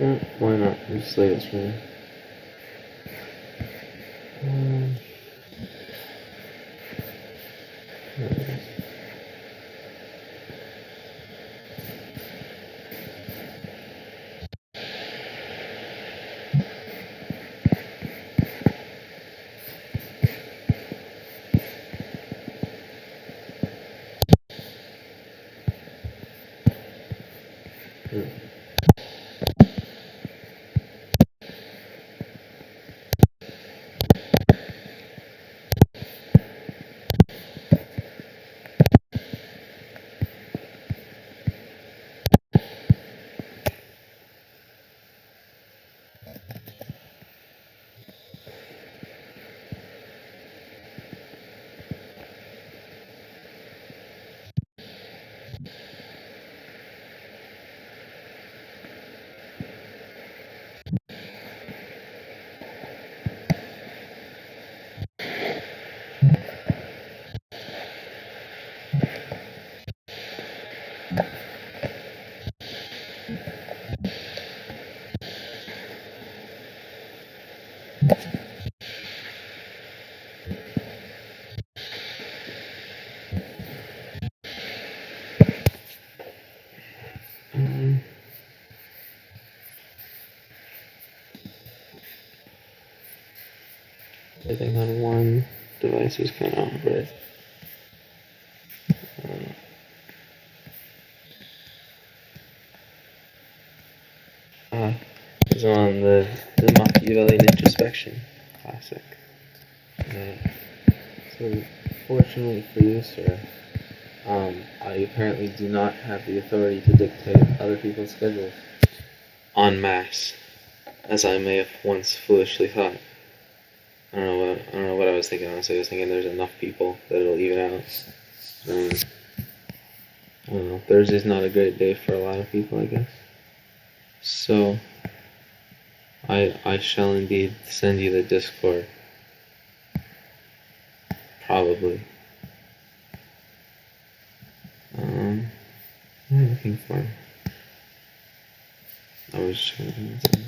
Why not? Just lay this for I think on one device is kind of red. Is on the Machiavellian introspection classic. So, fortunately for you, sir, I apparently do not have the authority to dictate other people's schedules en masse, as I may have once foolishly thought. I don't know what I was thinking. Honestly, I was thinking there's enough people that it'll even out. I don't know. Thursday's not a great day for a lot of people, I guess. So, I shall indeed send you the Discord. Probably. What am I looking for? I was trying to think of something.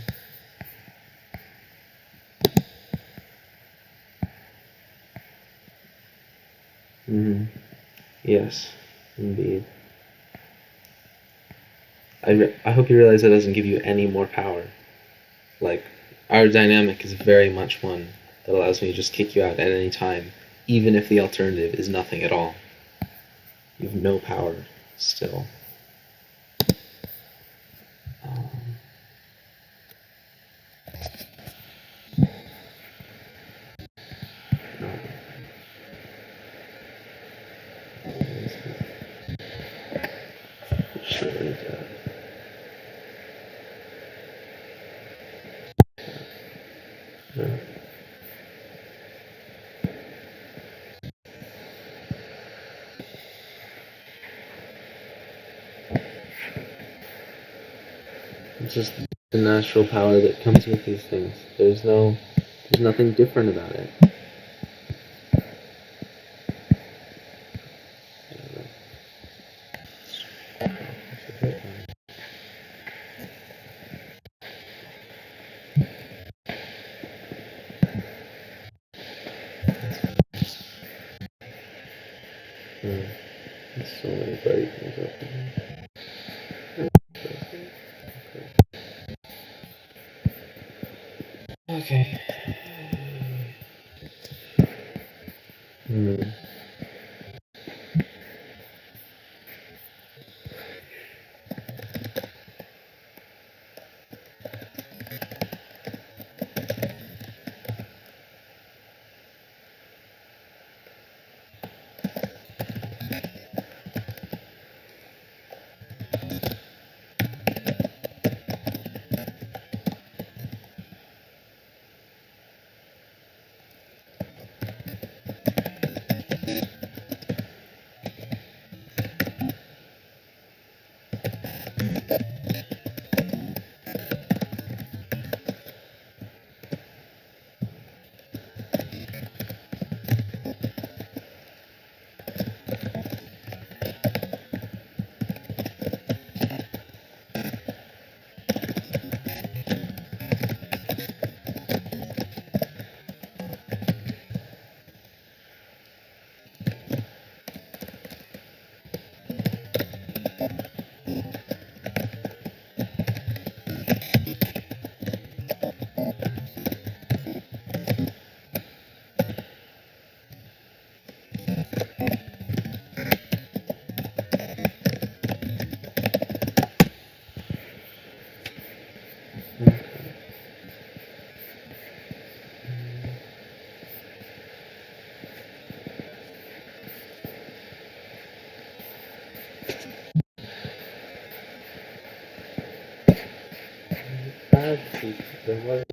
Yes, indeed. I hope you realize that doesn't give you any more power. Like, our dynamic is very much one that allows me to just kick you out at any time, even if the alternative is nothing at all. You have no power still. It's just the natural power that comes with these things. There's nothing different about it. There's so many bloody things up there. Okay. there wasn't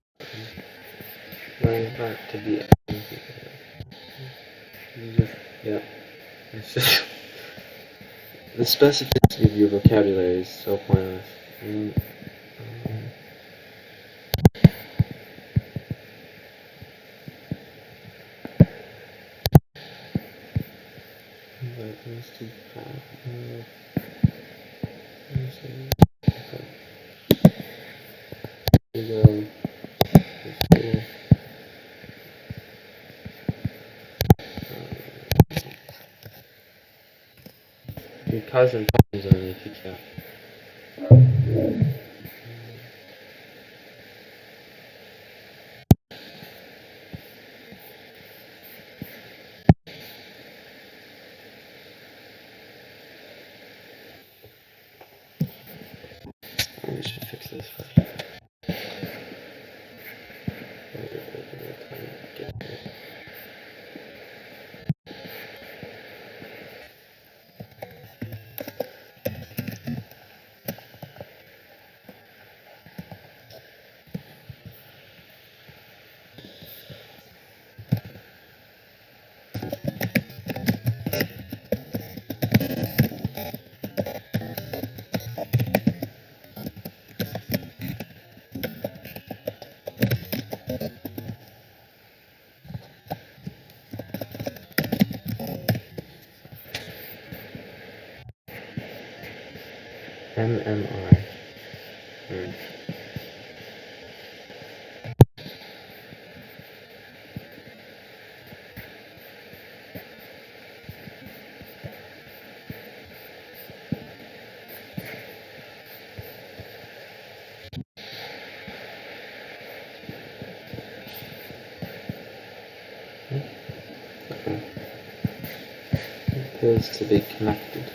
learning not to be people. You just, yeah. It's just the specificity of your vocabulary is so pointless. But these two you're causing problems on if you can't. We should fix this first. MMI. Appears to be connected.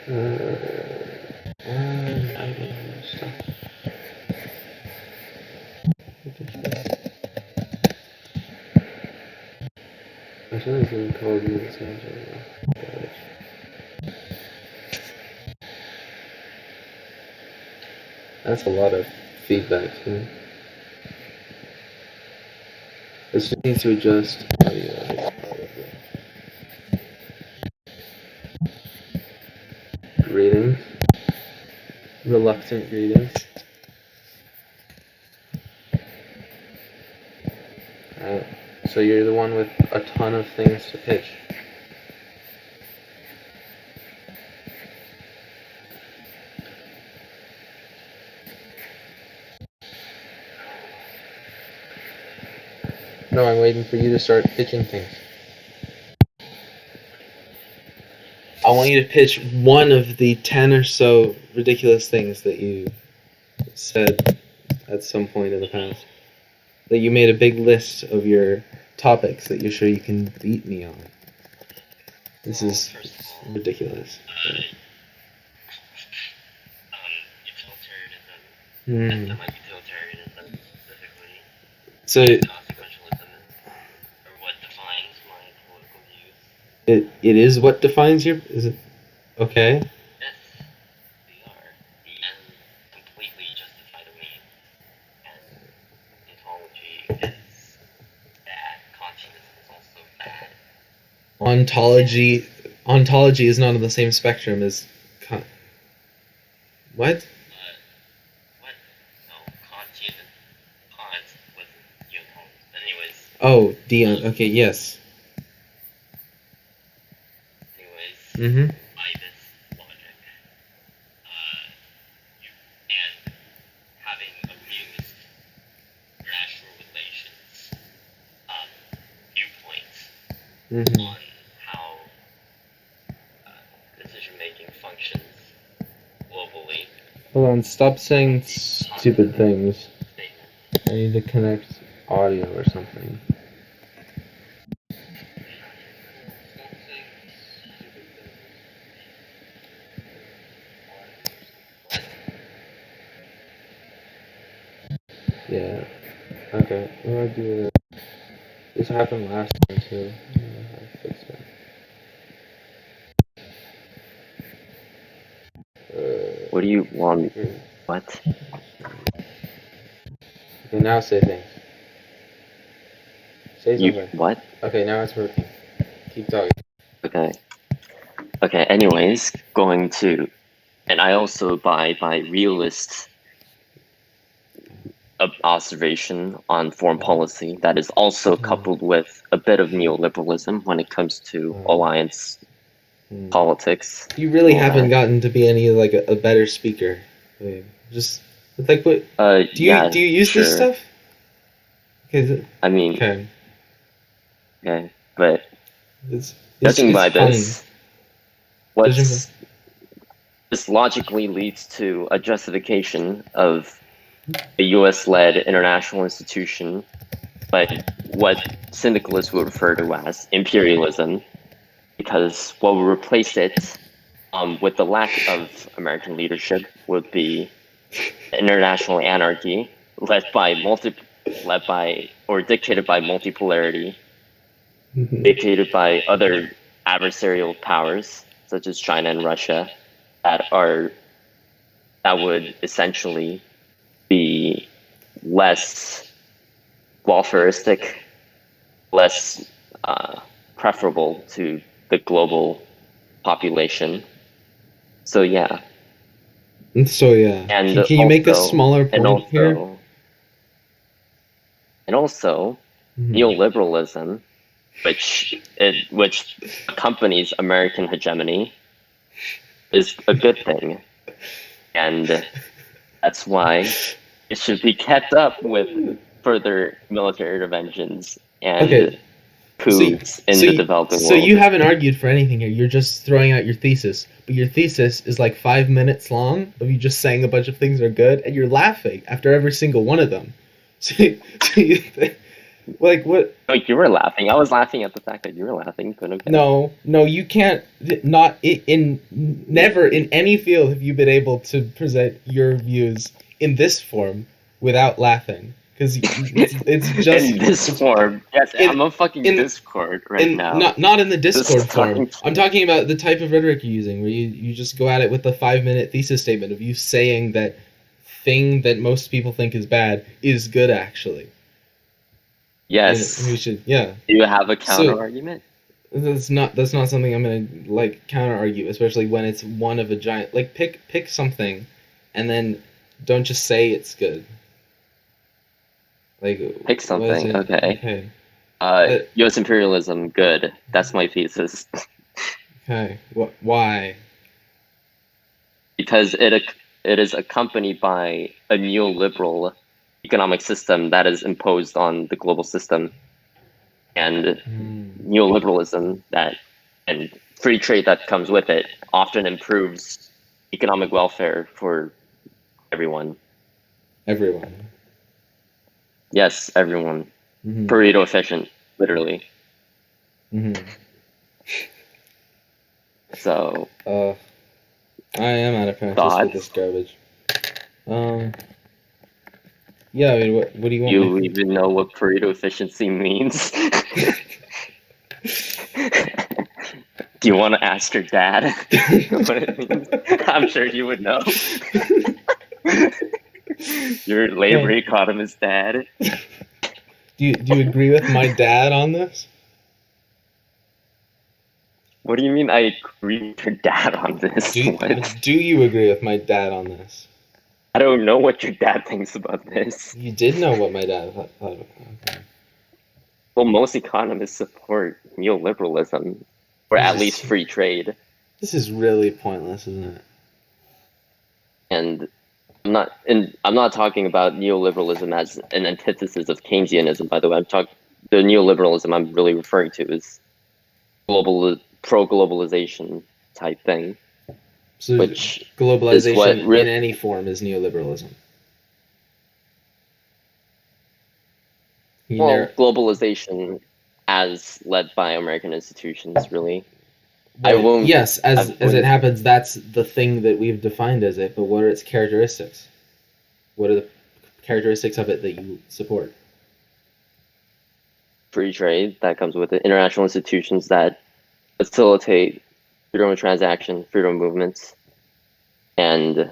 I don't know stuff. I should have been told you this answer. That's a lot of feedback too. This just needs to adjust audio. Greetings. Reluctant greetings. So you're the one with a ton of things to pitch. No, I'm waiting for you to start pitching things. I want you to pitch one of the 10 or so ridiculous things that you said at some point in the past. That you made a big list of your topics that you're sure you can beat me on. This is ridiculous. Utilitarianism. Utilitarianism specifically. So Consequentialism, or what defines my political views. It is what defines your. Is it okay? Yes, they are. And completely justify to me. And ontology is bad. Consciousness is also bad. Ontology is not on the same spectrum as. What? What? No, Kantian and Kant with Jung. Anyways. Oh, Dion. Okay, yes. Anyways. By this logic. And having amused rational relations viewpoints on how decision-making functions globally. Hold on, stop saying stupid things. I need to connect audio or something. Yeah. Okay. I'm gonna do that. This happened last time too. I fixed it. What do you want? What? Okay, now say things. Say You something. what? Okay, now it's working. Keep talking. Okay. Okay. Anyways, going to, and I also by realist observation on foreign policy that is also coupled with a bit of neoliberalism when it comes to alliance politics. You really haven't gotten to be any like a better speaker. Just like what? Do you use this stuff? I mean, okay. Okay, but it's judging by funny. this logically leads to a justification of a U.S.-led international institution, but what syndicalists would refer to as imperialism, because what would replace it, with the lack of American leadership, would be international anarchy led by or dictated by multipolarity, dictated by other adversarial powers such as China and Russia that would essentially be less welfaristic, less preferable to the global population. So yeah. And can you make a smaller point here? And also, neoliberalism, which accompanies American hegemony, is a good thing, and that's why it should be kept up with further military interventions and coups in the developing world. So you haven't argued for anything here. You're just throwing out your thesis, but your thesis is like 5 minutes long of you just saying a bunch of things are good, and you're laughing after every single one of them. So you think, like what? No, you were laughing. I was laughing at the fact that you were laughing. But okay. No, you can't. Never in any field have you been able to present your views in this form without laughing. Because it's just in this form. Yes, I'm on fucking Discord now. Not in the Discord form. I'm talking about the type of rhetoric you're using, where you just go at it with the 5-minute thesis statement of you saying that thing that most people think is bad is good actually. Yes. And we should, yeah. Do you have a counter argument? That's not something I'm gonna like counter argue, especially when it's one of a giant. Like pick something, and then don't just say it's good. Like pick something. Okay. U.S. imperialism, good. That's my thesis. Okay. Why? Because it is accompanied by a neoliberal economic system that is imposed on the global system, and neoliberalism and free trade that comes with it often improves economic welfare for everyone. Everyone. Yes, everyone. Pareto efficient, literally. So. I am out of practice with this garbage. Yeah, I mean, what do you want? You even know what Pareto efficiency means? Do you want to ask your dad what it means? I'm sure you would know. Your labor economist dad. Do you agree with my dad on this? What do you mean I agree with your dad on this? Do you agree with my dad on this? I don't know what your dad thinks about this. You did know what my dad thought about it. Okay. Well, most economists support neoliberalism, or at least free trade. This is really pointless, isn't it? And I'm not talking about neoliberalism as an antithesis of Keynesianism, by the way. The neoliberalism I'm really referring to is pro-globalization type thing. So which globalization in any form is neoliberalism. Globalization as led by American institutions, really. Yes, as it happens, that's the thing that we've defined as it, but what are its characteristics? What are the characteristics of it that you support? Free trade that comes with it, international institutions that facilitate freedom of transaction, freedom of movements, and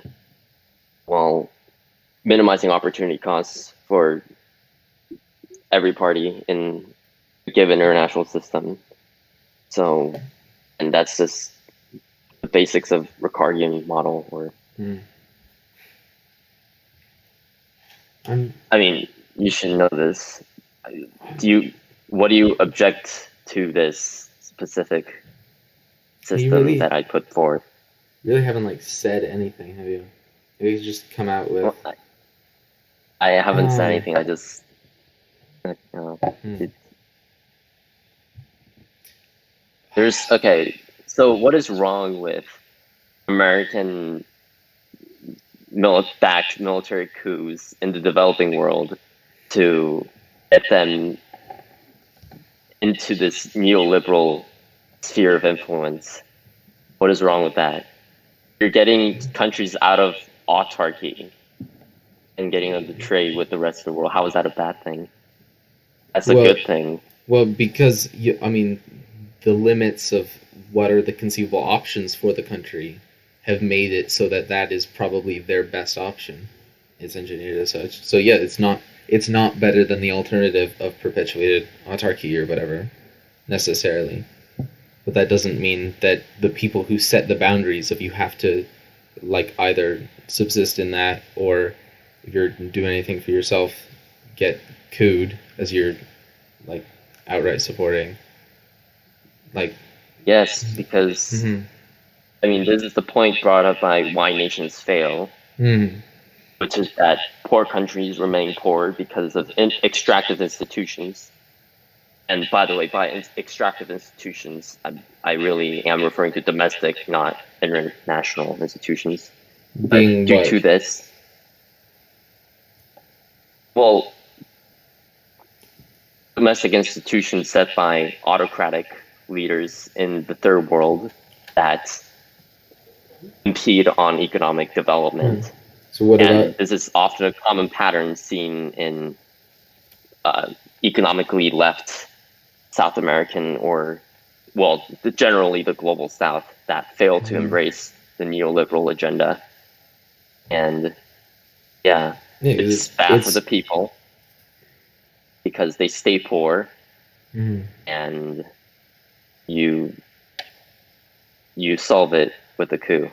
while minimizing opportunity costs for every party in a given international system. So, and that's just the basics of Ricardian model. Or, I mean, you should know this. What do you object to this specific system that I put forth? You really haven't said anything, have you? You just come out with. Well, I haven't said anything. I just. Okay. So what is wrong with American backed military coups in the developing world to get them into this neoliberal sphere of influence? What is wrong with that? You're getting countries out of autarky and getting them to trade with the rest of the world. How is that a bad thing? That's a good thing. Well, because the limits of what are the conceivable options for the country have made it so that is probably their best option. It's engineered as such. So yeah, it's not better than the alternative of perpetuated autarky or whatever, necessarily. But that doesn't mean that the people who set the boundaries of you have to either subsist in that, or if you're doing anything for yourself, get cooed as you're outright supporting. Yes, because this is the point brought up by Why Nations Fail, which is that poor countries remain poor because of extractive institutions. And by the way, by extractive institutions, I really am referring to domestic, not international institutions. Being due to this, well, domestic institutions set by autocratic leaders in the third world that impede on economic development. So this is often a common pattern seen in economically left South American generally the global South that fail to embrace the neoliberal agenda. And it's bad for the people because they stay poor, and you solve it with a coup.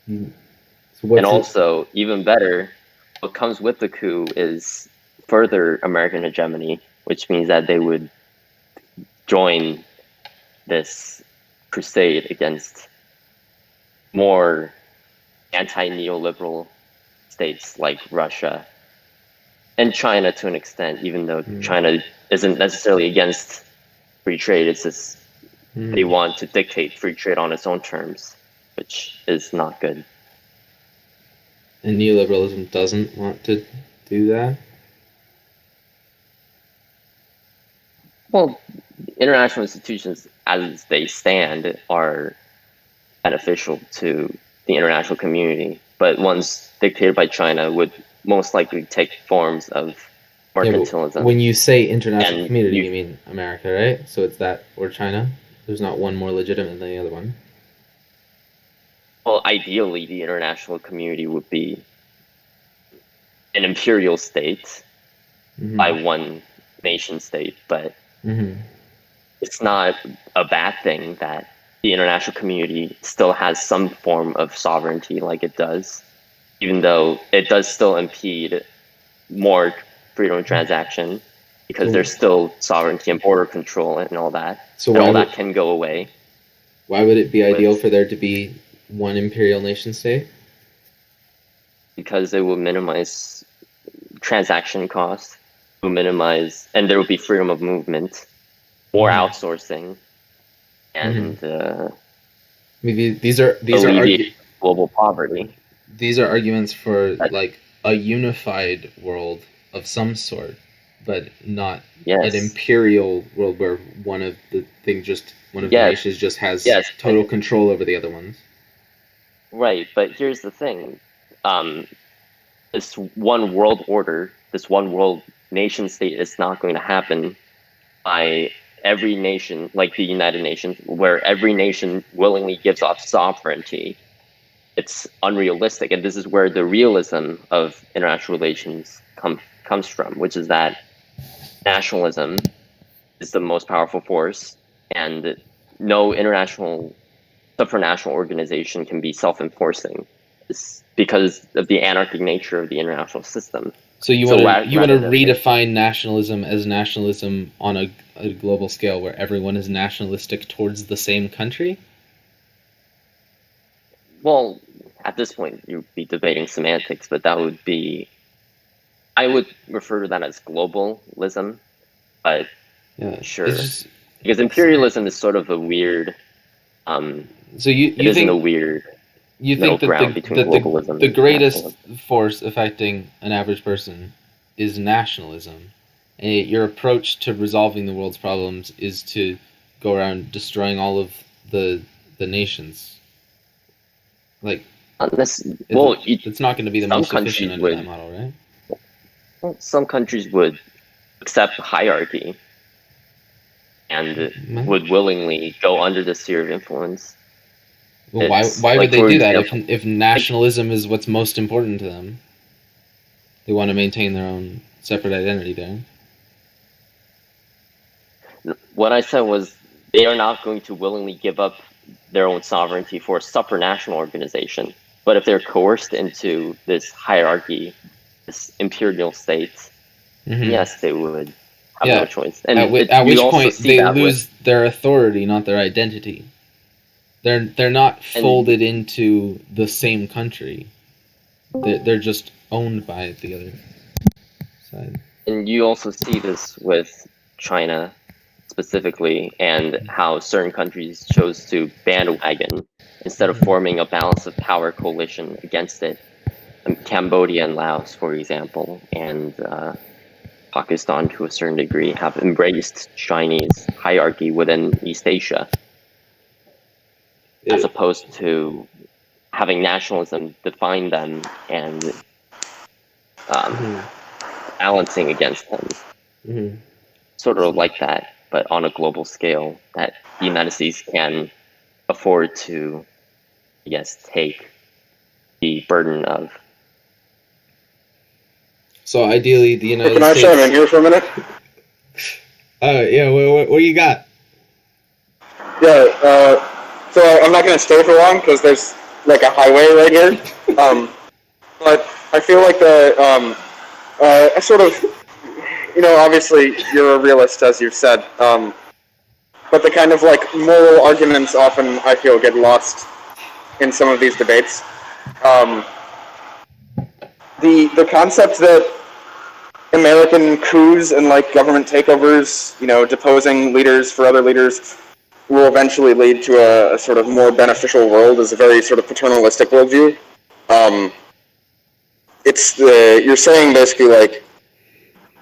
And also, even better, what comes with the coup is further American hegemony, which means that they would join this crusade against more anti-neoliberal states like Russia and China to an extent, even though China isn't necessarily against free trade. It's just they want to dictate free trade on its own terms, which is not good. And neoliberalism doesn't want to do that? Well, international institutions as they stand are beneficial to the international community, but ones dictated by China would most likely take forms of mercantilism. When you say international community, you mean America, right? So it's that or China? There's not one more legitimate than the other one. Well, ideally, the international community would be an imperial state by one nation state, but it's not a bad thing that the international community still has some form of sovereignty like it does, even though it does still impede more freedom of transaction because there's still sovereignty and border control and all that. So all that can go away. Why would it be ideal for there to be one imperial nation state? Because it will minimize transaction costs, will minimize, and there will be freedom of movement, more outsourcing, and these are global poverty. These are arguments for a unified world of some sort, but not an imperial world where one of the nations just has total control over the other ones. Right, but here's the thing. The this one world order, this one world nation state is not going to happen by every nation, like the United Nations, where every nation willingly gives up sovereignty. It's unrealistic, and this is where the realism of international relations comes from, which is that nationalism is the most powerful force, and no international supranational organization can be self-enforcing. It's because of the anarchic nature of the international system. So you want to redefine nationalism as nationalism on a global scale where everyone is nationalistic towards the same country? Well, at this point, you'd be debating semantics, but that would be... I would refer to that as globalism, but yeah, sure. Because imperialism is sort of a weird... so you think a weird... You think that the greatest force affecting an average person is nationalism, and your approach to resolving the world's problems is to go around destroying all of the nations? Like, it's not going to be the most efficient under that model, right? Well, some countries would accept hierarchy and would willingly go under the sphere of influence. Well, why would they do that if nationalism is what's most important to them? They want to maintain their own separate identity there. What I said was they are not going to willingly give up their own sovereignty for a supranational organization. But if they're coerced into this hierarchy, this imperial state, yes, they would have no choice. And at which point they lose their authority, not their identity. They're not folded into the same country. They're just owned by the other side. And you also see this with China specifically, and how certain countries chose to bandwagon instead of forming a balance of power coalition against it. Cambodia and Laos, for example, and Pakistan to a certain degree have embraced Chinese hierarchy within East Asia, as opposed to having nationalism define them and balancing against them. Sort of like that, but on a global scale that the United States can afford to, take the burden of. So ideally, the United States... Can I chime in here for a minute? Yeah, what you got? Yeah, so I'm not going to stay for long because there's like a highway right here. But I feel like I sort of, obviously you're a realist, as you've said. But the kind of like moral arguments often, I feel, get lost in some of these debates. The concept that American coups and like government takeovers, deposing leaders for other leaders, will eventually lead to a sort of more beneficial world is a very sort of paternalistic worldview. You're saying basically like,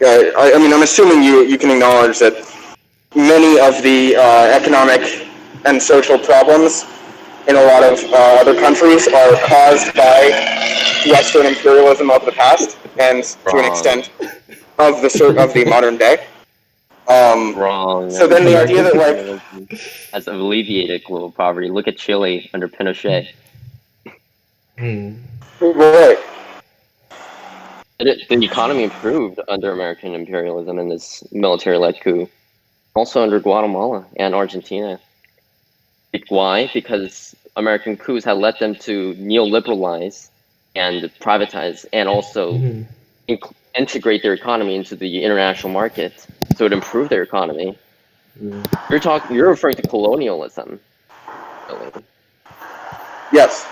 I'm assuming you can acknowledge that many of the economic and social problems in a lot of other countries are caused by Western imperialism of the past and to an extent of the modern day. Wrong. So then the idea that like has alleviated global poverty. Look at Chile under Pinochet. Right. The economy improved under American imperialism in this military-led coup. Also under Guatemala and Argentina. Why? Because American coups had led them to neoliberalize and privatize and also integrate their economy into the international market, so it improved their economy. You're referring to colonialism. Yes.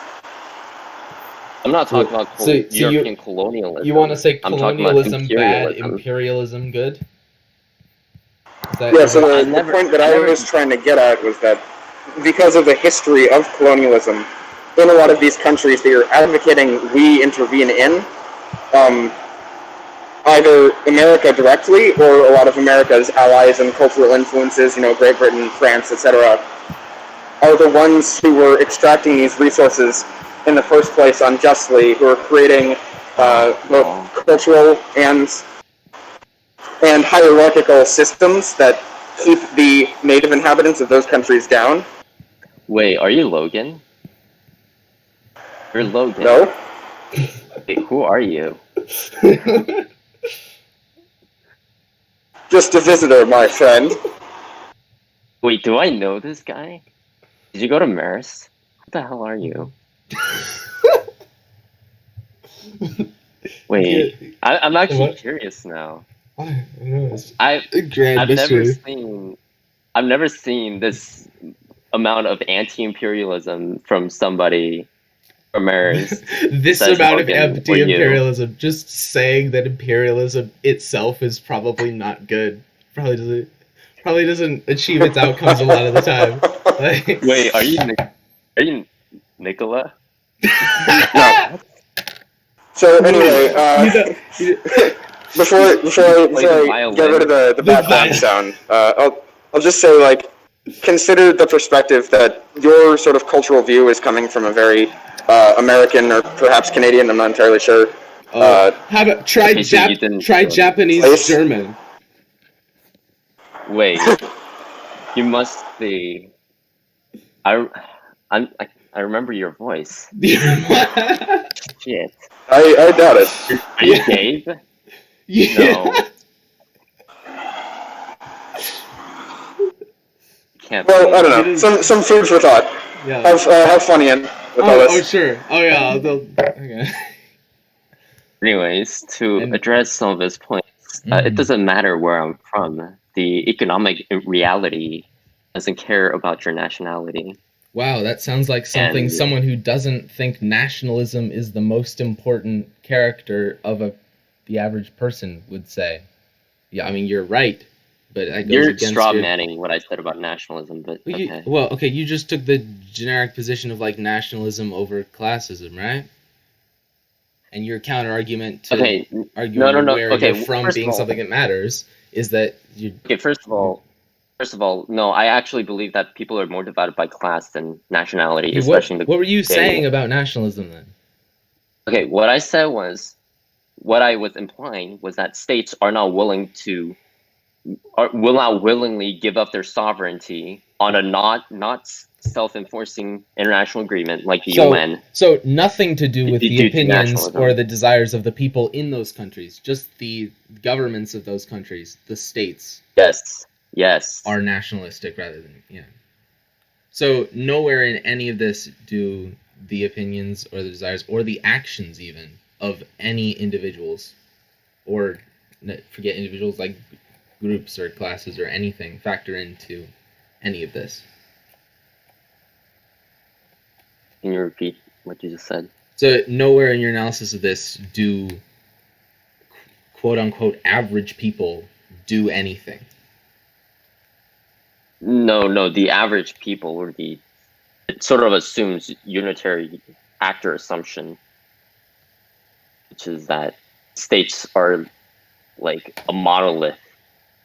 I'm not talking about European colonialism. You want to say colonialism bad, imperialism good? So the point that I was trying to get at was that because of the history of colonialism, in a lot of these countries that you're advocating we intervene in, either America directly or a lot of America's allies and cultural influences, Great Britain, France, etc., are the ones who were extracting these resources in the first place unjustly, who are creating both cultural and hierarchical systems that keep the native inhabitants of those countries down. Wait, are you Logan? You're Logan. No? Wait, who are you? Just a visitor, my friend. Wait, do I know this guy? Did you go to Marist? What the hell are you? Wait, I'm actually curious now. I've never seen this amount of anti-imperialism from somebody from Marist. This amount of anti-imperialism, just saying that imperialism itself is probably not good. Probably doesn't achieve its outcomes a lot of the time. Like... Wait, are you Nicola? No. So anyway, before I get rid of the background sound, I'll just say, like, consider the perspective that your sort of cultural view is coming from a very American or perhaps Canadian. I'm not entirely sure. How about try Japanese place? German? Wait, you must be. I remember your voice. Shit. I doubt it. Are you Dave? Yeah. No. Can't. Well, I don't know. Some food for thought. Yeah. Have fun, Ian. With all this. Oh, sure. Oh, yeah. Okay. Anyways, to address some of his points, it doesn't matter where I'm from. The economic reality doesn't care about your nationality. Wow, that sounds like someone who doesn't think nationalism is the most important character of the average person would say. Yeah, I mean, you're right, but that goes You're against straw-manning what I said about nationalism, but okay. You just took the generic position of, like, nationalism over classism, right? And your counter-argument to arguing where you're from being something that matters is that you... Okay, first of all, no, I actually believe that people are more divided by class than nationality, especially in the... What were you saying about nationalism, then? Okay, what I said was... What I was implying was that states are not willing to... will not willingly give up their sovereignty on a not self-enforcing international agreement like the UN. So nothing to do with the opinions or the desires of the people in those countries, just the governments of those countries, the states. Yes. Are nationalistic rather than, So nowhere in any of this do the opinions or the desires or the actions even of any individuals, or forget individuals, like groups or classes or anything, factor into any of this. Can you repeat what you just said? So nowhere in your analysis of this do quote-unquote average people do anything. No, the average people, or it sort of assumes unitary actor assumption, which is that states are like a monolith.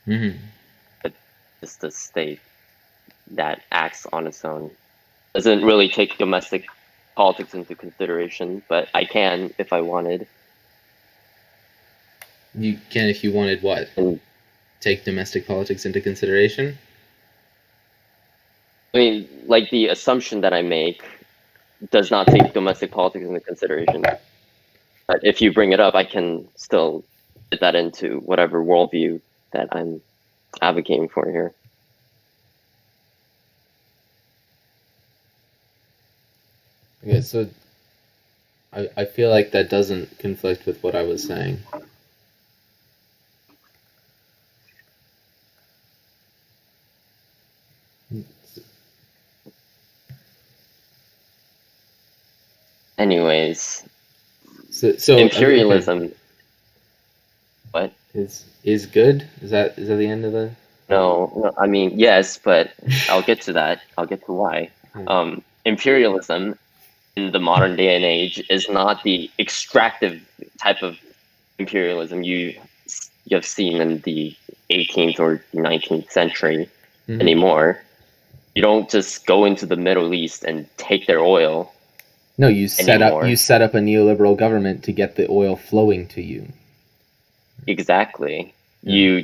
Mm-hmm. But it's the state that acts on its own. Doesn't really take domestic politics into consideration, but I can if I wanted. You can if you wanted what? Take domestic politics into consideration? I mean, like, the assumption that I make does not take domestic politics into consideration. But if you bring it up, I can still fit that into whatever worldview that I'm advocating for here. Okay, so I feel like that doesn't conflict with what I was saying. Anyways, so imperialism. Okay. What is good? Is that the end of the? No, I mean, yes, but I'll get to that. I'll get to why. Imperialism in the modern day and age is not the extractive type of imperialism you have seen in the 18th or 19th century anymore. You don't just go into the Middle East and take their oil No, you set up a neoliberal government to get the oil flowing to you. Exactly. Yeah.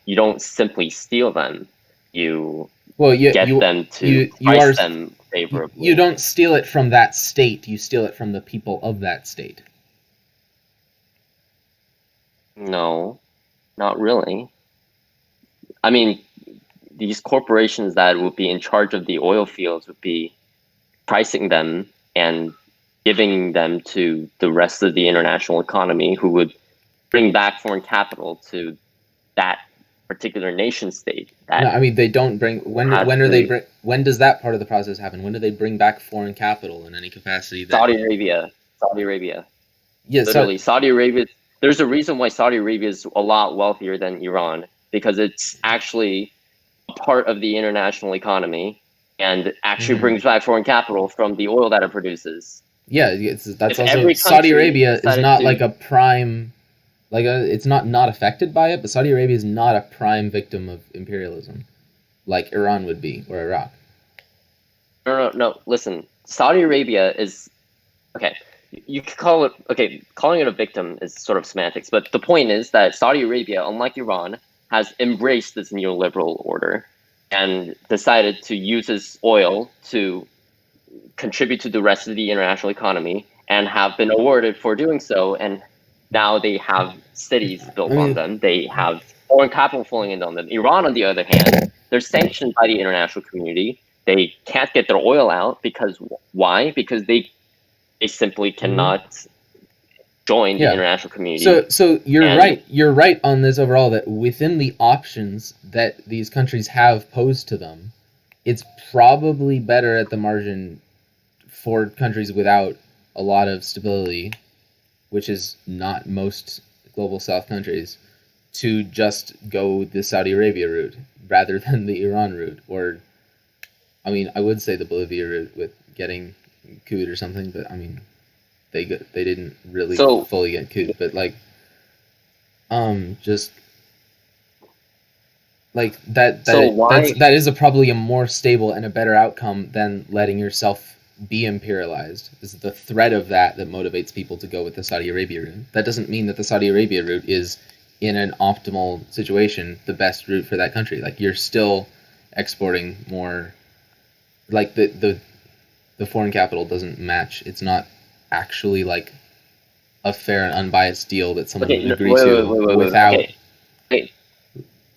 You don't simply steal them. You get them to price them favorably. You don't steal it from that state. You steal it from the people of that state. No, not really. I mean, these corporations that would be in charge of the oil fields would be pricing them and giving them to the rest of the international economy, who would bring back foreign capital to that particular nation state. No, I mean, they don't bring. When does that part of the process happen? When do they bring back foreign capital in any capacity? Saudi Arabia. Yeah, literally, Saudi Arabia. There's a reason why Saudi Arabia is a lot wealthier than Iran, because it's actually a part of the international economy and actually brings back foreign capital from the oil that it produces. Yeah, that's also Saudi Arabia is not like a prime, it's not affected by it, but Saudi Arabia is not a prime victim of imperialism, like Iran would be or Iraq. No. Listen, Saudi Arabia is okay. You could call it calling it a victim is sort of semantics, but the point is that Saudi Arabia, unlike Iran, has embraced this neoliberal order and decided to use its oil to contribute to the rest of the international economy, and have been awarded for doing so. And now they have cities built on them. They have foreign capital flowing in on them. Iran, on the other hand, they're sanctioned by the international community. They can't get their oil out because why? Because they simply cannot join the international community. So you're right on this overall, that within the options that these countries have posed to them, it's probably better at the margin for countries without a lot of stability, which is not most global South countries, to just go the Saudi Arabia route rather than the Iran route, or I mean, I would say the Bolivia route with getting couped or something, but I mean, they didn't really fully get couped, but just like that is probably a more stable and a better outcome than letting yourself be imperialized. Is the threat of that motivates people to go with the Saudi Arabia route. That doesn't mean that the Saudi Arabia route is, in an optimal situation, the best route for that country. Like, you're still exporting more. Like, the foreign capital doesn't match. It's not actually like a fair and unbiased deal that someone would agree to without.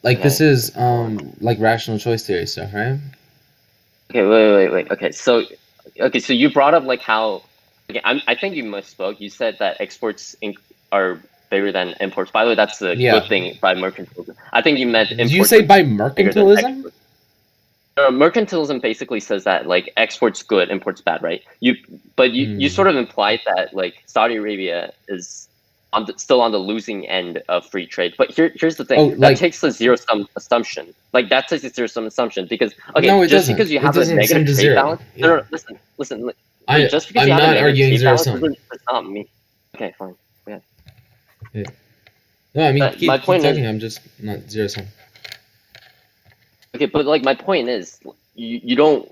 This is like rational choice theory stuff, right? Okay, wait. Okay, so you brought up like how. Okay, I think you misspoke. You said that exports are bigger than imports. By the way, that's a good thing by mercantilism. I think you meant imports. Did you say by mercantilism? Mercantilism basically says that like exports good, imports bad, right? You sort of implied that like Saudi Arabia is still on the losing end of free trade. But here's the thing: that takes a zero-sum assumption. Like, that takes a zero-sum assumption because just because you have a negative trade balance. Yeah. No, listen. Just because you have a negative trade balance does not mean. Okay, fine. Yeah. No, I mean, keep talking. I'm just not zero-sum. Okay, but like my point is, you don't,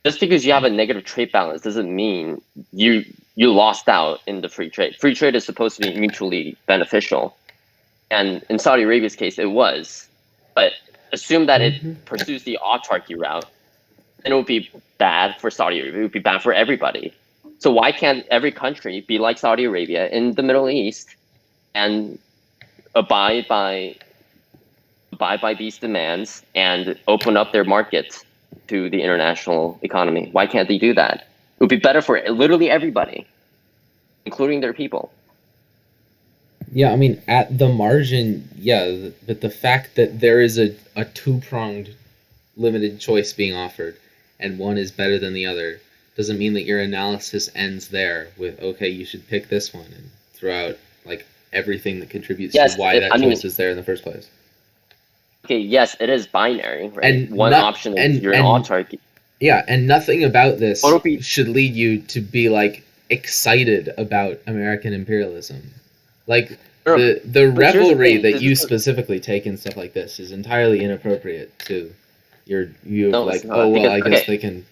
just because you have a negative trade balance doesn't mean you lost out in the free trade. Free trade is supposed to be mutually beneficial, and in Saudi Arabia's case, it was. But assume that it pursues the autarky route, then it would be bad for Saudi Arabia. It would be bad for everybody. So why can't every country be like Saudi Arabia in the Middle East and abide by these demands and open up their markets to the international economy? Why can't they do that? It would be better for literally everybody, including their people. Yeah, I mean, at the margin, yeah, but the fact that there is a two-pronged limited choice being offered and one is better than the other doesn't mean that your analysis ends there with, okay, you should pick this one and throw out like everything that contributes to why that choice is there in the first place. Okay, yes, it is binary, right? And one option is you're an autarky. Yeah, and nothing about this should lead you to be like excited about American imperialism. Like the revelry that you specifically take in stuff like this is entirely inappropriate to your view of I guess they can.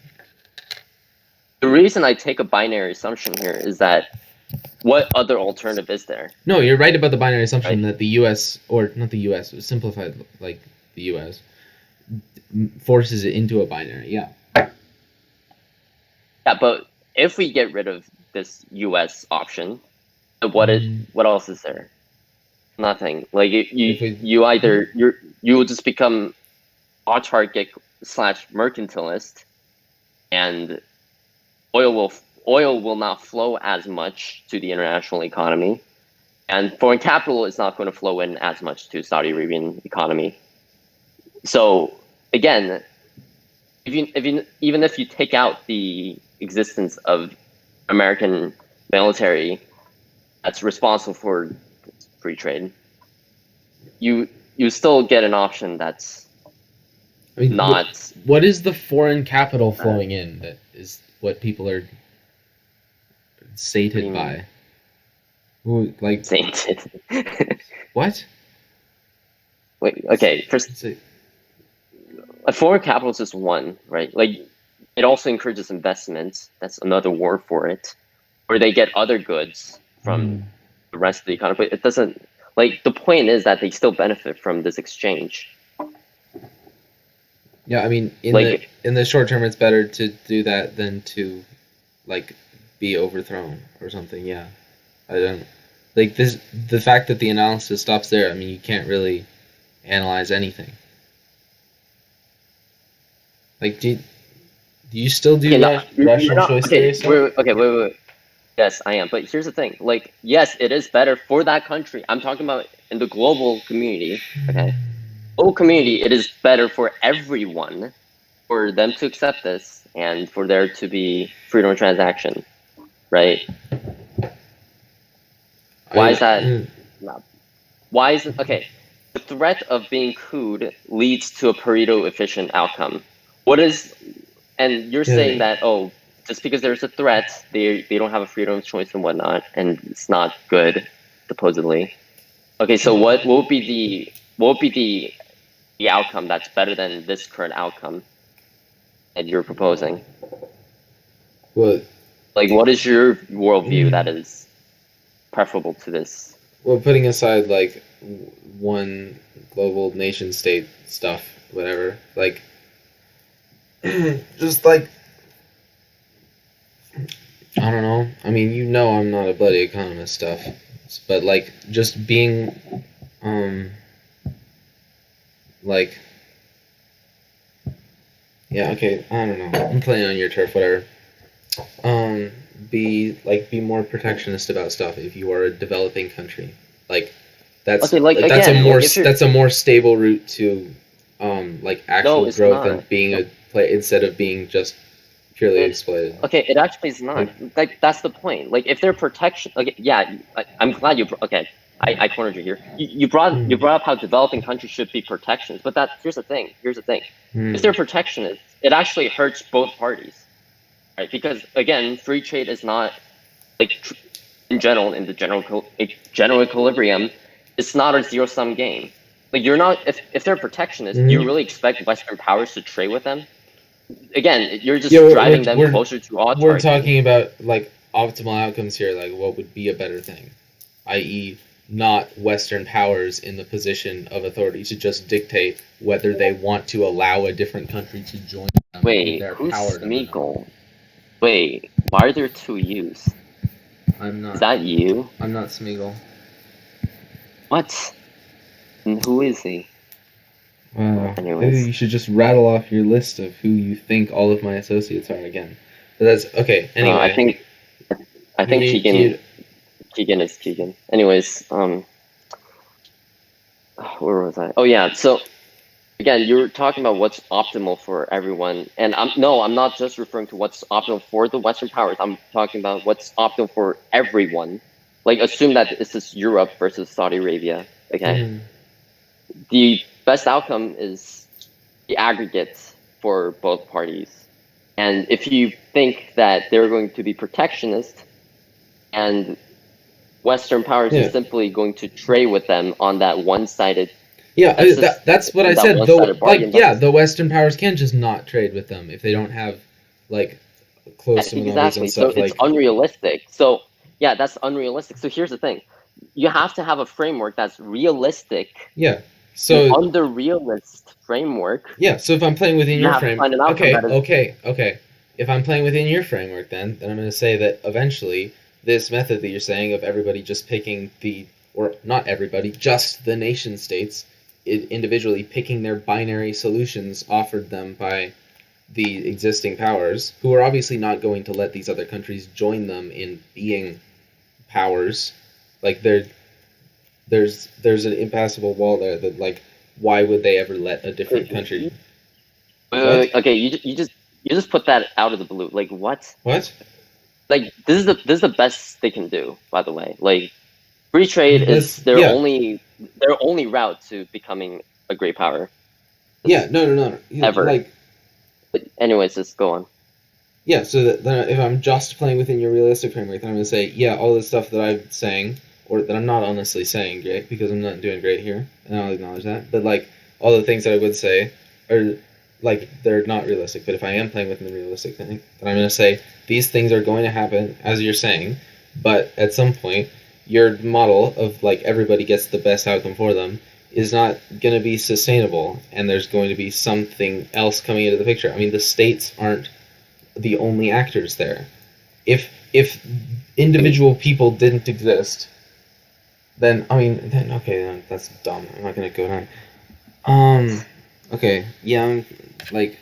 The reason I take a binary assumption here is that what other alternative is there? No, you're right about the binary assumption that the U.S. or not the U.S. simplified like the U.S. forces it into a binary. Yeah. Yeah, but if we get rid of this U.S. option, what else is there? Nothing. Like you will just become autarkic / mercantilist, and oil will not flow as much to the international economy, and foreign capital is not going to flow in as much to Saudi Arabian economy. So again, even if you take out the existence of American military that's responsible for free trade, you still get an option that's not. What is the foreign capital flowing in that is what people are sated by? Ooh, like sated. What? Wait. Okay. First, a foreign capital is just one, right? Like, it also encourages investments. That's another word for it, where they get other goods from the rest of the economy. But it doesn't. Like, the point is that they still benefit from this exchange. Yeah, I mean, in the short term, it's better to do that than to, like, be overthrown or something. Yeah, I don't like this. The fact that the analysis stops there. I mean, you can't really analyze anything. Like, do you still do rational choice theory stuff? Wait. Yes, I am. But here's the thing. Like, yes, it is better for that country. I'm talking about in the global community. Okay. Global community, it is better for everyone for them to accept this and for there to be freedom of transaction, right? Why is that? Why is it? Okay, the threat of being cooed leads to a Pareto efficient outcome. And you're saying that, just because there's a threat, they don't have a freedom of choice and whatnot, and it's not good, supposedly. Okay, so what would be the outcome that's better than this current outcome that you're proposing? What? Like, what is your worldview that is preferable to this? Well, putting aside like one global nation state stuff, whatever, like just like I don't know. I mean, I'm not a bloody economist stuff, but like just being like yeah, okay, I don't know. I'm playing on your turf, whatever. Be more protectionist about stuff if you are a developing country. Like that's that's a more stable route to like actual growth and being instead of being just purely exploited. Okay, it actually is not. Like that's the point. Like if they're protection, okay, yeah, I'm glad you. Okay, I cornered you here. You brought up how developing countries should be protections, but here's the thing. If they're protectionists, it actually hurts both parties, right? Because again, free trade is not like in the general equilibrium. It's not a zero-sum game. Like you're not if they're protectionists, do you really expect Western powers to trade with them? Again, you're just driving them closer to autarky. We're talking about like optimal outcomes here, like what would be a better thing, i.e. not Western powers in the position of authority to just dictate whether they want to allow a different country to join them. Wait, who's Smeagol? Wait, why are there two U's? I'm not. Is that you? I'm not Smeagol. What? And who is he? Maybe you should just rattle off your list of who you think all of my associates are again. But that's okay. Anyway, I think Keegan is Keegan. Anyways, where was I? Oh yeah. So again, you're talking about what's optimal for everyone, and I'm not just referring to what's optimal for the Western powers. I'm talking about what's optimal for everyone. Like assume that this is Europe versus Saudi Arabia. Okay. The best outcome is the aggregate for both parties. And if you think that they're going to be protectionist and Western powers are simply going to trade with them on that one-sided... Yeah, that's what I said. The Western powers can just not trade with them if they don't have, like, close to monopolies exactly. and stuff. So it's unrealistic. So yeah, that's unrealistic. So here's the thing: you have to have a framework that's realistic. Yeah. So under realist framework. Yeah. So if I'm playing within your framework, okay. If I'm playing within your framework, then I'm going to say that eventually this method that you're saying of everybody just picking or not everybody, just the nation states individually picking their binary solutions offered them by the existing powers, who are obviously not going to let these other countries join them in being powers. Like there's an impassable wall there that, like, why would they ever let a different country? Okay, you just put that out of the blue. Like what? What? Like this is the best they can do. By the way, like free trade is their only route to becoming a great power. Yeah, no. Ever. Like, but anyways, just go on. Yeah, so that if I'm just playing within your realistic framework, then I'm going to say, yeah, all the stuff that I'm saying, or that I'm not honestly saying great, because I'm not doing great here, and I'll acknowledge that, but, like, all the things that I would say are, like, they're not realistic, but if I am playing within the realistic thing, then I'm going to say, these things are going to happen, as you're saying, but at some point, your model of, like, everybody gets the best outcome for them is not going to be sustainable, and there's going to be something else coming into the picture. I mean, the states aren't the only actors there. If individual people didn't exist, then okay, that's dumb. I'm not gonna go down. Okay, yeah, okay.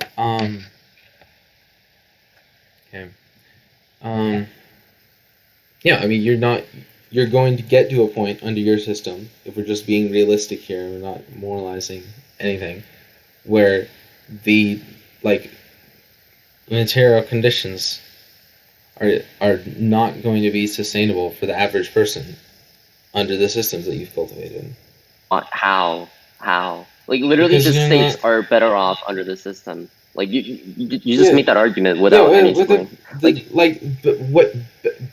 Yeah, I mean, you're going to get to a point under your system, if we're just being realistic here and we're not moralizing anything, where the, like, material conditions are not going to be sustainable for the average person under the systems that you've cultivated. How? Like, literally, Because the states are better off under the system. Like, you just make that argument without any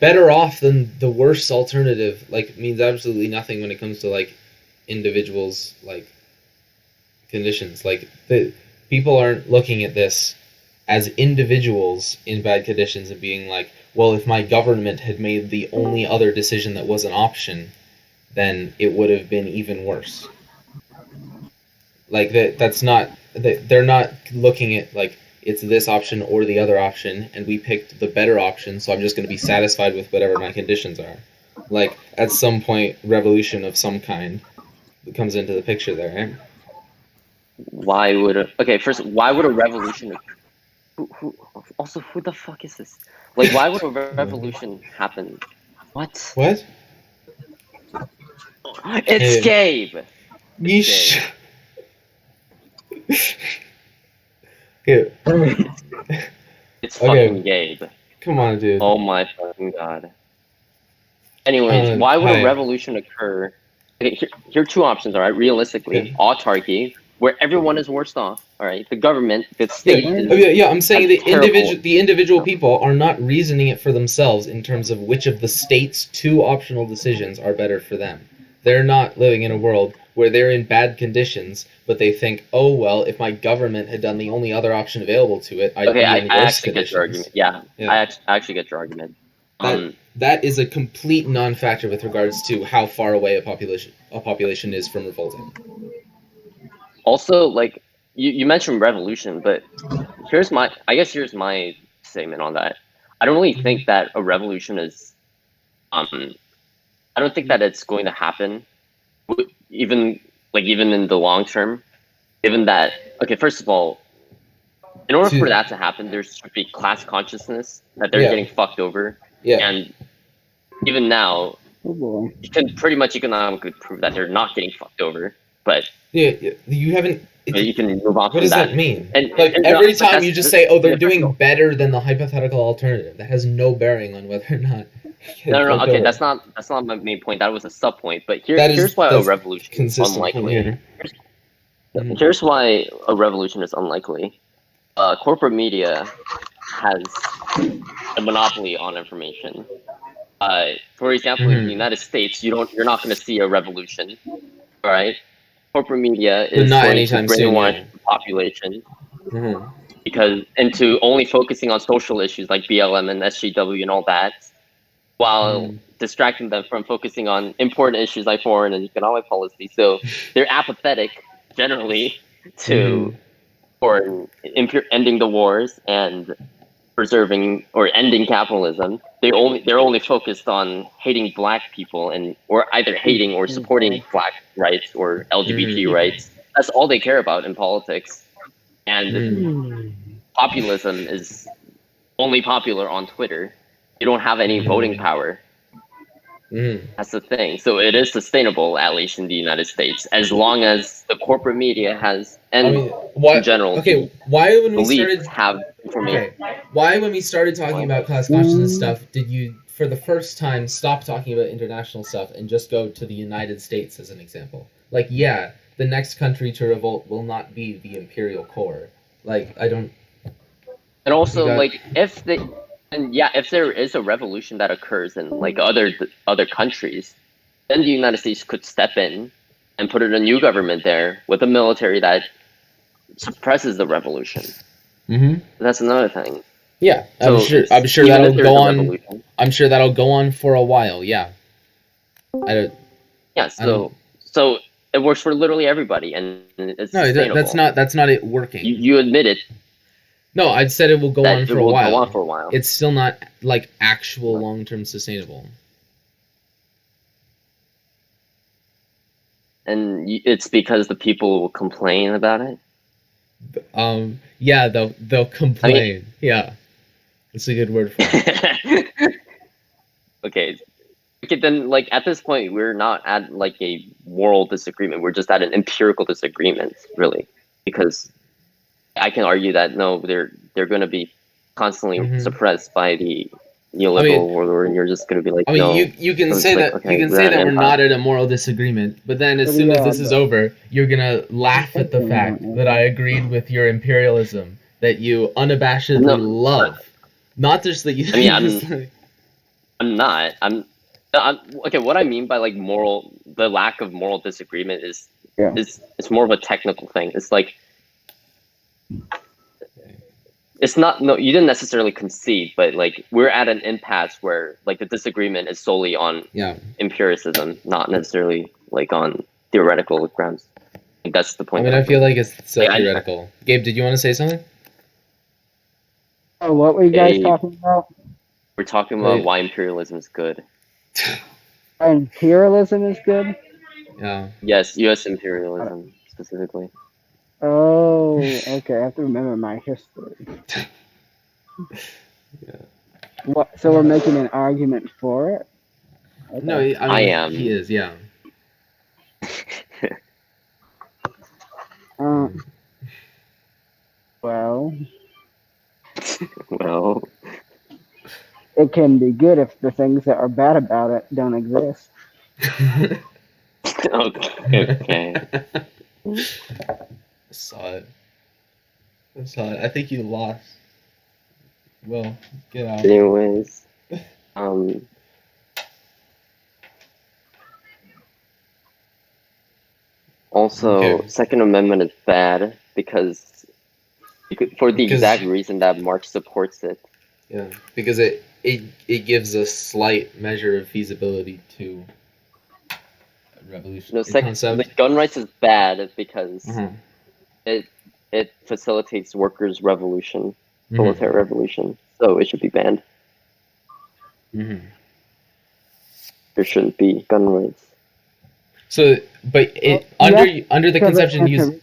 better off than the worst alternative, like, means absolutely nothing when it comes to, like, individuals, like, conditions. Like, people aren't looking at this as individuals in bad conditions and being like, well, if my government had made the only other decision that was an option, then it would have been even worse. Like, that's not, they're not looking at, like, it's this option or the other option, and we picked the better option, so I'm just going to be satisfied with whatever my conditions are. Like, at some point, revolution of some kind comes into the picture there, right? Why would a revolution occur? Who the fuck is this? Like, why would a revolution happen? What? It's Gabe. Yeesh. It's fucking Gabe. Come on, dude. Oh my fucking god. Anyways, why would a revolution occur? Okay, here are two options, alright? Realistically, autarky, where everyone is worse off. All right, the government, the state. I'm saying the individual people are not reasoning it for themselves in terms of which of the state's two optional decisions are better for them. They're not living in a world where they're in bad conditions, but they think, oh well, if my government had done the only other option available to it, I'd be in worse conditions. Get your argument. Yeah. I actually get your argument. That is a complete non-factor with regards to how far away a population is from revolting. Also, like, you mentioned revolution, but here's my statement on that. I don't really think that a revolution is, I don't think that it's going to happen, even in the long term, given that, okay, first of all, in order for that to happen, there should be class consciousness that they're getting fucked over. Yeah. And even now, you can pretty much economically prove that they're not getting fucked over. But you haven't. You can move on. What does that mean? And every time you just say, "Oh, they're doing better than the hypothetical alternative," that has no bearing on whether or not. No. Okay, that's not my main point. That was a sub point. But here's why a revolution is unlikely. Here's why a revolution is unlikely. Corporate media has a monopoly on information. For example, in the United States, you're not going to see a revolution, all right? Corporate media is going to brainwash the population into only focusing on social issues like BLM and SJW and all that, while distracting them from focusing on important issues like foreign and economic policy. So they're apathetic generally to for ending the wars and preserving or ending capitalism. They're only focused on hating black people or either hating or supporting black rights or LGBT rights. That's all they care about in politics. And populism is only popular on Twitter. You don't have any voting power. That's the thing. So it is sustainable, at least in the United States, as long as the corporate media has, in general, why when we started have information? Why when we started talking about class consciousness stuff, did you, for the first time, stop talking about international stuff and just go to the United States as an example? Like, yeah, the next country to revolt will not be the imperial core. Like, I don't... And also, like, if there is a revolution that occurs in like other countries, then the United States could step in and put in a new government there with a military that suppresses the revolution. That's another thing. Yeah, so I'm sure that'll go on. I'm sure that'll go on for a while. Yeah. So it works for literally everybody, and it's sustainable. That's not it working. You admit it. No, I'd said it will go on for a while. Go on for a while. It's still not like actual long-term sustainable. And it's because the people will complain about it. Yeah, they'll complain. Yeah, that's a good word for it. Okay, then like at this point, we're not at like a moral disagreement. We're just at an empirical disagreement, really, because I can argue that no, they're going to be constantly suppressed by the neoliberal world, and you're just going to be like, no. You can say that we're not at a moral disagreement, but then as soon as this is over, you're gonna laugh at the fact that I agreed with your imperialism that you unabashedly love, not just that you. I'm not. Okay. What I mean by like the lack of moral disagreement is it's more of a technical thing. It's like. It's not, no, you didn't necessarily concede, but like we're at an impasse where like the disagreement is solely on empiricism, not necessarily like on theoretical grounds. I think that's the point. I feel like it's so theoretical. Gabe, did you want to say something? Oh, what were you guys talking about? We're talking about why imperialism is good. Imperialism is good? Yeah. Yes, U.S. imperialism specifically. Oh, okay. I have to remember my history. What? So we're making an argument for it? Okay. No, I am. He is, yeah. Well. Well. It can be good if the things that are bad about it don't exist. Okay. I saw it. I think you lost. Well, get out. Anyways, also, Second Amendment is bad because for the exact reason that Marx supports it. Yeah, because it gives a slight measure of feasibility to revolution. No, the gun rights is bad because it facilitates workers' revolution, proletariat revolution. So it should be banned. There shouldn't be gun rights. So, but under the conception used.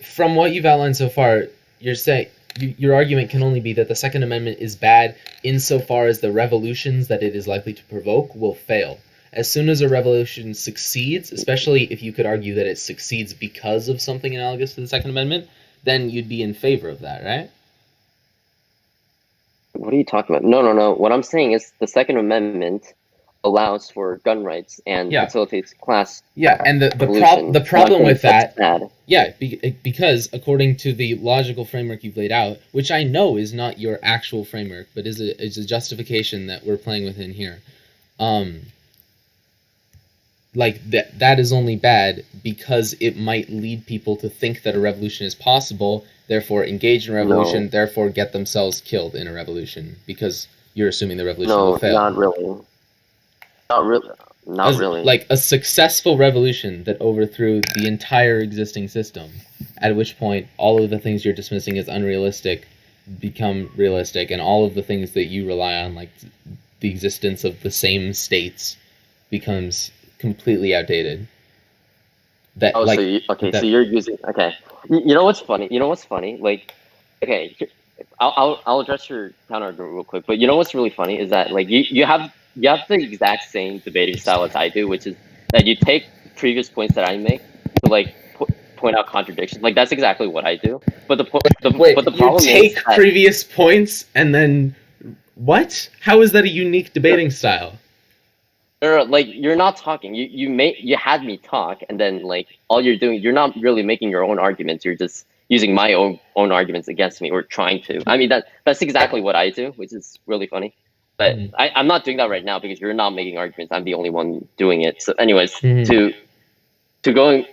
From what you've outlined so far, you're saying your argument can only be that the Second Amendment is bad insofar as the revolutions that it is likely to provoke will fail. As soon as a revolution succeeds, especially if you could argue that it succeeds because of something analogous to the Second Amendment, then you'd be in favor of that, right? What are you talking about? No. What I'm saying is the Second Amendment allows for gun rights and facilitates class. Yeah, and the problem with that, because according to the logical framework you've laid out, which I know is not your actual framework, but is a justification that we're playing within here. like that is only bad because it might lead people to think that a revolution is possible, therefore engage in revolution, No. therefore get themselves killed in a revolution because you're assuming the revolution will No, fail. not really. Not really. Like a successful revolution that overthrew the entire existing system, at which point all of the things you're dismissing as unrealistic become realistic, and all of the things that you rely on, like the existence of the same states, becomes completely outdated. That Oh, like so you're using You know what's funny? Like, okay, I'll address your counter argument real quick. But you know what's really funny is that like you have the exact same debating style as I do, which is that you take previous points that I make to like point out contradictions. Like that's exactly what I do. But the problem you take is that, previous points and then what? How is that a unique debating style? like you're not talking. You had me talk, and then like all you're doing, you're not really making your own arguments. You're just using my own arguments against me, or trying to. I mean that's exactly what I do, which is really funny. But I'm not doing that right now because you're not making arguments. I'm the only one doing it. So, anyways, to go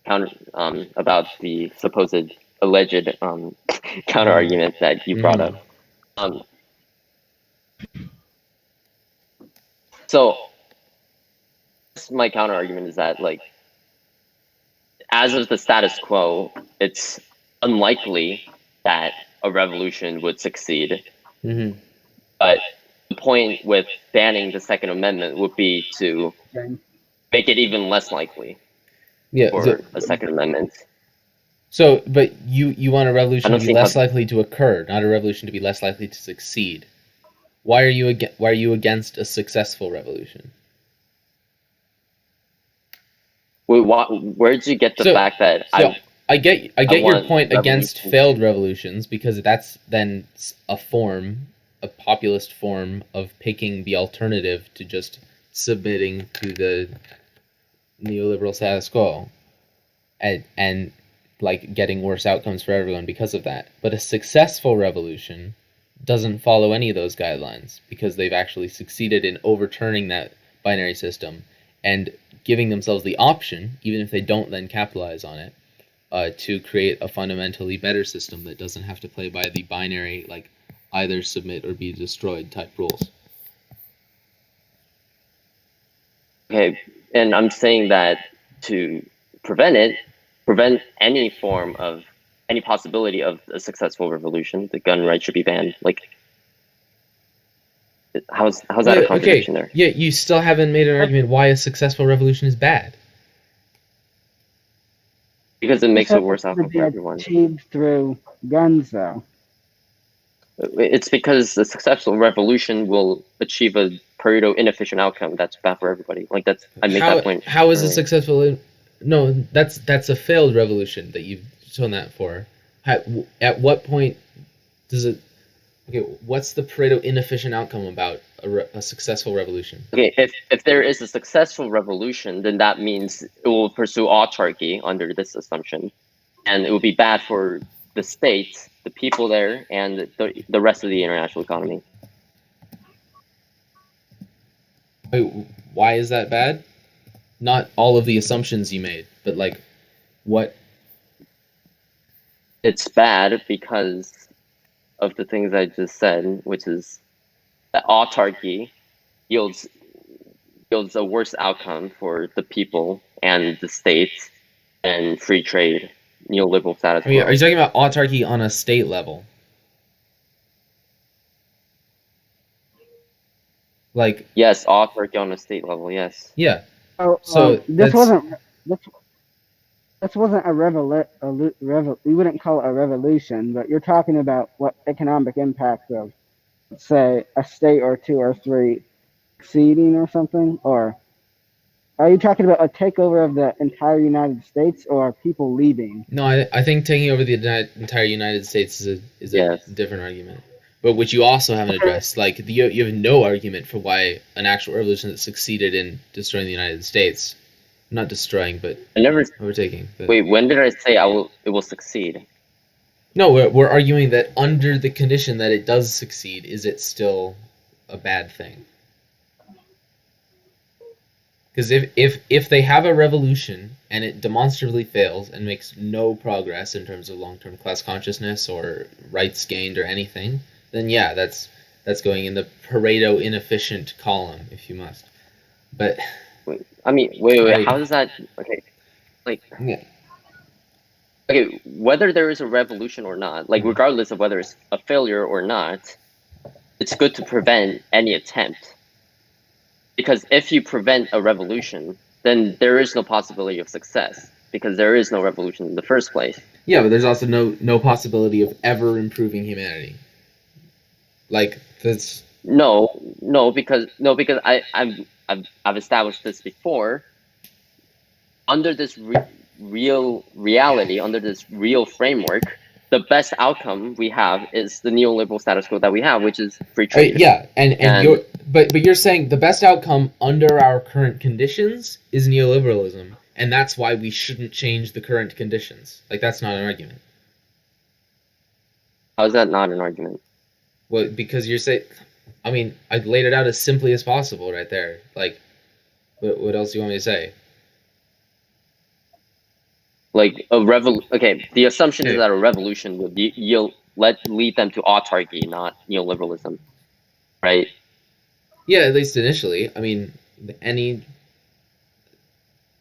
counter about the supposed alleged counter argument that you brought up. So my counter argument is that like as of the status quo, it's unlikely that a revolution would succeed. But the point with banning the Second Amendment would be to make it even less likely for a Second Amendment. So, but you want a revolution to be less likely to occur, not a revolution to be less likely to succeed. Why are you against a successful revolution? Wait, where did you get the fact that I get your point against failed revolutions, because that's then a populist form of picking the alternative to just submitting to the neoliberal status quo and like getting worse outcomes for everyone because of that. But a successful revolution doesn't follow any of those guidelines because they've actually succeeded in overturning that binary system and giving themselves the option, even if they don't then capitalize on it, to create a fundamentally better system that doesn't have to play by the binary, like either submit or be destroyed type rules. Okay, and I'm saying that to prevent any possibility of a successful revolution, the gun rights should be banned. Like, how's that a contradiction there? Yeah, you still haven't made an argument why a successful revolution is bad. Because it makes it worse outcome for everyone. Achieved through guns, though. It's because a successful revolution will achieve a Pareto inefficient outcome that's bad for everybody. Like I make that point. How is a successful? No, that's a failed revolution that you've shown that for. At what point does it? Okay, what's the Pareto inefficient outcome about a successful revolution? Okay, if there is a successful revolution, then that means it will pursue autarky under this assumption, and it will be bad for the state, the people there, and the rest of the international economy. Wait, why is that bad? Not all of the assumptions you made, but like, what? It's bad because of the things I just said, which is that autarky yields a worse outcome for the people and the state and free trade, neoliberal status quo. Are you talking about autarky on a state level? Like, yes, autarky on a state level, yes. Yeah. So this wasn't a we wouldn't call it a revolution, but you're talking about what economic impacts of, say, a state or two or three succeeding or something, or are you talking about a takeover of the entire United States or people leaving? No, I think taking over the entire United States is a different argument, but which you also haven't addressed. Like, you have no argument for why an actual revolution that succeeded in destroying the United States, not destroying, but overtaking. But, wait, when did I say it will succeed? No, we're arguing that under the condition that it does succeed, is it still a bad thing? Because if they have a revolution and it demonstrably fails and makes no progress in terms of long-term class consciousness or rights gained or anything, then yeah, that's going in the Pareto inefficient column, if you must. But wait, how does that? Okay, like. Yeah. Okay, whether there is a revolution or not, like regardless of whether it's a failure or not, it's good to prevent any attempt. Because if you prevent a revolution, then there is no possibility of success, because there is no revolution in the first place. Yeah, but there's also no possibility of ever improving humanity. Like that's because I've established this before. Under this real reality, under this real framework, the best outcome we have is the neoliberal status quo that we have, which is free trade. But you're saying the best outcome under our current conditions is neoliberalism, and that's why we shouldn't change the current conditions. Like, that's not an argument. How is that not an argument? Well, because you're saying, I mean, I laid it out as simply as possible right there. Like, what else do you want me to say? Like the assumption is that a revolution would lead them to autarky, not neoliberalism, right? Yeah, at least initially. I mean,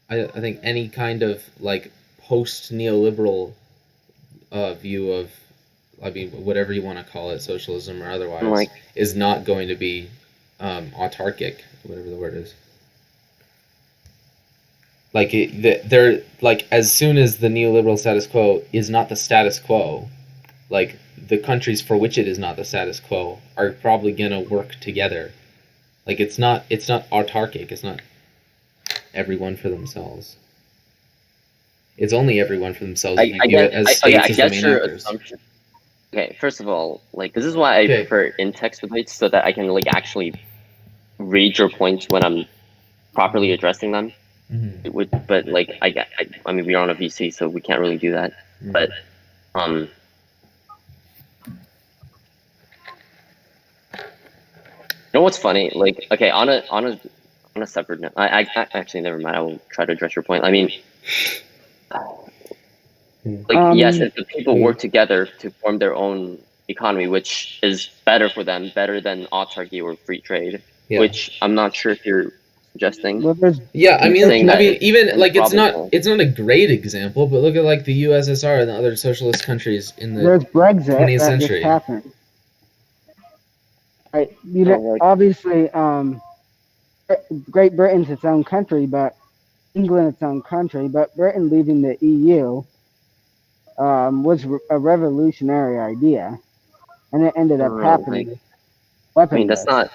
I think any kind of like post-neoliberal view of, I mean, whatever you want to call it, socialism or otherwise, is not going to be autarkic, whatever the word is. Like they're like, as soon as the neoliberal status quo is not the status quo, like the countries for which it is not the status quo are probably gonna work together. Like it's not autarkic. It's not everyone for themselves. It's only everyone for themselves. I guess your assumption. Okay, first of all, like this is why I prefer in-text debates, so that I can like actually read your points when I'm properly addressing them. Mm-hmm. But like I mean, we're on a VC, so we can't really do that. Mm-hmm. But you know what's funny? Like, okay, on a separate note, I actually never mind. I will try to address your point. I mean, like yes, if the people work together to form their own economy, which is better for them, better than autarky or free trade, which I'm not sure if you're suggesting. Yeah, I mean, even like it's not a great example, but look at like the USSR and the other socialist countries in the 20th century. Happened. Obviously, Great Britain's its own country, but England its own country. But Britain leaving the EU was a revolutionary idea, and it ended up happening. I mean, that's not.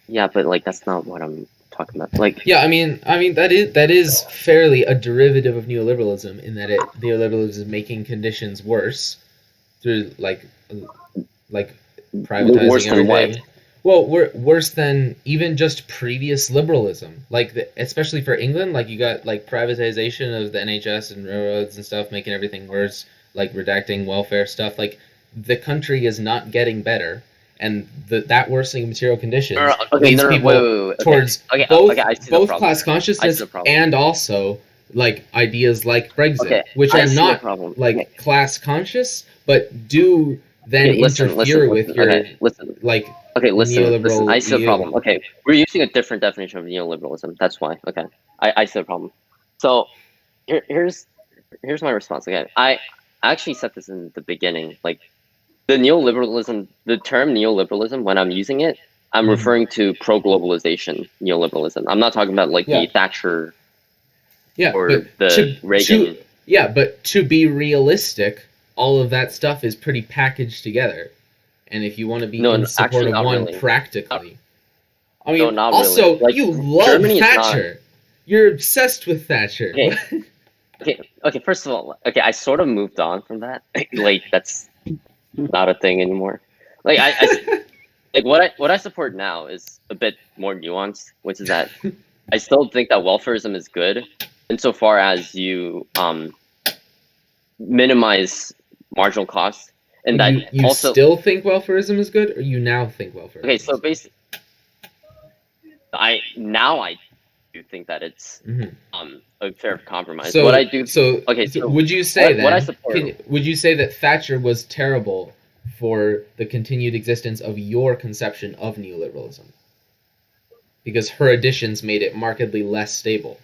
Yeah, but like that's not what I'm talking about. Like, yeah, I mean that is fairly a derivative of neoliberalism in that neoliberalism is making conditions worse through like privatizing worse everything. Than what? Well, worse than even just previous liberalism. Like especially for England, like you got like privatization of the NHS and railroads and stuff, making everything worse. Like redacting welfare stuff. Like the country is not getting better. And that worsening material conditions leads people towards both class consciousness and also like ideas like Brexit, which are not class conscious, but do then interfere with your neoliberal. I see a problem. Okay, we're using a different definition of neoliberalism. That's why. Okay, I see a problem. So here's my response. Again, I actually said this in the beginning, like. The term neoliberalism, when I'm using it, I'm referring to pro-globalization neoliberalism. I'm not talking about like the Thatcher or the Reagan. But to be realistic, all of that stuff is pretty packaged together. And if you want to be in support of one practically. I mean, also, really. Like, you love Germany Thatcher. You're obsessed with Thatcher. Okay, first of all, I sort of moved on from that. Like, that's... not a thing anymore. Like I like what I support now is a bit more nuanced, which is that I still think that welfarism is good insofar as you minimize marginal costs, and that you also still think welfarism is good, or you now think welfarism? Okay, so basically, I think that it's Mm-hmm. a fair compromise. So what I do, so okay, so would you say what I then? support, Would you say that Thatcher was terrible for the continued existence of your conception of neoliberalism? Because her additions made it markedly less stable.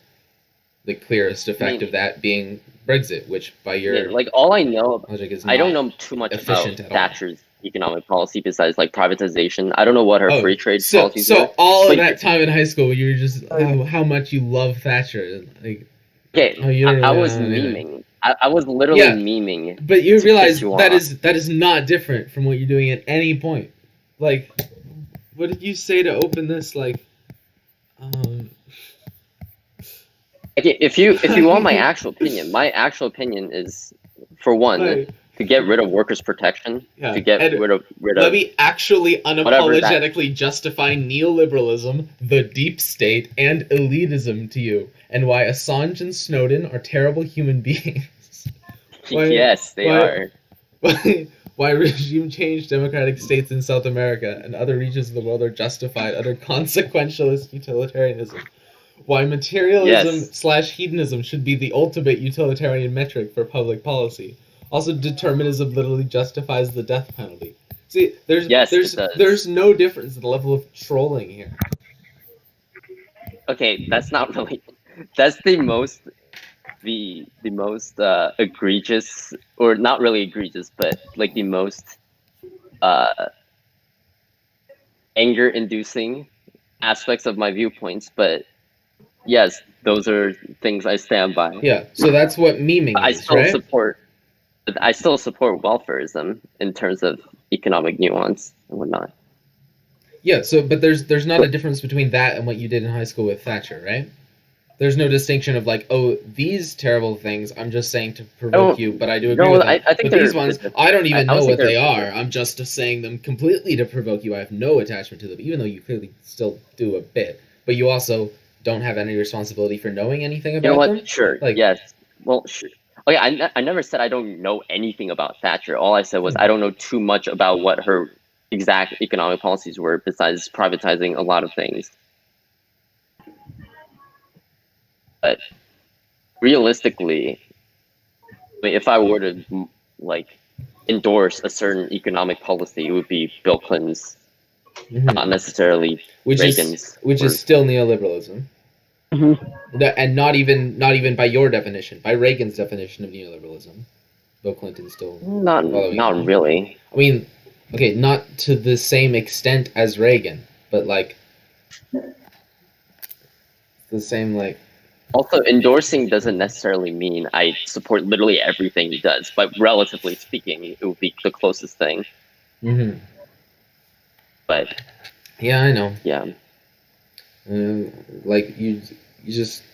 The clearest effect of that being Brexit, which by your like all I know, logic is I don't not know too much about efficient at all. Thatcher's economic policy besides like privatization. I don't know what her free trade policies were. So all But of that time in high school, you were just how much you love Thatcher. Like, okay, oh, you don't I really was know anything. memeing. I was literally memeing. But you to realize piss you that off. is not different from what you're doing at any point. Like, what did you say to open this? Like, Okay, if you want my actual opinion is, for one, like, to get rid of workers' protection, yeah, to get rid of let me actually whatever that- unapologetically justify neoliberalism, the deep state, and elitism to you, and why Assange and Snowden are terrible human beings. Yes, they are. Why regime change democratic states in South America and other regions of the world are justified under consequentialist utilitarianism. Why materialism/hedonism should be the ultimate utilitarian metric for public policy. Also, determinism literally justifies the death penalty. See, there's no difference in the level of trolling here. Okay, that's not really. That's the most egregious, or not really egregious, but like the most anger-inducing aspects of my viewpoints. But yes, those are things I stand by. Yeah, so that's what memeing is, right? I still support welfarism in terms of economic nuance and whatnot. Yeah, so but there's not a difference between that and what you did in high school with Thatcher, right? There's no distinction of like, oh, these terrible things I'm just saying to provoke you, but I do agree with them. I think but these ones, I don't even know what they are. I'm just saying them completely to provoke you. I have no attachment to them, even though you clearly still do a bit. But you also don't have any responsibility for knowing anything about them. Sure. Like, yes. Well, sure. Okay, I never said I don't know anything about Thatcher. All I said was I don't know too much about what her exact economic policies were, besides privatizing a lot of things. But realistically, I mean, if I were to like endorse a certain economic policy, it would be Bill Clinton's, not necessarily Reagan's. Which is still neoliberalism. Mm-hmm. And not even by your definition, by Reagan's definition of neoliberalism. Bill Clinton's still not really. I mean, okay, not to the same extent as Reagan, but like the same like. Also, endorsing doesn't necessarily mean I support literally everything he does, but relatively speaking, it would be the closest thing. Mm-hmm. But yeah, I know. Yeah. Like you just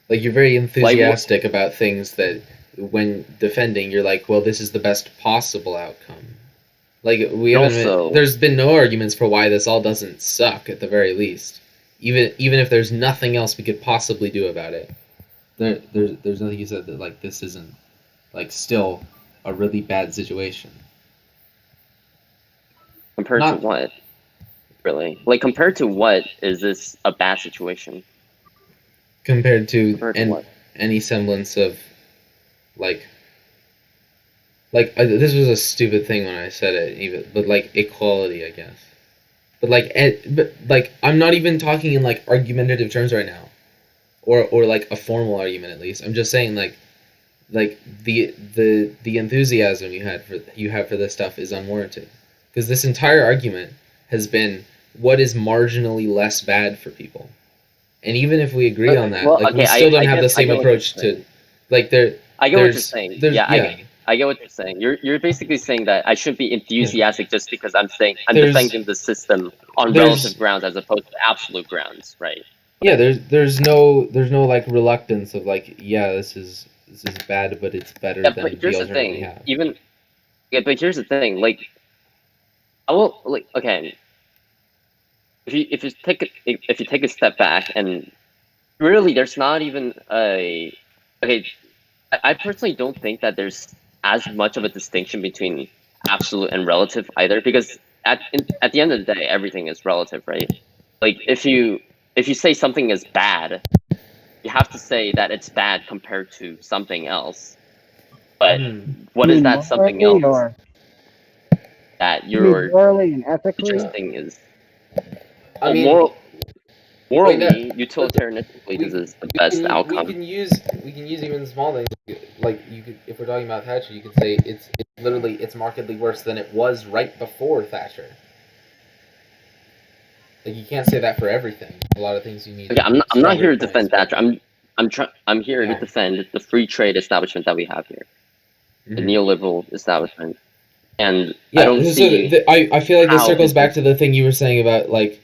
like you're very enthusiastic about things that when defending you're like, well, this is the best possible outcome. Like there's been no arguments for why this all doesn't suck at the very least. Even if there's nothing else we could possibly do about it. There's nothing you said that like this isn't like still a really bad situation. Compared to what? Really? Like, compared to what is this a bad situation? Compared to any semblance of, like this was a stupid thing when I said it, but like equality, I guess. But like I'm not even talking in like argumentative terms right now, or like a formal argument at least. I'm just saying like the enthusiasm you have for this stuff is unwarranted, because this entire argument has been what is marginally less bad for people, and even if we agree on that, we still don't have the same approach to like there. I get what you're saying. I get what you're saying. You're basically saying that I shouldn't be enthusiastic just because I'm defending the system on relative grounds as opposed to absolute grounds, right? Yeah, there's no like reluctance of like, yeah, this is bad, but it's better than the alternative we have. But here's the thing, like, I will like okay. If you take a step back, and really there's not even I personally don't think that there's as much of a distinction between absolute and relative either, because at the end of the day, everything is relative, right? Like if you if you say something is bad, you have to say that it's bad compared to something else. But what is that something else or that you mean you're morally and ethically? suggesting is I mean, morally, utilitarianistically, this is the best outcome. We can use even small things. Like you could, if we're talking about Thatcher, you could say it's literally it's markedly worse than it was right before Thatcher. Like you can't say that for everything. A lot of things you need. Okay, I'm not here to defend Thatcher. I'm here to defend the free trade establishment that we have here, the neoliberal establishment, and I don't see. I feel like this circles back to the thing you were saying about like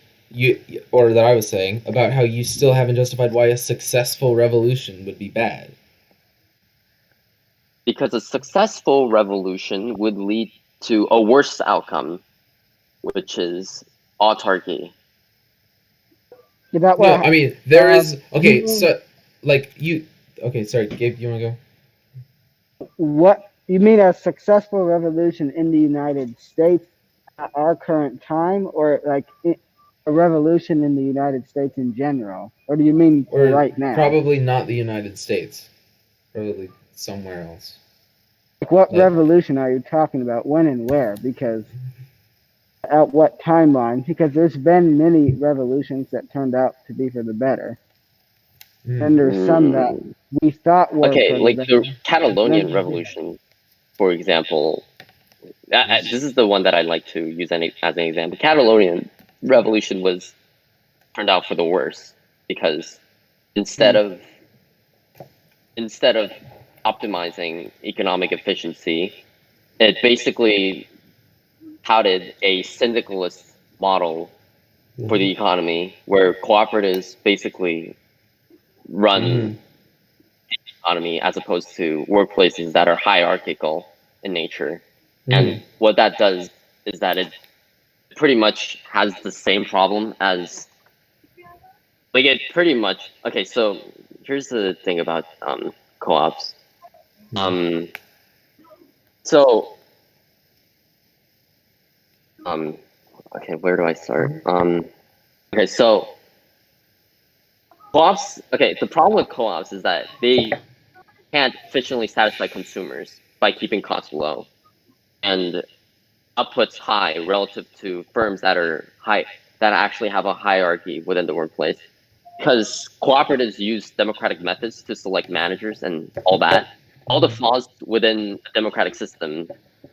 or that I was saying about how you still haven't justified why a successful revolution would be bad. Because a successful revolution would lead to a worse outcome, which is autarky. No, I mean, there is... Okay, so, like, you... Okay, sorry, Gabe, you want to go? What? You mean a successful revolution in the United States at our current time, or like a revolution in the United States in general? Or do you mean right now? Probably not the United States. Probably somewhere else. Like what revolution are you talking about? When and where? Because... at what timeline? Because there's been many revolutions that turned out to be for the better, and there's some that we thought were okay, for like the Catalonian Revolution, for example. This is the one that I like to use as an example. Catalonian Revolution turned out for the worse because instead of optimizing economic efficiency, it basically touted a syndicalist model for the economy where cooperatives basically run the economy as opposed to workplaces that are hierarchical in nature. And what that does is that it pretty much has the same problem as like it pretty much okay, so here's the thing about co-ops. Okay, where do I start? Okay, so co-ops, okay, the problem with co-ops is that they can't efficiently satisfy consumers by keeping costs low and outputs high relative to firms that are high, that actually have a hierarchy within the workplace. Because cooperatives use democratic methods to select managers and all that. All the flaws within a democratic system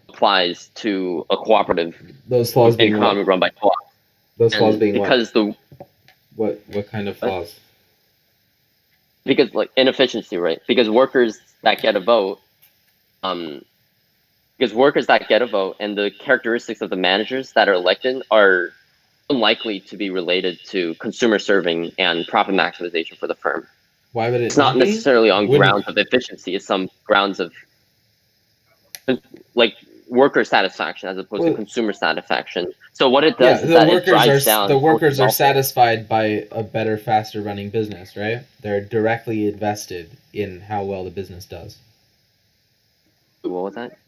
applies to a cooperative economy run by co-ops. Those flaws being because what kind of flaws? Because like inefficiency, right? Because workers that get a vote, and the characteristics of the managers that are elected are unlikely to be related to consumer serving and profit maximization for the firm. Why would it? It's not necessarily on grounds of efficiency. It's some grounds of like worker satisfaction as opposed to consumer satisfaction. So what it does is that it drives down. The workers are satisfied by a better, faster running business, right? They're directly invested in how well the business does. What was that?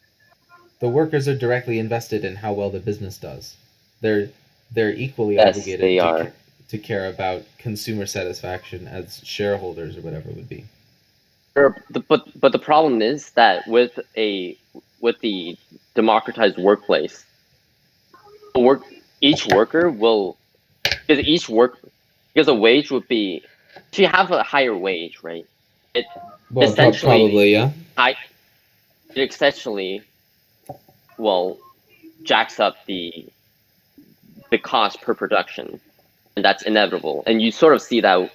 The workers are directly invested in how well the business does. They're equally obligated to care about consumer satisfaction as shareholders or whatever it would be. But the problem is that with the democratized workplace, each worker will because a wage would be if you have a higher wage, right? It essentially probably it essentially jacks up the cost per production, and that's inevitable. And you sort of see that.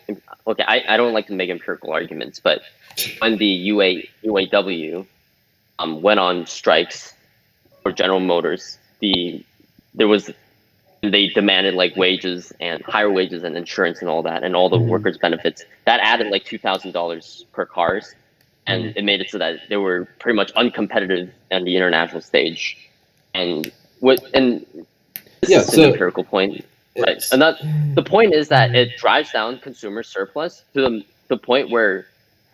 Okay, I don't like to make empirical arguments, but when the UAW went on strikes for General Motors, they demanded like wages and higher wages and insurance and all that and all the workers' benefits. That added like $2,000 per cars, and it made it so that they were pretty much uncompetitive on the international stage. And this is an empirical point, right? And the point is that it drives down consumer surplus to the point where,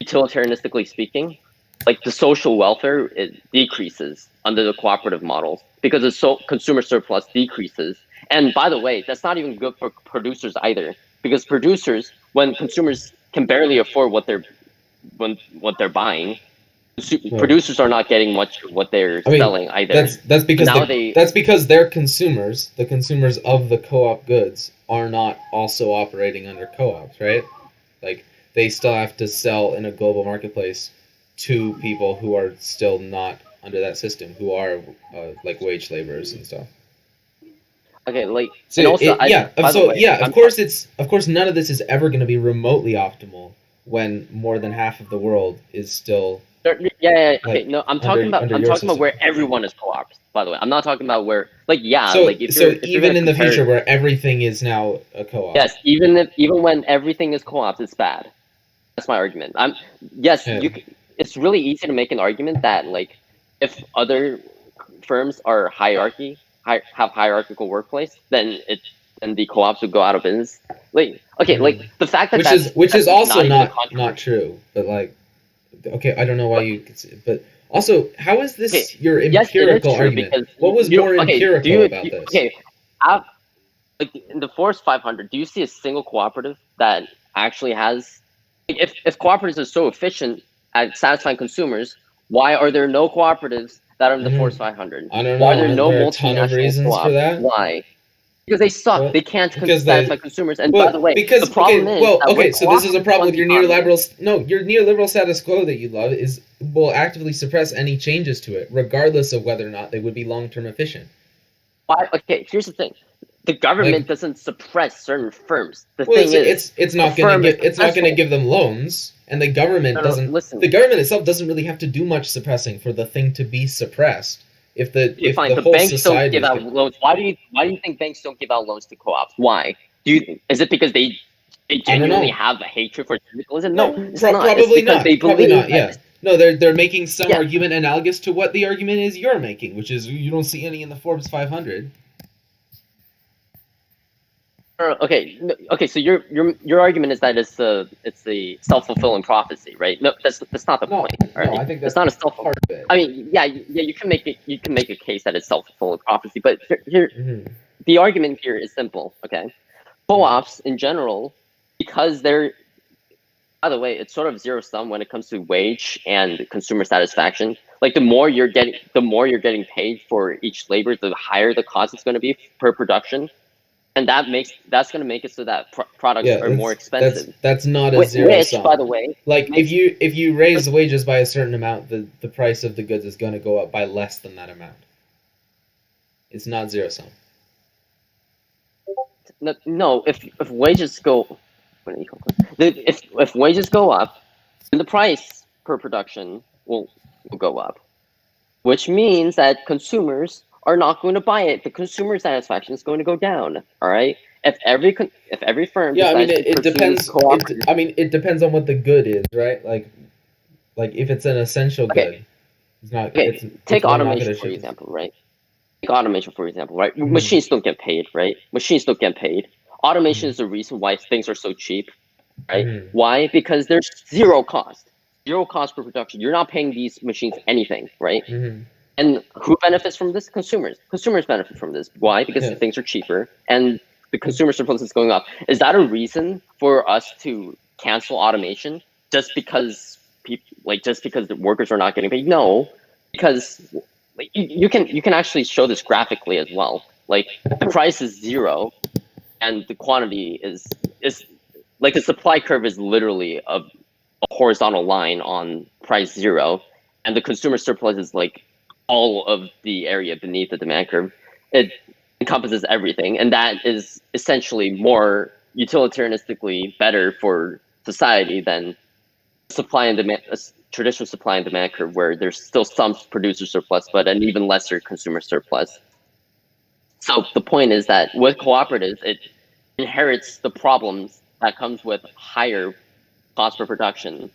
utilitarianistically speaking, like the social welfare, it decreases under the cooperative models because the consumer surplus decreases. And by the way, that's not even good for producers either, because producers, when consumers can barely afford what they're buying, producers are not getting much of what they're selling either. That's because their consumers, the consumers of the co-op goods, are not also operating under co-ops, right? Like, they still have to sell in a global marketplace to people who are still not under that system, who are like wage laborers and stuff. Okay, like, so and also, of course none of this is ever going to be remotely optimal when more than half of the world is still okay, no, I'm talking about where everyone is co-ops, by the way. I'm not talking about where, like, if even in the future where everything is now a co-op. Yes, even when everything is co-ops, it's bad. That's my argument. It's really easy to make an argument that, like, if other firms are have hierarchical workplace, then the co-ops would go out of business. Like, okay, like, the fact that which is also not true, but, like, okay, I don't know why you could see it, but also, how is this your empirical argument? What was more empirical about this? Okay, like, in the Forest 500, do you see a single cooperative that actually has, like, if cooperatives are so efficient at satisfying consumers, why are there no cooperatives that are in the Forest 500? I don't know. Why are there no multinational a ton of reasons co-ops? for that? Why? Because they suck. Well, they can't satisfy consumers. And by the way, the problem is so this is a problem with your neoliberal. No, your neoliberal status quo that you love will actively suppress any changes to it, regardless of whether or not they would be long-term efficient. Why? Okay, here's the thing: the government doesn't suppress certain firms. It's not going to give them loans, and the government doesn't. Listen, the government itself doesn't really have to do much suppressing for the thing to be suppressed. If the whole banks society don't give out loans, why do you think banks don't give out loans to co-ops? Why? Is it because they genuinely have a hatred for syndicalism? No, it's not. Probably not. They believe not. Yeah. No, they're making some argument analogous to what the argument is you're making, which is you don't see any in the Forbes 500. Okay. So your argument is that it's the self-fulfilling prophecy, right? No, that's not the point. Right? No, I think that's not a self-fulfilling. I mean, you can make a case that it's self-fulfilling prophecy, but here the argument here is simple. Okay, co-ops in general, because they're, by the way, it's sort of zero sum when it comes to wage and consumer satisfaction. Like, the more you're getting paid for each labor, the higher the cost is going to be per production. And that's going to make it so that products are more expensive. That's not a zero sum. By the way, like, if you raise wages by a certain amount, the price of the goods is going to go up by less than that amount. It's not zero sum. No, if wages go, if wages go up, then the price per production will go up, which means that consumers are not going to buy it. The consumer satisfaction is going to go down. All right. If every firm it depends. It depends on what the good is, right? Like if it's an essential good, it's not. Okay. Take automation for example, right? Machines don't get paid, right? Automation is the reason why things are so cheap, right? Why? Because there's zero cost per production. You're not paying these machines anything, right? And who benefits from this? Consumers. Consumers benefit from this. Why? Because things are cheaper and the consumer surplus is going up. Is that a reason for us to cancel automation just because the workers are not getting paid? No, because you can actually show this graphically as well. Like, the price is zero, and the quantity is like, the supply curve is literally a horizontal line on price zero, and the consumer surplus is like all of the area beneath the demand curve. It encompasses everything, and that is essentially more utilitarianistically better for society than supply and demand, a traditional supply and demand curve where there's still some producer surplus, but an even lesser consumer surplus. So the point is that with cooperatives, it inherits the problems that comes with higher cost per production,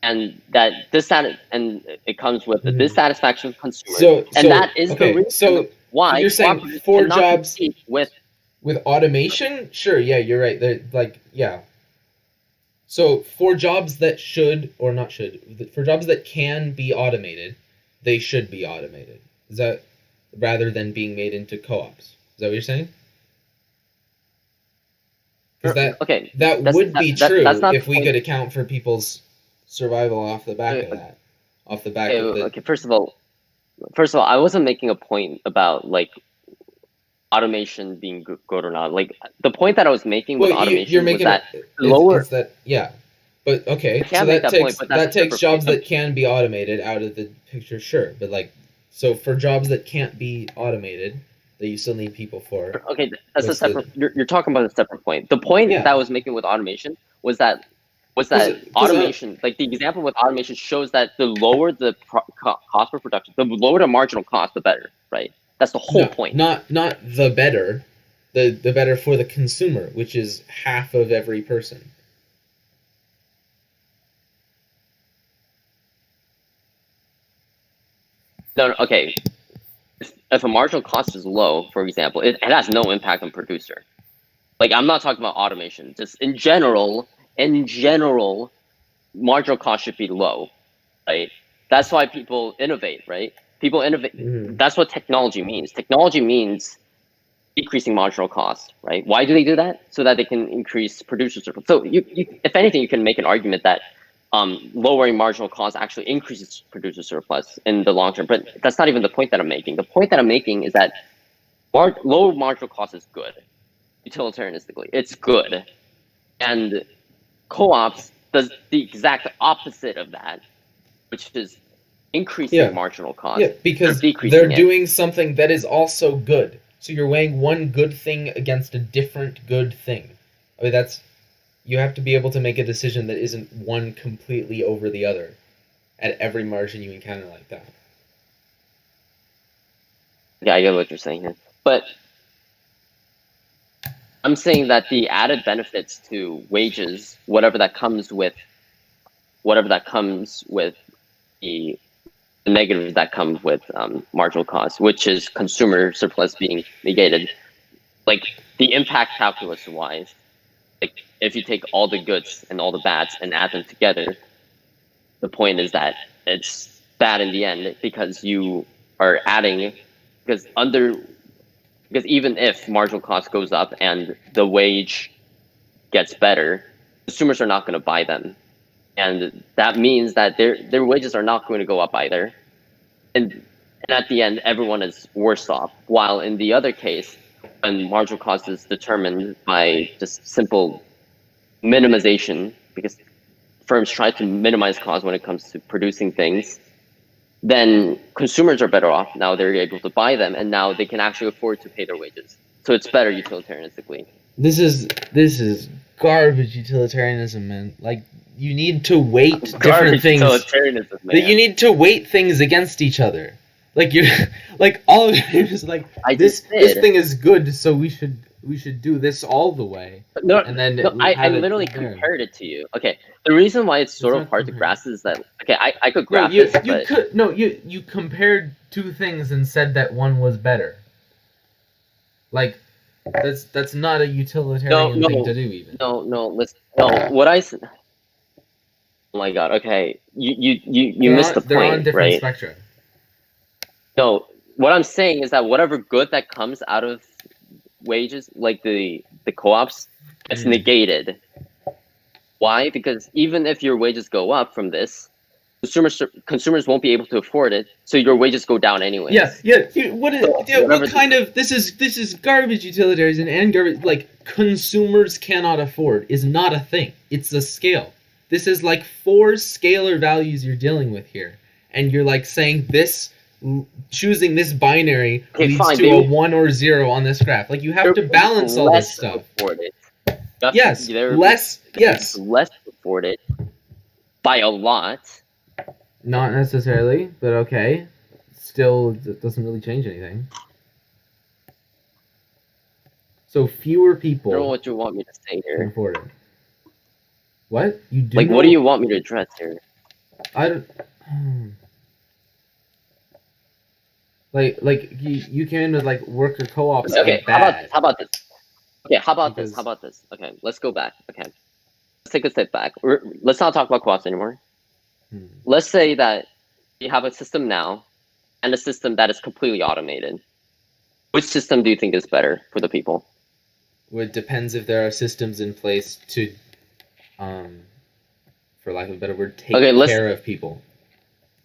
and it comes with the dissatisfaction of consumers, that is the reason why you're saying for jobs with automation. Sure, yeah, you're right. So for jobs that for jobs that can be automated, they should be automated. Is that rather than being made into co-ops? Is that what you're saying? Because Okay, that would be that's true not if the we point. could account for people's survival off the back of that. Off the back of the... Okay, first of all, I wasn't making a point about like automation being good or not. Like the point that I was making with automation you're making was that it's that, yeah. But okay, I can't so make that that point, takes but that's a takes separate jobs point. that can be automated out of the picture, sure. But like, so for jobs that can't be automated, that you still need people for. Okay, that's a separate. You're talking about a separate point. The point Yeah. that I was making with automation was that automation, like the example with automation, shows that the lower the cost per production, the lower the marginal cost, the better, right? That's the whole point. Not the better, the better for the consumer, which is half of every person. No, okay. If a marginal cost is low, for example, it has no impact on producer. Like I'm not talking about automation. Just in general, marginal cost should be low, right? That's why people innovate, right? People innovate. Mm-hmm. That's what technology means. Technology means decreasing marginal cost, right? Why do they do that? So that they can increase producer surplus. So you if anything, you can make an argument that lowering marginal cost actually increases producer surplus in the long term. But that's not even the point that I'm making. The point that I'm making is that low marginal cost is good, utilitarianistically. It's good. And co-ops does the exact opposite of that, which is increasing marginal cost. Yeah, because they're doing something that is also good. So you're weighing one good thing against a different good thing. I mean, you have to be able to make a decision that isn't one completely over the other at every margin you encounter like that. Yeah, I get what you're saying here. But I'm saying that the added benefits to wages, whatever that comes with the negatives that come with marginal cost, which is consumer surplus being negated, like the impact calculus wise, like if you take all the goods and all the bads and add them together, the point is that it's bad in the end because you are adding, because even if marginal cost goes up and the wage gets better, consumers are not going to buy them. And that means that their wages are not going to go up either. And at the end, everyone is worse off. While in the other case, when marginal cost is determined by just simple minimization, because firms try to minimize cost when it comes to producing things, then consumers are better off. Now they're able to buy them, and now they can actually afford to pay their wages. So it's better utilitarianistically. This is garbage utilitarianism, man. Like, you need to weight different things. Utilitarianism, man. You need to weight things against each other. Like you're like all of it is like this thing is good, so we should do this all the way. No, and then I literally compared it to you. Okay, the reason why it's sort of hard to grasp is that I could grasp you compared two things and said that one was better. Like that's not a utilitarian thing to do even. What I said. Oh my god. Okay, you missed the point, they're on different right? spectra. No, what I'm saying is that whatever good that comes out of wages, like the co-ops, it's negated. Why? Because even if your wages go up from this, consumers won't be able to afford it, so your wages go down anyway. What kind of this is garbage utilitarianism and garbage, like consumers cannot afford is not a thing. It's a scale. This is like 4 scalar values you're dealing with here, and you're like saying this. Choosing this binary leads to a 1 or 0 on this graph. Like you have to balance all this stuff. Yes, less. Yes, less afford it by a lot. Not necessarily, but okay. Still, it doesn't really change anything. So fewer people. I don't know what you want me to say here. Can afford it. What you do? Like, what do you want me to address here? I don't. Like you came in with like worker co-ops. Okay, how about this? Okay, how about this? Okay, let's go back. Okay, let's take a step back. Let's not talk about co-ops anymore. Let's say that you have a system now and a system that is completely automated. Which system do you think is better for the people? It depends if there are systems in place to, for lack of a better word, take care of people.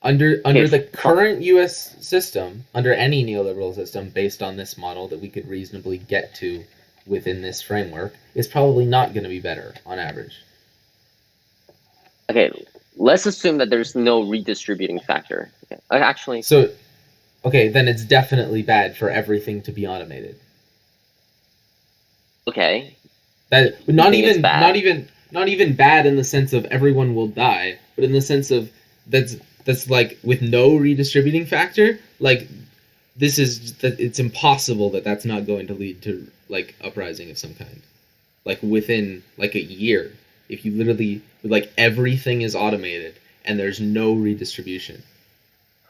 Under the current U.S. system, under any neoliberal system based on this model that we could reasonably get to within this framework, is probably not going to be better on average. Okay, let's assume that there's no redistributing factor. Okay. Actually, so okay, then it's definitely bad for everything to be automated. Okay. That not even bad in the sense of everyone will die, but in the sense of that's like with no redistributing factor, like it's impossible that's not going to lead to like uprising of some kind, like within like a year, if you literally like everything is automated and there's no redistribution.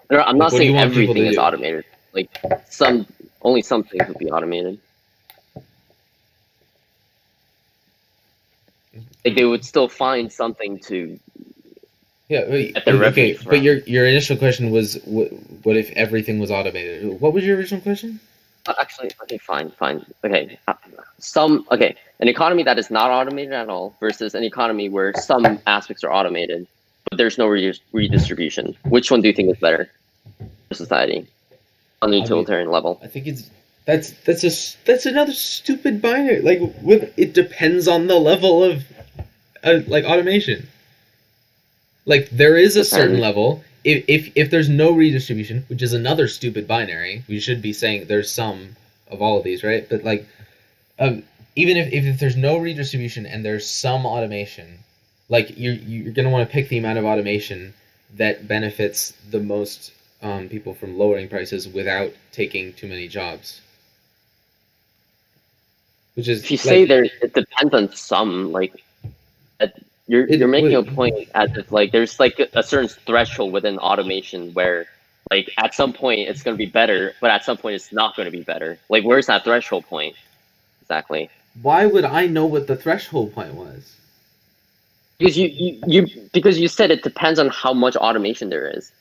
No, I'm not saying everything is automated. Like only some things will be automated. Like they would still find something to. Yeah, okay. But your initial question was what if everything was automated? What was your original question? Actually, okay, fine. Okay, an economy that is not automated at all versus an economy where some aspects are automated, but there's no redistribution. Which one do you think is better for society on the utilitarian level? I think that's another stupid binary. Like it depends on the level of like automation. Like there is a certain level. If there's no redistribution, which is another stupid binary, we should be saying there's some of all of these, right? But like, even if there's no redistribution and there's some automation, like you're gonna want to pick the amount of automation that benefits the most people from lowering prices without taking too many jobs. Which is if you say it depends on some like. You're making a point as if like there's like a certain threshold within automation where like at some point it's going to be better, but at some point it's not going to be better. Like where's that threshold point exactly? Why would I know what the threshold point was? Because you said it depends on how much automation there is.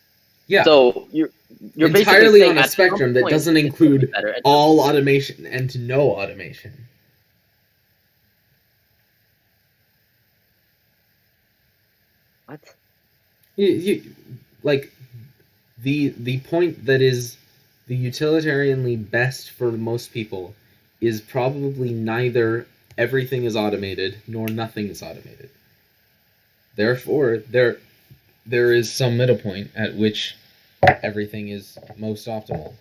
Yeah. So you're entirely on a spectrum that doesn't include all automation and no automation. What? You like the point that is the utilitarianly best for most people is probably neither everything is automated nor nothing is automated. Therefore, there is some middle point at which everything is most optimal,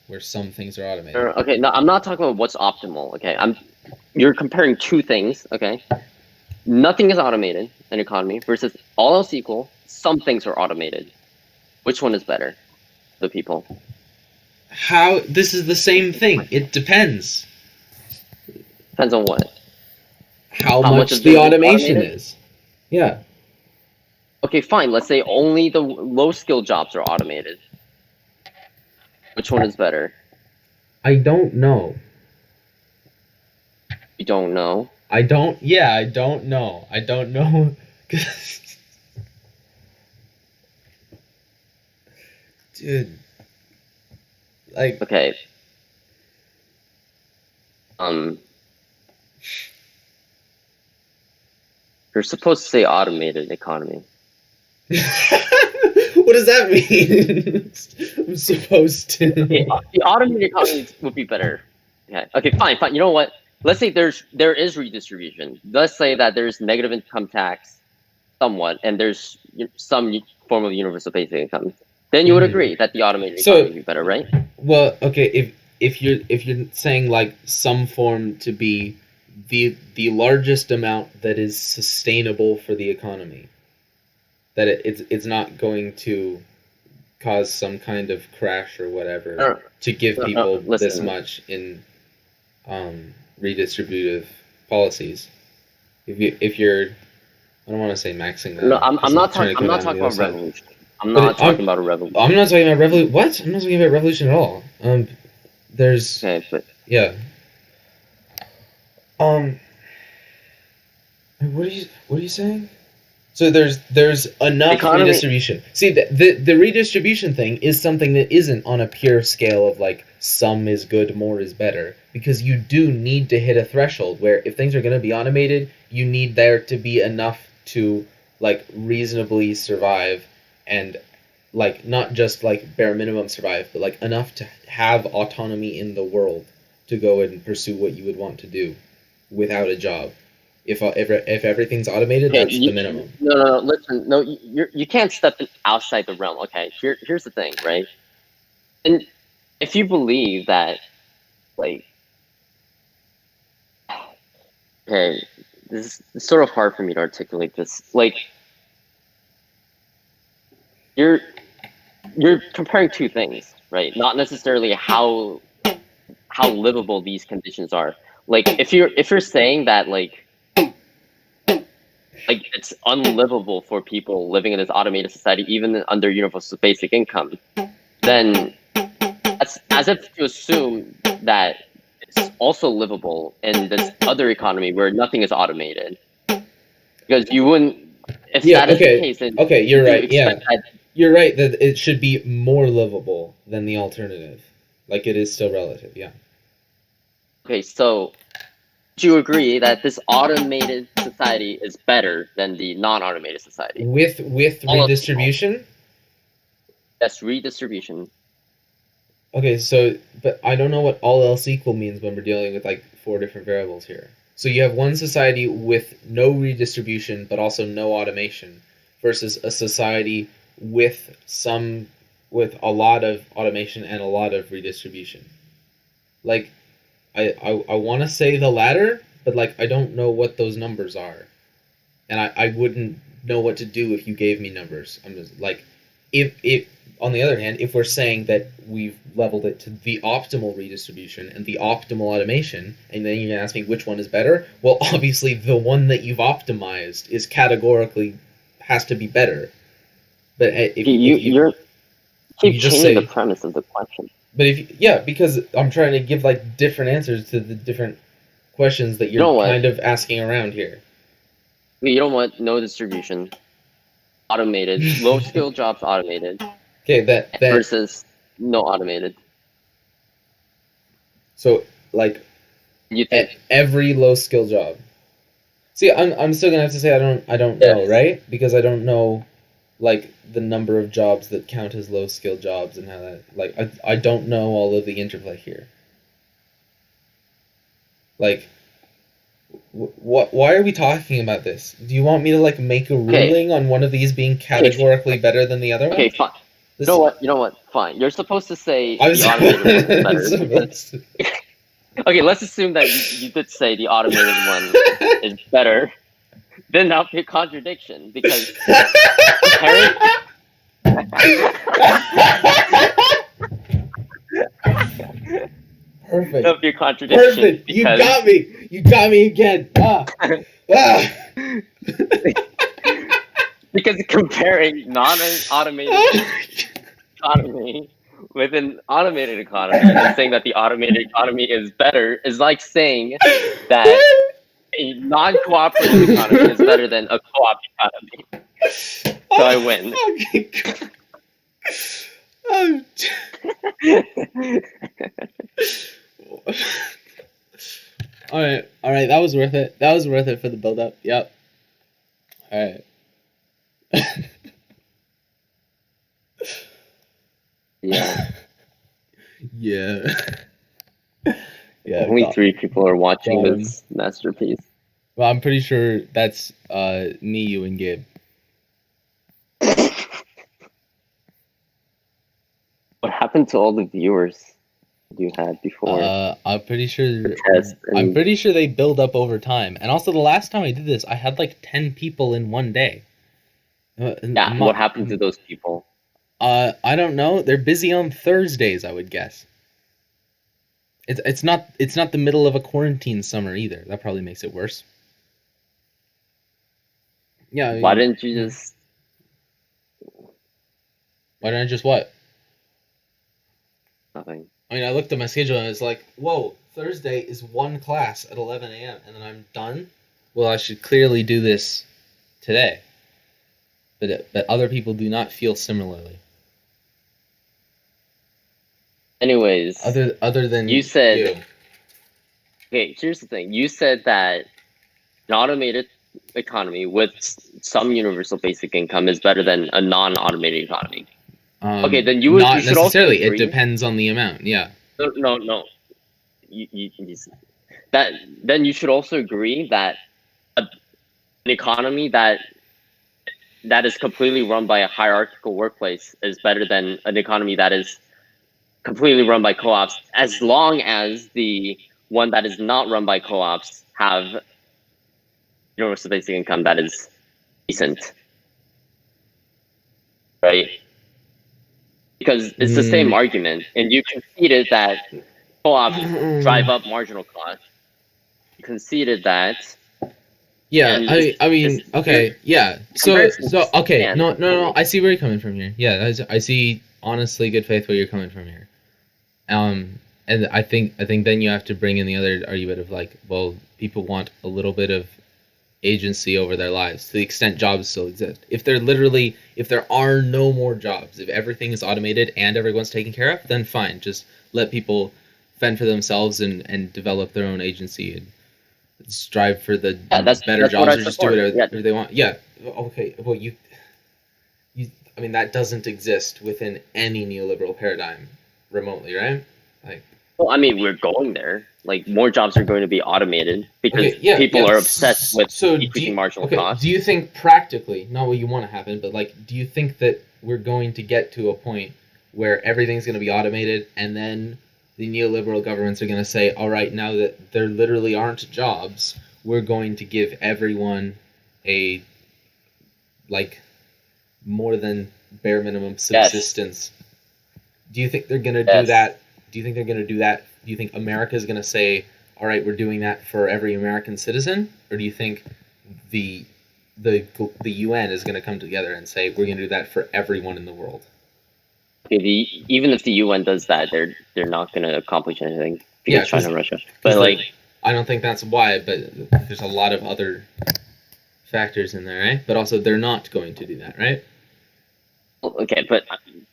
where some things are automated. Okay, no, I'm not talking about what's optimal. Okay, you're comparing two things. Okay. Nothing is automated in an economy versus all else equal, some things are automated. Which one is better for the people? This is the same thing. It depends. Depends on what? How much the automation is. Yeah. Okay, fine. Let's say only the low-skill jobs are automated. Which one is better? I don't know. You don't know? I don't know. I don't know. Dude. Like. Okay. You're supposed to say automated economy. What does that mean? I'm supposed to. Okay, the automated economy would be better. Okay, fine. You know what? Let's say there is redistribution. Let's say that there's negative income tax, somewhat, and there's some form of universal basic income. Then you would agree that the automated economy would be better, right? Well, okay, if you're saying like some form to be the largest amount that is sustainable for the economy, that it's not going to cause some kind of crash or whatever to give people this much in redistributive policies. If you're, I don't want to say maxing that. No, I'm not talking about revolution. I'm not talking about a revolution. I'm not talking about revolution. What? I'm not talking about revolution at all. There's. Okay, but yeah. What are you saying? So there's enough Economy- redistribution. See, the redistribution thing is something that isn't on a pure scale of like some is good, more is better, because you do need to hit a threshold where if things are going to be automated, you need there to be enough to like reasonably survive and like not just like bare minimum survive, but like enough to have autonomy in the world to go and pursue what you would want to do without a job. If everything's automated, that's the minimum. No, listen, no, you can't step outside the realm. Okay, here's the thing, right? And if you believe that, like, okay, this is sort of hard for me to articulate this. Like, you're comparing two things, right? Not necessarily how livable these conditions are. Like, if you're saying that like it's unlivable for people living in this automated society, even under universal basic income, then that's as if to assume that it's also livable in this other economy where nothing is automated. Because you wouldn't, if that is the case, then you're right. Yeah, that, you're right that it should be more livable than the alternative. Like it is still relative. Yeah. Okay, so do you agree that this automated society is better than the non-automated society? With redistribution? Yes, redistribution. Okay, so, but I don't know what all else equal means when we're dealing with like 4 different variables here. So you have one society with no redistribution, but also no automation, versus a society with a lot of automation and a lot of redistribution. Like, I want to say the latter, but like I don't know what those numbers are, and I wouldn't know what to do if you gave me numbers. I'm just like, if on the other hand, if we're saying that we've leveled it to the optimal redistribution and the optimal automation, and then you're gonna ask me which one is better, well, obviously the one that you've optimized is categorically has to be better. But if you're keep just changing say the premise of the question. But because I'm trying to give like different answers to the different questions that you're kind of asking around here. You don't want no distribution, automated, low skill jobs automated. Okay, that versus no automated. So like, you think every low skill job. See, I'm still gonna have to say I don't know, right? Because I don't know like the number of jobs that count as low skill jobs and how that like I don't know all of the interplay here. Like, why are we talking about this? Do you want me to like make a ruling on one of these being categorically better than the other one? Okay, fine. You know what? Fine. You're supposed to say the automated one is better. Okay, let's assume that you did say the automated one is better. Then that would be a contradiction because Perfect. That would be a contradiction. Perfect. You got me. You got me again. Because comparing non-automated economy with an automated economy and saying that the automated economy is better is like saying that a non-cooperative economy is better than a co-op economy. So I win. All right. That was worth it. That was worth it for the build-up. Yep. All right. Yeah. Yeah. Yeah. Only 3 people are watching this masterpiece. Well, I'm pretty sure that's me, you, and Gabe. What happened to all the viewers you had before? I'm pretty sure. I'm pretty sure they build up over time. And also, the last time I did this, I had like 10 people in one day. Yeah. What happened to those people? I don't know. They're busy on Thursdays, I would guess. It's not the middle of a quarantine summer either. That probably makes it worse. Yeah. I mean, why didn't you just? Why didn't I just what? Nothing. I mean, I looked at my schedule and it's like, whoa, Thursday is 1 class at 11 a.m. and then I'm done? Well, I should clearly do this today. but other people do not feel similarly. Anyways, other than you said, you. Okay, here's the thing. You said that an automated economy with some universal basic income is better than a non-automated economy. Okay, then you not should also necessarily. agree. It depends on the amount. Yeah. No. Then you should also agree that an economy that is completely run by a hierarchical workplace is better than an economy that is completely run by co-ops, as long as the one that is not run by co-ops have universal basic income that is decent, right? Because it's the same argument, and you conceded that co-ops drive up marginal costs. You conceded that. Yeah, I mean, okay, yeah. So okay, no. I see where you're coming from here. Yeah, I see. Honestly, good faith where you're coming from here. And I think then you have to bring in the other argument of like, well, people want a little bit of agency over their lives to the extent jobs still exist. If there are no more jobs, if everything is automated and everyone's taken care of, then fine, just let people fend for themselves and develop their own agency and strive for the better jobs, or just do whatever they want. Yeah, okay. Well, you. I mean, that doesn't exist within any neoliberal paradigm remotely, right? Like. Well, I mean, we're going there. Like, more jobs are going to be automated because people are obsessed with decreasing marginal costs. Do you think practically, not what you want to happen, but like, do you think that we're going to get to a point where everything's going to be automated, and then the neoliberal governments are going to say, all right, now that there literally aren't jobs, we're going to give everyone a, like, more than bare minimum subsistence? Yes. Do you think they're going to do that? Do you think they're going to do that? Do you think America is going to say, all right, we're doing that for every American citizen? Or do you think the UN is going to come together and say, we're going to do that for everyone in the world? Even if the UN does that, they're not going to accomplish anything against China and Russia. But I don't think that's why, but there's a lot of other factors in there, right? But also, they're not going to do that, right? Okay, but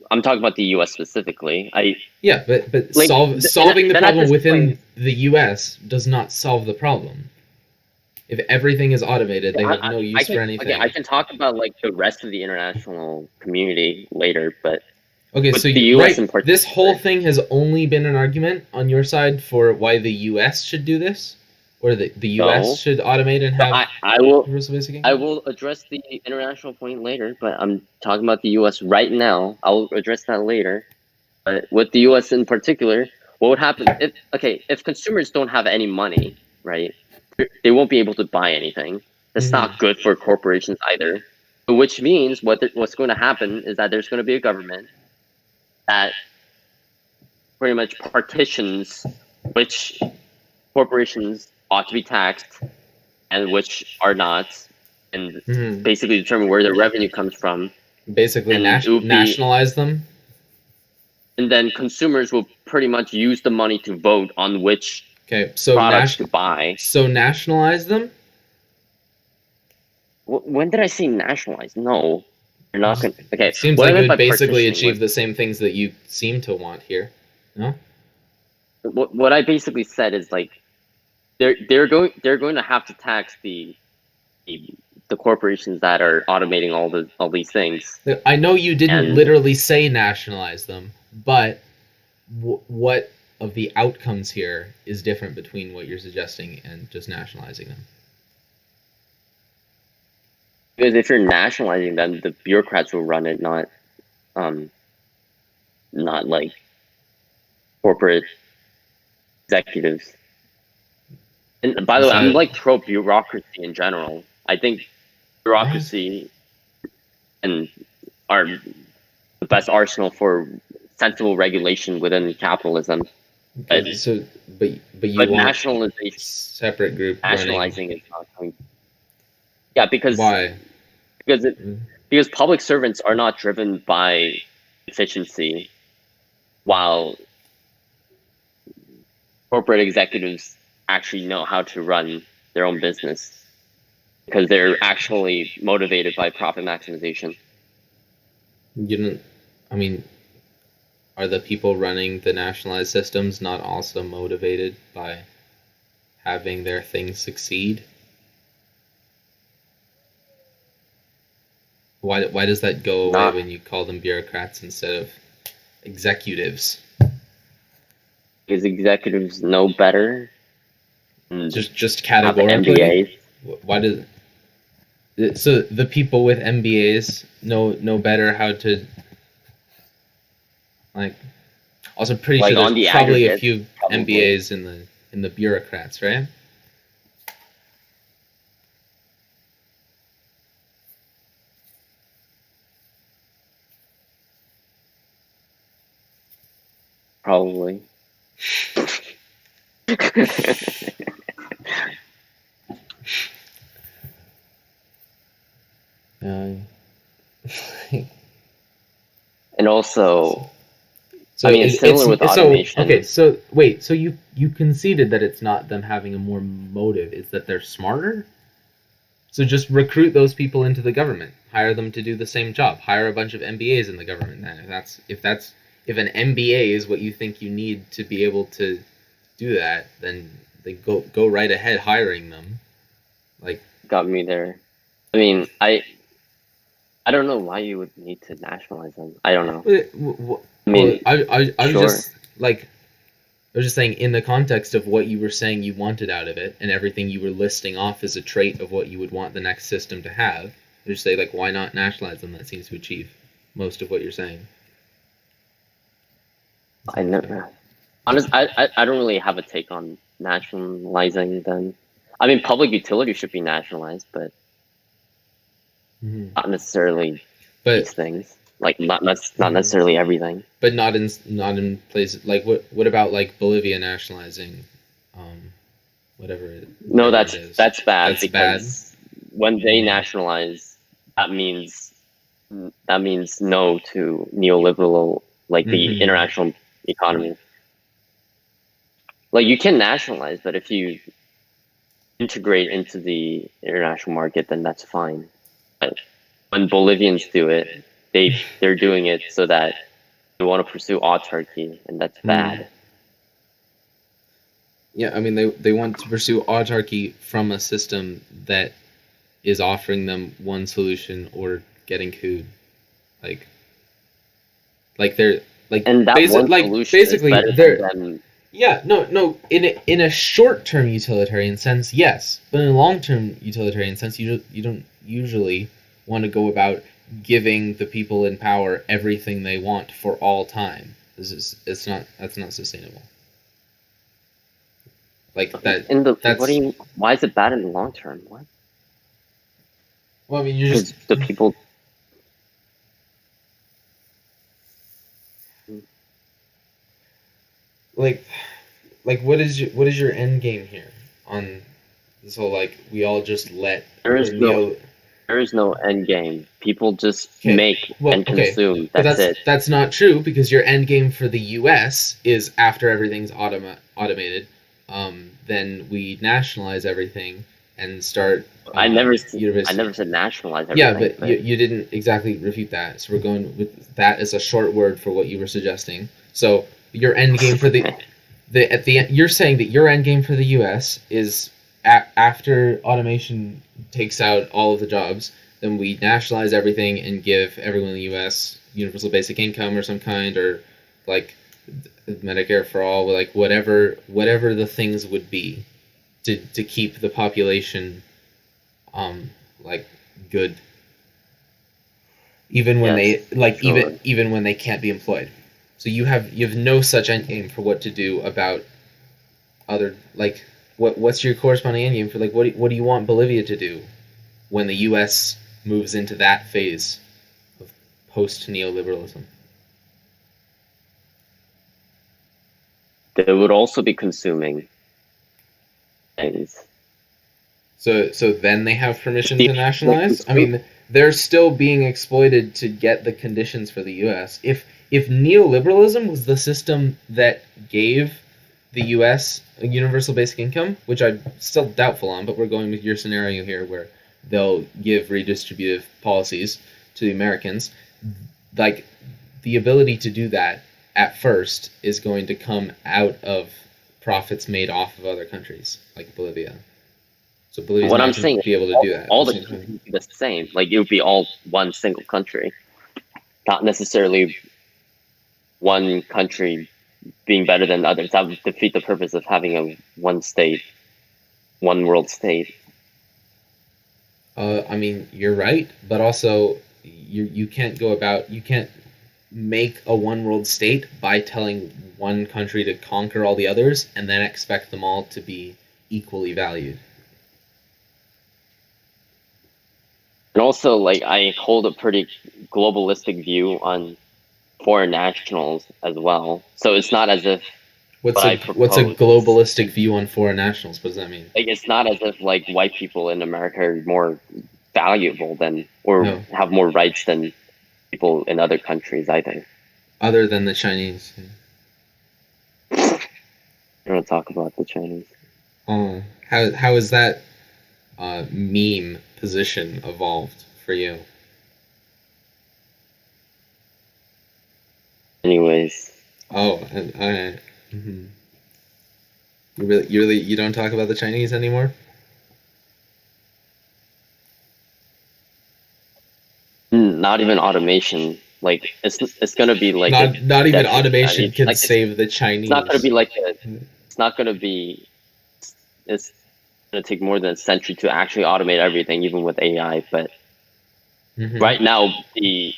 I'm talking about the U.S. specifically. But solving the problem within the U.S. does not solve the problem. If everything is automated, they have no use for anything. Okay, I can talk about like the rest of the international community later, but okay, so the U.S. in particular, this whole thing has only been an argument on your side for why the U.S. should do this, or the U.S. should automate and have. I will address the international point later, but I'm talking about the U.S. right now. I'll address that later. But with the U.S. in particular, what would happen if consumers don't have any money, right? They won't be able to buy anything. That's not good for corporations either. Which means what's going to happen is that there's going to be a government that pretty much partitions which corporations ought to be taxed and which are not, and basically determine where their revenue comes from. Basically, nationalize them. And then consumers will pretty much use the money to vote on which products to buy. So nationalize them? When did I say nationalize? No. You're not going to... Okay. Seems like it would basically achieve the same things that you seem to want here. No? What I basically said is, like, they're going to have to tax the corporations that are automating all these things. I know you didn't literally say nationalize them, but what of the outcomes here is different between what you're suggesting and just nationalizing them? Because if you're nationalizing them, the bureaucrats will run it, not like corporate executives. And by the way, I'm like pro bureaucracy in general. I think bureaucracy are the best arsenal for sensible regulation within capitalism. Okay, but you want nationalization, separate group nationalizing is not going. Yeah, because why? Because public servants are not driven by efficiency, while corporate executives actually know how to run their own business. because they're actually motivated by profit maximization. Are the people running the nationalized systems not also motivated by having their things succeed? Why does that go away when you call them bureaucrats instead of executives? Because executives know better. Just categorically. MBAs. Why does so the people with MBAs know better how to, like? Also, pretty sure there's probably a few MBAs in the bureaucrats, right? Probably. And also, it's similar with automation. Okay, so wait, so you conceded that it's not them having a more motive, it's that they're smarter? So just recruit those people into the government, hire them to do the same job, hire a bunch of MBAs in the government. Then if an MBA is what you think you need to be able to do that, then they go right ahead hiring them. Like, got me there. I don't know why you would need to nationalize them. I don't know. I was just saying, in the context of what you were saying you wanted out of it, and everything you were listing off as a trait of what you would want the next system to have, just say, like, why not nationalize them? That seems to achieve most of what you're saying. I never. Honestly, I don't really have a take on nationalizing them. Public utility should be nationalized, but not necessarily these things. Like not necessarily everything. But not in places like what about like Bolivia nationalizing, whatever. No, that's bad. That's because when they nationalize, that means no to neoliberal, like the international economy. Like, you can nationalize, but if you integrate into the international market, then that's fine. But when Bolivians do it, they're doing it so that they want to pursue autarky, and that's bad. Yeah, they want to pursue autarky from a system that is offering them one solution or getting cooed. Like they're like, and that one solution basically is better than. Yeah, no. In a short-term utilitarian sense, yes, but in a long-term utilitarian sense, you don't usually want to go about giving the people in power everything they want for all time. That's not sustainable. Like that. Why is it bad in the long term? What? Well, you're just the people. Like what is your end game here on this whole, like, we all just let there is no end game. People just make and consume. That's it. That's not true, because your end game for the U.S. is, after everything's automated, then we nationalize everything and start. I never said nationalize everything. Yeah, but you didn't exactly refute that. So we're going with that as a short word for what you were suggesting. So your end game for you're saying that your end game for the U.S. is after automation takes out all of the jobs, then we nationalize everything and give everyone in the U.S. universal basic income or some kind, or like Medicare for all, like whatever the things would be to keep the population like good, even when even when they can't be employed. So you have no such end game for what to do about other, like, what's your corresponding end game for, like, what do you want Bolivia to do when the U.S. moves into that phase of post-neoliberalism? They would also be consuming things. So then they have permission to nationalize? They're still being exploited to get the conditions for the U.S. If neoliberalism was the system that gave the U.S. a universal basic income, which I'm still doubtful on, but we're going with your scenario here, where they'll give redistributive policies to the Americans. Like, the ability to do that at first is going to come out of profits made off of other countries, like Bolivia. So Bolivia's What not I'm going saying to be able to do that. all the countries would be the same. Like, it would be all one single country, not necessarily one country being better than others. That would defeat the purpose of having a one state, one world state. I mean, you're right, but also you can't you can't make a one world state by telling one country to conquer all the others and then expect them all to be equally valued. And also, like, I hold a pretty globalistic view on foreign nationals as well. So it's not as if what's a globalistic view on foreign nationals? What does that mean? Like, it's not as if like white people in America are more valuable than or have more rights than people in other countries either. Other than the Chinese. I don't want to talk about the Chinese. How is that meme position evolved for you? Anyways. Oh, alright. Mm-hmm. You don't talk about the Chinese anymore? Not even automation. Like, it's gonna be like not even automation can save the Chinese. It's not gonna be like it's not gonna be. It's gonna take more than a century to actually automate everything, even with AI. But right now, the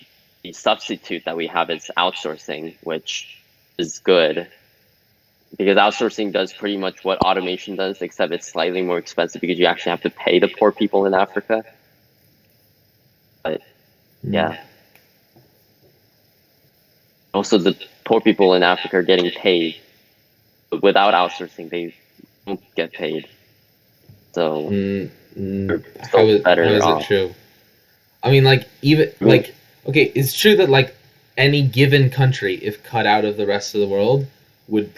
substitute that we have is outsourcing, which is good because outsourcing does pretty much what automation does, except it's slightly more expensive because you actually have to pay the poor people in Africa. But yeah. Also, the poor people in Africa are getting paid, but without outsourcing, they don't get paid. So, how is it true? I mean, like, even like, okay, it's true that like any given country, if cut out of the rest of the world, would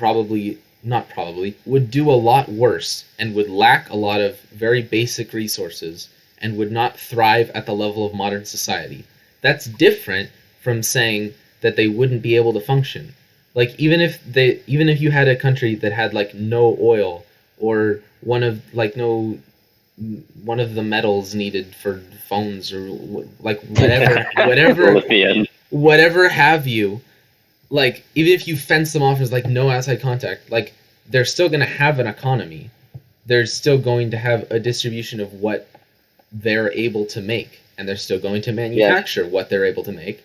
would do a lot worse and would lack a lot of very basic resources and would not thrive at the level of modern society. That's different from saying that they wouldn't be able to function. Like, even if you had a country that had like no oil or one of the metals needed for phones or like whatever have you, like, even if you fence them off as like no outside contact, like, they're still going to have an economy. They're still going to have a distribution of what they're able to make, and they're still going to manufacture what they're able to make,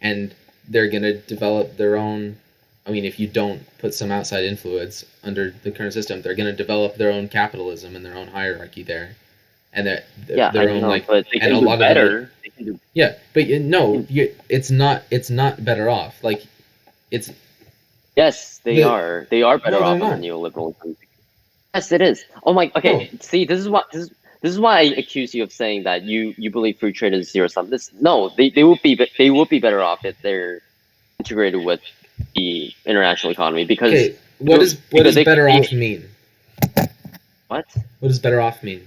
and they're going to develop their own. I mean, if you don't put some outside influence under the current system, they're going to develop their own capitalism and their own hierarchy there, and their own like. But they can do better. Yeah, but no, it's not better off. Like, it's. Yes, they are. They are better off than neoliberal. Yes, it is. Oh my. Okay, see, this is why I accuse you of saying that you believe free trade is zero sum. They would be better off if they're integrated with the international economy because what does better off mean? What does better off mean?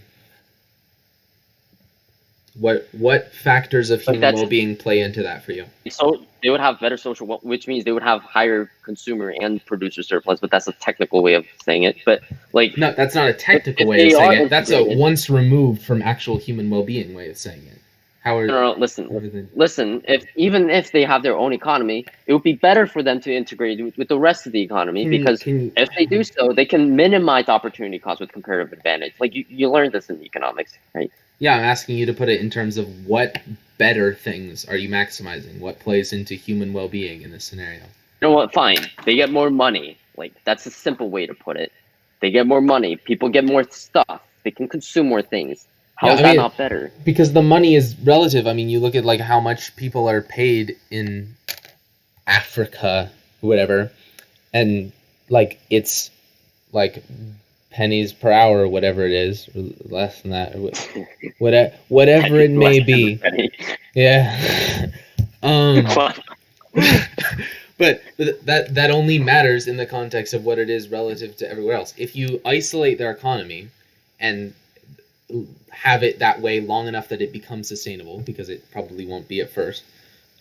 What factors of human well-being play into that for you? So they would have better social, which means they would have higher consumer and producer surplus. But that's a technical way of saying it. But like, no, that's not a technical way of saying it. That's a once removed from actual human well-being way of saying it. Listen. If they have their own economy, it would be better for them to integrate with the rest of the economy because if they do so, they can minimize opportunity costs with comparative advantage. Like you learned this in economics, right? Yeah, I'm asking you to put it in terms of what better things are you maximizing? What plays into human well-being in this scenario? You know what? Fine. They get more money. Like, that's a simple way to put it. They get more money. People get more stuff. They can consume more things. How is that not better? Because the money is relative. I mean, you look at like how much people are paid in Africa, whatever, and like it's like pennies per hour or whatever it is, or less than that, whatever it may be. Yeah. But that only matters in the context of what it is relative to everywhere else. If you isolate their economy and have it that way long enough that it becomes sustainable, because it probably won't be at first.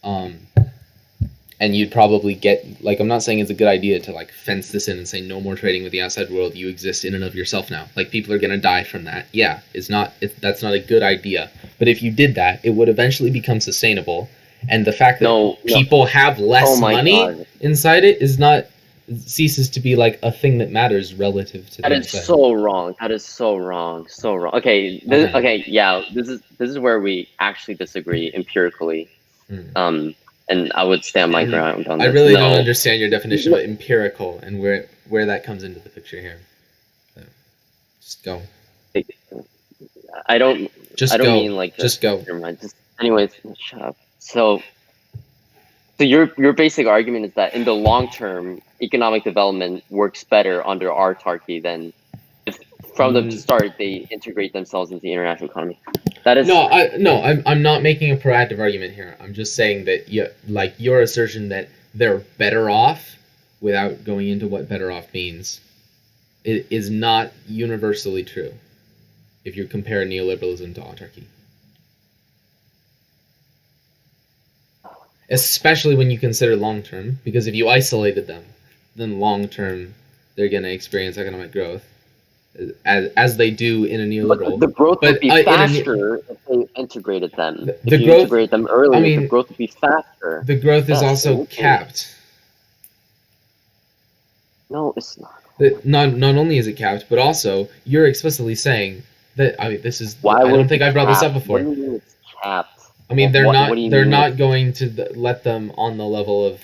And you'd probably get, like, I'm not saying it's a good idea to, like, fence this in and say no more trading with the outside world, you exist in and of yourself now. Like, people are going to die from that. Yeah, that's not a good idea. But if you did that, it would eventually become sustainable. And the fact that people have less money inside it ceases to be, like, a thing that matters relative to that. Is so wrong. That is so wrong. So wrong. Okay, yeah, this is where we actually disagree empirically. And I would stand my ground on this. I really don't understand your definition of empirical and where that comes into the picture here. So, just go. I don't mean like just go. Never mind. Anyways, shut up. So your basic argument is that in the long term, economic development works better under autarky than if from the start they integrate themselves into the international economy. That is I'm not making a proactive argument here. I'm just saying that your assertion that they're better off, without going into what better off means, it is not universally true if you compare neoliberalism to autarky. Especially when you consider long term, because if you isolated them, then long term they're going to experience economic growth. As they do in a neoliberal. But the growth would be faster if they integrated them. If you integrate them earlier, the growth would be faster. The growth is also capped. No, it's not. Not only is it capped, but also you're explicitly saying that. I mean, this is. I don't think I brought this up before. What do you mean it's capped? I mean, they're not going to let them on the level of.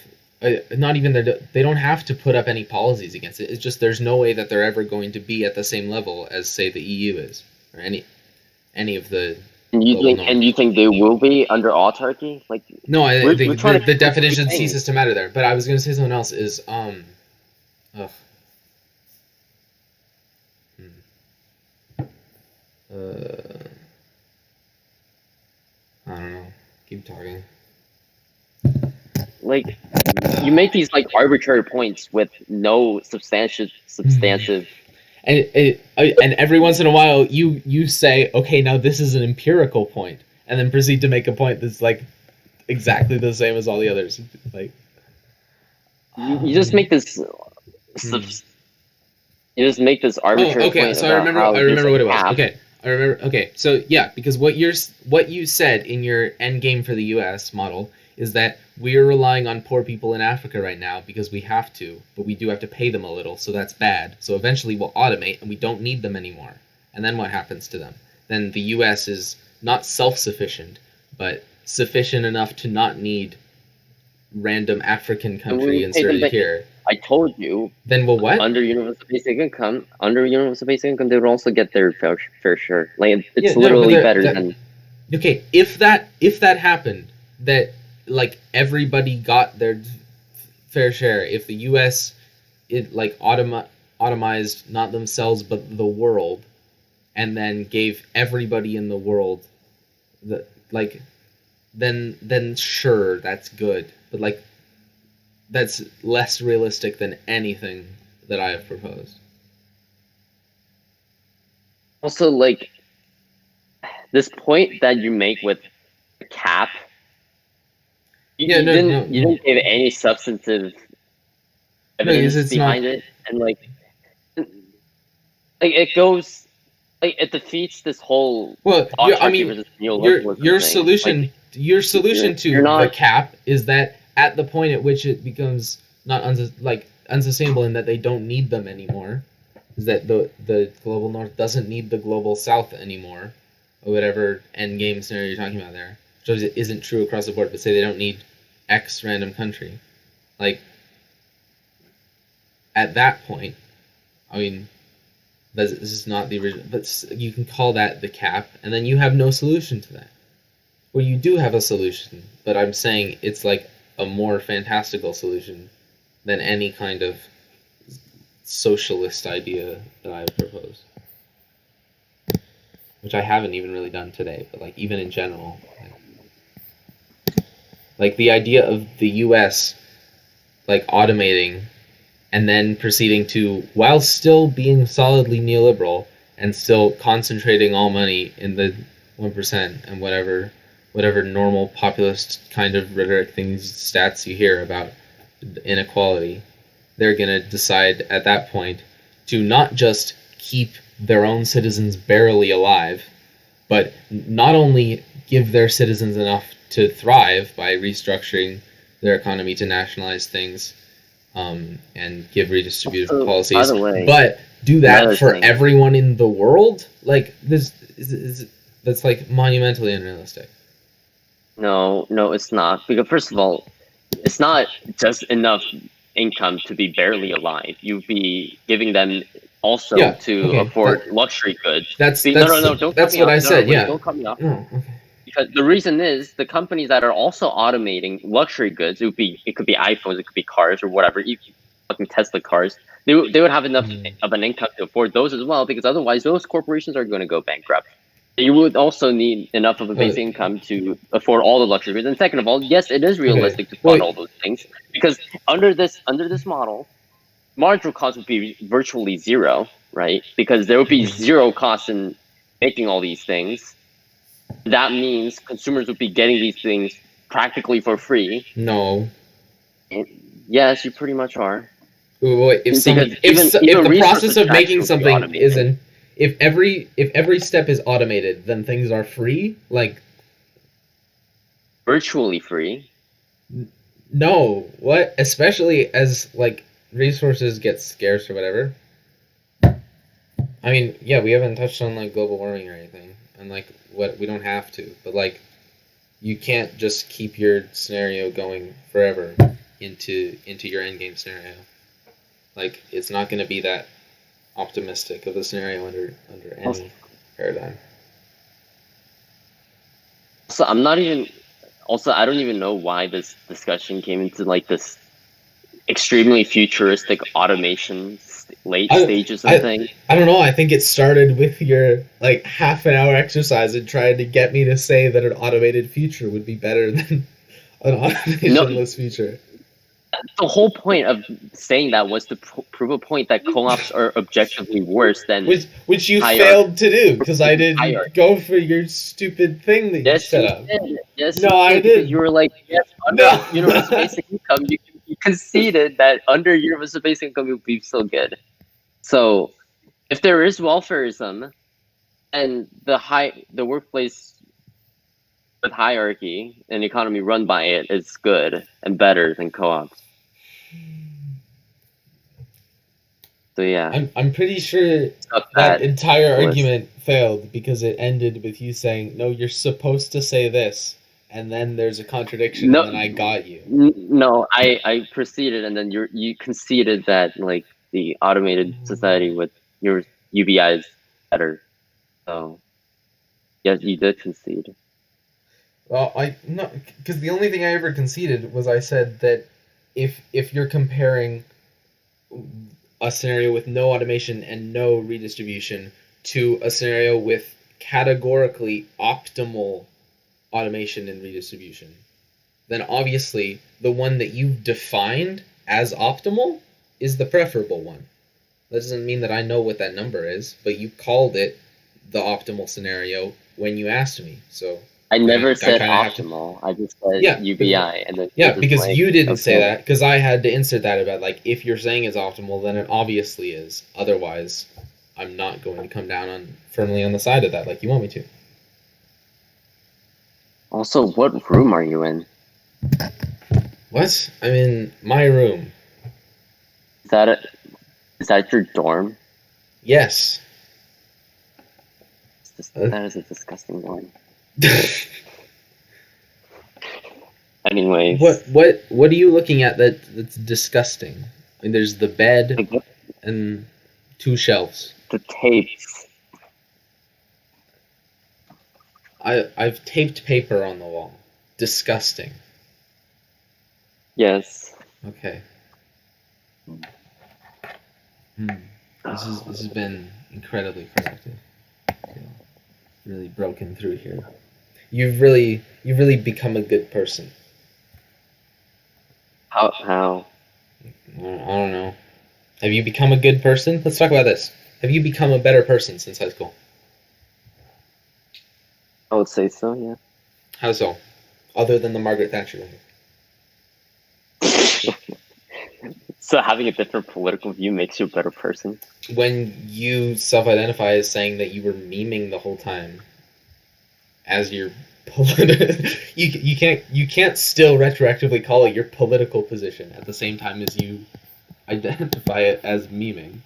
Not even they don't have to put up any policies against it. It's just there's no way that they're ever going to be at the same level as, say, the EU is, or any of the. And you think they will be under autarky? Like no, I think the definition ceases to matter there. But I was going to say something else. Is I don't know. Keep talking. Like, you make these like arbitrary points with no substantive. And every once in a while, you say, okay, now this is an empirical point, and then proceed to make a point that's like exactly the same as all the others. Like, you just make this. You just make this arbitrary. Okay, so I remember what it was. Okay, I remember. Okay, so yeah, because what you said in your end game for the U.S. model is that we are relying on poor people in Africa right now because we have to, but we do have to pay them a little, so that's bad. So eventually we'll automate and we don't need them anymore. And then what happens to them? Then the U.S. is not self-sufficient, but sufficient enough to not need random African country inserted here. I told you. Then well, what? Under universal basic income, they would also get their fair share. Like it's literally better than. Okay, if that happened, that like everybody got their fair share, if the U.S. automized not themselves but the world, and then gave everybody in the world then sure, that's good, but like that's less realistic than anything that I have proposed. Also, like this point that you make with the cap. You didn't give any substantive evidence behind it, and like it goes, like it defeats this whole. Well, your solution to the cap is that at the point at which it becomes not unsustainable and that they don't need them anymore, is that the global north doesn't need the global south anymore, or whatever end game scenario you're talking about there. Which isn't true across the board, but say they don't need X random country. Like, at that point, I mean, this is not the original, but you can call that the cap, and then you have no solution to that. Well, you do have a solution, but I'm saying it's like a more fantastical solution than any kind of socialist idea that I have proposed. Which I haven't even really done today, but like even in general. Like the idea of the U.S. like automating and then proceeding to, while still being solidly neoliberal, and still concentrating all money in the 1% and whatever normal populist kind of rhetoric things, stats you hear about inequality, they're going to decide at that point to not just keep their own citizens barely alive, but not only give their citizens enough to thrive by restructuring their economy to nationalize things and give redistributive policies, but do that for everyone in the world? Like, that's like monumentally unrealistic. No, it's not. Because first of all, it's not just enough income to be barely alive. You'd be giving them also to afford luxury goods. No, don't that's what I said. Yeah, don't cut me off. No, okay. Because the reason is the companies that are also automating luxury goods, it could be iPhones, it could be cars or whatever, even fucking Tesla cars. They would have enough of an income to afford those as well, because otherwise those corporations are going to go bankrupt. You would also need enough of a basic income to afford all the luxury goods. And second of all, yes, it is realistic to fund all those things, because under this model, marginal cost would be virtually zero, right? Because there would be zero cost in making all these things. That means consumers would be getting these things practically for free. No. Yes, you pretty much are. Wait, if the process of making something isn't, if every step is automated, then things are free, like virtually free. No, what? Especially as like resources get scarce or whatever. I mean, yeah, we haven't touched on like global warming or anything, and like what we don't have to, but like you can't just keep your scenario going forever into your endgame scenario. Like, it's not going to be that optimistic of a scenario under any paradigm. So I don't even know why this discussion came into like this extremely futuristic automation stages of things. I don't know. I think it started with your like half an hour exercise and trying to get me to say that an automated future would be better than an automationless future. The whole point of saying that was to prove a point that co-ops are objectively worse than which you failed to do, because I didn't go for your stupid thing that you set up. Yes, no, I didn't. You were like, yes, under universal basic income, you conceded that under universal basic income would be so good. So, if there is welfareism and the workplace with hierarchy and economy run by it is good and better than co-ops. So yeah, I'm pretty sure that entire argument failed because it ended with you saying, "No, you're supposed to say this," and then there's a contradiction, and then I got you. No, I proceeded, and then you conceded that like the automated society with your UBI is better. So yes, you did concede. Well, because the only thing I ever conceded was I said that if you're comparing a scenario with no automation and no redistribution to a scenario with categorically optimal automation and redistribution, then obviously the one that you've defined as optimal is the preferable one. That doesn't mean that I know what that number is, but you called it the optimal scenario when you asked me, so... I never said optimal. I just said UBI, and then because you didn't say that. Because I had to insert that about like if you're saying it's optimal, then it obviously is. Otherwise, I'm not going to come down firmly on the side of that, like you want me to. Also, what room are you in? What? I'm in my room. Is that your dorm? Yes. That is a disgusting one. Anyways, what are you looking at that's disgusting? I mean, there's the bed and 2 shelves. The tapes. I've taped paper on the wall. Disgusting. Yes. Okay. This has been incredibly productive. Really broken through here. You've really become a good person. How? I don't know. Have you become a good person? Let's talk about this. Have you become a better person since high school? I would say so, yeah. How so? Other than the Margaret Thatcher thing. So having a different political view makes you a better person? When you self-identify as saying that you were memeing the whole time as your you can't still retroactively call it your political position at the same time as you identify it as memeing.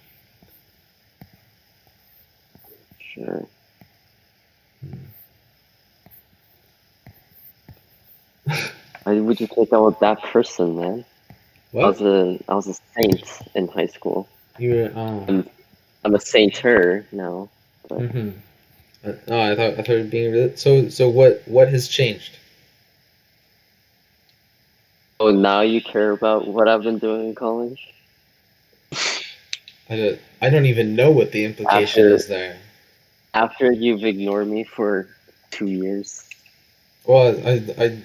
Sure. Why would you take out with that person, man? What? I was a saint in high school. You were I'm a sainter now. But... Mm-hmm. No, I thought you were being so. What has changed? Oh, now you care about what I've been doing in college? I don't even know what the implication is there. After you've ignored me for 2 years. Well, I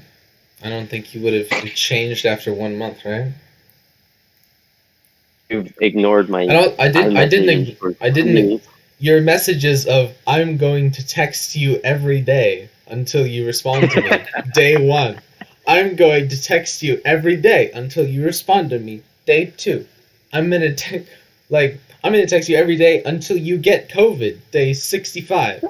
don't think you would have changed after 1 month, right? You've ignored my. I didn't. Your messages of "I'm going to text you every day until you respond to me." Day 1. I'm going to text you every day until you respond to me. Day 2. I'm gonna text you every day until you get COVID. Day 65.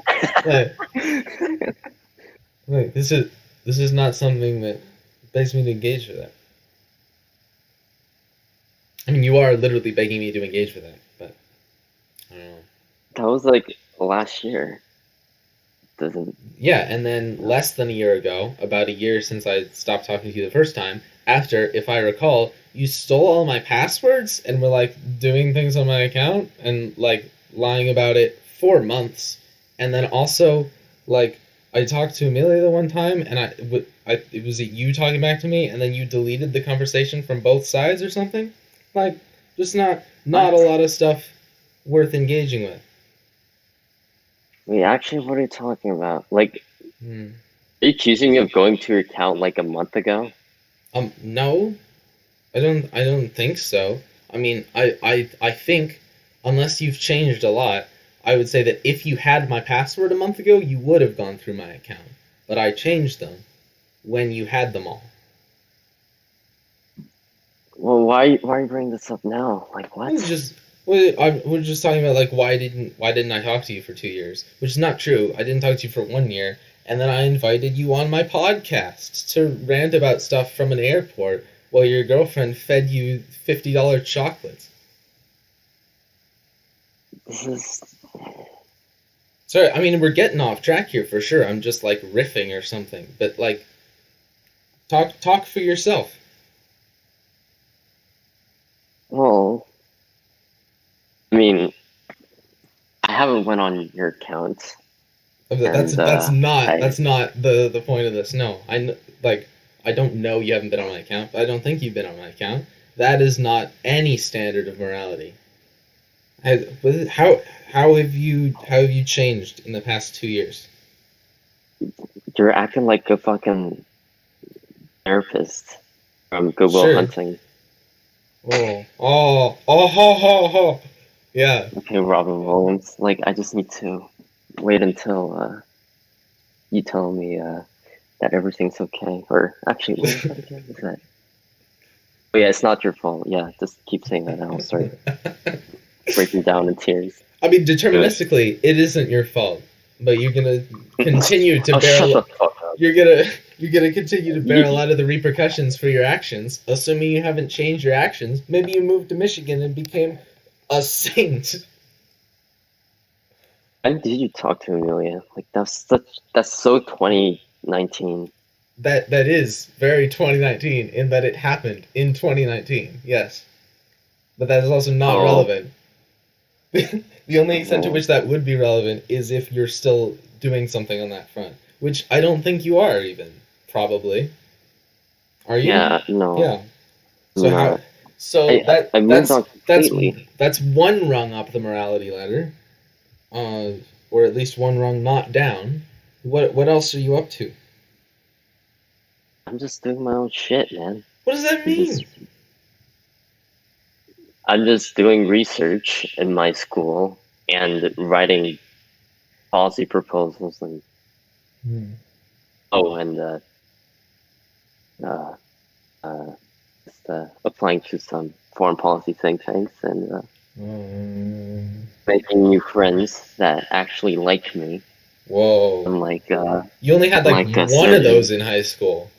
Like this is not something that begs me to engage with that. I mean, you are literally begging me to engage with that, but I don't know. That was like last year. Yeah, and then less than a year ago, about a year since I stopped talking to you the first time, after, if I recall, you stole all my passwords and were like doing things on my account and like lying about it for months, and then also like I talked to Amelia the one time and it was you talking back to me, and then you deleted the conversation from both sides or something. Like, just not a lot of stuff worth engaging with. Wait, actually, what are you talking about? Like, are you accusing me of going to your account like a month ago? No, I don't think so. I mean, I think, unless you've changed a lot, I would say that if you had my password a month ago, you would have gone through my account. But I changed them when you had them all. Well, why are you bringing this up now? Like, what? We're just talking about like why didn't I talk to you for 2 years? Which is not true. I didn't talk to you for 1 year, and then I invited you on my podcast to rant about stuff from an airport while your girlfriend fed you $50 chocolates. Sorry, I mean, we're getting off track here for sure. I'm just like riffing or something, but like talk for yourself. Well, I mean, I haven't went on your account. That's not the point of this. No, I don't know you haven't been on my account, but I don't think you've been on my account. That is not any standard of morality. How have you changed in the past 2 years? You're acting like a fucking therapist from Good Will Hunting. Oh, yeah. Okay, Robin Williams. Like, I just need to wait until you tell me that everything's okay. Or actually, what is that? Oh yeah, it's not your fault. Yeah, just keep saying that and I'll start breaking down in tears. I mean, deterministically, it isn't your fault, but you're gonna continue to bear. You're gonna continue to bear a lot of the repercussions for your actions, assuming you haven't changed your actions. Maybe you moved to Michigan and became a saint. When did you talk to Amelia? Like that's so 2019. That is very 2019 in that it happened in 2019. Yes, but that is also not relevant. The only extent to which that would be relevant is if you're still doing something on that front, which I don't think you are even. Probably. Are you? Yeah. No. Yeah. So no. That's one rung up the morality ladder, or at least one rung not down. What else are you up to? I'm just doing my own shit, man. What does that mean? I'm just doing research in my school and writing policy proposals and applying to some foreign policy think tanks and making new friends that actually like me. Whoa! Unlike you only had like one of those in high school.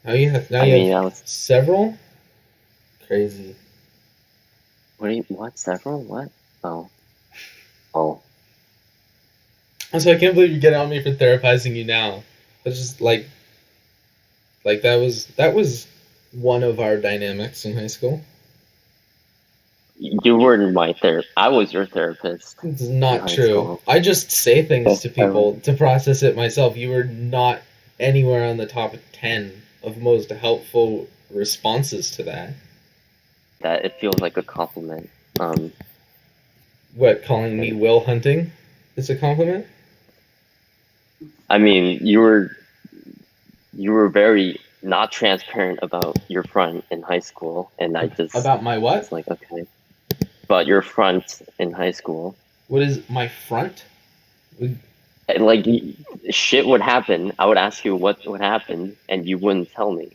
Now you have several. Crazy. What? Several? What? Oh. So I can't believe you get on me for therapizing you now. That's just like that was one of our dynamics in high school. You weren't my therapist. I was your therapist. It's not true. I just say things to people to process it myself. You were not anywhere on the top 10 of most helpful responses to that. That it feels like a compliment. What, calling me Will Hunting is a compliment? I mean, you were very not transparent about your front in high school, and I just about my what? It's like, okay, about your front in high school. What is my front? Like, shit would happen. I would ask you what would happen, and you wouldn't tell me.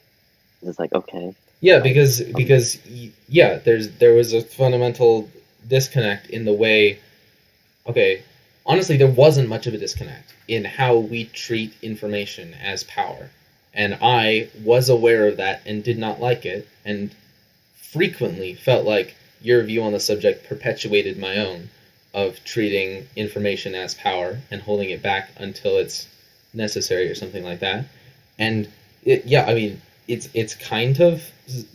It's like, okay. Yeah, because there was a fundamental disconnect in the way. Okay, honestly, there wasn't much of a disconnect in how we treat information as power, and I was aware of that and did not like it, and frequently felt like your view on the subject perpetuated my own of treating information as power and holding it back until it's necessary or something like that. And it's kind of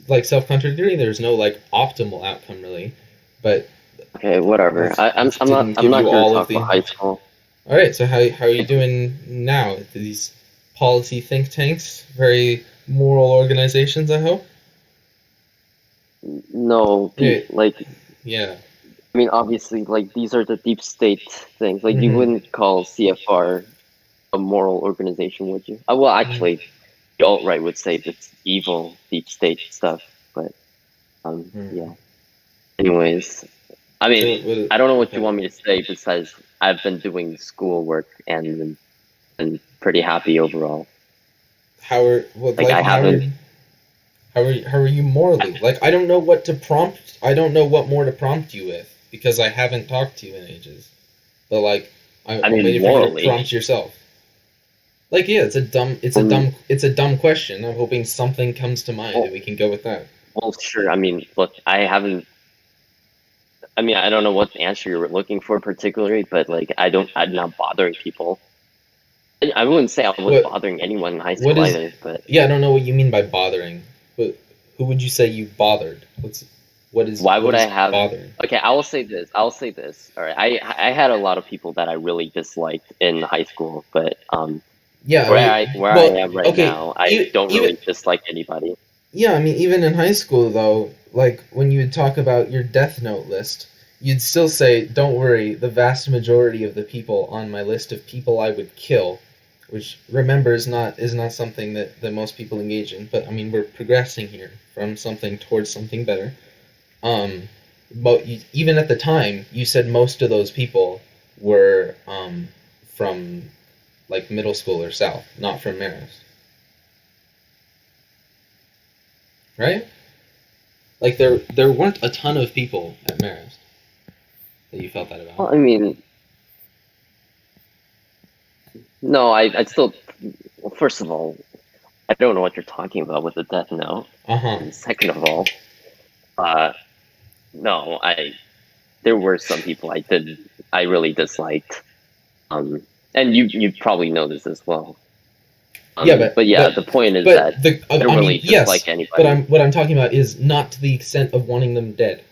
like self-contradictory. There's no like optimal outcome really, but okay, whatever. I'm not going to talk about high school. All right, so how are you doing now? These policy think tanks, very moral organizations, I hope. No, yeah. I mean, obviously, like, these are the deep state things. Like, you wouldn't call CFR a moral organization, would you? Well, actually, the alt-right would say it's evil deep state stuff, but yeah. Anyways, I mean, I don't know what you want me to say besides I've been doing schoolwork and been pretty happy overall. How are you morally? Like, I don't know what to prompt. I don't know what more to prompt you with because I haven't talked to you in ages. But like, I'm waiting for you to prompt yourself. Like, yeah, it's a dumb question. I'm hoping something comes to mind and we can go with that. Well, sure. I mean, look, I don't know what answer you were looking for particularly, but like, I'm not bothering people. I wouldn't say I was bothering anyone in high school either, but yeah, I don't know what you mean by bothering. But who would you say you bothered? Why would I have bothered? Okay, I will say this. All right, I had a lot of people that I really disliked in high school, but yeah, I am right now, I don't really dislike anybody. Yeah, I mean, even in high school though, like when you would talk about your Death Note list, you'd still say, "Don't worry, the vast majority of the people on my list of people I would kill." Which, remember, is not something that most people engage in. But, I mean, we're progressing here from something towards something better. But even at the time, you said most of those people were from, like, middle school or south, not from Marist. Right? Like, there weren't a ton of people at Marist that you felt that about. Well, I mean... No, I still. Well, first of all, I don't know what you're talking about with the Death Note. And second of all, no, there were some people I really disliked, and you probably know this as well. The point is that I don't really dislike anybody. But what I'm talking about is not to the extent of wanting them dead,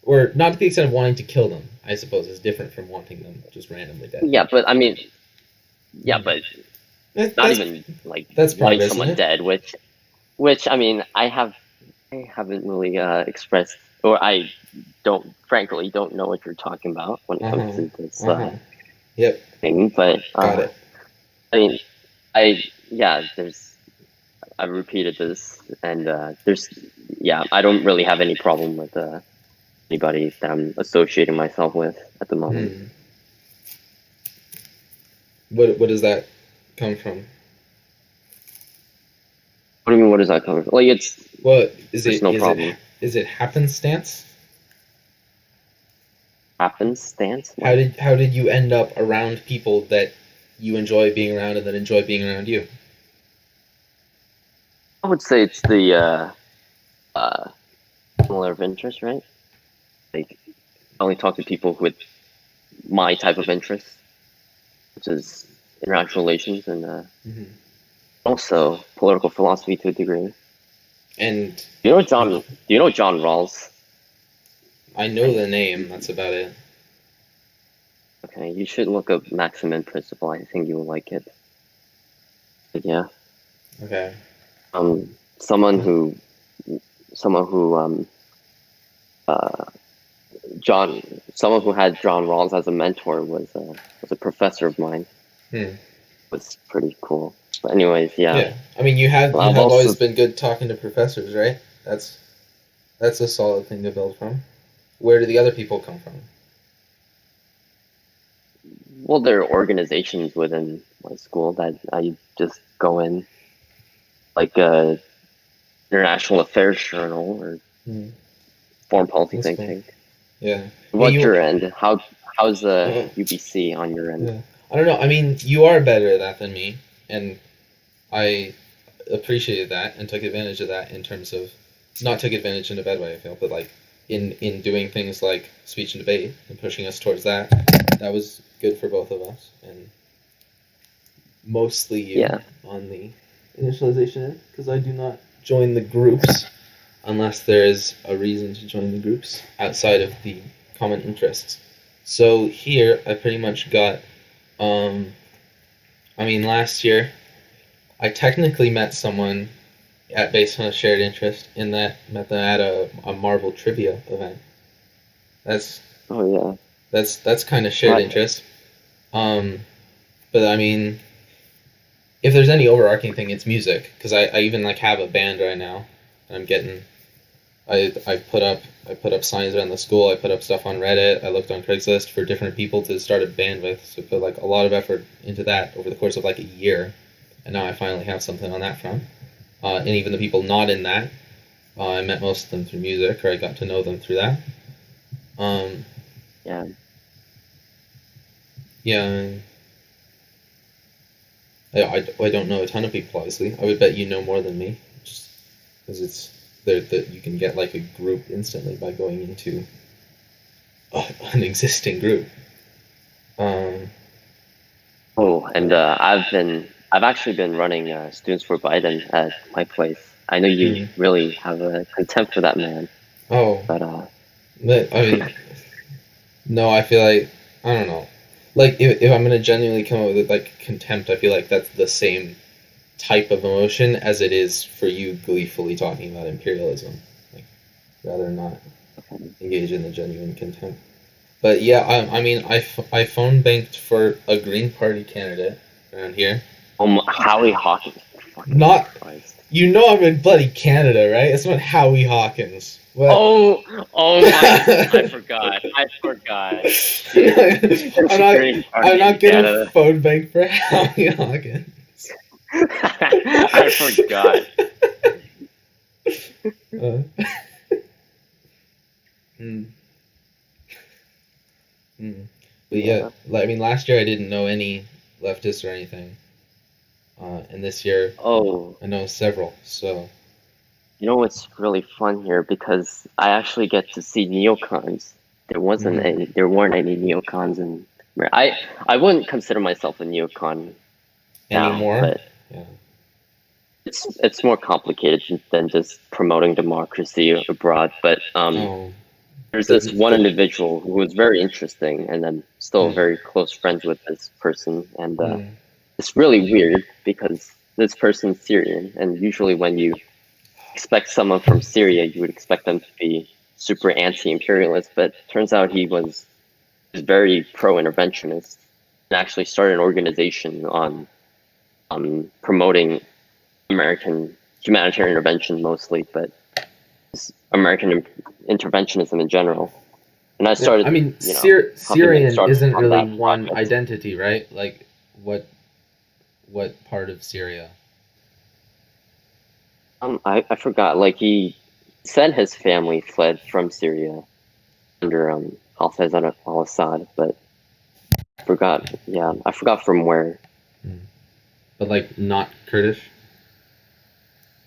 or not to the extent of wanting to kill them. I suppose is different from wanting them just randomly dead. Yeah, but I mean. Yeah, but not even like someone dead, which I mean, I haven't really expressed, or I frankly don't know what you're talking about when it comes to this thing. But got it. I mean, I've repeated this, and I don't really have any problem with anybody that I'm associating myself with at the moment. What does that come from? What do you mean? What does that come from? Like it's no problem. Is it happenstance? Happenstance? How did you end up around people that you enjoy being around and that enjoy being around you? I would say it's the similar of interest, right? Like, I only talk to people with my type of interest, which is international relations and also political philosophy to a degree. And do you know John Rawls? I know the name. That's about it. Okay, you should look up Maximum Principle. I think you will like it. But yeah. Okay. Someone who had John Rawls as a mentor was a professor of mine. Was pretty cool. But anyways, yeah. Yeah. I mean, you have always been good talking to professors, right? That's a solid thing to build from. Where do the other people come from? Well, there are organizations within my school that I just go in, like International Affairs Journal or Foreign Policy Think Tank. Yeah. What's your end? How's the UBC on your end? Yeah. I don't know. I mean, you are better at that than me, and I appreciated that and took advantage of that in terms of, not took advantage in a bad way, I feel, but like in doing things like speech and debate and pushing us towards that. That was good for both of us, and mostly you on the initialization end, because I do not join the groups unless there is a reason to join the groups outside of the common interests. So here I pretty much got, last year I technically met someone based on a shared interest in that, met them at a Marvel trivia event. That's kind of shared interest. But I mean, if there's any overarching thing, it's music, because I even like have a band right now. I'm getting, I put up signs around the school. I put up stuff on Reddit. I looked on Craigslist for different people to start a band with. So I put like a lot of effort into that over the course of like a year, and now I finally have something on that front. And even the people not in that, I met most of them through music, or I got to know them through that. I don't know a ton of people, obviously. I would bet you know more than me, because it's there that you can get like a group instantly by going into an existing group. I've actually been running Students for Biden at my place. I know you really have a contempt for that man. But I mean, no, I feel like, I don't know. Like, if I'm gonna genuinely come up with like contempt, I feel like that's the same type of emotion as it is for you gleefully talking about imperialism. Like, rather not engage in the genuine contempt. But yeah, I phone banked for a Green Party candidate around here. Howie Hawkins. Not, you know I'm in bloody Canada, right? It's not Howie Hawkins. What? Oh my! I forgot. I'm not gonna phone bank for Howie Hawkins. I forgot. But yeah, I mean, last year I didn't know any leftists or anything, and this year I know several. So you know what's really fun here, because I actually get to see neocons. There weren't any neocons in. I wouldn't consider myself a neocon anymore. But it's more complicated than just promoting democracy abroad. But there's this one individual who was very interesting, and I'm still very close friends with this person. And it's really weird because this person's Syrian, and usually when you expect someone from Syria, you would expect them to be super anti-imperialist, but turns out he was very pro-interventionist and actually started an organization on promoting American humanitarian intervention mostly, but American interventionism in general. And I started. I mean, Syrian isn't really one identity, right? Like, what part of Syria? I forgot. Like, he said his family fled from Syria under Hafez al-Assad, but I forgot. Yeah, I forgot from where. But like, not Kurdish.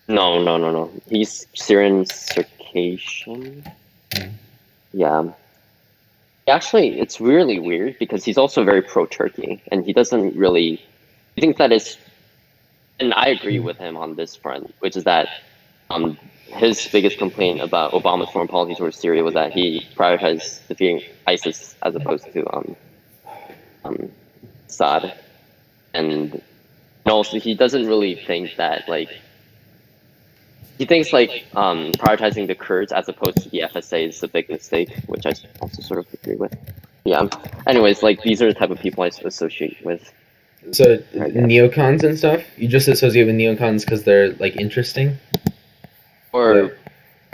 No. He's Syrian Circassian. Yeah. Actually, it's really weird because he's also very pro-Turkey, and he doesn't really. I think that is, and I agree with him on this front, which is that his biggest complaint about Obama's foreign policy towards Syria was that he prioritized defeating ISIS as opposed to Assad, and also he doesn't really think that like. He thinks like prioritizing the Kurds as opposed to the FSA is a big mistake, which I also sort of agree with. Yeah. Anyways, like these are the type of people I associate with. So neocons and stuff. You just associate with neocons because they're like interesting. Or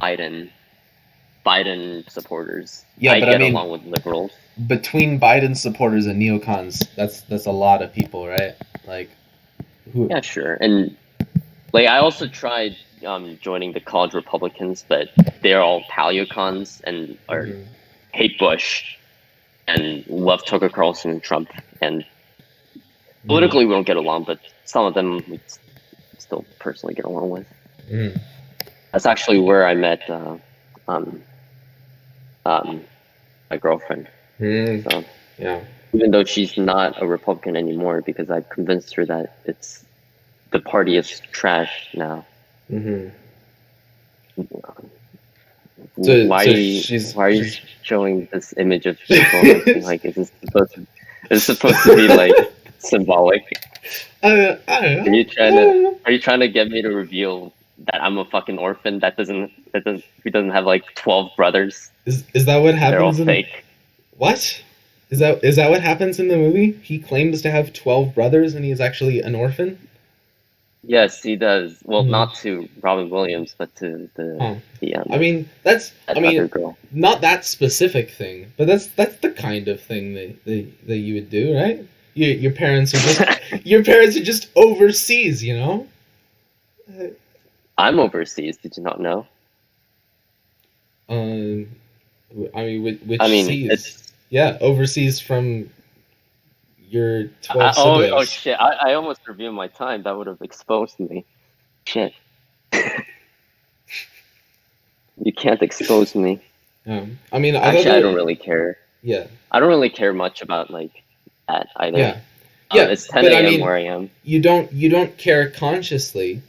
Biden supporters. Yeah, I but get I mean, along with liberals. Between Biden supporters and neocons, that's a lot of people, right? Like, who? Yeah, sure. And like I also tried joining the college Republicans, but they're all paleocons and hate Bush and love Tucker Carlson and Trump. And politically we don't get along, but some of them we still personally get along with. That's actually where I met my girlfriend. So, yeah. Even though she's not a Republican anymore, because I convinced her that the party is trash now. So, why are you showing this image of people? Like, is this supposed to be like symbolic? I don't know. Are you trying to get me to reveal that I'm a fucking orphan who doesn't have like 12 brothers? Is that what happens? They're all fake. What? Is that what happens in the movie? He claims to have 12 brothers and he is actually an orphan? Yes, he does. Well, not to Robin Williams, but to the I mean, other girl. Not that specific thing, but that's the kind of thing that you would do, right? Your parents are just overseas, you know? I'm overseas. Did you not know? I mean, which seas? Yeah, overseas from your 12 siblings. Oh shit! I almost revealed my time. That would have exposed me. Shit. You can't expose me. I mean, actually, I don't really care. Yeah. I don't really care much about like that either. Yeah. It's 10 a.m. where I am. You don't care consciously,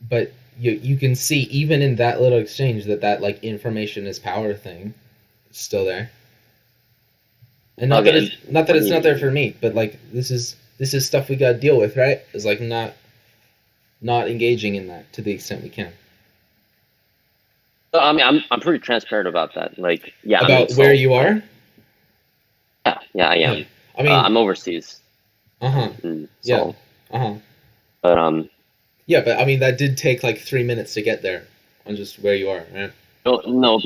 but you can see even in that little exchange that like information is power thing is still there. And not that it's not there for me, but like this is stuff we gotta deal with, right? It's like not engaging in that to the extent we can. So, I mean, I'm pretty transparent about that. Like, yeah. About where you are? Yeah, I am. Yeah. I mean, I'm overseas. Yeah. But Yeah, but I mean that did take like 3 minutes to get there, on just where you are, right? No,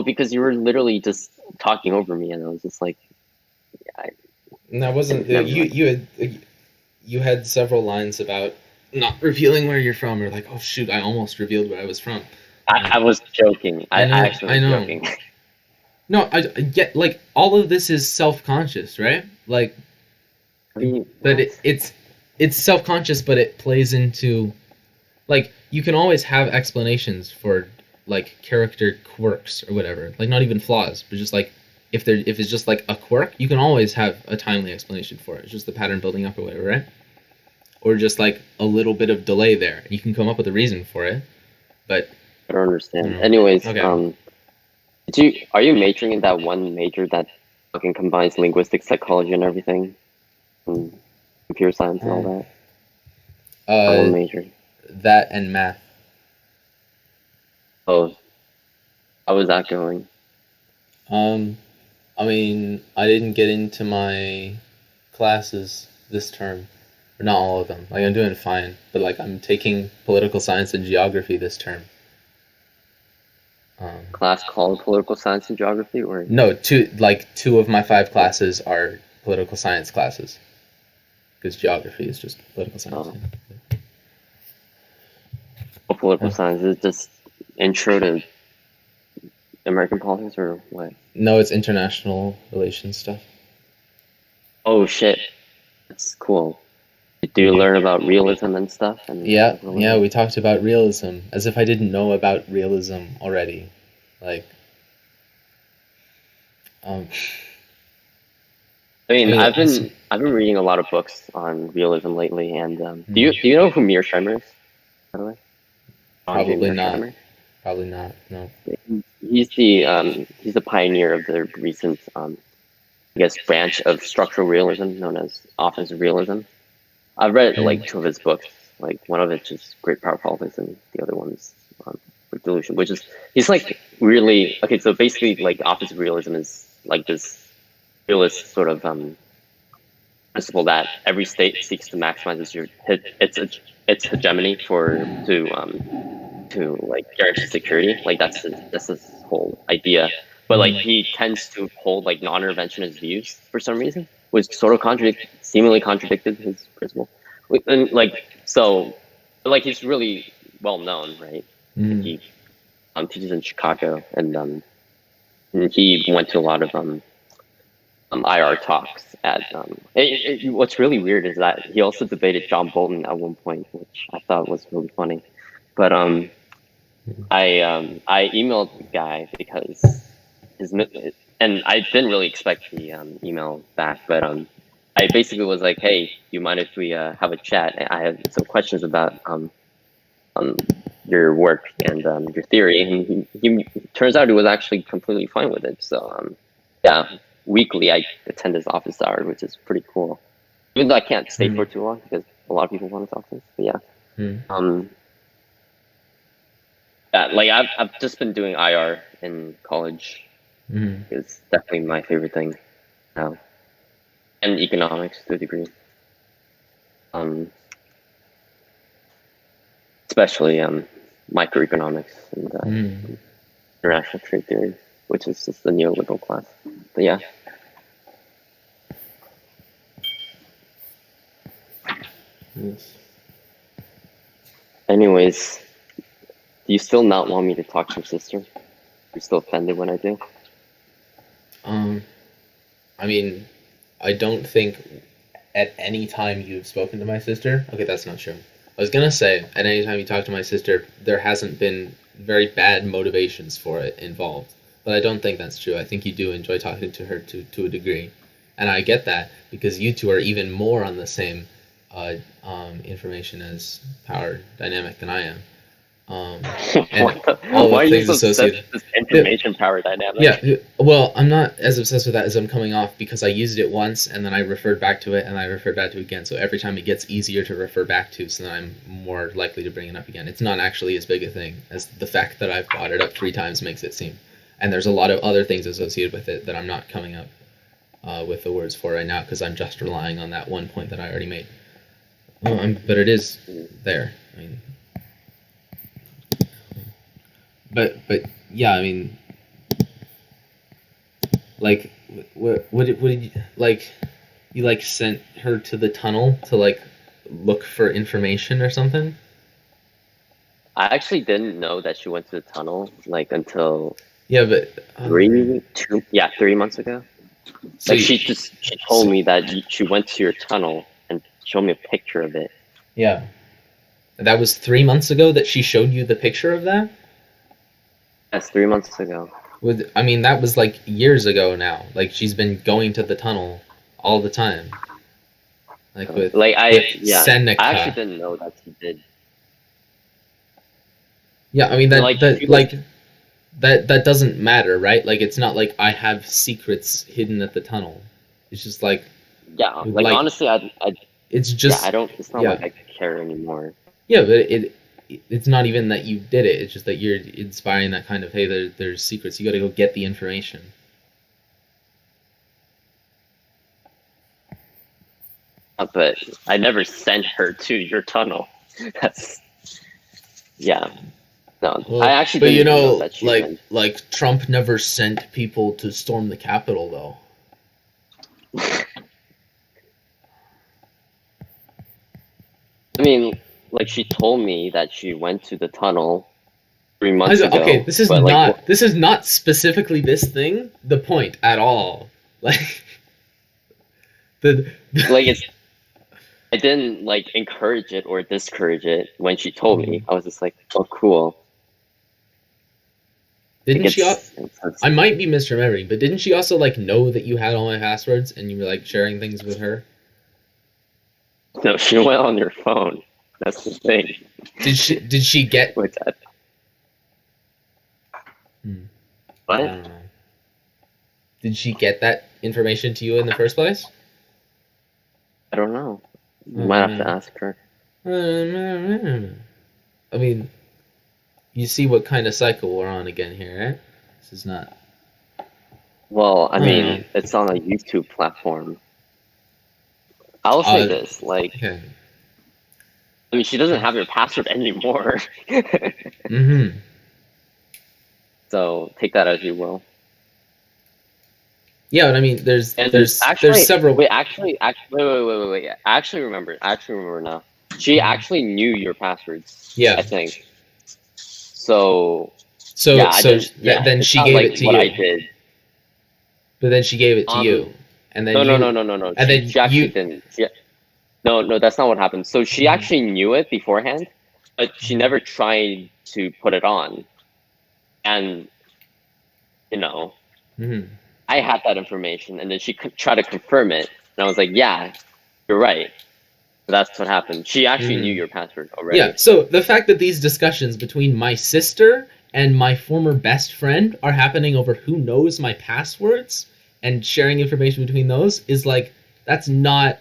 because you were literally just talking over me, and I was just like, And that wasn't you had several lines about not revealing where you're from, or like, oh shoot, I almost revealed where I was from. I was joking. I actually was joking. No, I get, like, all of this is self-conscious, right? Like, but it's self-conscious, but it plays into, like, you can always have explanations for, like, character quirks or whatever, like, not even flaws, but just like if it's just like a quirk, you can always have a timely explanation for it. It's just the pattern building up or whatever, right? Or just like a little bit of delay there, and you can come up with a reason for it. But I don't understand. Anyways, okay. Are you majoring in that one major that fucking combines linguistics, psychology, and everything, and computer science and all that? One major. That and math. Oh, how was that going? I mean, I didn't get into my classes this term, or not all of them. Like, I'm doing fine, but like I'm taking political science and geography this term. class called political science and geography, or No, two of my 5 classes are political science classes, because geography is just political science. political science is just intro to American politics, or what? No, it's international relations stuff. Oh shit, that's cool. Do you learn about realism and stuff? And Yeah, we talked about realism, as if I didn't know about realism already. Like, I mean, I've been reading a lot of books on realism lately, and do you know who Mearsheimer is, by the way? Probably not. Probably not. No. He's the pioneer of the recent, I guess, branch of structural realism known as offensive realism. I've read like 2 of his books. Like one of it's just Great Power Politics, and the other one's Delusion, which is he's like really okay. So basically, like offensive realism is like this realist sort of principle that every state seeks to maximize its hegemony to like guarantee security. Like that's his whole idea. But like he tends to hold like non-interventionist views for some reason, which sort of seemingly contradicted his principle. And like so, like he's really well known, right? He teaches in Chicago, and he went to a lot of IR talks at. What's really weird is that he also debated John Bolton at one point, which I thought was really funny. But I emailed the guy because and I didn't really expect the email back, but I basically was like, hey, you mind if we have a chat? I have some questions about your work and your theory. And he turns out he was actually completely fine with it. So yeah, weekly I attend his office hours, which is pretty cool. Even though I can't stay for too long because a lot of people want to talk to me. But yeah. Yeah, like I've just been doing IR in college. It's definitely my favorite thing now, and economics to a degree. Especially microeconomics and international trade theory, which is just the neoliberal class. But yeah. Yes. Anyways, do you still not want me to talk to your sister? You're still offended when I do? I mean, I don't think at any time you've spoken to my sister. Okay, that's not true. I was gonna say, at any time you talk to my sister, there hasn't been very bad motivations for it involved. But I don't think that's true. I think you do enjoy talking to her to a degree. And I get that, because you two are even more on the same information as power dynamic than I am. And why are you so obsessed with this information power dynamic? Yeah, well, I'm not as obsessed with that as I'm coming off, because I used it once and then I referred back to it and I referred back to it again. So every time it gets easier to refer back to, so then I'm more likely to bring it up again. It's not actually as big a thing as the fact that I've brought it up 3 times makes it seem. And there's a lot of other things associated with it that I'm not coming up with the words for right now, because I'm just relying on that one point that I already made. But it is there. I mean, But yeah, I mean, like, what did you like? You like sent her to the tunnel to like look for information or something? I actually didn't know that she went to the tunnel like until 3 months ago. So like she told me that she went to your tunnel and showed me a picture of it. Yeah, that was 3 months ago that she showed you the picture of that. That's 3 months ago. I mean, that was like years ago now. Like, she's been going to the tunnel all the time. Like with Seneca. I actually didn't know that she did. Yeah, I mean that doesn't matter, right? Like, it's not like I have secrets hidden at the tunnel. It's just like honestly, it's just it's not like I care anymore. Yeah, but it's not even that you did it. It's just that you're inspiring that kind of, hey, there's secrets. You got to go get the information. But I never sent her to your tunnel. No, Well, I actually but didn't you even know know, that she like went. like Trump never sent people to storm the Capitol, though. I mean, like she told me that she went to the tunnel 3 months ago. Okay, this is but not specifically this thing. The point at all, like like it's. I didn't like encourage it or discourage it when she told me. I was just like, "Oh, cool." Didn't like she? I might be misremembering, but didn't she also like know that you had all my passwords and you were like sharing things with her? No, she went on your phone. That's the thing. Did she get? With that. I What? don't know. Did she get that information to you in the first place? I don't know. You might have to ask her. I mean, you see what kind of cycle we're on again here, right? This is not. Well, I mean, it's on a YouTube platform. I'll say this, like, Okay. I mean, she doesn't have your password anymore. Mm-hmm. So take that as you will. Yeah, but I mean, there's several. Wait. I actually remember now. She actually knew your passwords. Yeah. I think. So. Then she gave it to what you. I did. But then she gave it to you, and then no. She actually didn't. No, that's not what happened. So she actually knew it beforehand, but she never tried to put it on. And, you know, I had that information, and then she tried to confirm it, and I was like, yeah, you're right. So that's what happened. She actually knew your password already. Yeah, so the fact that these discussions between my sister and my former best friend are happening over who knows my passwords and sharing information between those is like, that's not,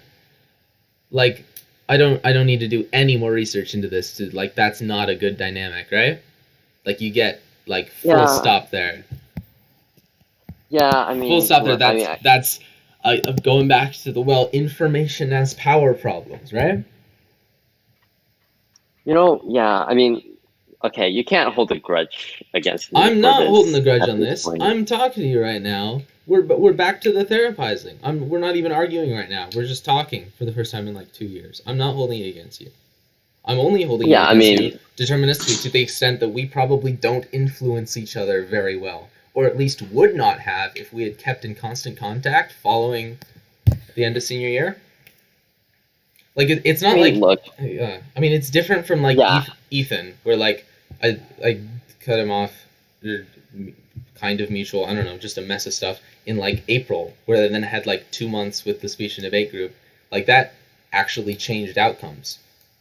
like, I don't need to do any more research into this to, like, that's not a good dynamic, right? Like, you get, like, full stop there. Yeah, I mean... Full stop there, that's going back to the, information as power problems, right? You know, yeah, I mean, okay, you can't hold a grudge against me. I'm not holding a grudge on this. I'm talking to you right now. We're back to the therapizing. We're not even arguing right now. We're just talking for the first time in like 2 years. I'm not holding it against you. I'm only holding it against you deterministically to the extent that we probably don't influence each other very well, or at least would not have if we had kept in constant contact following the end of senior year. Like it's not look. I mean, it's different from like Ethan, where like I cut him off, kind of mutual. I don't know, just a mess of stuff in like April, where they then had like 2 months with the speech and debate group. Like that actually changed outcomes.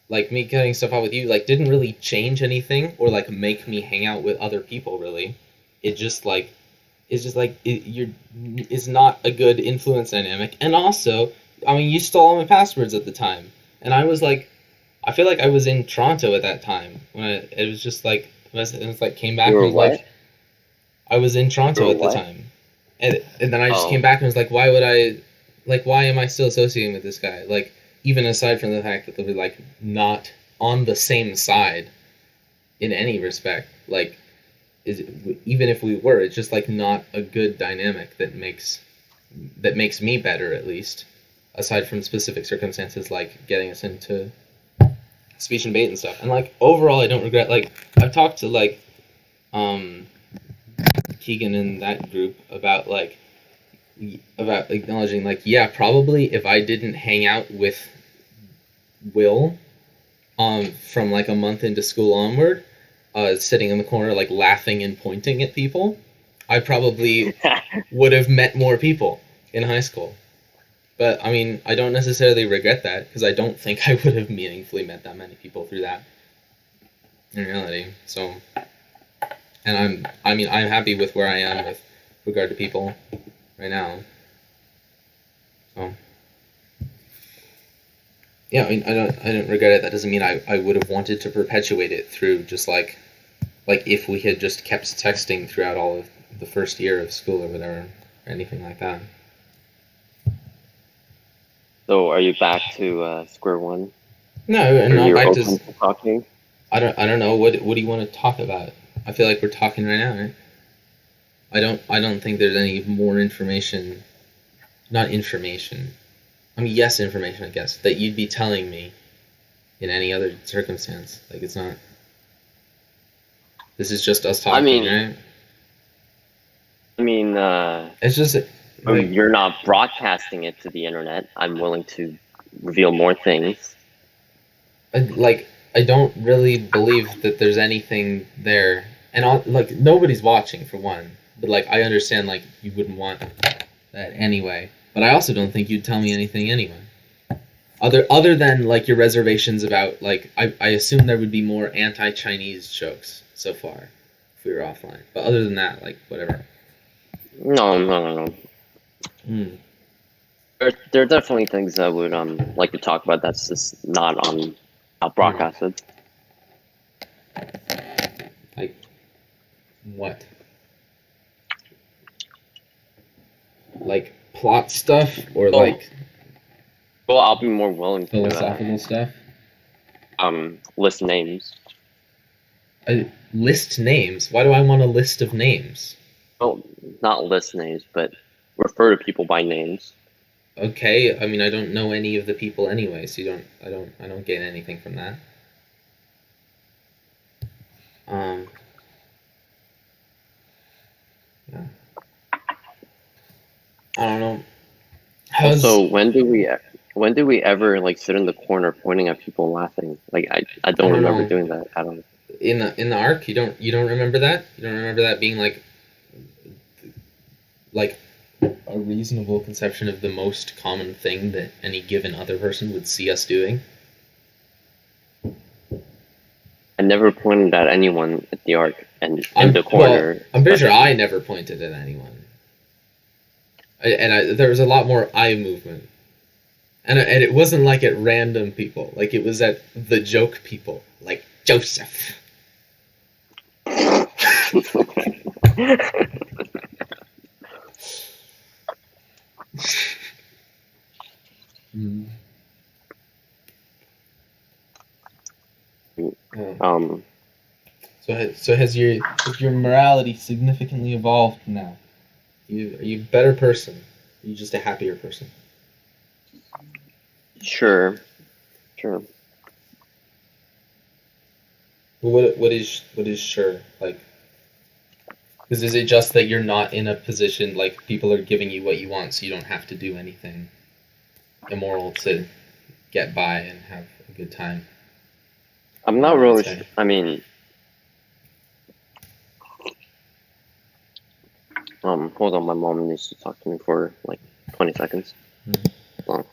Like me cutting stuff out with you, like didn't really change anything or like make me hang out with other people. Really, it's not a good influence dynamic, and also. I mean, you stole all my passwords at the time, and I was like, I feel like I was in Toronto at that time when it was just like came back and was like, I was in Toronto at the time, and then I just came back and was like, why am I still associating with this guy? Like, even aside from the fact that they're like not on the same side in any respect, like, even if we were, it's just like not a good dynamic that makes me better at least. Aside from specific circumstances like getting us into speech and debate and stuff. And like overall I don't regret, like I've talked to like Keegan in that group about acknowledging like, yeah, probably if I didn't hang out with Will from like a month into school onward, sitting in the corner like laughing and pointing at people, I probably would have met more people in high school. But, I mean, I don't necessarily regret that, because I don't think I would have meaningfully met that many people through that, in reality. So, and I'm happy with where I am with regard to people right now. So, yeah, I mean, I don't regret it. That doesn't mean I would have wanted to perpetuate it through just like if we had just kept texting throughout all of the first year of school or whatever, or anything like that. So are you back to square one? No, and not back to talking. I don't know. What do you want to talk about? I feel like we're talking right now, right? I don't think there's any more information. Not information. I mean, yes, information, I guess, that you'd be telling me in any other circumstance. Like, it's not. This is just us talking, right? It's just. Like, you're not broadcasting it to the internet. I'm willing to reveal more things. I don't really believe that there's anything there, and like nobody's watching for one. But like, I understand like you wouldn't want that anyway. But I also don't think you'd tell me anything anyway. Other than like your reservations about like I assume there would be more anti-Chinese jokes so far if we were offline. But other than that, like whatever. No. There are definitely things I would like to talk about that's just not broadcasted. Like what? Like plot stuff or like well, I'll be more willing to philosophical stuff. List names. List names? Why do I want a list of names? Well, not list names, but refer to people by names. Okay, I mean I don't know any of the people anyway, so I don't gain anything from that. Yeah. I don't know. So when do we ever like sit in the corner pointing at people laughing? Like I don't remember doing that. I don't. In the arc, you don't remember that? You don't remember that being like a reasonable conception of the most common thing that any given other person would see us doing? I never pointed at anyone at the arc and in the corner. Well, I'm pretty sure I never pointed at anyone. There was a lot more eye movement. And it wasn't like at random people. Like, it was at the joke people. Like, Joseph. So has your morality significantly evolved now? Are you a better person? Are you just a happier person? Sure. Well, what is sure? Like, because is it just that you're not in a position like people are giving you what you want, so you don't have to do anything immoral to get by and have a good time? I'm not really sure. I mean, hold on, my mom needs to talk to me for like 20 seconds. Long.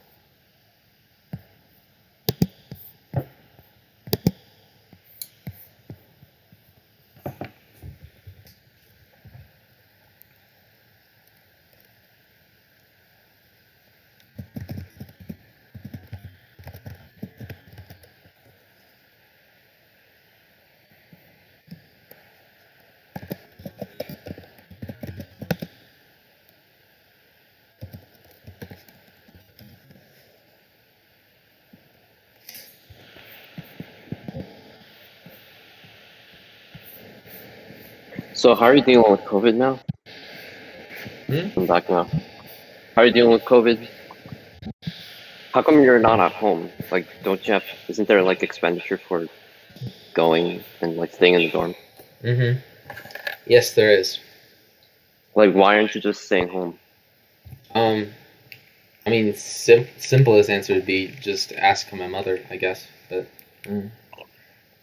So how are you dealing with COVID now? I'm back now. How are you dealing with COVID? How come you're not at home? Like, isn't there like expenditure for going and like staying in the dorm? Yes, there is. Like, why aren't you just staying home? I mean, simplest answer would be just ask my mother, I guess. But,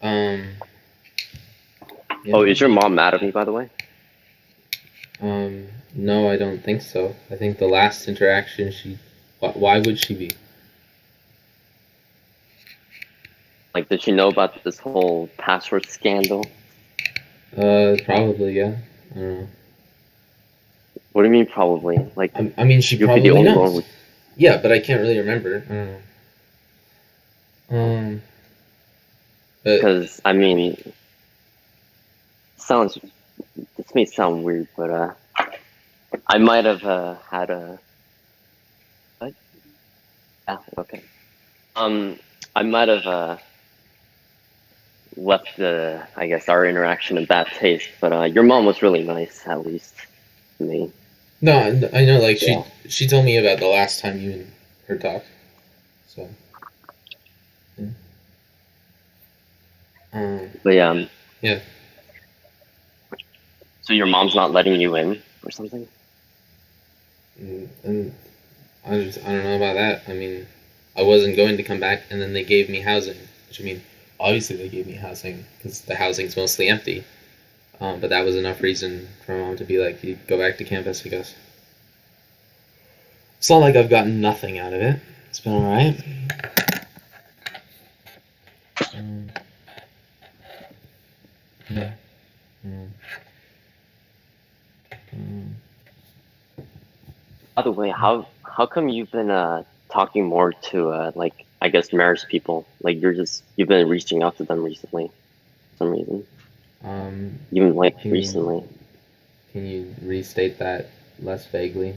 yeah. Oh, is your mom mad at me, by the way? No, I don't think so. I think the last interaction, why would she be? Like, did she know about this whole password scandal? Probably, yeah. I don't know. What do you mean, probably? Like, I mean, she probably knows. Yeah, but I can't really remember. I don't know. Because, I mean, this may sound weird, but, I might have, had a, what? Yeah, okay. I might have, left I guess our interaction in bad taste. But your mom was really nice, at least to me. No, I know. Like Yeah. she told me about the last time you and her talked. So. Yeah. But yeah. Yeah. So your mom's not letting you in or something? And I don't know about that. I mean, I wasn't going to come back, and then they gave me housing. Which, I mean, obviously they gave me housing because the housing's mostly empty. But that was enough reason for my mom to be like, you go back to campus, I guess. It's not like I've gotten nothing out of it. It's been alright. Yeah. By the way, how come you've been talking more to like, I guess, Marist people? Like you've been reaching out to them recently for some reason. Even like recently. Can you restate that less vaguely?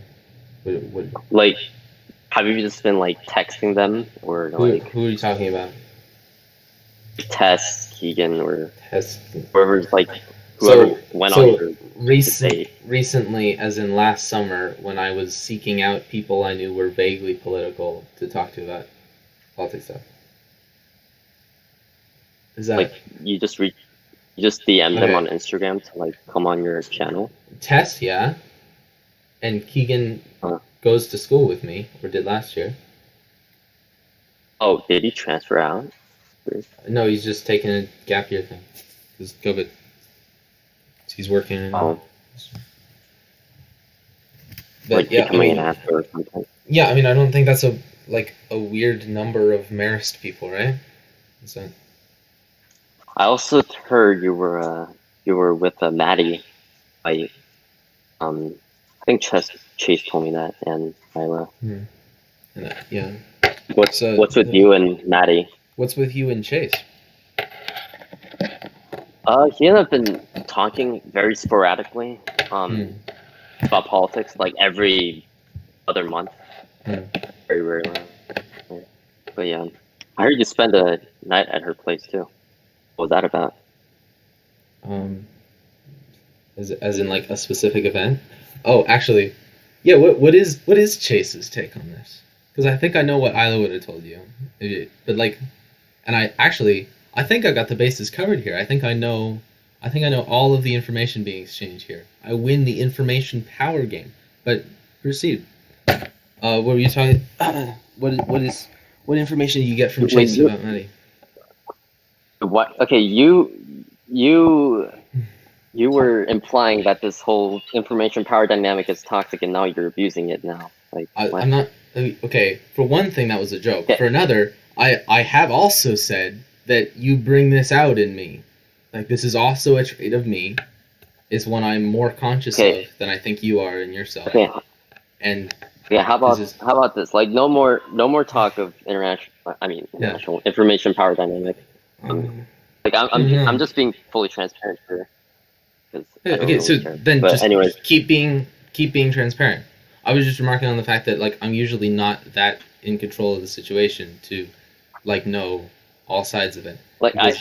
What like, have you just been like texting them or like who are you talking about? Tess, Keegan, or Tess, whoever's like whoever went on your recently, as in last summer, when I was seeking out people I knew were vaguely political to talk to about politics stuff. Is that like you just DM them on Instagram to like come on your channel? Tess, yeah. And Keegan goes to school with me, or did last year. Oh, did he transfer out? No, he's just taking a gap year thing. Just COVID. He's working. Oh. But like yeah, becoming an actor or something. Yeah, I mean, I don't think that's a weird number of Marist people, right? So. I also heard you were with Maddie. I think Chase told me that, and Isla. And yeah. What's with you and Maddie? What's with you and Chase? He and I've been talking very sporadically about politics, like every other month. Very rarely. But yeah, I heard you spend a night at her place too. What was that about? As in like a specific event? Oh, actually, yeah. What is Chase's take on this? Because I think I know what Isla would have told you, but like, and I think I got the bases covered here. I think I know all of the information being exchanged here. I win the information power game. But proceed. What were you talking? What information do you get from Chase about Maddie? What? Okay, you were implying that this whole information power dynamic is toxic, and now you're abusing it now. Like I'm not. Okay, for one thing, that was a joke. Okay. For another, I have also said that you bring this out in me. Like, this is also a trait of me. It's one I'm more conscious of than I think you are in yourself. Okay. And yeah, how about this? Like, no more talk of international information power dynamic. Like, I'm just being fully transparent here. Okay, so then just keep being transparent. I was just remarking on the fact that like I'm usually not that in control of the situation to like know all sides of it. Like I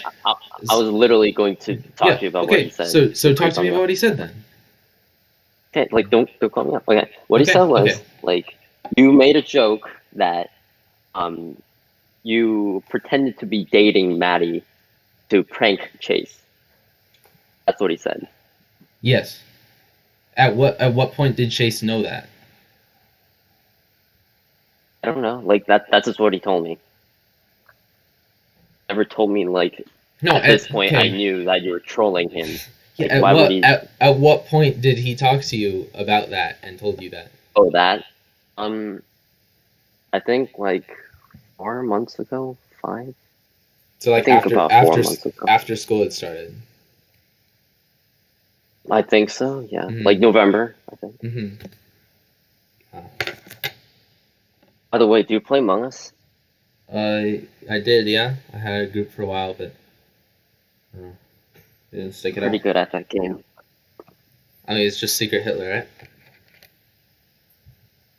was literally going to talk to you about what he said. So talk to me about what he said then. Okay, like don't call me up. Okay, what he said was like you made a joke that you pretended to be dating Maddie to prank Chase. That's what he said. Yes. At what point did Chase know that? I don't know. Like that's just what he told me. Never told me like. No, at this point, I knew that you were trolling him. Yeah. Like, at what point did he talk to you about that and told you that? Oh, that. I think like 4 months ago, 5. So like after school had started. I think so. Yeah, like November. I think. Mm-hmm. By the way, do you play Among Us? I did, yeah. I had a group for a while, but didn't stick it out. Pretty good at that game. I mean, it's just Secret Hitler, right?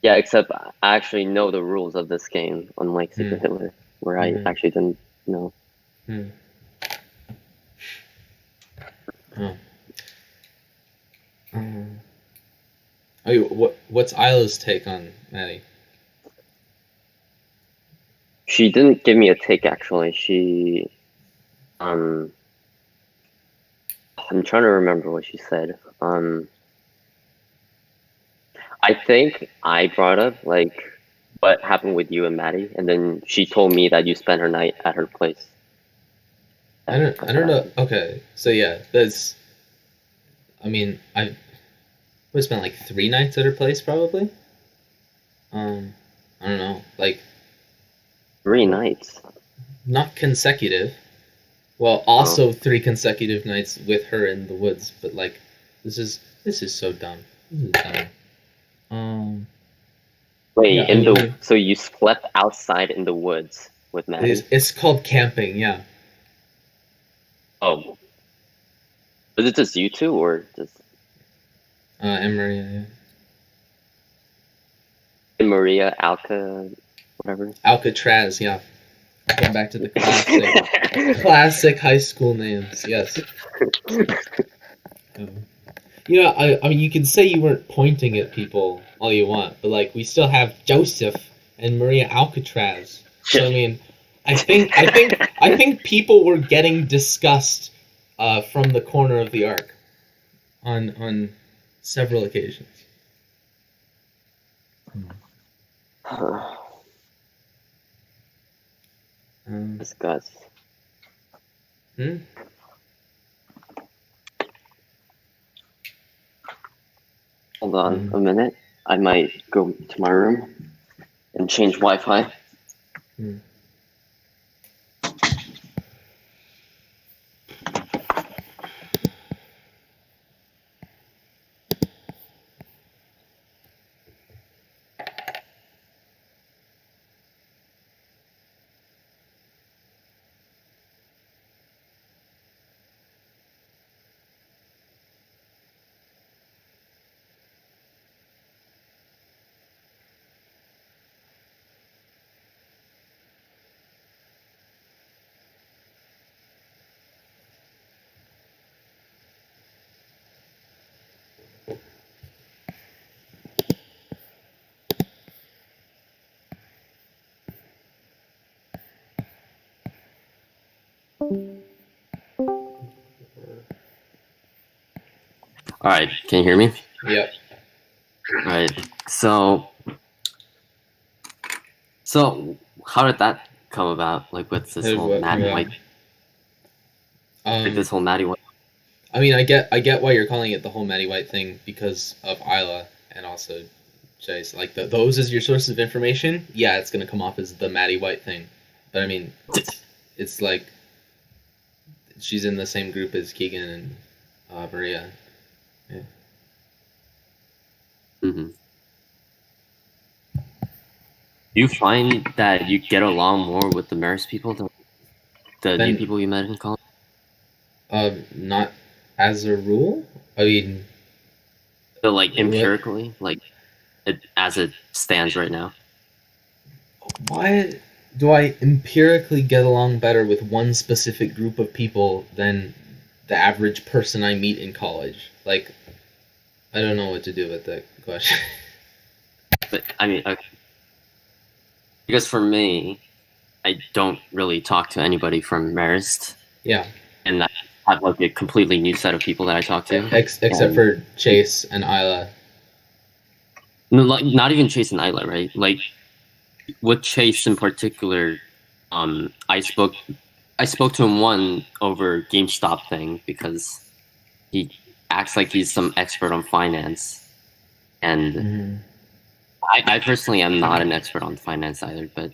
Yeah, except I actually know the rules of this game, unlike Secret Hitler, where I actually didn't know. What's Isla's take on Maddie? She didn't give me a take, actually. She, I'm trying to remember what she said. I think I brought up, like, what happened with you and Maddie, and then she told me that you spent her night at her place. I don't know. Okay, so yeah, I spent like 3 nights at her place, probably. I don't know, like 3 nights. Not consecutive. Well, also 3 consecutive nights with her in the woods, but like, this is so dumb. This is dumb. Wait, so you slept outside in the woods with Maddie? It's called camping, yeah. Oh. Was it just you two, or just... and Maria, yeah. And Maria, whatever? Alcatraz, yeah. Going back to the classic high school names, yes. Yeah, I mean, you can say you weren't pointing at people all you want, but like, we still have Joseph and Maria Alcatraz. So I mean, I think people were getting discussed from the corner of the arc on several occasions. Discuss. Hold on a minute. I might go to my room and change Wi-Fi. All right, can you hear me? Yep. All right, so how did that come about? Like, with this whole Maddie White? This whole Maddie White. I mean, I get why you're calling it the whole Maddie White thing because of Isla and also Chase. Like, those as your sources of information, yeah, it's gonna come off as the Maddie White thing. But I mean, it's like she's in the same group as Keegan and Maria. Yeah. Mm-hmm. Do you find that you get along more with the Marist people than the new people you met in college? Not as a rule. I mean, so like empirically, like as it stands right now. Why do I empirically get along better with one specific group of people than the average person I meet in college? Like, I don't know what to do with that question. But I mean, okay. Because for me, I don't really talk to anybody from Marist. Yeah. And I have like a completely new set of people that I talk to. Except for Chase and Isla. No, like, not even Chase and Isla, right? Like, with Chase in particular, I spoke to him over Gamestop thing because he acts like he's some expert on finance. And I personally am not an expert on finance either, but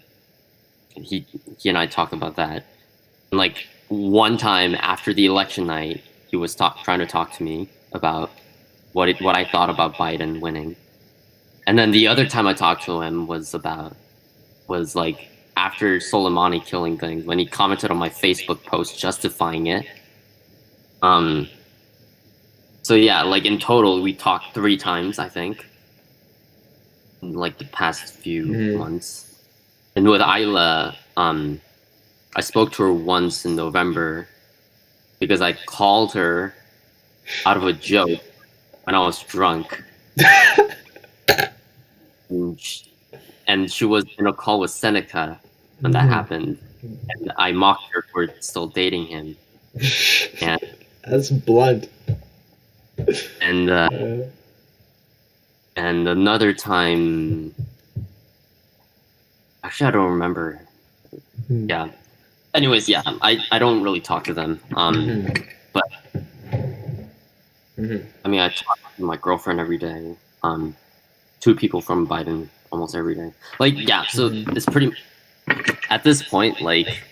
he and I talked about that. And like, one time after the election night, he was trying to talk to me about what I thought about Biden winning. And then the other time I talked to him was like after Soleimani killing things, when he commented on my Facebook post justifying it. So yeah, like in total we talked 3 times, I think, in like the past few months. And with Isla, I spoke to her once in November because I called her out of a joke when I was drunk. And she was in a call with Seneca when that happened, and I mocked her for still dating him. And that's blunt. And another time, actually I don't remember. Yeah. Anyways, yeah, I don't really talk to them. But I mean, I talk to my girlfriend every day. 2 people from Biden almost every day. Like, yeah, so it's pretty, at this point, like,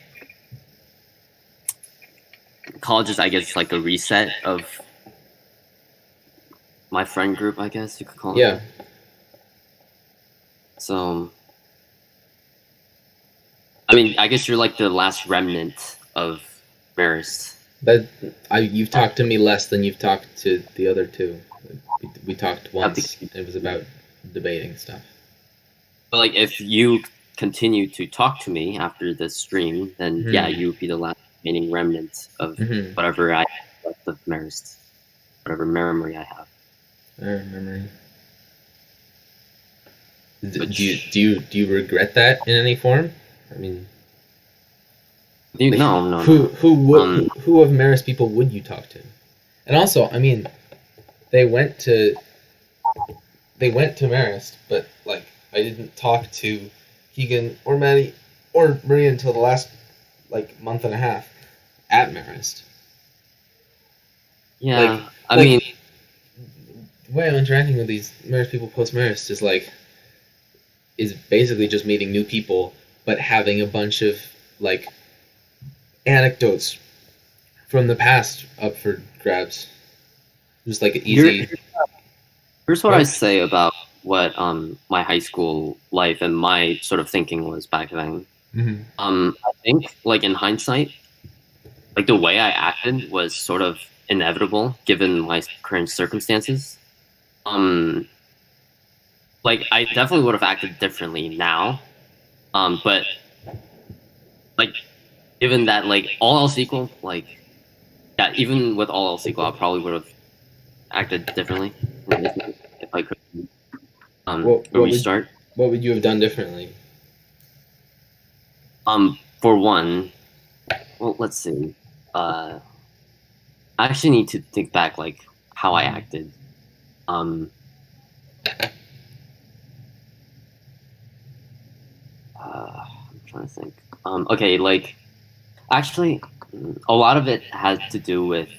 college is, I guess, like a reset of my friend group, I guess you could call it. Yeah. So, I mean, I guess you're like the last remnant of Marist. But you've talked to me less than you've talked to the other 2. We talked once. It was about debating stuff. But like, if you continue to talk to me after this stream, then yeah, you would be the last remaining remnant of whatever I have left of Marist, whatever memory I have. Memory. Do you regret that in any form? I mean, no. Who of Marist people would you talk to? And also, I mean, they went to Marist, but like I didn't talk to Keegan or Maddie or Maria until the last like month and a half at Marist. Yeah, I mean, the way I'm interacting with these Marist people post Marist is basically just meeting new people, but having a bunch of like anecdotes from the past up for grabs. Just like easy. Here's what I say about what my high school life and my sort of thinking was back then. I think, like, in hindsight, like the way I acted was sort of inevitable given my current circumstances. Like, I definitely would have acted differently now, but like, given that, like, all else equal, like, yeah, even with all else equal, I probably would have acted differently if I could restart. What would you have done differently? For one, well, let's see. I actually need to think back, like, how I acted. I'm trying to think. Okay, like, actually, a lot of it has to do with,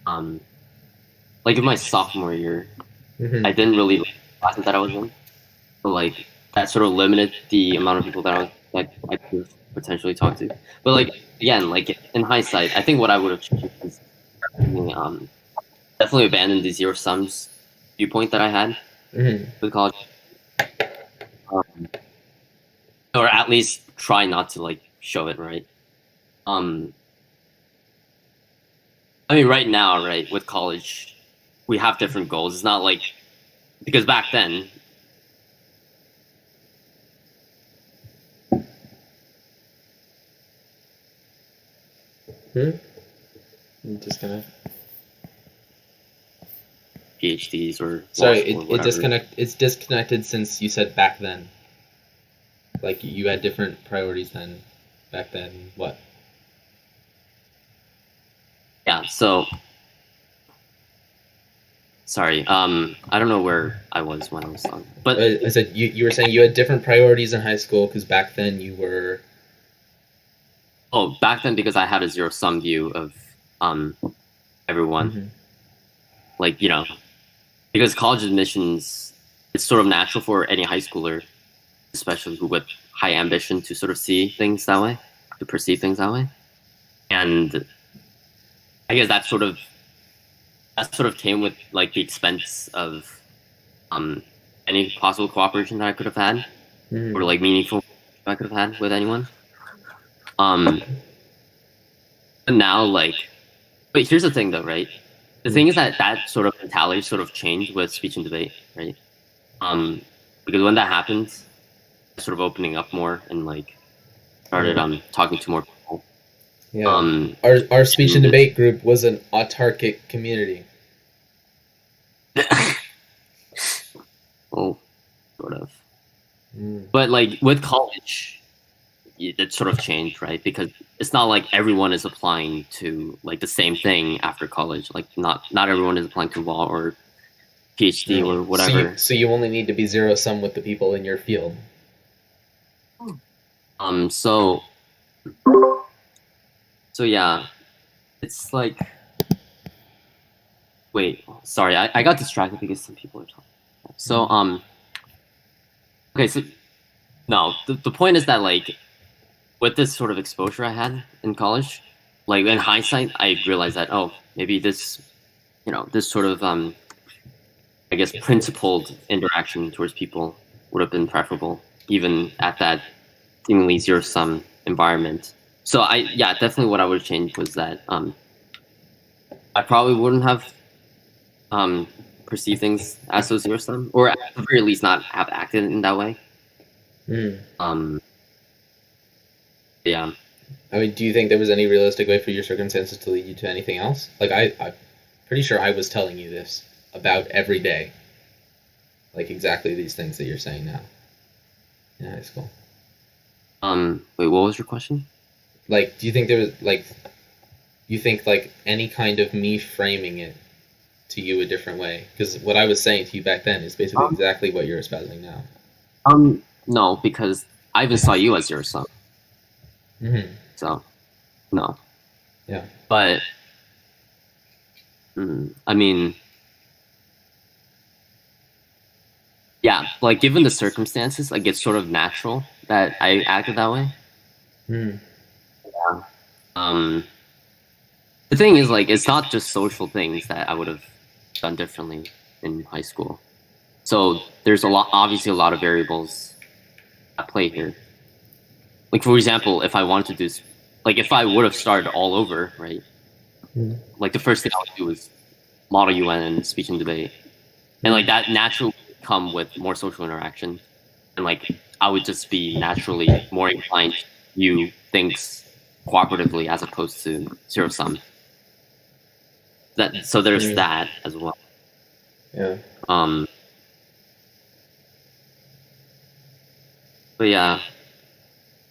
like, in my sophomore year, I didn't really like the classes that I was in. So, like, that sort of limited the amount of people that I could potentially talk to. But, like, again, like, in hindsight, I think what I would have changed is definitely abandoned the zero sums viewpoint that I had with college. Or at least try not to, like, show it, right? I mean, right now, right, with college, we have different goals. It's not like, because back then, I'm just gonna PhDs or sorry, it's disconnected since you said back then. Like you had different priorities then, back then. What? Yeah. So, sorry. I don't know where I was when I was on, but I said you were saying you had different priorities in high school because back then you were. Oh, back then because I had a zero sum view of everyone. Like, you know, because college admissions, it's sort of natural for any high schooler, especially with high ambition, to sort of see things that way, to perceive things that way. And I guess that sort of came with, like, the expense of any possible cooperation that I could have had, or, like, meaningful I could have had with anyone. And now, like, but here's the thing though, right? The thing is that sort of mentality sort of changed with speech and debate, right? Because when that happened, sort of opening up more and, like, started talking to more people. Yeah. Our speech and debate group was an autarkic community. sort of. But like with college, it sort of changed, right? Because it's not like everyone is applying to like the same thing after college. Like not everyone is applying to law or PhD or whatever. So you only need to be zero sum with the people in your field. So yeah, it's like, wait, sorry, I got distracted because some people are talking. So okay, so no, the point is that like with this sort of exposure I had in college, like in hindsight, I realized that maybe this, this sort of I guess principled interaction towards people would have been preferable, even at that seemingly zero sum environment. So definitely what I would change was that I probably wouldn't have perceived things as so zero sum, or at the very least not have acted in that way. Yeah. I mean, do you think there was any realistic way for your circumstances to lead you to anything else? Like, I'm pretty sure I was telling you this about every day. Like, exactly these things that you're saying now in high school. Wait, what was your question? Like, do you think there was, like, you think, like, any kind of me framing it to you a different way? Because what I was saying to you back then is basically exactly what you're espousing now. No, because I even saw you as zero sum. So, no. Yeah. But, I mean, yeah, like given the circumstances, like it's sort of natural that I acted that way. Yeah. The thing is, like, it's not just social things that I would have done differently in high school. So there's obviously a lot of variables at play here. Like, for example, if I wanted to do, like, if I would have started all over, right? Like, the first thing I would do is model UN and speech and debate. And, like, that naturally would come with more social interaction. And, like, I would just be naturally more inclined to view things cooperatively as opposed to zero sum. So there's that as well. Yeah. But yeah,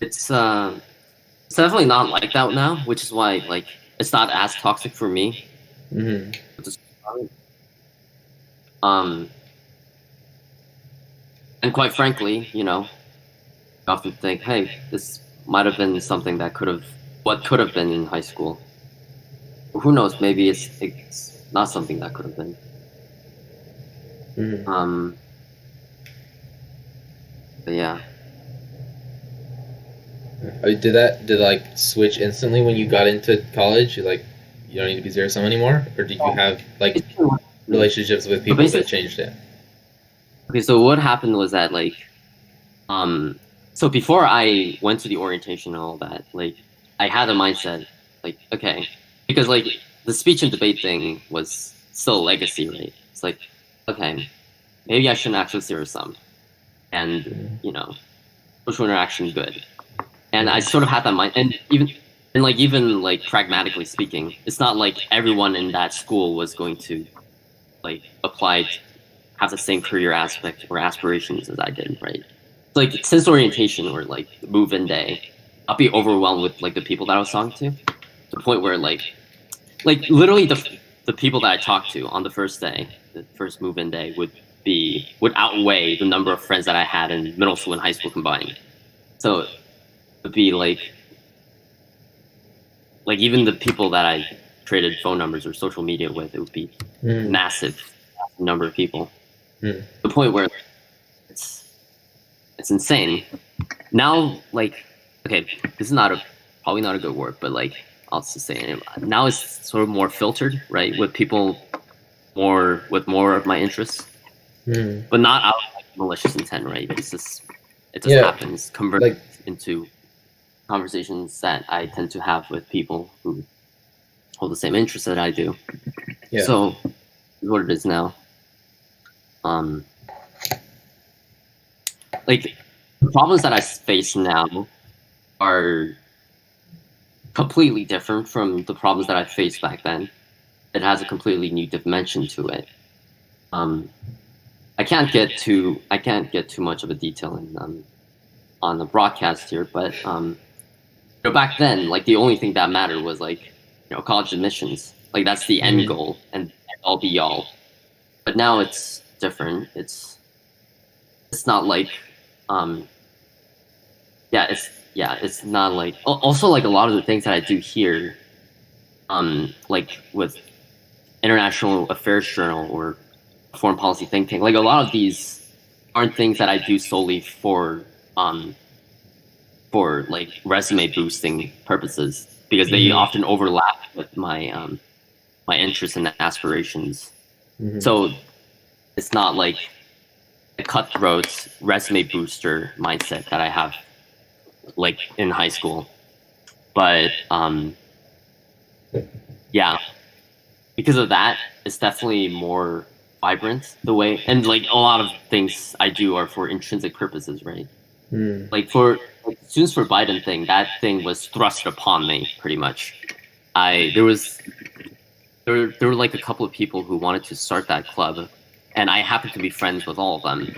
it's definitely not like that now, which is why like it's not as toxic for me. And quite frankly, I often think, hey, this might have been something that could have been in high school. But who knows? Maybe it's not something that could have been. But yeah. Did like switch instantly when you got into college? You don't need to be zero sum anymore, or did you have like relationships with people that changed it? Okay, so what happened was that like, so before I went to the orientation and all that, like, I had a mindset like, okay, because like the speech and debate thing was still a legacy, right? It's like, okay, maybe I shouldn't actually zero sum, and social interaction good. And I sort of had that mind, and even pragmatically speaking, it's not like everyone in that school was going to like have the same career aspect or aspirations as I did, right? Like since orientation or like move-in day, I'll be overwhelmed with like the people that I was talking to the point where like literally the people that I talked to on the first day, the first move-in day, would outweigh the number of friends that I had in middle school and high school combined. So it would be like even the people that I traded phone numbers or social media with, it would be massive number of people. The point where it's insane. Now, like, okay, this is probably not a good word, but like I'll just say it. Now it's sort of more filtered, right? With people with more of my interests, but not out of like, malicious intent, right? It just happens, converted into conversations that I tend to have with people who hold the same interests that I do. Yeah. So, what it is now. Like the problems that I face now are completely different from the problems that I faced back then. It has a completely new dimension to it. I can't get too much of a detail on the broadcast here, but back then, like the only thing that mattered was like college admissions. Like that's the end goal and all be all. But now it's different. It's not like it's not like also like a lot of the things that I do here, like with International Affairs Journal or Foreign Policy Think Tank, like a lot of these aren't things that I do solely for like resume boosting purposes, because they often overlap with my my interests and aspirations. So it's not like a cutthroat resume booster mindset that I have like in high school, but because of that, it's definitely more vibrant the way, and like a lot of things I do are for intrinsic purposes, right? Like for Students for Biden thing, that thing was thrust upon me pretty much. There were like a couple of people who wanted to start that club, and I happened to be friends with all of them.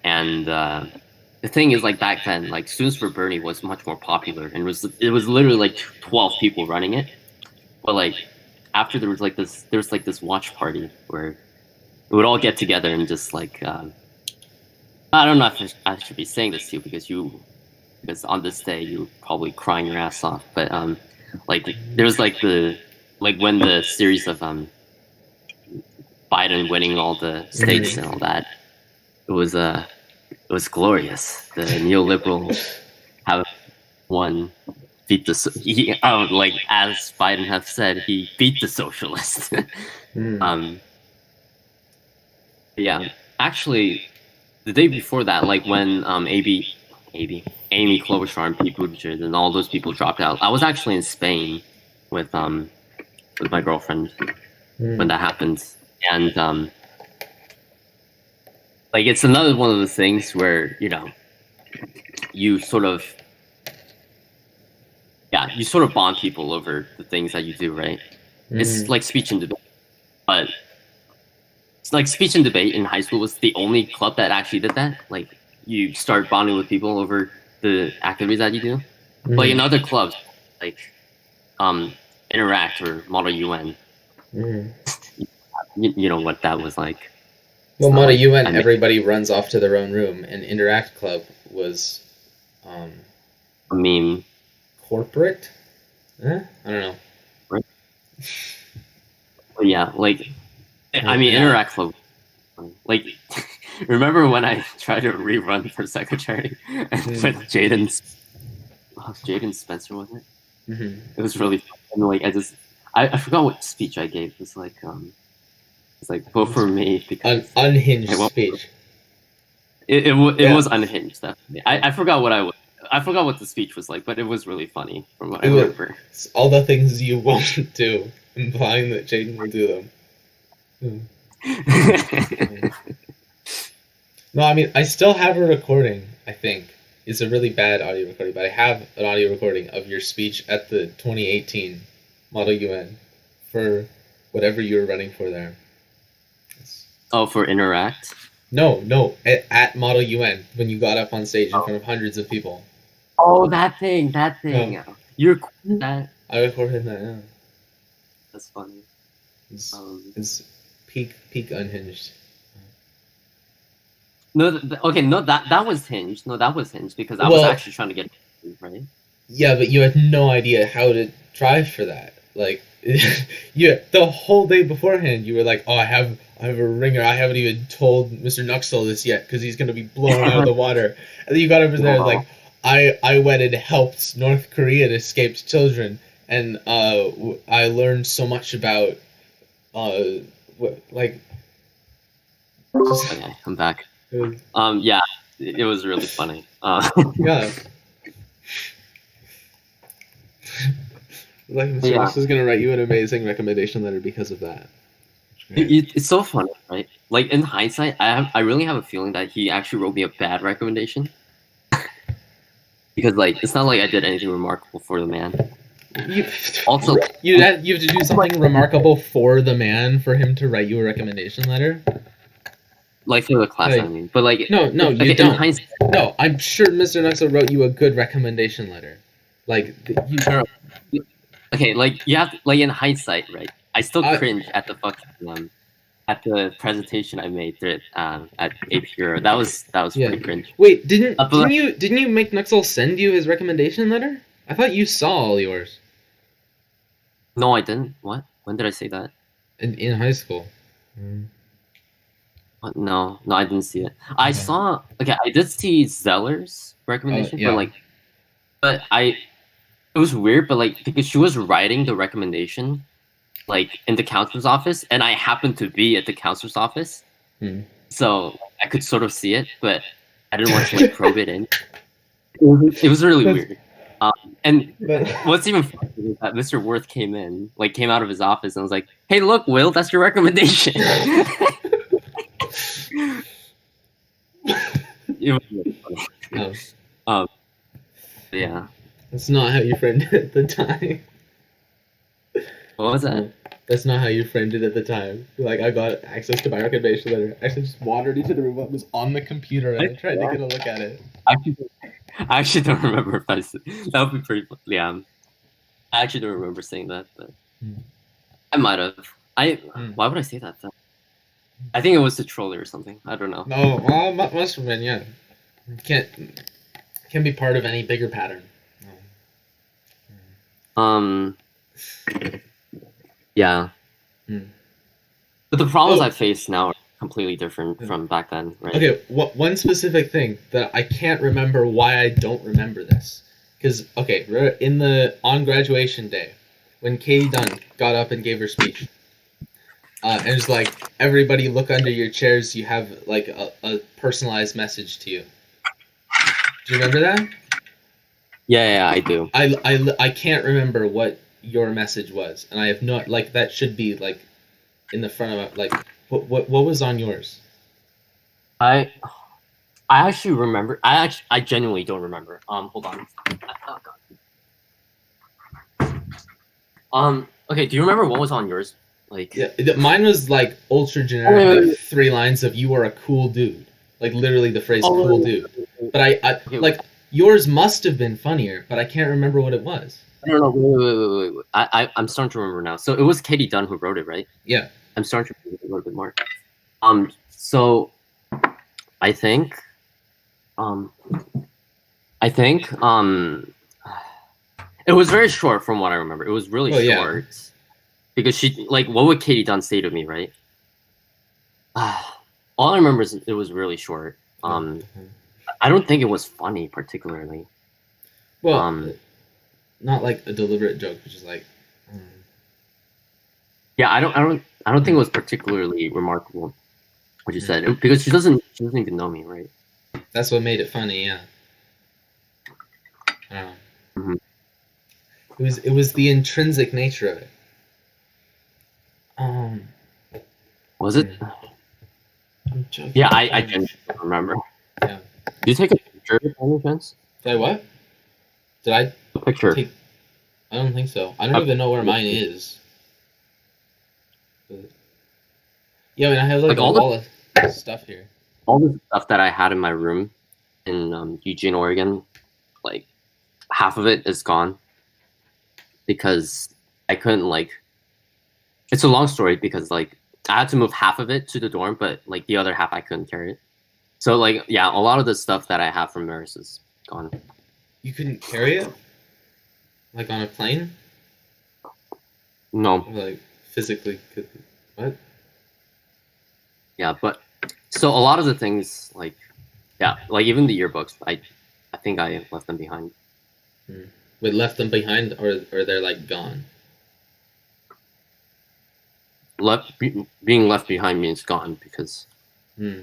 And the thing is, like back then, like Students for Bernie was much more popular, and it was literally like 12 people running it. But like after there was like this watch party where we would all get together and just like I don't know if I should be saying this to you because on this day you're probably crying your ass off. But like there was like when the series of Biden winning all the states and all that, it was glorious. The neoliberal have won. Beat the like as Biden have said, he beat the socialists. Yeah, actually, the day before that, like when Amy Klobuchar and Pete Buttigieg and all those people dropped out, I was actually in Spain with my girlfriend when that happened, and like it's another one of the things where you sort of bond people over the things that you do, right? It's like speech and debate, but it's like speech and debate in high school was the only club that actually did that. Like you start bonding with people over the activities that you do. But in other clubs, like Interact or Model UN, you know what that was like. Well, Model UN, everybody runs off to their own room, and Interact Club was a meme. Corporate? I don't know. Right. But yeah, like Interact Club. Like, remember when I tried to rerun for secretary and with Jaden Spencer, wasn't it? It was really fun. And like I forgot what speech I gave. It was like it's like vote for me because unhinged speech. It was unhinged. Definitely. I forgot what the speech was like, but it was really funny from what I remember. All the things you won't do, implying that Jaden will do them. No, I mean, I still have a recording, I think. It's a really bad audio recording, but I have an audio recording of your speech at the 2018 Model UN for whatever you were running for there. Oh, for Interact? No, at Model UN, when you got up on stage in front of hundreds of people. Oh, that thing. You recorded that? I recorded that, yeah. That's funny. It's peak unhinged. That was hinged. No, that was hinged because I was actually trying to get it, right? Yeah, but you had no idea how to drive for that. Like, the whole day beforehand, you were like, "Oh, I have a ringer. I haven't even told Mr. Nuxel this yet because he's gonna be blown out of the water." And then you got over there like, "I went and helped North Korean escaped children, and I learned so much about Okay, I'm back. Yeah, it was really funny. Yeah. Like Mr. Ross is gonna write you an amazing recommendation letter because of that. It's so funny, right? Like in hindsight, I really have a feeling that he actually wrote me a bad recommendation because like it's not like I did anything remarkable for the man. You have to do something remarkable for the man for him to write you a recommendation letter. like for the class, Like, I mean. But like, no, okay, you in don't. hindsight, No, I'm sure Mr. Nuxel wrote you a good recommendation letter. Like, okay, like you have like in hindsight, right? I still I- cringe at the fucking at the presentation I made at AP Euro. That was yeah. pretty cringe. Wait, but didn't you make Nuxel send you his recommendation letter? I thought you saw all yours No, I didn't. What? When did I say that? in high school. What? No, I didn't see it. I saw. Okay, I did see Zeller's recommendation, yeah. but it was weird. But like because she was writing the recommendation, like in the counselor's office, and I happened to be at the counselor's office, so I could sort of see it, but I didn't want to like probe it in. It was really weird. And what's even funny is that Mr. Worth came out of his office and was like, "Hey, look, Will, that's your recommendation." It was really funny. Yeah. That's not how you framed it at the time. What was that? That's not how you framed it at the time. Like, I got access to my recommendation letter. I just wandered into the room. I was on the computer and I tried to get a look at it. I actually don't remember if I said that. Would be pretty. Yeah, I actually don't remember saying that, but I might have. Why would I say that? Though? I think it was to troll or something. I don't know. No, well, must have been. Yeah, can't be part of any bigger pattern. Yeah. But the problems I face now are completely different from back then, right? Okay, one specific thing that I can't remember why I don't remember this. Because, okay, on graduation day, when Katie Dunn got up and gave her speech, and it was like, everybody look under your chairs, you have like a personalized message to you. Do you remember that? Yeah, I do. I can't remember what your message was, and I have no, like, that should be like in the front of like, what was on yours? I actually remember. I genuinely don't remember. Hold on. Oh, God. Okay, do you remember what was on yours? Like, yeah, mine was like ultra generic, like 3 lines of "you are a cool dude," like literally the phrase "cool dude." But I like yours must have been funnier, but I can't remember what it was. I don't know. Wait. I'm starting to remember now. So it was Katie Dunn who wrote it, right? Yeah. I'm starting to remember a little bit more. So I think it was very short from what I remember. It was really short. Yeah. Because she, like, what would Katie Dunn say to me, right? All I remember is it was really short. I don't think it was funny particularly. Well, not like a deliberate joke, which is like. Yeah, I don't think it was particularly remarkable what you said, because she doesn't even know me, right? That's what made it funny, yeah. It was the intrinsic nature of it. Was it? I'm joking. Yeah, I don't remember. Yeah. Did you take a picture by any chance? Did I what? Did I? A picture. I don't think so. I don't even know where mine is. But... Yeah, I mean, I have like all the stuff here. All the stuff that I had in my room in Eugene, Oregon, like half of it is gone because I couldn't like. It's a long story because like I had to move half of it to the dorm, but like the other half I couldn't carry it. So like yeah, a lot of the stuff that I have from Marist is gone. You couldn't carry it? Like on a plane? No. Or like physically could what? Yeah, but so a lot of the things like yeah, like even the yearbooks, I think I left them behind. Wait, left them behind or they're like gone? Being left behind means gone because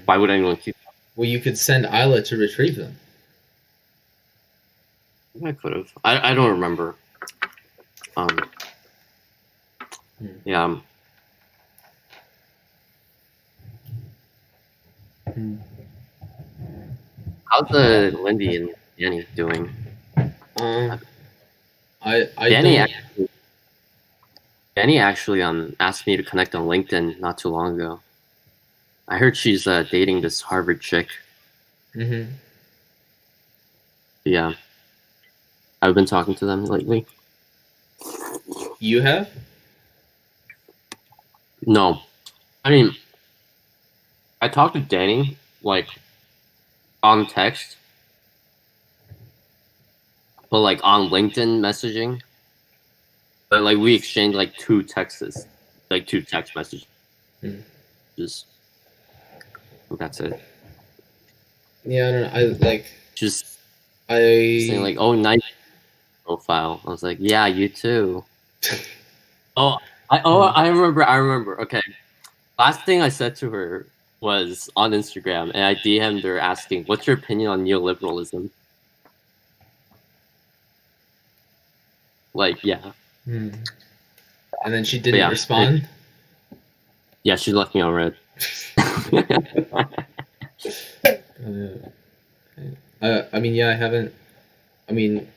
why would anyone keep them? Well, you could send Isla to retrieve them. I could have. I don't remember. Yeah. How's the Lindy and Danny doing? Danny actually asked me to connect on LinkedIn not too long ago. I heard she's dating this Harvard chick. Mm-hmm. Yeah. I've been talking to them lately. You have? No. I mean, I talked to Danny, like, on text. But, like, on LinkedIn messaging. But, like, we exchanged, like, 2 texts. Like, 2 text messages. Just... That's it. Yeah, I don't know. I, like... Just I... saying, like, oh, nice profile. I was like, yeah, you too. I remember. Okay. Last thing I said to her was on Instagram, and I DM'd her asking, what's your opinion on neoliberalism? Like, yeah. And then she didn't respond? Yeah, she left me on red. I mean, yeah, I haven't... I mean,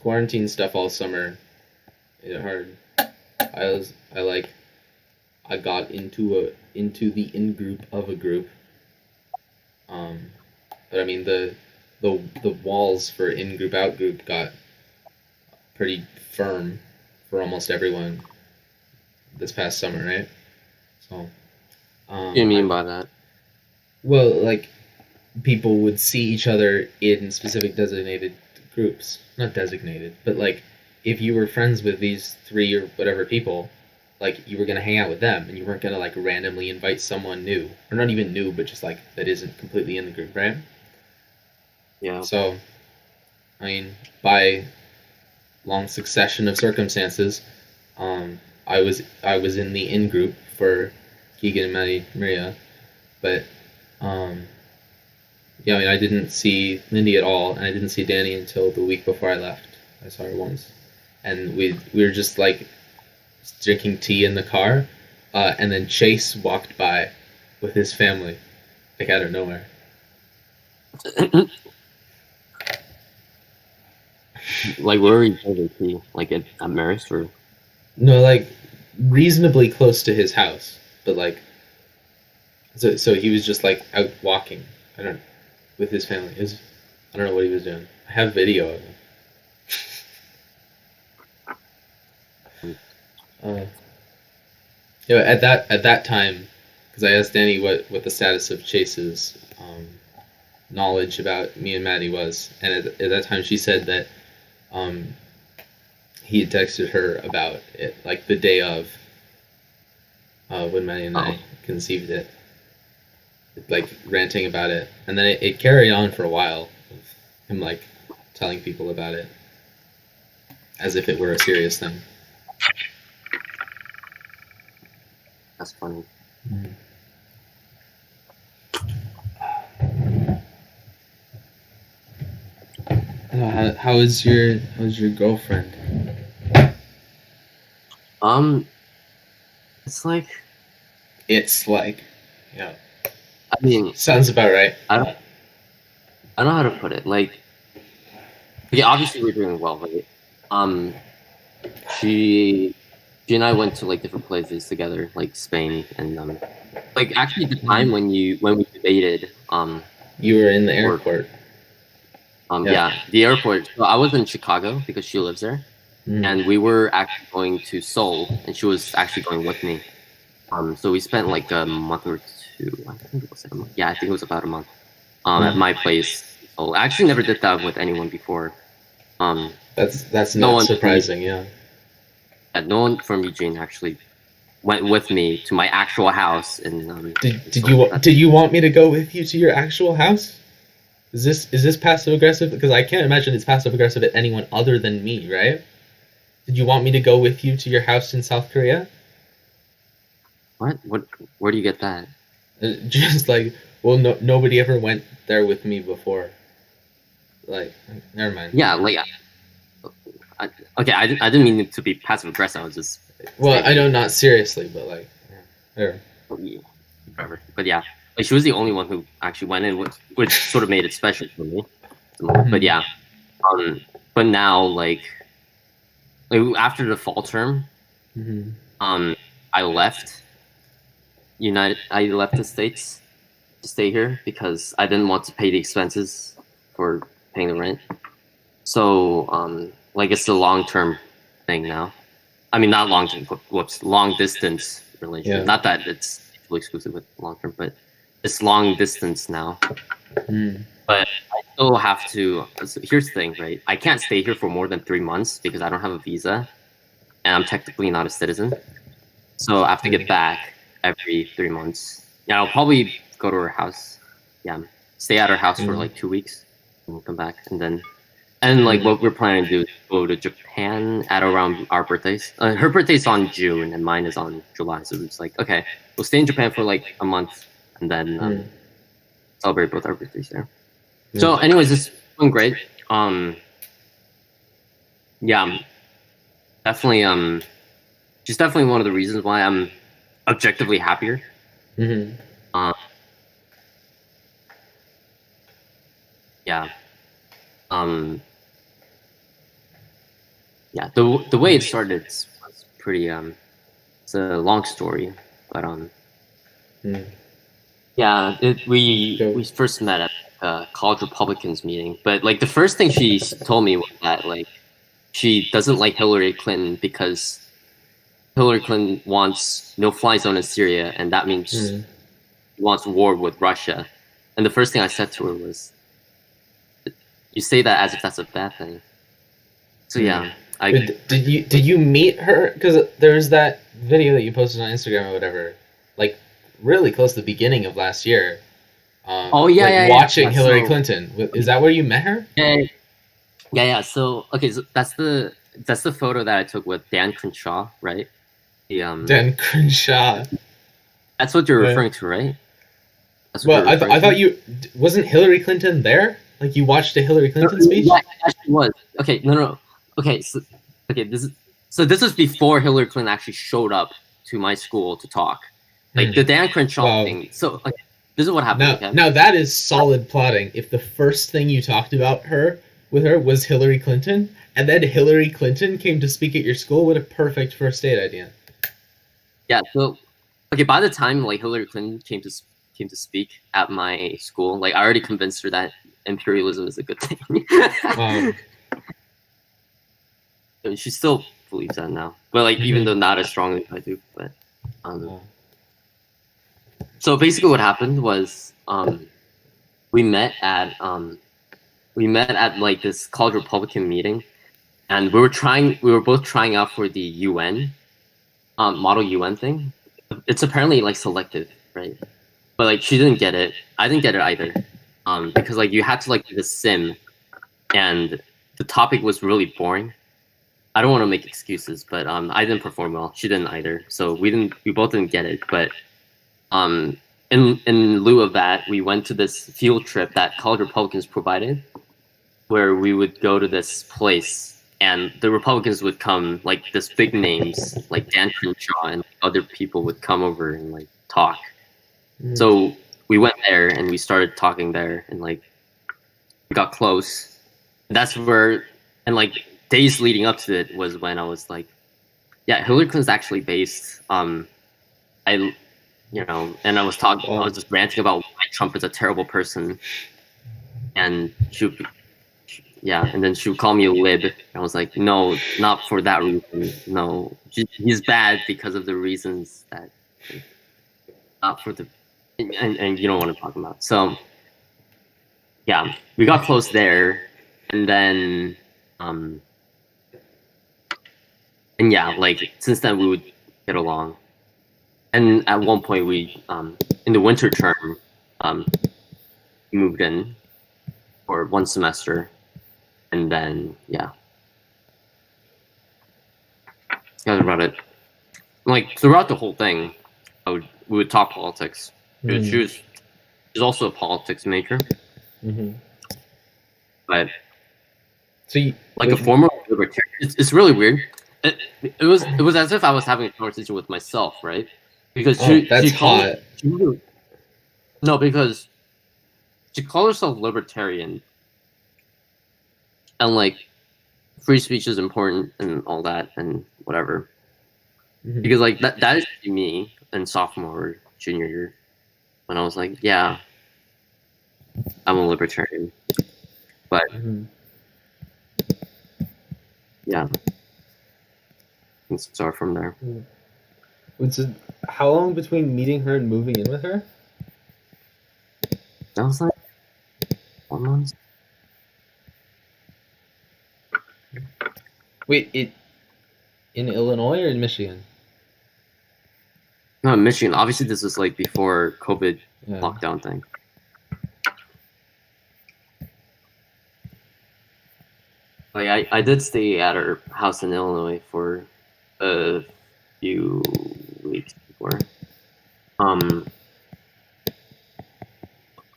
quarantine stuff all summer made it hard. I got into the in-group of a group. But I mean, the walls for in-group, out-group got pretty firm for almost everyone this past summer, right? So, What do you mean by that? Well, like, people would see each other in specific designated groups. Not designated, but, like, if you were friends with these 3 or whatever people, like, you were going to hang out with them, and you weren't going to, like, randomly invite someone new. Or not even new, but just, like, that isn't completely in the group, right? Yeah. So, I mean, by long succession of circumstances, I was in the in-group for Keegan and Maddie, Maria, but, yeah, I mean, I didn't see Lindy at all, and I didn't see Danny until the week before I left. I saw her once. And we were just, like, drinking tea in the car, and then Chase walked by with his family, like, out of nowhere. Like, where were you drinking tea? Like, at Marist, or? No, like, reasonably close to his house, but, like, so he was just, like, out walking, with his family. I don't know what he was doing. I have video of him. Yeah, at that time, because I asked Danny what the status of Chase's knowledge about me and Maddie was, and at that time she said that he had texted her about it, like the day of when Maddie and I conceived it, like ranting about it, and then it carried on for a while, of him like telling people about it as if it were a serious thing. That's funny. How is your girlfriend? It's like, yeah. I mean, sounds about right. I don't know how to put it. Like, yeah, obviously we're doing well, right? She and I went to like different places together, like Spain, and like actually the time when we debated, you were in the airport. Yeah, the airport. So I was in Chicago because she lives there, and we were actually going to Seoul, and she was actually going with me. So we spent like a month or two. I think it was a month. Yeah, I think it was about a month. At my place. So I actually never did that with anyone before. That's not surprising. Yeah. No one from Eugene actually went with me to my actual house. And did you want me to go with you to your actual house? Is this passive aggressive? Because I can't imagine it's passive aggressive at anyone other than me, right? Did you want me to go with you to your house in South Korea? What? Where do you get that? Just like, well, nobody ever went there with me before. Like, never mind. Yeah, like, okay, I didn't mean it to be passive aggressive. I was just. Well, I know, not seriously, but like, there. Whatever. But yeah, like she was the only one who actually went in, which sort of made it special for me. But yeah, but now like after the fall term, I left the States, to stay here because I didn't want to pay the expenses for paying the rent. So like it's a long-term thing now. I mean, not long-term. Whoops, long-distance relationship. Yeah. Not that it's mutually exclusive with long-term, but it's long distance now. But I still have to. So here's the thing, right? I can't stay here for more than 3 months because I don't have a visa, and I'm technically not a citizen. So I have to get back every 3 months. Yeah, I'll probably go to her house. Yeah, stay at her house for like 2 weeks, and we'll come back, and like what we're planning to do is go to Japan at around our birthdays. Her birthday's on June and mine is on July. So it's like, okay, we'll stay in Japan for like a month and then celebrate both our birthdays there. So anyways, it's going great. Yeah, definitely. She's definitely one of the reasons why I'm objectively happier. Yeah. Yeah, the way it started was pretty it's a long story, but yeah, we first met at a college Republicans meeting, but like the first thing she told me was that like she doesn't like Hillary Clinton because Hillary Clinton wants no-fly zone in Syria, and that means she wants war with Russia. And the first thing I said to her was, "You say that as if that's a bad thing." So yeah. Did you meet her? Because there's that video that you posted on Instagram or whatever, like really close to the beginning of last year. Watching Hillary Clinton. Is that where you met her? Yeah. So okay, so that's the photo that I took with Dan Crenshaw, right? Dan Crenshaw. That's what you're referring to, right? Well, I thought you wasn't Hillary Clinton there. Like you watched a Hillary Clinton speech. Yeah, actually was. Okay, no. Okay, so this was before Hillary Clinton actually showed up to my school to talk. Like the Dan Crenshaw thing. So this is what happened. Now that is solid plotting. If the first thing you talked about with her was Hillary Clinton, and then Hillary Clinton came to speak at your school, what a perfect first date idea. Yeah. So by the time like Hillary Clinton came to speak at my school, like I already convinced her that imperialism is a good thing. She still believes that now, but like even though not as strongly as I do. But so basically, what happened was we met at like this college Republican meeting, and we were both trying out for the UN model UN thing. It's apparently like selective, right? But like she didn't get it. I didn't get it either, because like you had to like do the sim, and the topic was really boring. I don't want to make excuses, but I didn't perform well. She didn't either, so we both didn't get it. But in lieu of that, we went to this field trip that college Republicans provided, where we would go to this place, and the Republicans would come, like this big names, like Dan Crenshaw and other people would come over and like talk. So we went there and we started talking there, and like we got close. That's where, and like days leading up to it was when I was like, yeah, Hillary Clinton's actually based. And I was talking, I was just ranting about why Trump is a terrible person, and and then she would call me a lib, and I was like, no, not for that reason. No, he's bad because of the reasons that, not for the, and you know what I'm talking about. So yeah, we got close there, and then and yeah, like since then we would get along. And at one point we in the winter term moved in for one semester, and then yeah, that's about it. Like throughout the whole thing, we would talk politics. She's also a politics major, but so like a former libertarian, it's really weird. It was as if I was having a conversation with myself, right? Because that's hot. Because she called herself libertarian, and like free speech is important and all that and whatever. Because like that is me in sophomore or junior year, when I was like, yeah, I'm a libertarian, but yeah, let's start from there. How long between meeting her and moving in with her? That was like 4 months. Wait, in Illinois or in Michigan? No, in Michigan. Obviously, this was like before COVID lockdown thing. Like I did stay at her house in Illinois for a few weeks before.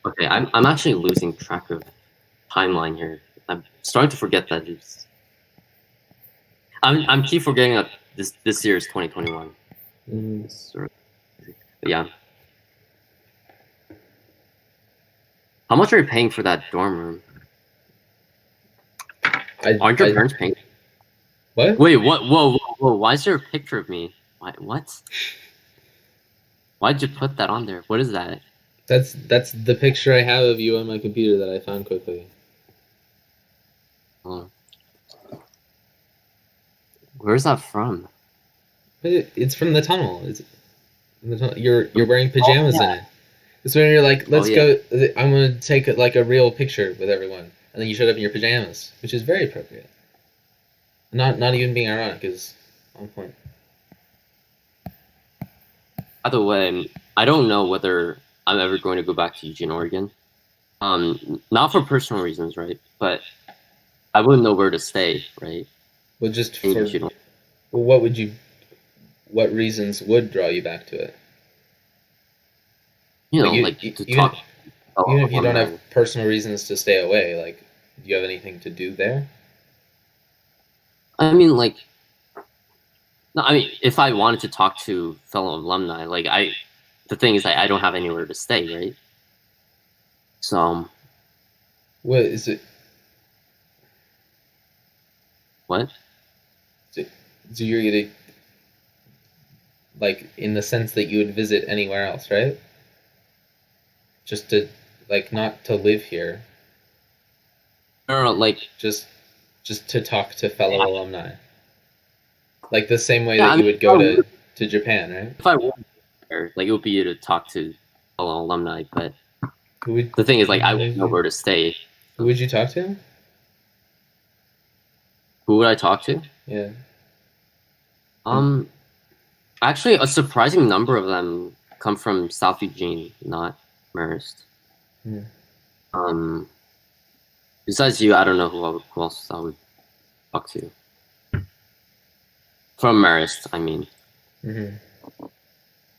Okay, I'm actually losing track of timeline here. I'm starting to forget that it's. I'm keep forgetting that this year is 2021. But yeah. How much are you paying for that dorm room? Aren't your parents paying? What? Wait, what? Whoa! Why is there a picture of me? What? Why'd you put that on there? What is that? That's the picture I have of you on my computer that I found quickly. Oh. Where's that from? It's from the tunnel. You're wearing pajamas in it. It's when you're like, let's go. I'm gonna take like a real picture with everyone, and then you showed up in your pajamas, which is very appropriate. Not even being ironic is on point. By the way, I don't know whether I'm ever going to go back to Eugene, Oregon. Not for personal reasons, right? But I wouldn't know where to stay, right? Well, just for what reasons would draw you back to it? You know, like to talk. Even if you don't have personal reasons to stay away, like, do you have anything to do there? I mean, like, no, I mean, if I wanted to talk to fellow alumni, like, the thing is, I don't have anywhere to stay, right? So. What is it? What? So you're gonna, like, in the sense that you would visit anywhere else, right? Just to, like, not to live here. No, like just to talk to fellow alumni. Like the same way that you would go to Japan, right? If I were there, like, it would be to talk to fellow alumni, but the thing is, like, I wouldn't know where to stay. Who would you talk to? Who would I talk to? Yeah. Actually, a surprising number of them come from South Eugene, not Marist. Besides you, I don't know who else I would talk to. From Marist, I mean. Yeah.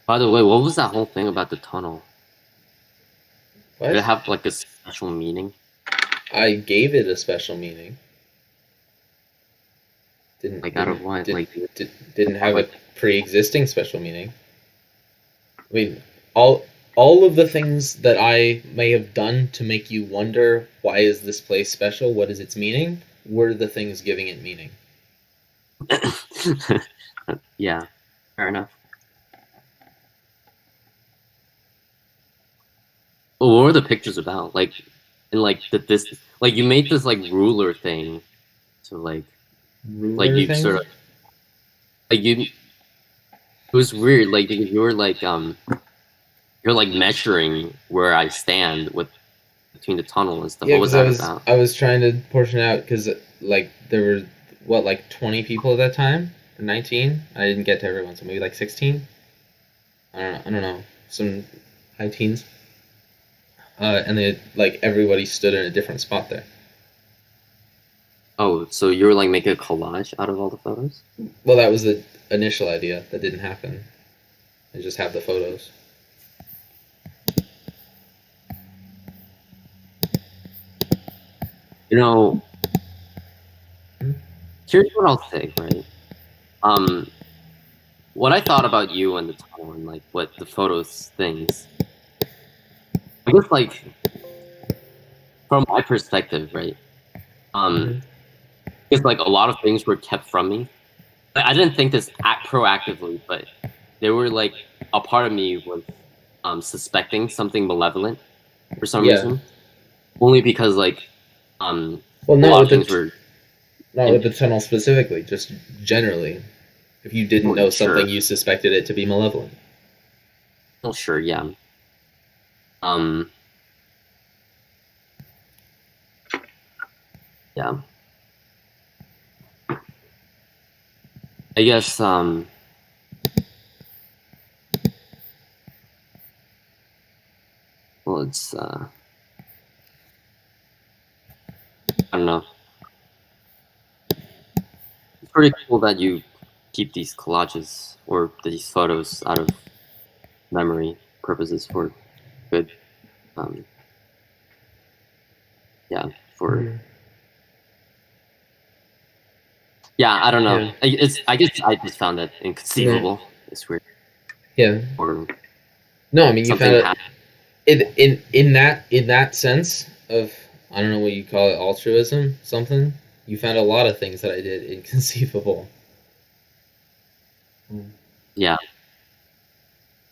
By the way, what was that whole thing about the tunnel? What? Did it have like a special meaning? I gave it a special meaning. Didn't have a pre-existing special meaning. I mean, all of the things that I may have done to make you wonder why is this place special, what is its meaning, were the things giving it meaning. Yeah, fair enough. Well, what were the pictures about? Like, and like this, like you made this like ruler thing, to like you thing? Sort of like you. It was weird. Like you were like you're like measuring where I stand with between the tunnel and stuff. Yeah, what was that about? I was trying to portion out because like there were like 20 people at that time, or 19. I didn't get to everyone, so maybe like 16. I don't know, some high teens. And they like everybody stood in a different spot there. Oh, so you were like making a collage out of all the photos? Well, that was the initial idea. That didn't happen. I just have the photos. You know, here's what I'll say, right? What I thought about you and the tunnel and like what the photos things. I guess like from my perspective, right? Because like a lot of things were kept from me. I didn't think this proactively, but they were like a part of me was suspecting something malevolent for some reason. Only because like well, a not lot with of things were not with the tunnel specifically, just generally. If you didn't know something, you suspected it to be malevolent. Well, sure, yeah. Yeah. I guess well, it's I don't know. It's pretty cool that you keep these collages or these photos out of memory purposes for good. Yeah, for I don't know. Yeah. I guess I just found that inconceivable. Yeah. It's weird. Yeah. Or no, I mean you found it in that sense of, I don't know what you call it, altruism, something. You found a lot of things that I did inconceivable. Yeah.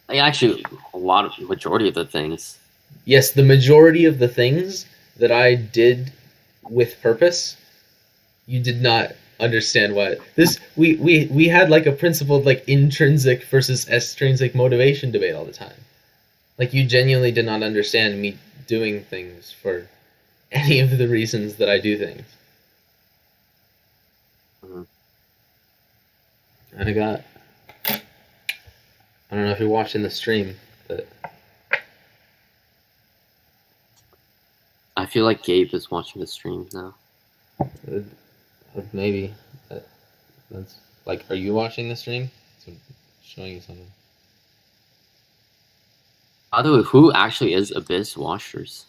Actually, majority of the things. Yes, the majority of the things that I did with purpose, you did not understand what this. We had like a principled like intrinsic versus extrinsic motivation debate all the time. Like you genuinely did not understand me doing things for any of the reasons that I do things. And I don't know if you're watching the stream, but I feel like Gabe is watching the stream now. Maybe. That's like, are you watching the stream? So showing you something. By the way, who actually is Abyss Watchers?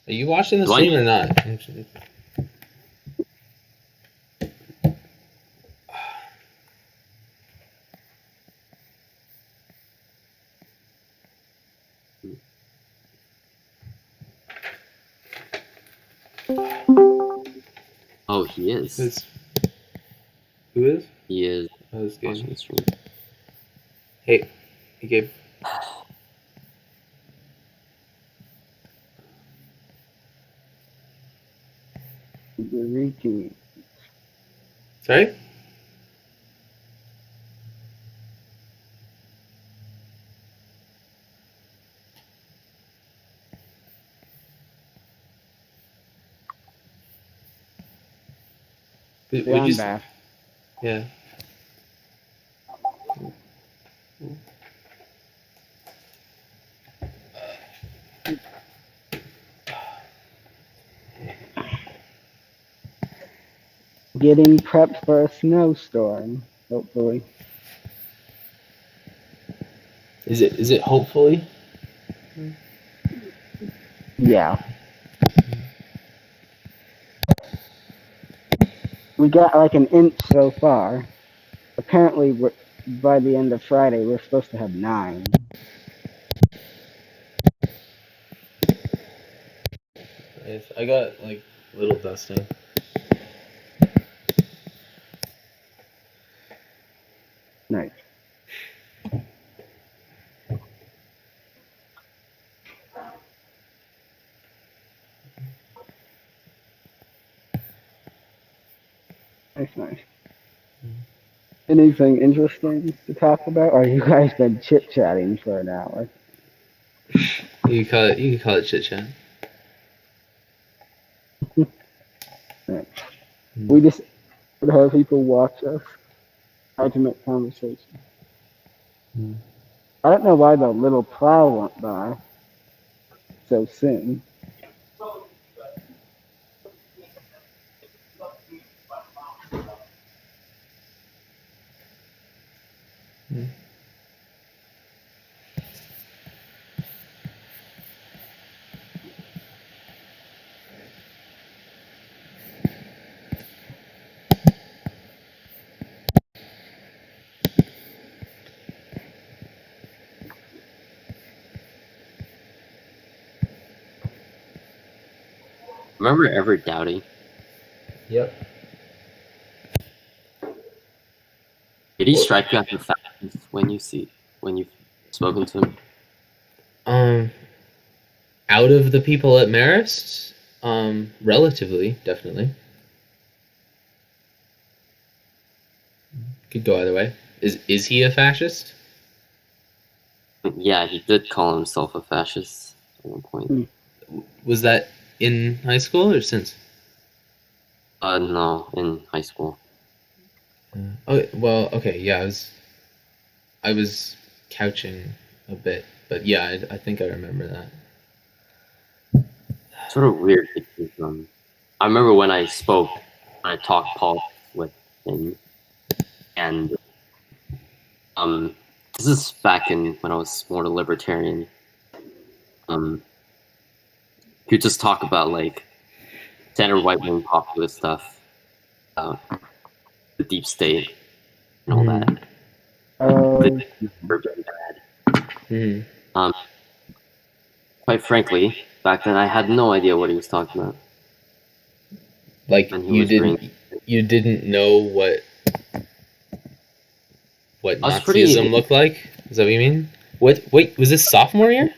Are you watching the stream or not? Oh, he is. Who is? He is. Oh, this watching the stream. Hey, Gabe. Sorry? Back. Yeah. Getting prepped for a snowstorm, hopefully. Is it hopefully? Yeah. We got like an inch so far. Apparently, by the end of Friday, we're supposed to have 9. Nice. I got like little dusting. Nice. Nice. Anything interesting to talk about? Or you guys been chit-chatting for an hour? You can call it chit chat. Right. We just have people watch us, try to make conversation. I don't know why the little plow went by so soon. Remember Everett Dowdy? Yep. Did he strike you as a fascist when you've spoken to him? Out of the people at Marist, relatively, definitely. Could go either way. Is he a fascist? Yeah, he did call himself a fascist at one point. Was that in high school or since? No, in high school. Oh well, okay, yeah. I was couching a bit, but yeah, I think I remember that. Sort of weird because I remember when I talked politics with him, and this is back in when I was more libertarian. You just talk about like standard white wing populist stuff, the deep state, and all that. Quite frankly, back then I had no idea what he was talking about. Like you didn't know what Nazism looked like? Is that what you mean? Wait, was this sophomore year?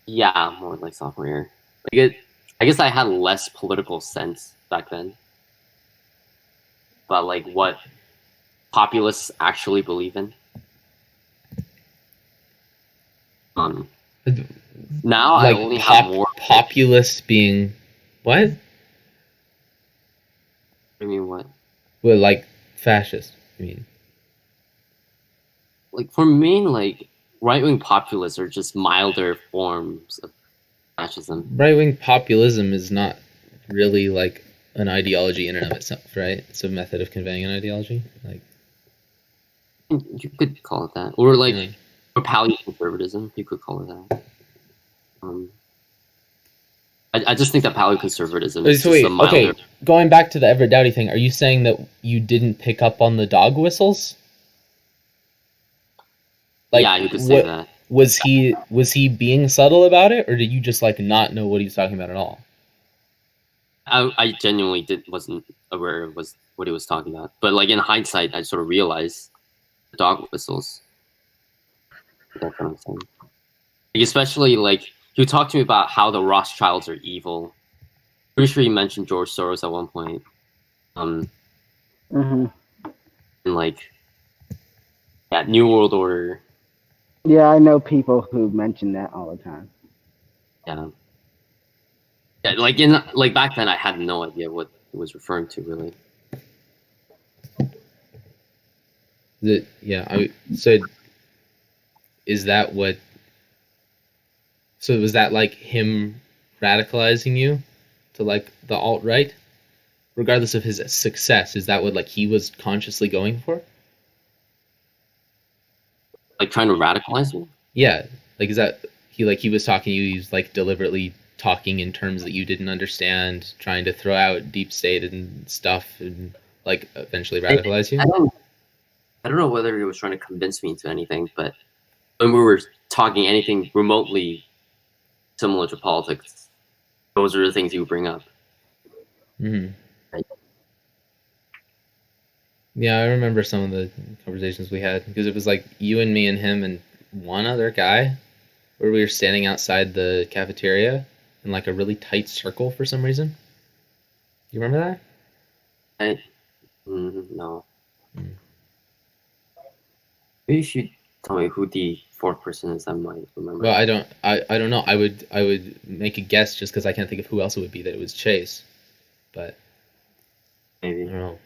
Yeah, more like sophomore year. I guess I had less political sense back then. But like what populists actually believe in. Now like I only have more populist being what? I mean what? Well, like fascist, I mean. Like for me, like right-wing populists are just milder forms of fascism. Right-wing populism is not really like an ideology in and of itself, right? It's a method of conveying an ideology. Like you could call it that, or like or paleoconservatism. You could call it that. I just think that paleoconservatism is just a milder. Okay, going back to the Everett Dowdy thing, are you saying that you didn't pick up on the dog whistles? Like, yeah, you could say that. Was he being subtle about it, or did you just like not know what he was talking about at all? I genuinely wasn't aware of what he was talking about, but like in hindsight, I sort of realized the dog whistles. That's what I'm saying. Like, especially like he would talk to me about how the Rothschilds are evil. Pretty sure he mentioned George Soros at one point. And like, yeah, New World Order. Yeah, I know people who mention that all the time. Yeah, like back then, I had no idea what it was referring to, really. Is that what? So was that like him radicalizing you to like the alt-right? Regardless of his success, is that what like he was consciously going for? Like trying to radicalize me? Yeah. Like is that he was talking to you, he was like deliberately talking in terms that you didn't understand, trying to throw out deep state and stuff and like eventually radicalize you? I don't know whether he was trying to convince me into anything, but when we were talking anything remotely similar to politics, those are the things you bring up. Mm-hmm. Right. Yeah, I remember some of the conversations we had because it was like you and me and him and one other guy where we were standing outside the cafeteria in like a really tight circle for some reason. You remember that? No. Maybe you should tell me who the fourth person is. I might remember. Well, I don't know. I would make a guess just because I can't think of who else it would be that it was Chase, but maybe I don't know.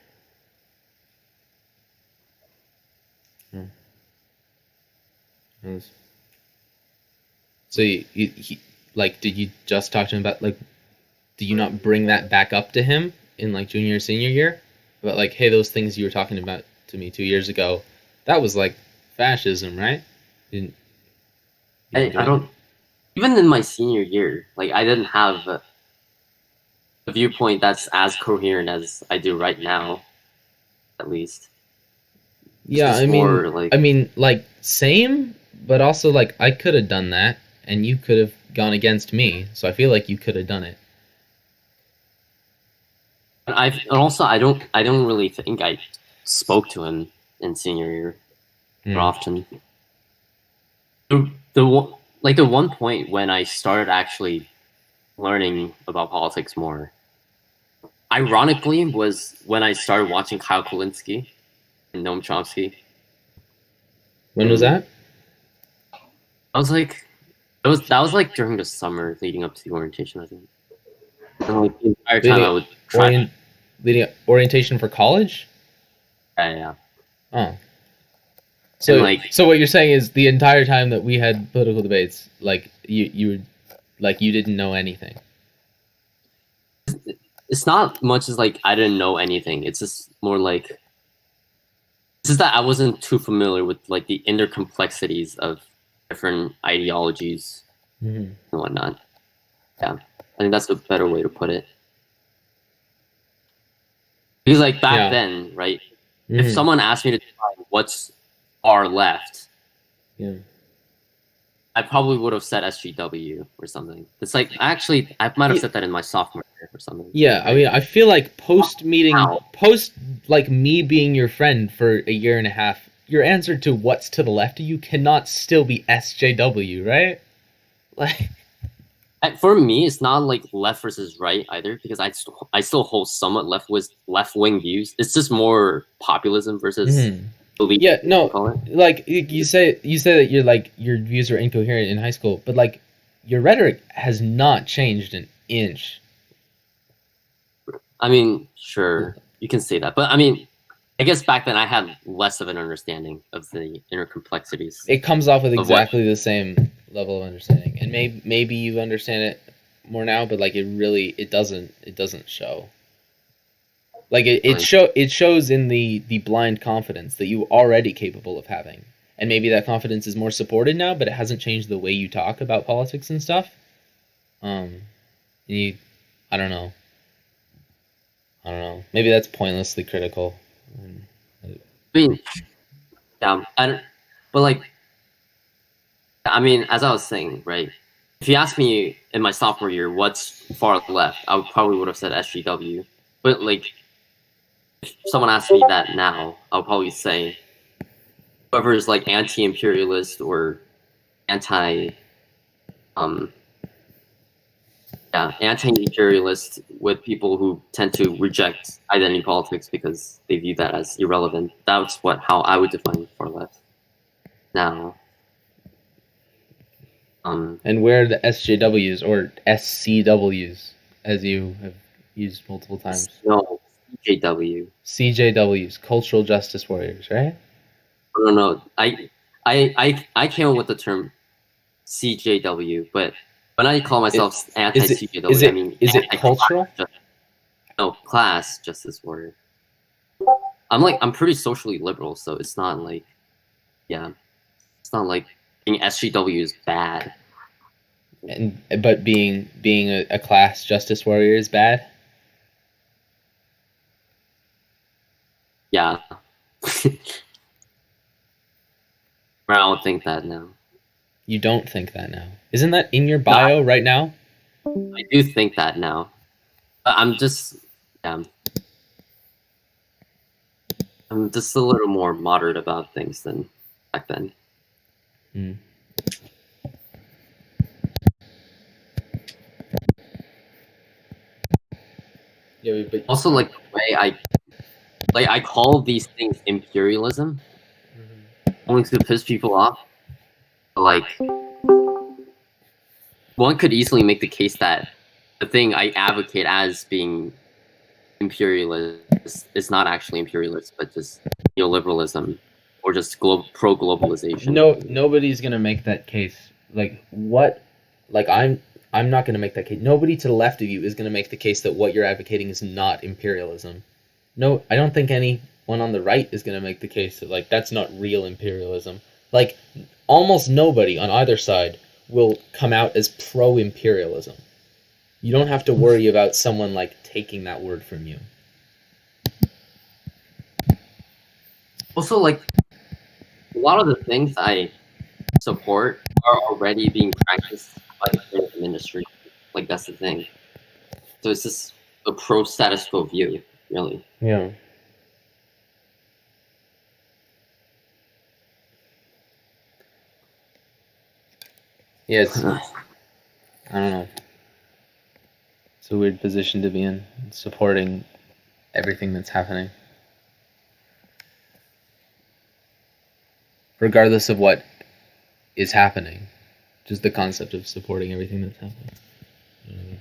So he like, did you just talk to him about like, did you not bring that back up to him in like junior or senior year about like, hey, those things you were talking about to me 2 years ago, that was like fascism, right? I don't. Even in my senior year, like I didn't have a viewpoint that's as coherent as I do right now, at least. Yeah, I mean, like same, but also like I could have done that, and you could have gone against me. So I feel like you could have done it. And I don't really think I spoke to him in senior year often. The one point when I started actually learning about politics more, ironically, was when I started watching Kyle Kulinski and Noam Chomsky. When was that? I was like, that was like during the summer leading up to the orientation, I think. And like the entire time I would try leading orientation for college. Yeah. Oh. So so what you're saying is the entire time that we had political debates, like you were, like you didn't know anything. It's not much as like I didn't know anything. It's just more like it's just that I wasn't too familiar with like the inner complexities of different ideologies and whatnot. Yeah, I think that's a better way to put it. Because like back then, right? If someone asked me to define what's far left, I probably would have said SGW or something. It's like actually I might have said that in my sophomore year or something. Yeah, I mean I feel like post like me being your friend for a year and a half, your answer to what's to the left of you cannot still be SJW, right? Like for me, it's not like left versus right either, because I still hold somewhat left wing views. It's just more populism versus belief. Yeah, no, like you say that you're like your views are incoherent in high school, but like your rhetoric has not changed an inch. I mean, sure, you can say that, but I mean, I guess back then I had less of an understanding of the inner complexities. It comes off with exactly the same level of understanding, and maybe you understand it more now, but like it doesn't show. Like it shows in the blind confidence that you already capable of having, and maybe that confidence is more supported now, but it hasn't changed the way you talk about politics and stuff. I don't know. Maybe that's pointlessly critical. I mean, yeah, but like, I mean, as I was saying, right? If you asked me in my sophomore year what's far left, I probably would have said SGW. But like, if someone asked me that now, I'll probably say whoever is like anti-imperialist or anti-imperialist with people who tend to reject identity politics because they view that as irrelevant. That's how I would define far left now. And where are the SJWs or SCWs, as you have used multiple times? No, CJW. CJWs, cultural justice warriors, right? No. I came up with the term CJW, but when I call myself anti-CJW, I mean is it cultural? No, class justice warrior. I'm pretty socially liberal, so it's not like, it's not like being SJW is bad. But being a class justice warrior is bad? Yeah. I don't think that now. You don't think that now? Isn't that in your bio right now? I do think that now. But I'm just a little more moderate about things than back then. Yeah, but also, like the way I call these things imperialism, only to piss people off. Like, one could easily make the case that the thing I advocate as being imperialist is not actually imperialist, but just neoliberalism or just pro-globalization. No, nobody's gonna make that case. Like what? Like I'm not gonna make that case. Nobody to the left of you is gonna make the case that what you're advocating is not imperialism. No, I don't think anyone on the right is gonna make the case that like that's not real imperialism. Like almost nobody on either side will come out as pro-imperialism. You don't have to worry about someone like taking that word from you. Also, like, a lot of the things I support are already being practiced by the ministry. Like, that's the thing. So it's just, a pro status quo view, really. Yeah. Yeah, it's, I don't know. It's a weird position to be in, supporting everything that's happening. Regardless of what is happening. Just the concept of supporting everything that's happening. You know what I mean?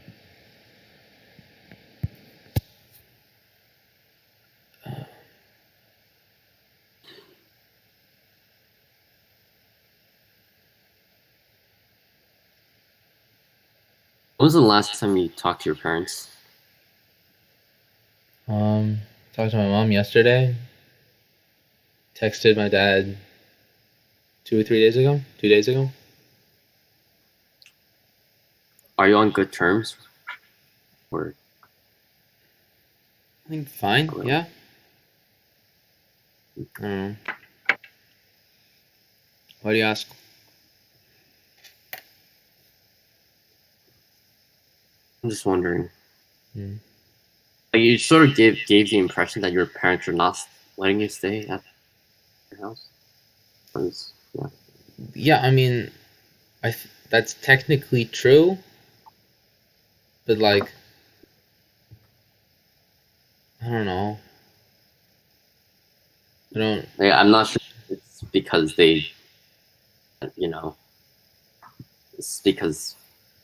When was the last time you talked to your parents? Talked to my mom yesterday. Texted my dad 2 or 3 days ago. 2 days ago. Are you on good terms? Or I think fine. Really? Yeah. I don't know. Why do you ask? I'm just wondering. Hmm. Like, you sort of gave the impression that your parents are not letting you stay at your house. Yeah. Yeah, I mean, that's technically true, but like, I don't know. I don't. Like, I'm not sure if it's because they, you know, it's because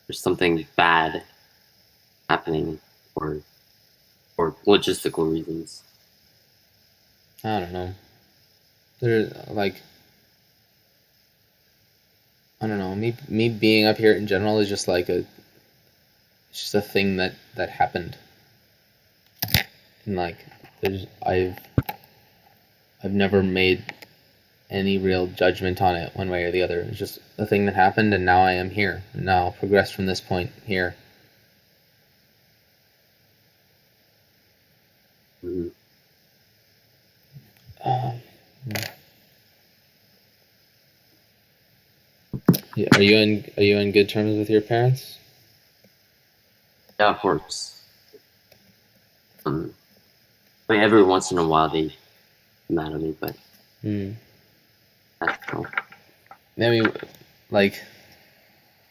there's something bad happening, or logistical reasons. I don't know. They're like, I don't know. Me being up here in general is just like it's just a thing that happened, and like, I've never made any real judgment on it one way or the other. It's just a thing that happened, and now I am here. And now I'll progress from this point here. Mm-hmm. Yeah, are you in good terms with your parents? Yeah, of course. I mean, every once in a while they mad at me, but that's cool. I mean, like,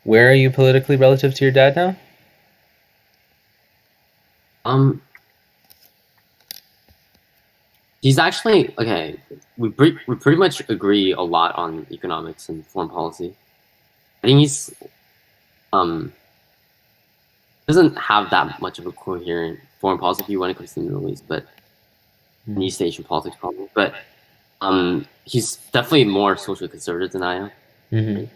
where are you politically relative to your dad now? He's actually okay. We pretty much agree a lot on economics and foreign policy. I think he's doesn't have that much of a coherent foreign policy view when it comes to the Middle East, but in East Asian politics probably. But he's definitely more socially conservative than I am. Mm-hmm. Right?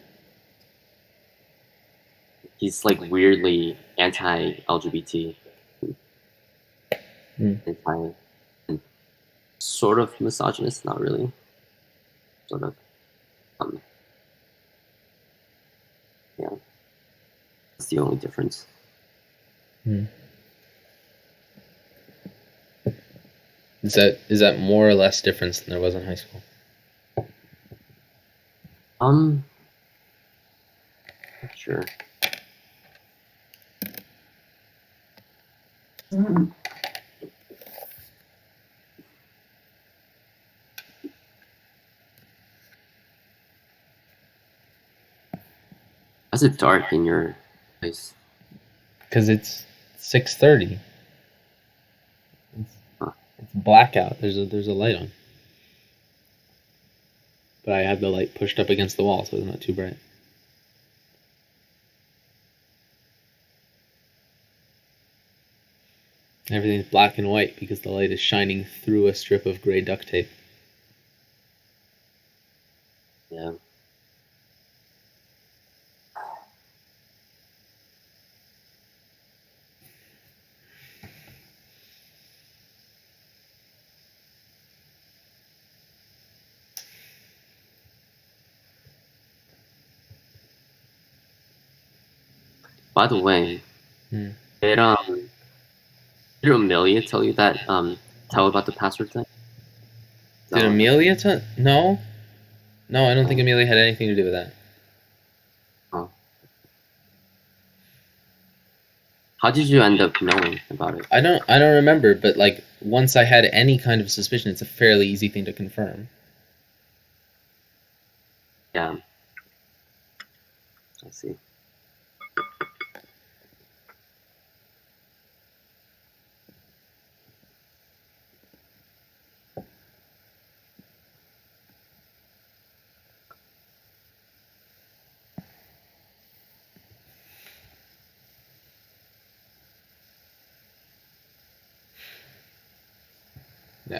He's like weirdly anti-LGBT, anti, and sort of misogynist, not really. Sort of. Yeah. That's the only difference. Is that more or less difference than there was in high school? Not sure. Why is it dark in your place? Because it's 6:30. It's blackout. There's a light on. But I have the light pushed up against the wall, so it's not too bright. Everything's black and white because the light is shining through a strip of gray duct tape. Yeah. By the way, did Amelia tell you that tell about the password thing? Did Amelia tell? No, I don't think Amelia had anything to do with that. Oh. How did you end up knowing about it? I don't remember, but like once I had any kind of suspicion, it's a fairly easy thing to confirm. Yeah. I see.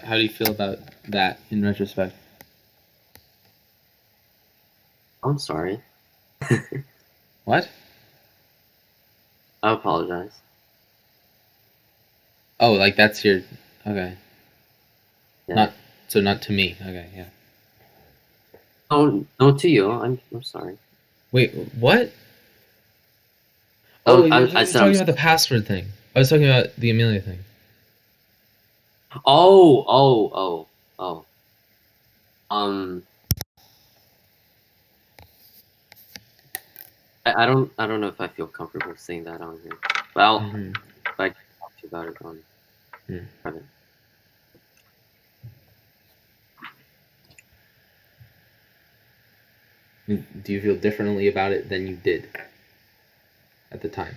How do you feel about that in retrospect? I'm sorry. What? I apologize. Oh, like that's your... Okay. Yeah. Not to me. Okay, yeah. Oh, no, to you. I'm sorry. Wait, what? Oh, Oh, I you're said talking about the password thing. I was talking about the Amelia thing. Oh. I don't know if I feel comfortable saying that on here. But I can talk to you about it on private. Do you feel differently about it than you did at the time?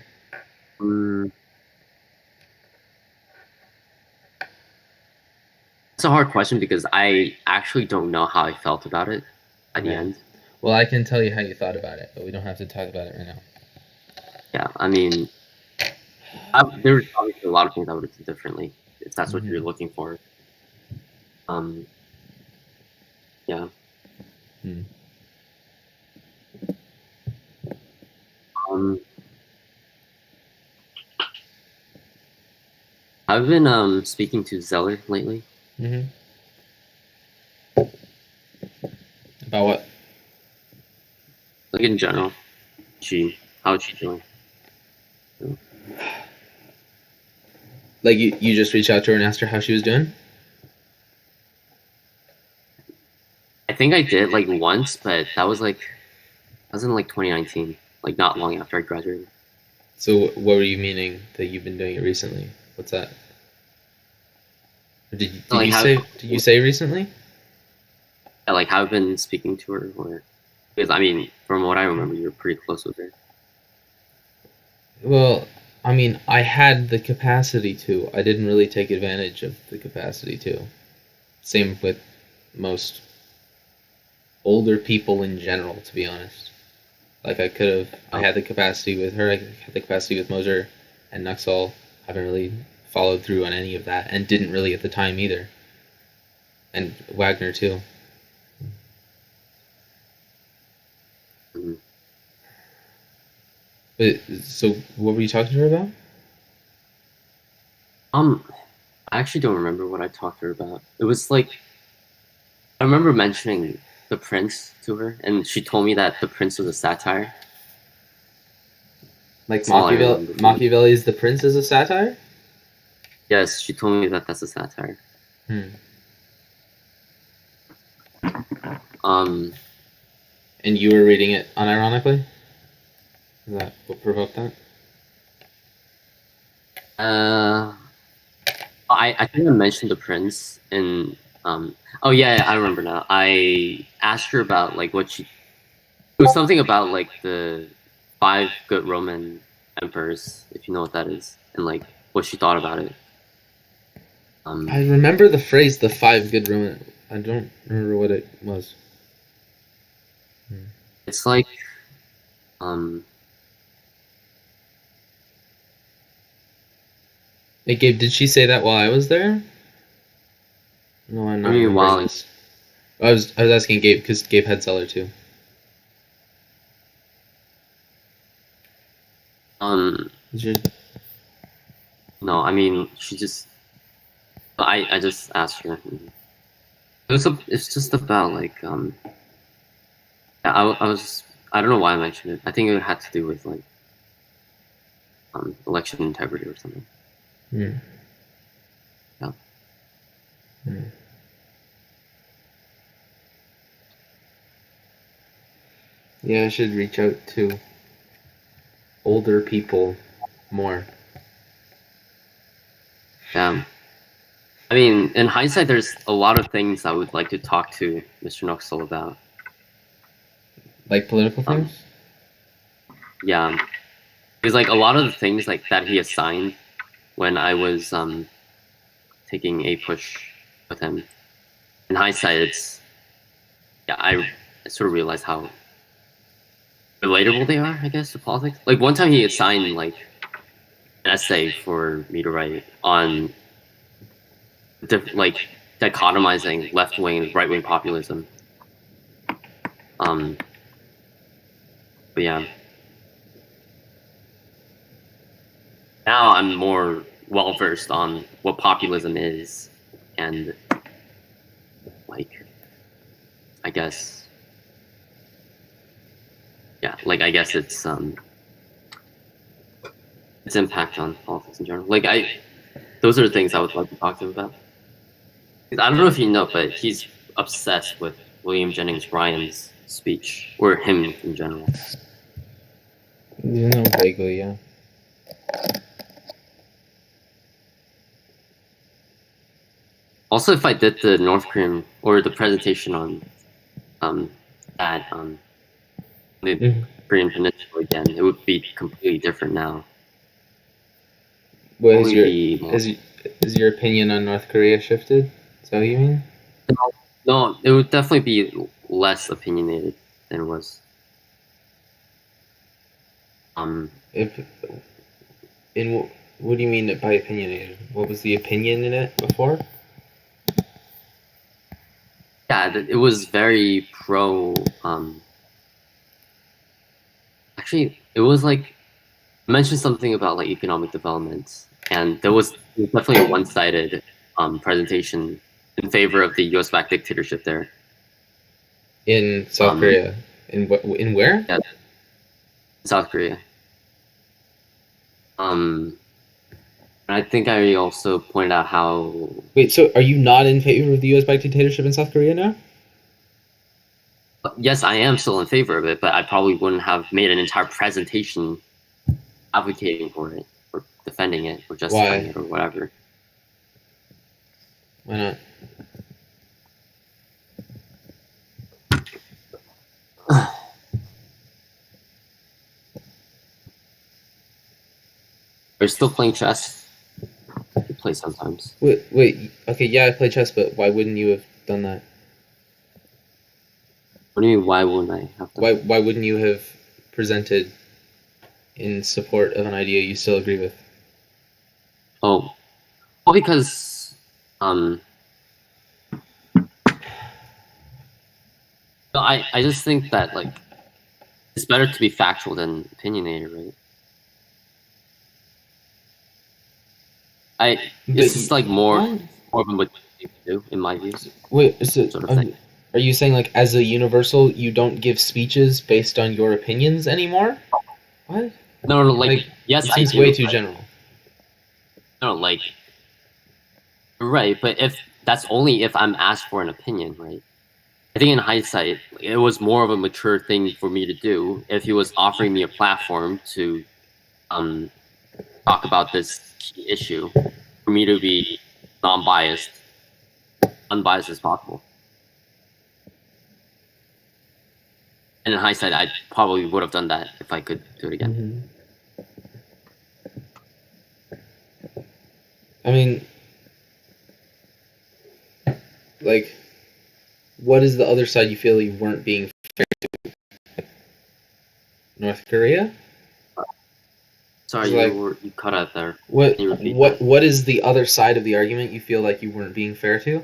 It's a hard question because I actually don't know how I felt about it at the end. Well, I can tell you how you thought about it, but we don't have to talk about it right now. Yeah, I mean, there's obviously a lot of things I would have done differently if that's what you're looking for. Yeah. I've been speaking to Zeller lately. About what? Like in general, how's she doing? Like you just reached out to her and asked her how she was doing? I think I did like once, but that was in like 2019, like not long after I graduated. So what were you meaning that you've been doing it recently? What's that? Did you say recently? Yeah, like have been speaking to her, or because I mean, from what I remember, you're pretty close with her. Well, I mean, I had the capacity to. I didn't really take advantage of the capacity to. Same with most older people in general, to be honest. Like I had the capacity with her, I had the capacity with Moser and Nuxall. I haven't really followed through on any of that, and didn't really at the time either. And Wagner too. But so, what were you talking to her about? I actually don't remember what I talked to her about. It was like I remember mentioning The Prince to her, and she told me that The Prince was a satire. Like Machiavelli's The Prince is a satire? Yes, she told me that that's a satire. And you were reading it unironically? Is that what provoked that? I think I mentioned The Prince, and oh yeah, I remember now. I asked her about like what she. It was something about like the 5 good Roman emperors, if you know what that is, and like what she thought about it. I remember the phrase "the 5 good Roman." I don't remember what it was. It's like, Hey, Gabe, did she say that while I was there? No, I'm not. I was asking Gabe because Gabe had Zeller too. No, I mean she just. I just asked her. It's just about like I don't know why I mentioned it. I think it had to do with like election integrity or something. Yeah. Yeah, I should reach out to older people more. Yeah. I mean, in hindsight, there's a lot of things I would like to talk to Mr. Nuxel about. Like political things? Yeah. Because, like, a lot of the things, like, that he assigned when I was taking a push with him, in hindsight, it's... Yeah, I sort of realized how relatable they are, I guess, to politics. Like, one time he assigned, like, an essay for me to write on, like, dichotomizing left-wing and right-wing populism. But yeah. Now I'm more well-versed on what populism is, and, like, I guess... Yeah, like, I guess it's impact on politics in general. Like, those are the things I would like to talk to him about. I don't know if you know, but he's obsessed with William Jennings Bryan's speech, or him in general. You know, vaguely, yeah. Also, if I did the North Korean, or the presentation on the Korean Peninsula again, it would be completely different now. What is your opinion on North Korea shifted? Is that what you mean? No, it would definitely be less opinionated than it was. What do you mean by opinionated? What was the opinion in it before? Yeah, it was very pro. Actually, it was like I mentioned something about like economic development, and there was definitely a one-sided presentation in favor of the U.S.-backed dictatorship there. In South Korea. In where? Yeah, South Korea. And I think I also pointed out how... Wait, so are you not in favor of the U.S.-backed dictatorship in South Korea now? Yes, I am still in favor of it, but I probably wouldn't have made an entire presentation advocating for it, or defending it, or justifying it, or whatever. Why not? Are you still playing chess? You play sometimes. Wait. Okay, yeah, I play chess, but why wouldn't you have done that? What do you mean, why wouldn't I have done Why wouldn't you have presented in support of an idea you still agree with? Oh. Well, because... No, I just think that, like, it's better to be factual than opinionated, right? It's just like more of what you do, in my views. Wait, so sort of thing. Are you saying, like, as a universal, you don't give speeches based on your opinions anymore? What? No, like yes, it seems way too general. No, like, right, but if that's only if I'm asked for an opinion, right? I think in hindsight, it was more of a mature thing for me to do if he was offering me a platform to talk about this key issue, for me to be unbiased as possible. And in hindsight, I probably would have done that if I could do it again. Mm-hmm. I mean, like, what is the other side you feel you weren't being fair to? North Korea? Sorry, you cut out there. What is the other side of the argument you feel like you weren't being fair to?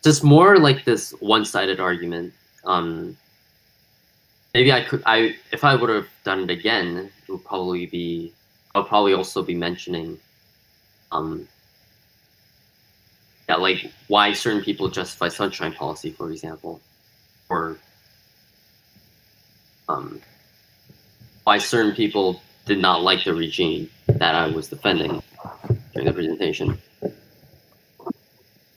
Just more like this one-sided argument. Maybe if I would have done it again, it would probably be, I'll probably also be mentioning, like why certain people justify sunshine policy, for example, or why certain people did not like the regime that I was defending during the presentation.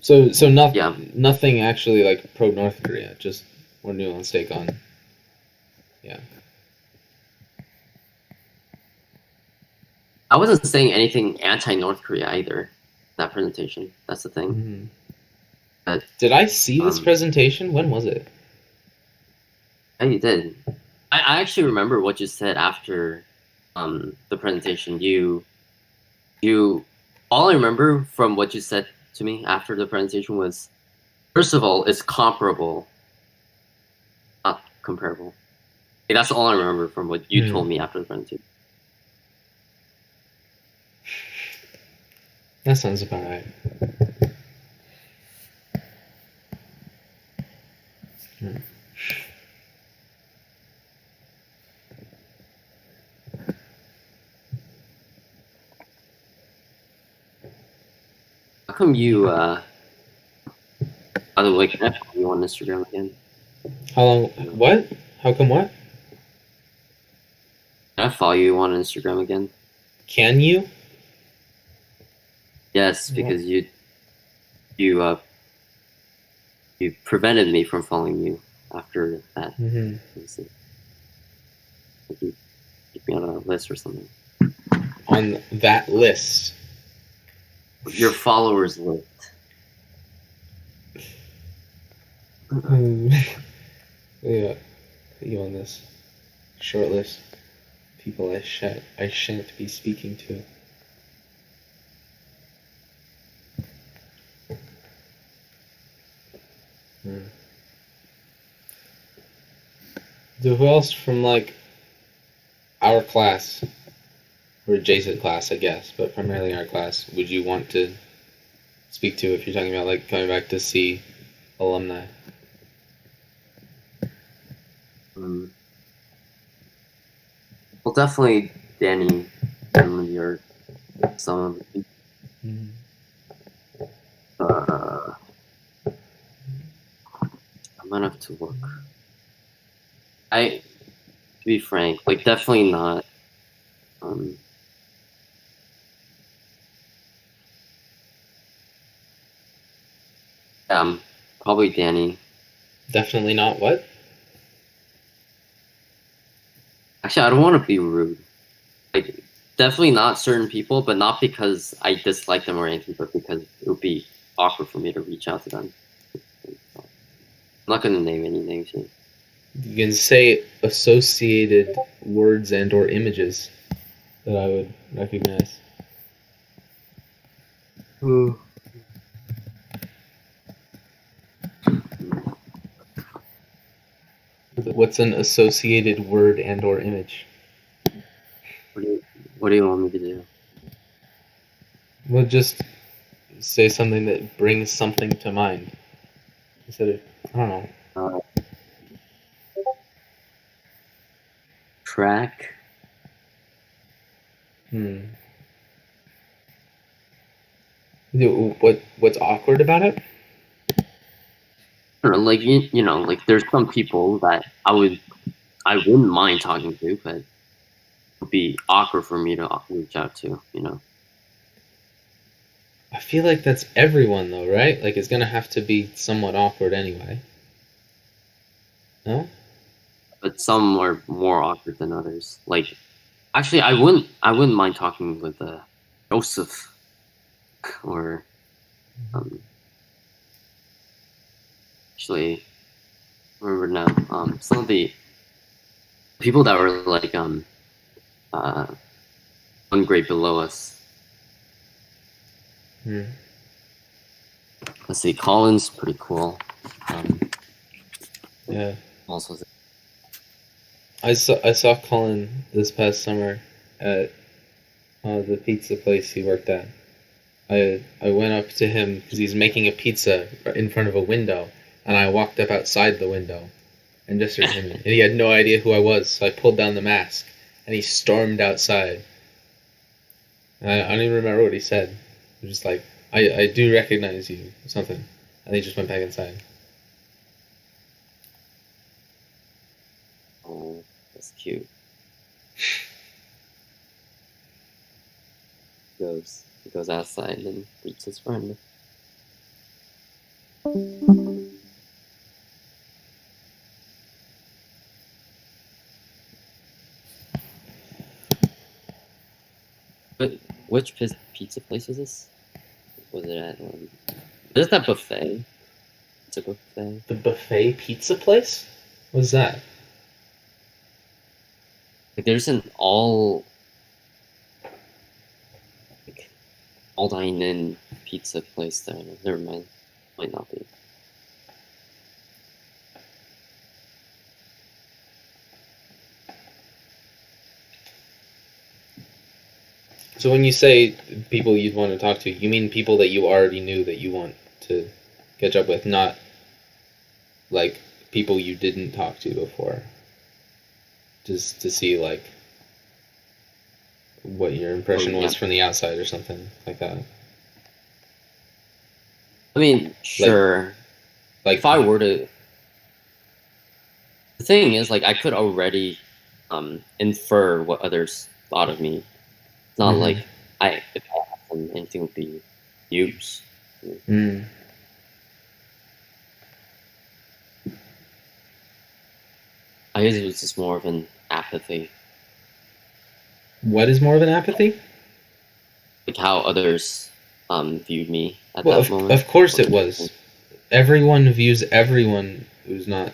So nothing actually like pro North Korea, just more nuanced take on. Yeah. I wasn't saying anything anti-North Korea either. That presentation. That's the thing. Mm-hmm. But, did I see this presentation? When was it? Yeah, you did. I actually remember what you said after the presentation. You all I remember from what you said to me after the presentation was, first of all, it's comparable, not comparable. Like, that's all I remember from what you told me after the presentation. That sounds about right. How come you, by the way, can I follow you on Instagram again? How long? What? How come what? Can I follow you on Instagram again? Can you? Yes, because you prevented me from following you after that. Mm-hmm. Like you keep me on a list or something. On that list. Your followers list. Yeah, put you on this short list. People I shan't be speaking to. So who else from like our class, or adjacent class, I guess, but primarily our class, would you want to speak to if you're talking about like coming back to see alumni? Well, definitely Danny and Lindy are some of the I might have to look. To be frank, like definitely not. Probably Danny. Definitely not what? Actually, I don't want to be rude. Like, definitely not certain people, but not because I dislike them or anything, but because it would be awkward for me to reach out to them. I'm not going to name any names here. You can say associated words and or images that I would recognize. What's an associated word and or image? What do you want me to do? Well, just say something that brings something to mind. Instead of, I don't know. Track. What's awkward about it? Or like you know, like there's some people that I wouldn't mind talking to, but it would be awkward for me to reach out to, you know. I feel like that's everyone though, right? Like it's gonna have to be somewhat awkward anyway. No? But some are more awkward than others. Like, actually, I wouldn't mind talking with Joseph or actually, I remember now some of the people that were like one grade below us. Let's see, Colin's pretty cool. Yeah. Also, I saw Colin this past summer at the pizza place he worked at. I went up to him because he's making a pizza in front of a window, and I walked up outside the window and gestured to him, and he had no idea who I was, so I pulled down the mask, and he stormed outside. And I don't even remember what he said. He was just like, I do recognize you, or something. And he just went back inside. oh, that's cute. He goes outside and greets his friend. But which pizza place was this? Was it at? Is it that buffet? It's a buffet. The buffet pizza place? What's that? Like, there's an all dine-in pizza place there. Never mind. Might not be. So when you say people you'd want to talk to, you mean people that you already knew that you want to catch up with, not like people you didn't talk to before. Just to see like what your impression was from the outside or something like that. I mean, sure. Like if I were to, the thing is, like, I could already infer what others thought of me. It's not like if I asked them, anything would be used. Mm. I guess it was just more of an apathy. What is more of an apathy? Like how others viewed me at that moment. Of course it was. Everyone views everyone who's not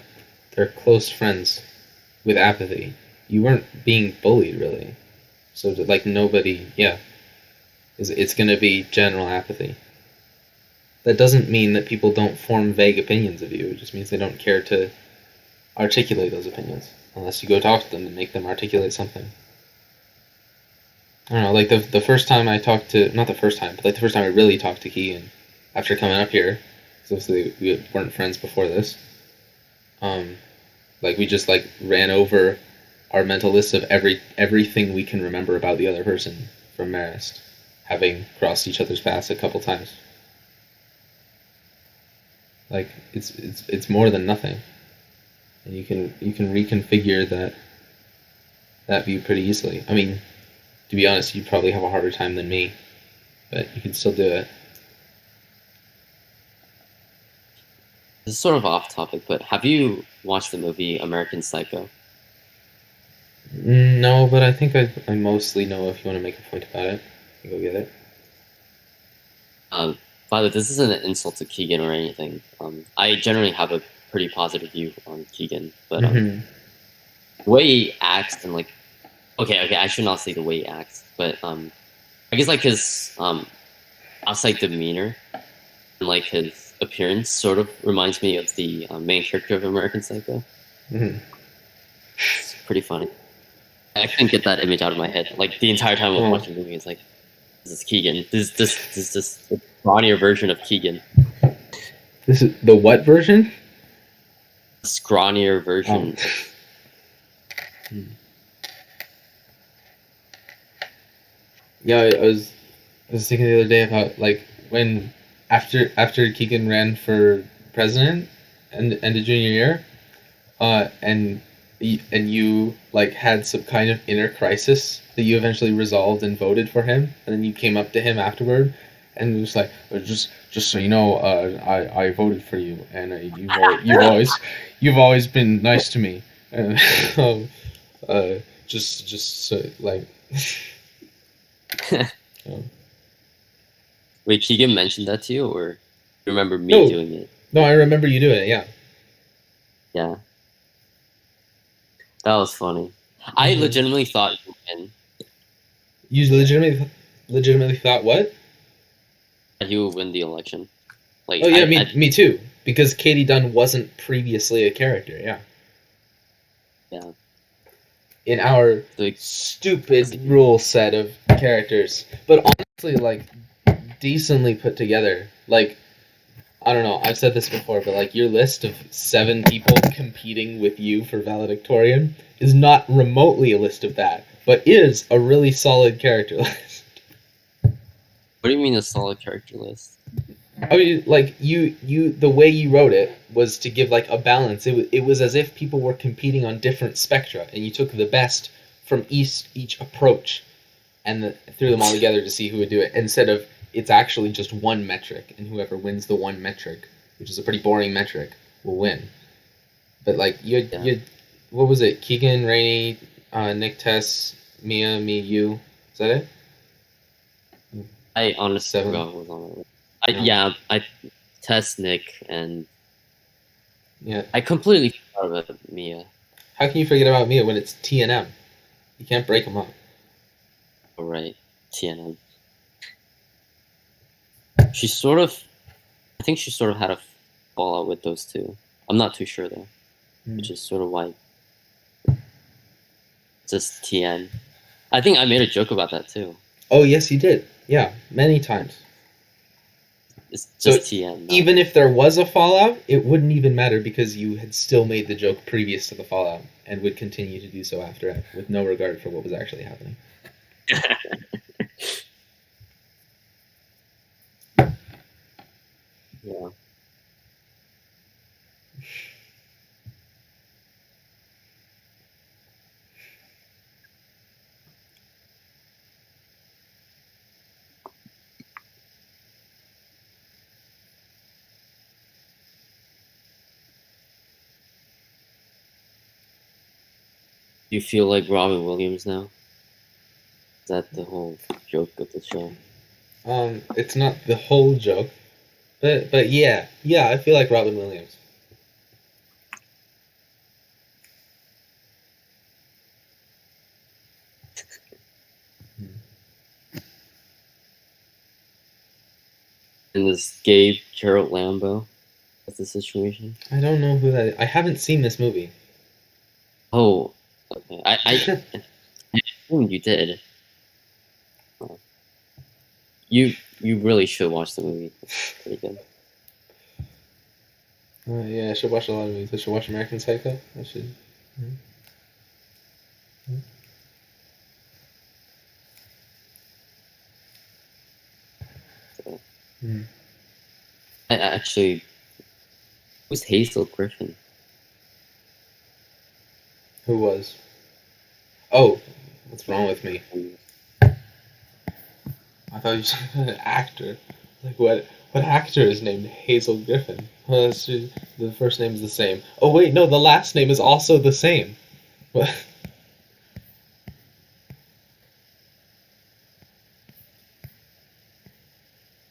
their close friends with apathy. You weren't being bullied, really. So, like, nobody, it's going to be general apathy. That doesn't mean that people don't form vague opinions of you. It just means they don't care to articulate those opinions. Unless you go talk to them and make them articulate something. I don't know, like, the first time I talked to, not the first time, but like the first time I really talked to Keegan after coming up here, because obviously we weren't friends before this, like, we just, like, ran over our mental list of everything we can remember about the other person from Marist, having crossed each other's paths a couple times. Like, it's more than nothing. And you can reconfigure that view pretty easily. I mean, to be honest, you'd probably have a harder time than me, but you can still do it. This is sort of off topic, but have you watched the movie American Psycho? No, but I think I mostly know. If you want to make a point about it, you go get it. By the way, this isn't an insult to Keegan or anything. I generally have a pretty positive view on Keegan, but the way he acts and, like, okay, I should not say the way he acts, but I guess, like, his outside demeanor and, like, his appearance sort of reminds me of the main character of American Psycho. It's pretty funny. I couldn't get that image out of my head. Like, the entire time I was watching the movie, it's like, this is Keegan. This is the scrawnier version of Keegan. This is the what version? The scrawnier version. Yeah, I was thinking the other day about, like, when after Keegan ran for president and the junior year, and you, like, had some kind of inner crisis that you eventually resolved and voted for him, and then you came up to him afterward and was like, just so you know, I voted for you, and you've always been nice to me, and just so, like. Wait, Keegan mentioned that to you, or you remember me doing it? No, I remember you doing it, yeah. Yeah. That was funny. I legitimately thought you would win. You legitimately thought what? That he would win the election. Like, oh, yeah, me too. Because Katie Dunn wasn't previously a character, yeah. Yeah. In our stupid rule set of characters. But honestly, like, decently put together. Like, I don't know, I've said this before, but, like, your list of 7 people competing with you for valedictorian is not remotely a list of that, but is a really solid character list. What do you mean a solid character list? I mean, like, the way you wrote it was to give, like, a balance. It was as if people were competing on different spectra, and you took the best from each approach and threw them all together to see who would do it, instead of it's actually just one metric, and whoever wins the one metric, which is a pretty boring metric, will win. But, like, you what was it? Keegan, Rainey, Nick, Tess, Mia, me, you. Is that it? I honestly 7? forgot what was on it. No. I test Nick, and Yeah. I completely forgot about Mia. How can you forget about Mia when it's T and M? You can't break them up. Oh, right, TNM. She sort of, I think she sort of had a fallout with those two. I'm not too sure though, which is sort of why it's just TN. I think I made a joke about that too. Oh, yes, you did. Yeah, many times. It's just So TN. even if there was a fallout, it wouldn't even matter because you had still made the joke previous to the fallout and would continue to do so after it with no regard for what was actually happening. Yeah. You feel like Robin Williams now? Is that the whole joke of the show? It's not the whole joke, but yeah, I feel like Robin Williams. And this gay Gerald Lambeau? What's the situation? I don't know who that is. I haven't seen this movie. Oh, okay. I assumed you did. You really should watch the movie. It's pretty good. Yeah, I should watch a lot of movies. I should watch American Psycho. I should. I actually, who's Hazel Griffin? Who was? Oh, what's wrong with me? I thought you said an actor. Like what actor is named Hazel Griffin? Well, the first name is the same. Oh wait, no, the last name is also the same. What?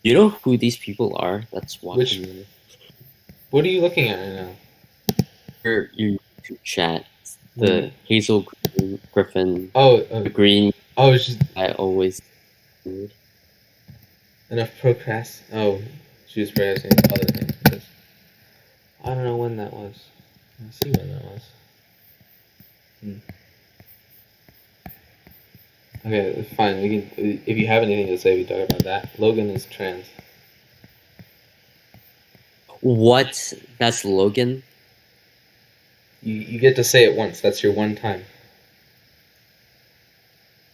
You know who these people are? That's watching. What are you looking at right now? Your YouTube chat. The Hazel Griffin. Oh, the green. Oh, it's just I always. Weird. Enough procrast. Oh, she was practicing other things. I don't know when that was. Let's see when that was. Okay, fine. We can. If you have anything to say, we talk about that. Logan is trans. What? That's Logan? You get to say it once. That's your one time.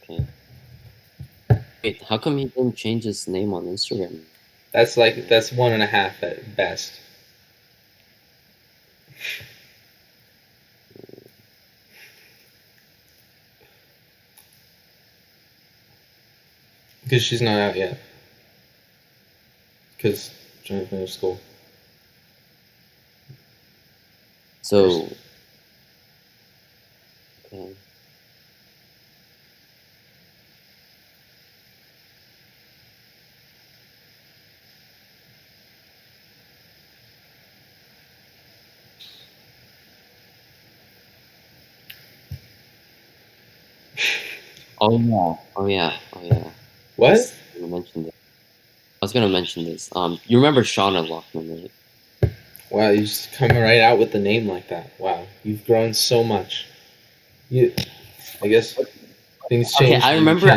Okay. Wait, how come he didn't change his name on Instagram? That's 1.5 at best. Because she's not out yet. Because trying to finish school. So. Okay. Oh yeah. What? I was gonna mention this. You remember Shawna Lockman, right? Wow, you just come right out with the name like that. Wow, you've grown so much. I guess things change. Okay, I remember.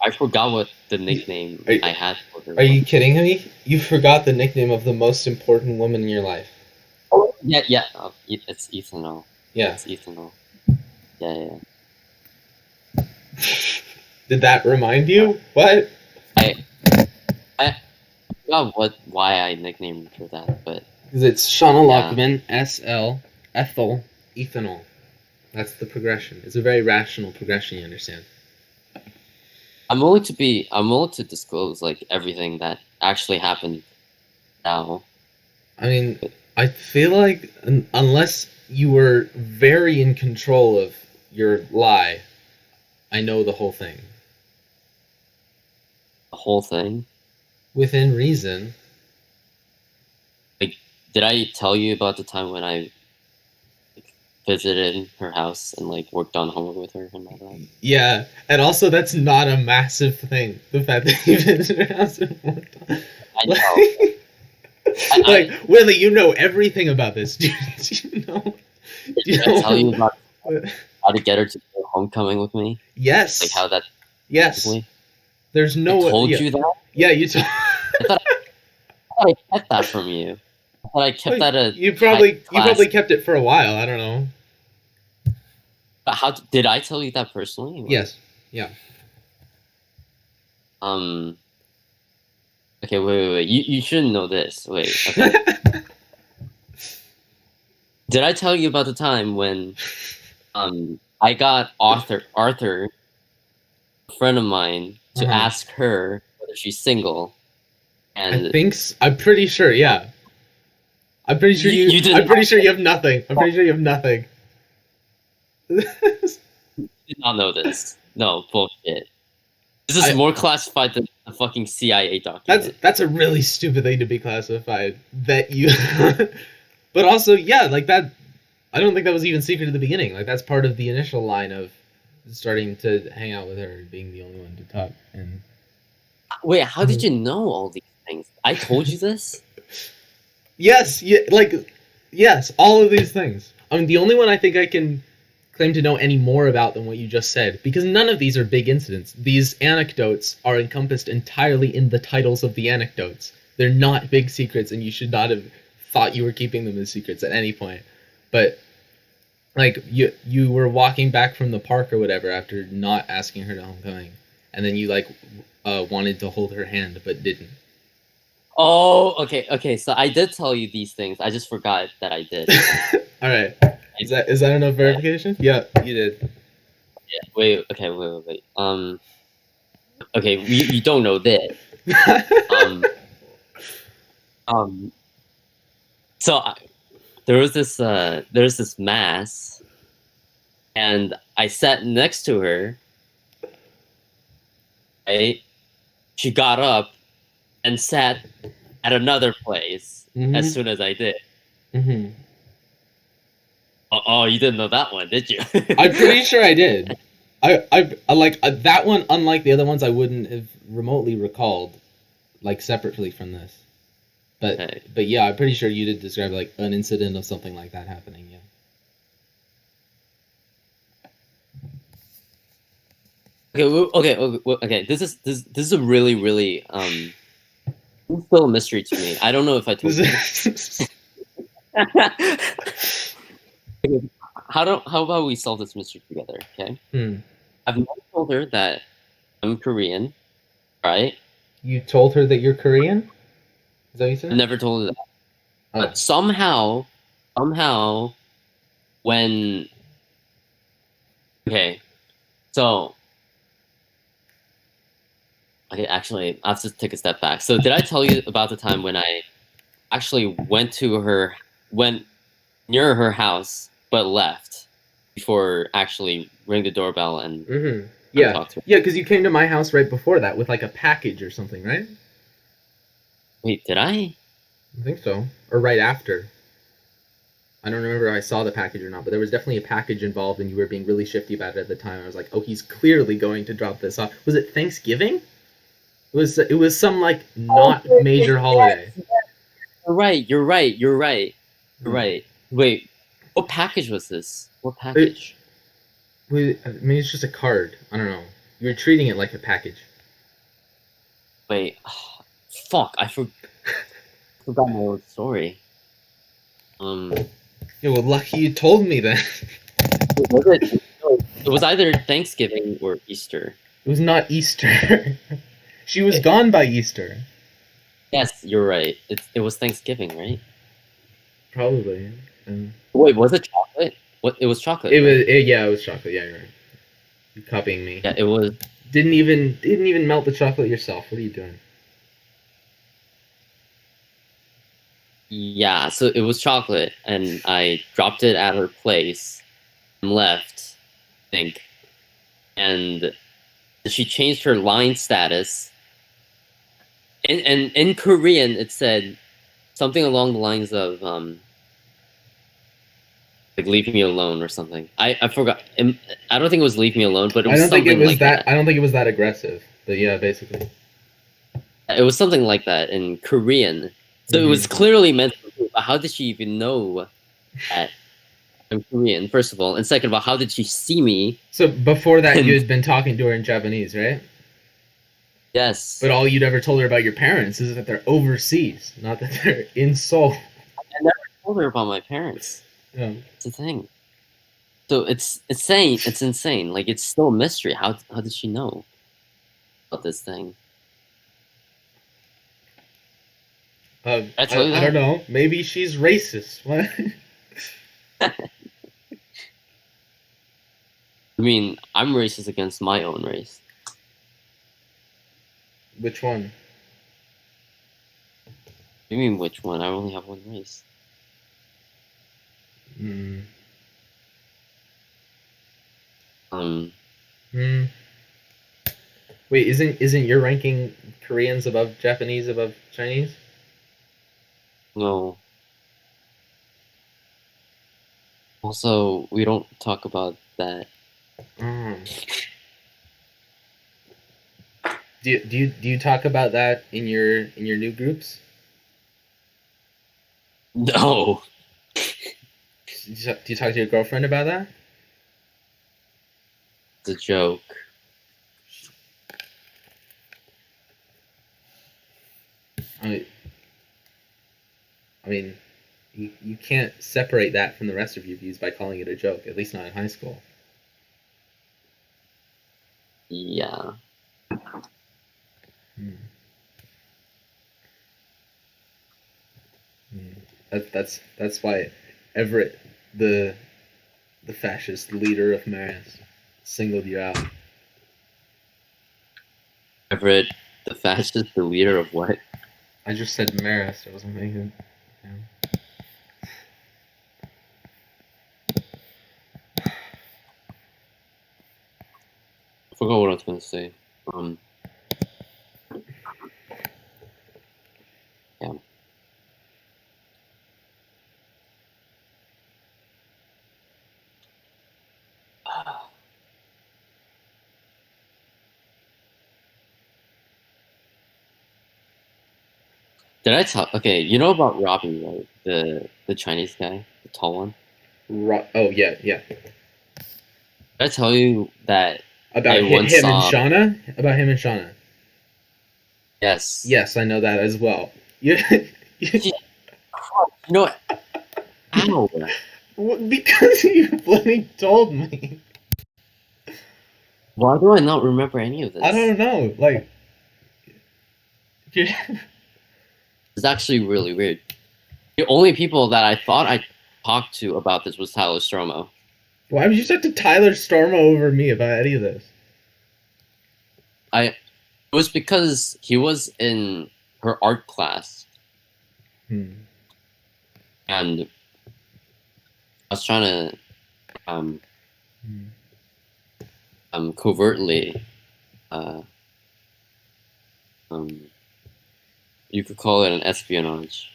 I forgot what the nickname I had for her. Are you kidding me? You forgot the nickname of the most important woman in your life. Oh yeah. It's ethanol. Yeah. It's ethanol. Yeah. Did that remind you? What? I forgot why I nicknamed her that, but because it's Shawna Lockman, SL, ethyl, ethanol. That's the progression. It's a very rational progression. You understand? I'm willing to disclose like everything that actually happened now. I mean, I feel like unless you were very in control of your lie, I know the whole thing. The whole thing? Within reason. Like, did I tell you about the time when I visited her house and like worked on homework with her and all that? Yeah, and also that's not a massive thing. The fact that you visited her house and worked on. I know. Like, Willie, you know everything about this. Do you know? Did I tell you about how to get her to go homecoming with me? Yes. Like how that. Yes. Basically? There's no. I told you that. Yeah, you told. I thought I kept that from you. I thought I kept that at. You probably kept it for a while. I don't know. But how did I tell you that personally? Yes. Yeah. Okay, wait. You shouldn't know this. Wait. Okay. Did I tell you about the time when I got Arthur, a friend of mine, to ask her whether she's single? And I'm pretty sure. Yeah. I'm pretty sure you did. I'm pretty sure you have nothing. I'm pretty sure you have nothing. Did not know this. No, bullshit. This is more classified than a fucking CIA document. That's a really stupid thing to be classified. That you... But also, yeah, like that... I don't think that was even secret at the beginning. Like, that's part of the initial line of starting to hang out with her, being the only one to talk. And wait, how did you know all these things? I told you this? Yes, yes, all of these things. I mean, the only one I think I can claim to know any more about than what you just said, because none of these are big incidents. These anecdotes are encompassed entirely in the titles of the anecdotes. They're not big secrets, and you should not have thought you were keeping them as secrets at any point. But, like, you were walking back from the park or whatever after not asking her to homecoming, and then you, like, wanted to hold her hand, but didn't. Oh, okay, so I did tell you these things. I just forgot that I did. Alright. Is that enough verification? Yeah, you did. Yeah, wait. Okay, you don't know this. So there's this mass, and I sat next to her. Right? She got up and sat at another place as soon as I did. Mm-hmm. Oh, you didn't know that one, did you? I'm pretty sure I did. I like that one. Unlike the other ones, I wouldn't have remotely recalled, like, separately from this. But yeah, I'm pretty sure you did describe like an incident of something like that happening. Yeah. Okay. This is a really still a mystery to me. I don't know if I told you. How about we solve this mystery together? Okay. I've never told her that I'm Korean, right? You told her that you're Korean? Is that what you said? I've never told her that. But somehow, when... Okay, so... Okay, actually, I have to take a step back. So did I tell you about the time when I actually went near her house, but left before actually ring the doorbell and talk to her? Yeah, because you came to my house right before that with like a package or something, right? Wait, did I? I think so. Or right after. I don't remember if I saw the package or not, but there was definitely a package involved and you were being really shifty about it at the time. I was like, oh, he's clearly going to drop this off. Was it Thanksgiving? It was some, like, not major holiday. You're right. Wait, what package was this? What package? I mean, it's just a card. I don't know. You were treating it like a package. Wait, fuck, I forgot my old story. Yeah, well, lucky you told me that. It was either Thanksgiving or Easter. It was not Easter. She was gone by Easter. Yes, you're right. It was Thanksgiving, right? Probably. Wait, was it chocolate? What? It was chocolate. It was chocolate. Yeah, you're right. You're copying me. Yeah, it was. Didn't even melt the chocolate yourself. What are you doing? Yeah, so it was chocolate, and I dropped it at her place and left, I think. And she changed her line status in Korean it said something along the lines of like leave me alone or something. I forgot. I don't think it was leave me alone, but it was something like that. I don't think it was that aggressive, but yeah, basically. It was something like that in Korean. So it was clearly meant for me, but how did she even know that I'm Korean, first of all? And second of all, how did she see me? So before that, you had been talking to her in Japanese, right? Yes. But all you'd ever told her about your parents is that they're overseas, not that they're in Seoul. I never told her about my parents. Yeah. It's a thing. So it's insane. It's insane. Like, it's still a mystery. How did she know about this thing? I don't know. Maybe she's racist. What? I mean, I'm racist against my own race. Which one? You mean which one? I only have one race. Wait, isn't your ranking Koreans above Japanese above Chinese? No. Also, we don't talk about that. Do you talk about that in your new groups? No. Do you talk to your girlfriend about that? It's a joke. I mean, you can't separate that from the rest of your views by calling it a joke, at least not in high school. Yeah. That's why Everett, the fascist leader of Marist, singled you out. Everett, the fascist, the leader of what? I just said Marist. I wasn't making. Yeah. I forgot what I was going to say. Yeah. Did I tell? Okay, you know about Robbie, right? The Chinese guy, the tall one. Oh yeah. Did I tell you that about him and Shawna? About him and Shawna. Yes. Yes, I know that as well. You know what? Ow. Because you bloody told me. Why do I not remember any of this? I don't know. Like, it's actually really weird. The only people that I thought I talked to about this was Tyler Stromo. Why would you talk to Tyler Stromo over me about any of this? It was because he was in her art class. And I was trying to covertly you could call it an espionage.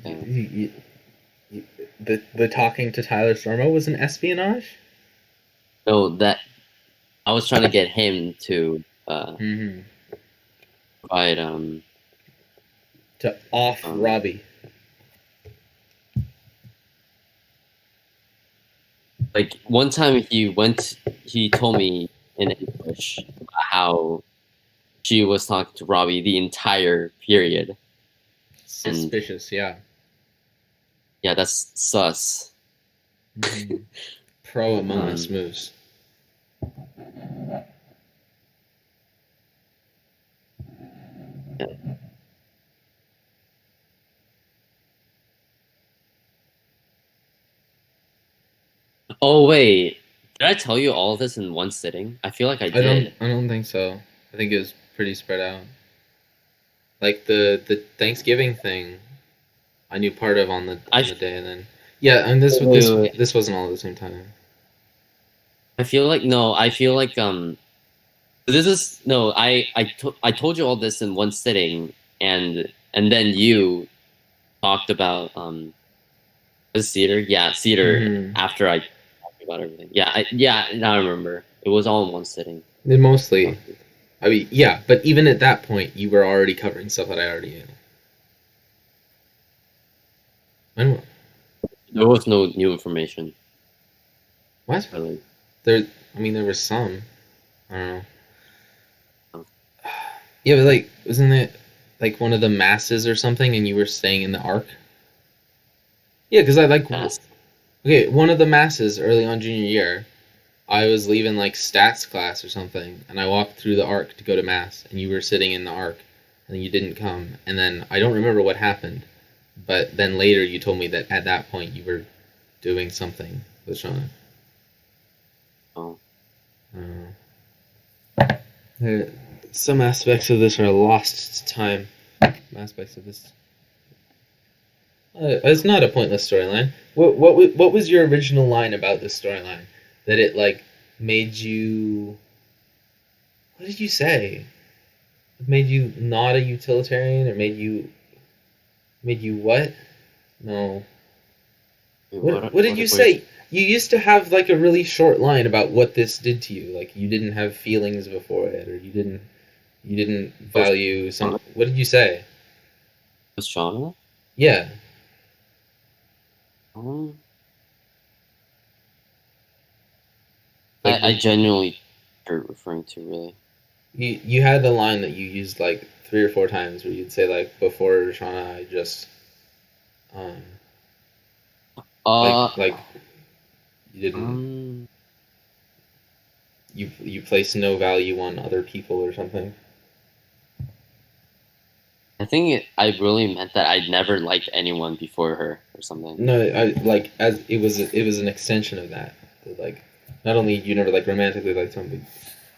The talking to Tyler Stromo was an espionage? No, that I was trying to get him to provide to off Robbie. Like one time he told me in English how she was talking to Robbie the entire period. Suspicious, yeah. Yeah, that's sus. Pro Among Us moves. Oh wait, did I tell you all of this in one sitting? I feel like I did. I don't think so. I think it was pretty spread out. Like the Thanksgiving thing, I knew part of on the day, and then and this wasn't all at the same time. I feel like This is no. I told you all this in one sitting, and then you talked about the cedar. Yeah, cedar. Mhm. After I talked about everything. Yeah. Now I remember. It was all in one sitting. And mostly, I mean, yeah, but even at that point, you were already covering stuff that I already knew. I don't know. There was no new information. What? Really. There was some. I don't know. Oh. Yeah, but like, wasn't it like one of the masses or something, and you were staying in the arc? Yeah, because I like. Mass. Okay, one of the masses early on junior year, I was leaving like stats class or something, and I walked through the arc to go to mass, and you were sitting in the arc, and you didn't come, and then I don't remember what happened, but then later you told me that at that point you were doing something with Shawna. Oh. Some aspects of this are lost to time. Aspects of this. It's not a pointless storyline. What was your original line about this storyline? That it like made you. What did you say? It made you not a utilitarian, or made you what? No. What did you say? You used to have like a really short line about what this did to you. Like you didn't have feelings before it, or you didn't value some. What did you say? Was Shawna? Yeah. I genuinely are referring to really. You had the line that you used like 3 or 4 times where you'd say like before Shawna I just like you didn't you place no value on other people or something. I think I really meant that I'd never liked anyone before her or something. No, I like as it was an extension of that. Like not only you never like romantically liked somebody.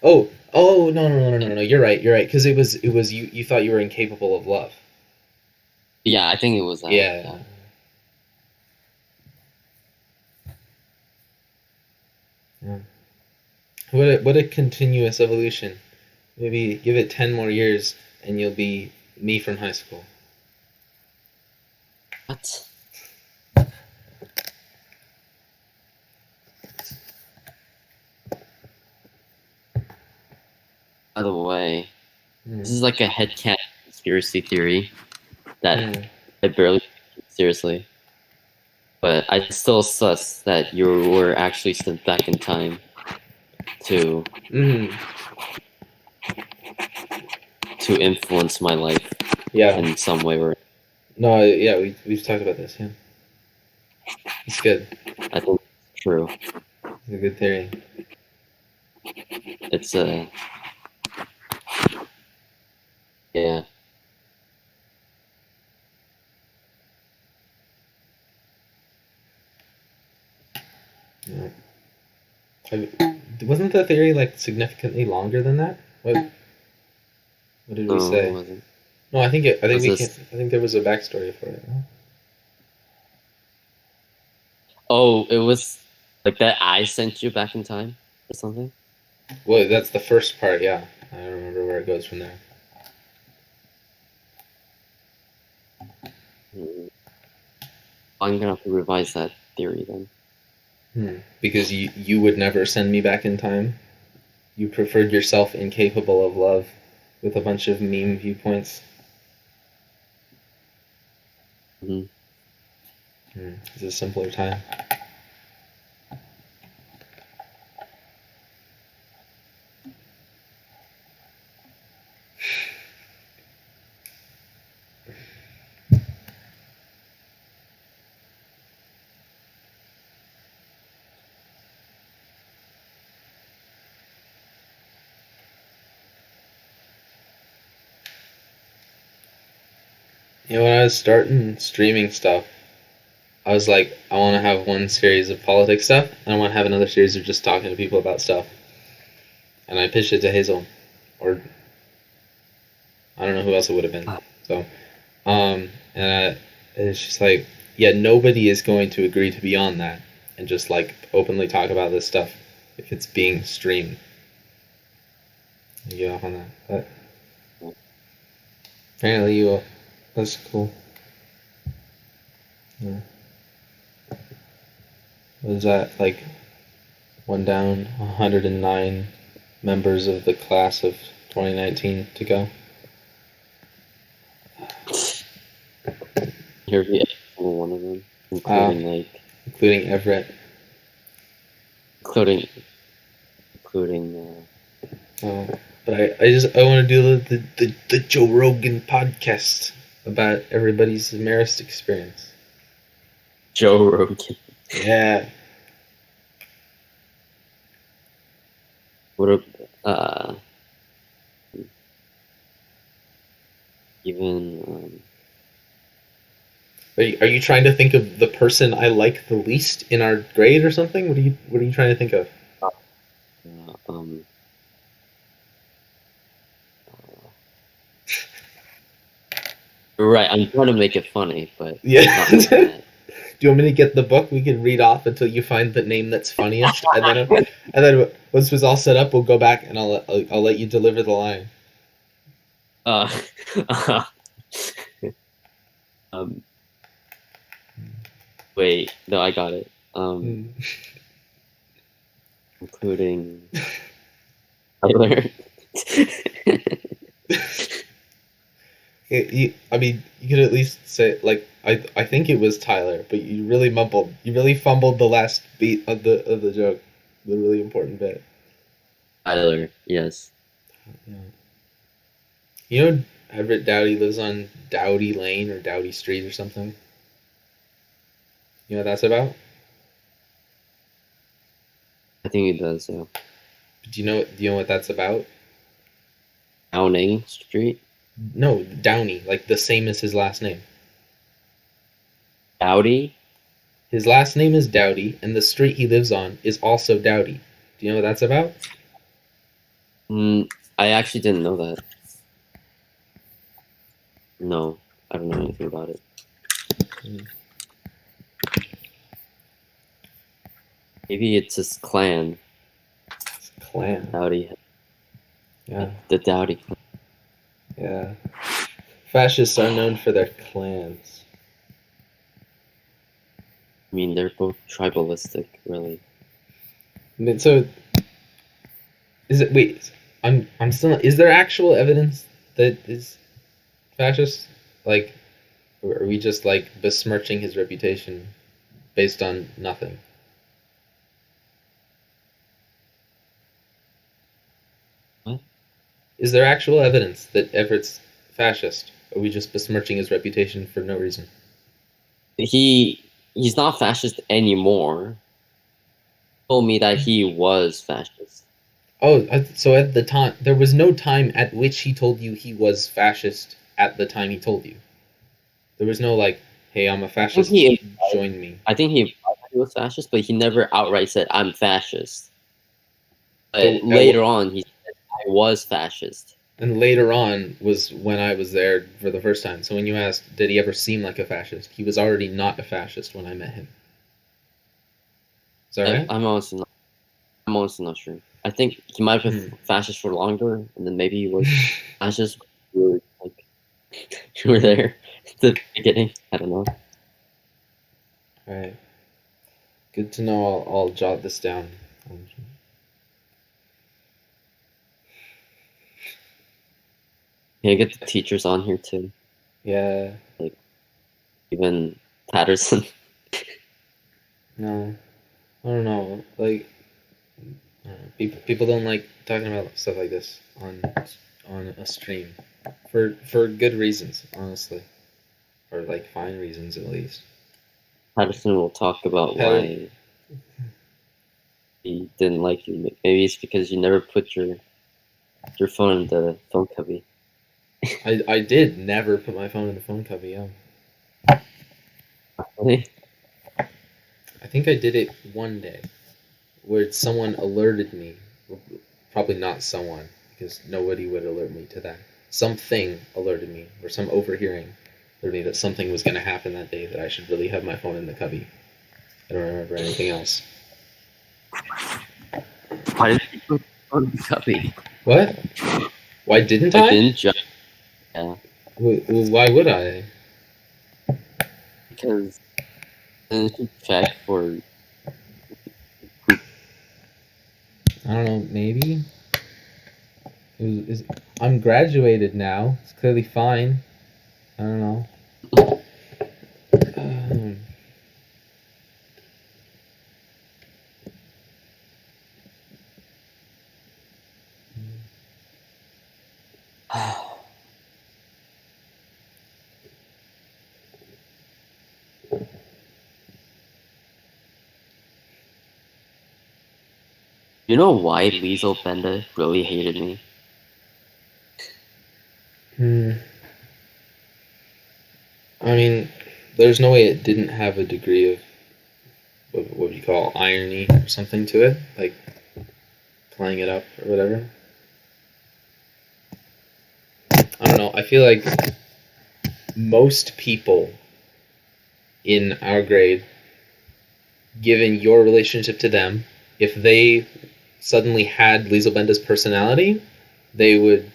Oh no, you're right because it was you thought you were incapable of love. Yeah, I think it was that. Yeah. What a continuous evolution. Maybe give it 10 more years and you'll be me from high school. What? By the way, this is like a headcanon conspiracy theory that I barely take seriously. But I still suss that you were actually sent back in time to influence my life in some way or no, yeah, we've talked about this, yeah. It's good. I think it's true. It's a good theory. It's a yeah. Wasn't the theory like significantly longer than that? What did we say? It wasn't. No, I think there was a backstory for it. Huh? Oh, it was like that I sent you back in time or something? Well, that's the first part, yeah. I don't remember where it goes from there. I'm gonna have to revise that theory then. Because you would never send me back in time? You preferred yourself incapable of love with a bunch of meme viewpoints? It's a simpler time. You know, when I was starting streaming stuff, I was like, I want to have one series of politics stuff, and I want to have another series of just talking to people about stuff. And I pitched it to Hazel, or I don't know who else it would have been. So, and it's just like, yeah, nobody is going to agree to be on that and just like openly talk about this stuff if it's being streamed. You get off on that. But apparently you will. That's cool. Yeah. Was that like one down, 109 members of the class of 2019 to go? Here's the actual one of them, including including Everett. Including. But I want to do the Joe Rogan podcast about everybody's Marist experience. Joe Rogan. Yeah. What even Are you trying to think of the person I like the least in our grade or something? What are you trying to think of? Right, I'm trying to make it funny, but yeah. Do you want me to get the book? We can read off until you find the name that's funniest, and then once it's all set up, we'll go back and I'll let you deliver the line. Wait, no, I got it. Including Tyler. I mean, you could at least say, like, I think it was Tyler, but you really mumbled. You really fumbled the last beat of the joke, the really important bit. Tyler, yes. Yeah. You know, Everett Dowdy lives on Dowdy Lane or Dowdy Street or something. You know what that's about? I think he does, yeah. Do you know what that's about? Downing Street? No, Downey, like the same as his last name. Dowdy? His last name is Dowdy, and the street he lives on is also Dowdy. Do you know what that's about? I actually didn't know that. No, I don't know anything about it. Maybe it's his clan. Clan? Dowdy. Yeah. The Dowdy clan. Yeah. Fascists are known for their clans. I mean, they're both tribalistic, really. I mean, so, I'm still, is there actual evidence that is fascist? Like, or are we just, like, besmirching his reputation based on nothing? What? Is there actual evidence that Everett's fascist? Or are we just besmirching his reputation for no reason? He's not fascist anymore. He told me that he was fascist. Oh, so at the time, there was no time at which he told you he was fascist at the time he told you. There was no, like, hey, I'm a fascist, join me. I think he was fascist, but he never outright said, I'm fascist. But later on, he said, I was fascist. And later on was when I was there for the first time. So when you asked, did he ever seem like a fascist? He was already not a fascist when I met him. Is that right? I'm honestly not sure. I think he might have been fascist for longer, and then maybe he was fascist. You were there at the beginning. I don't know. All right. Good to know. I'll jot this down. Can I get the teachers on here too? Yeah. Like, even Patterson. No. I don't know. Like, people don't like talking about stuff like this on a stream for good reasons, honestly, or like fine reasons at least. Patterson will talk about why he didn't like you. Maybe it's because you never put your phone in the phone cubby. I did never put my phone in the phone cubby. Yeah. Really? I think I did it one day, where someone alerted me. Probably not someone, because nobody would alert me to that. Something alerted me, or some overhearing alerted me that something was going to happen that day, that I should really have my phone in the cubby. I don't remember anything else. Why did you put it in the cubby? What? Why didn't I I? didn't jump. Yeah, Why would I? because I should check for. I don't know. Maybe. I'm graduated now. It's clearly fine. I don't know. Um, You know why Liesl Benda really hated me? I mean, there's no way it didn't have a degree of what would you call irony or something to it, like playing it up or whatever. I don't know. I feel like most people in our grade, given your relationship to them, if they suddenly had Liesl Benda's personality, they would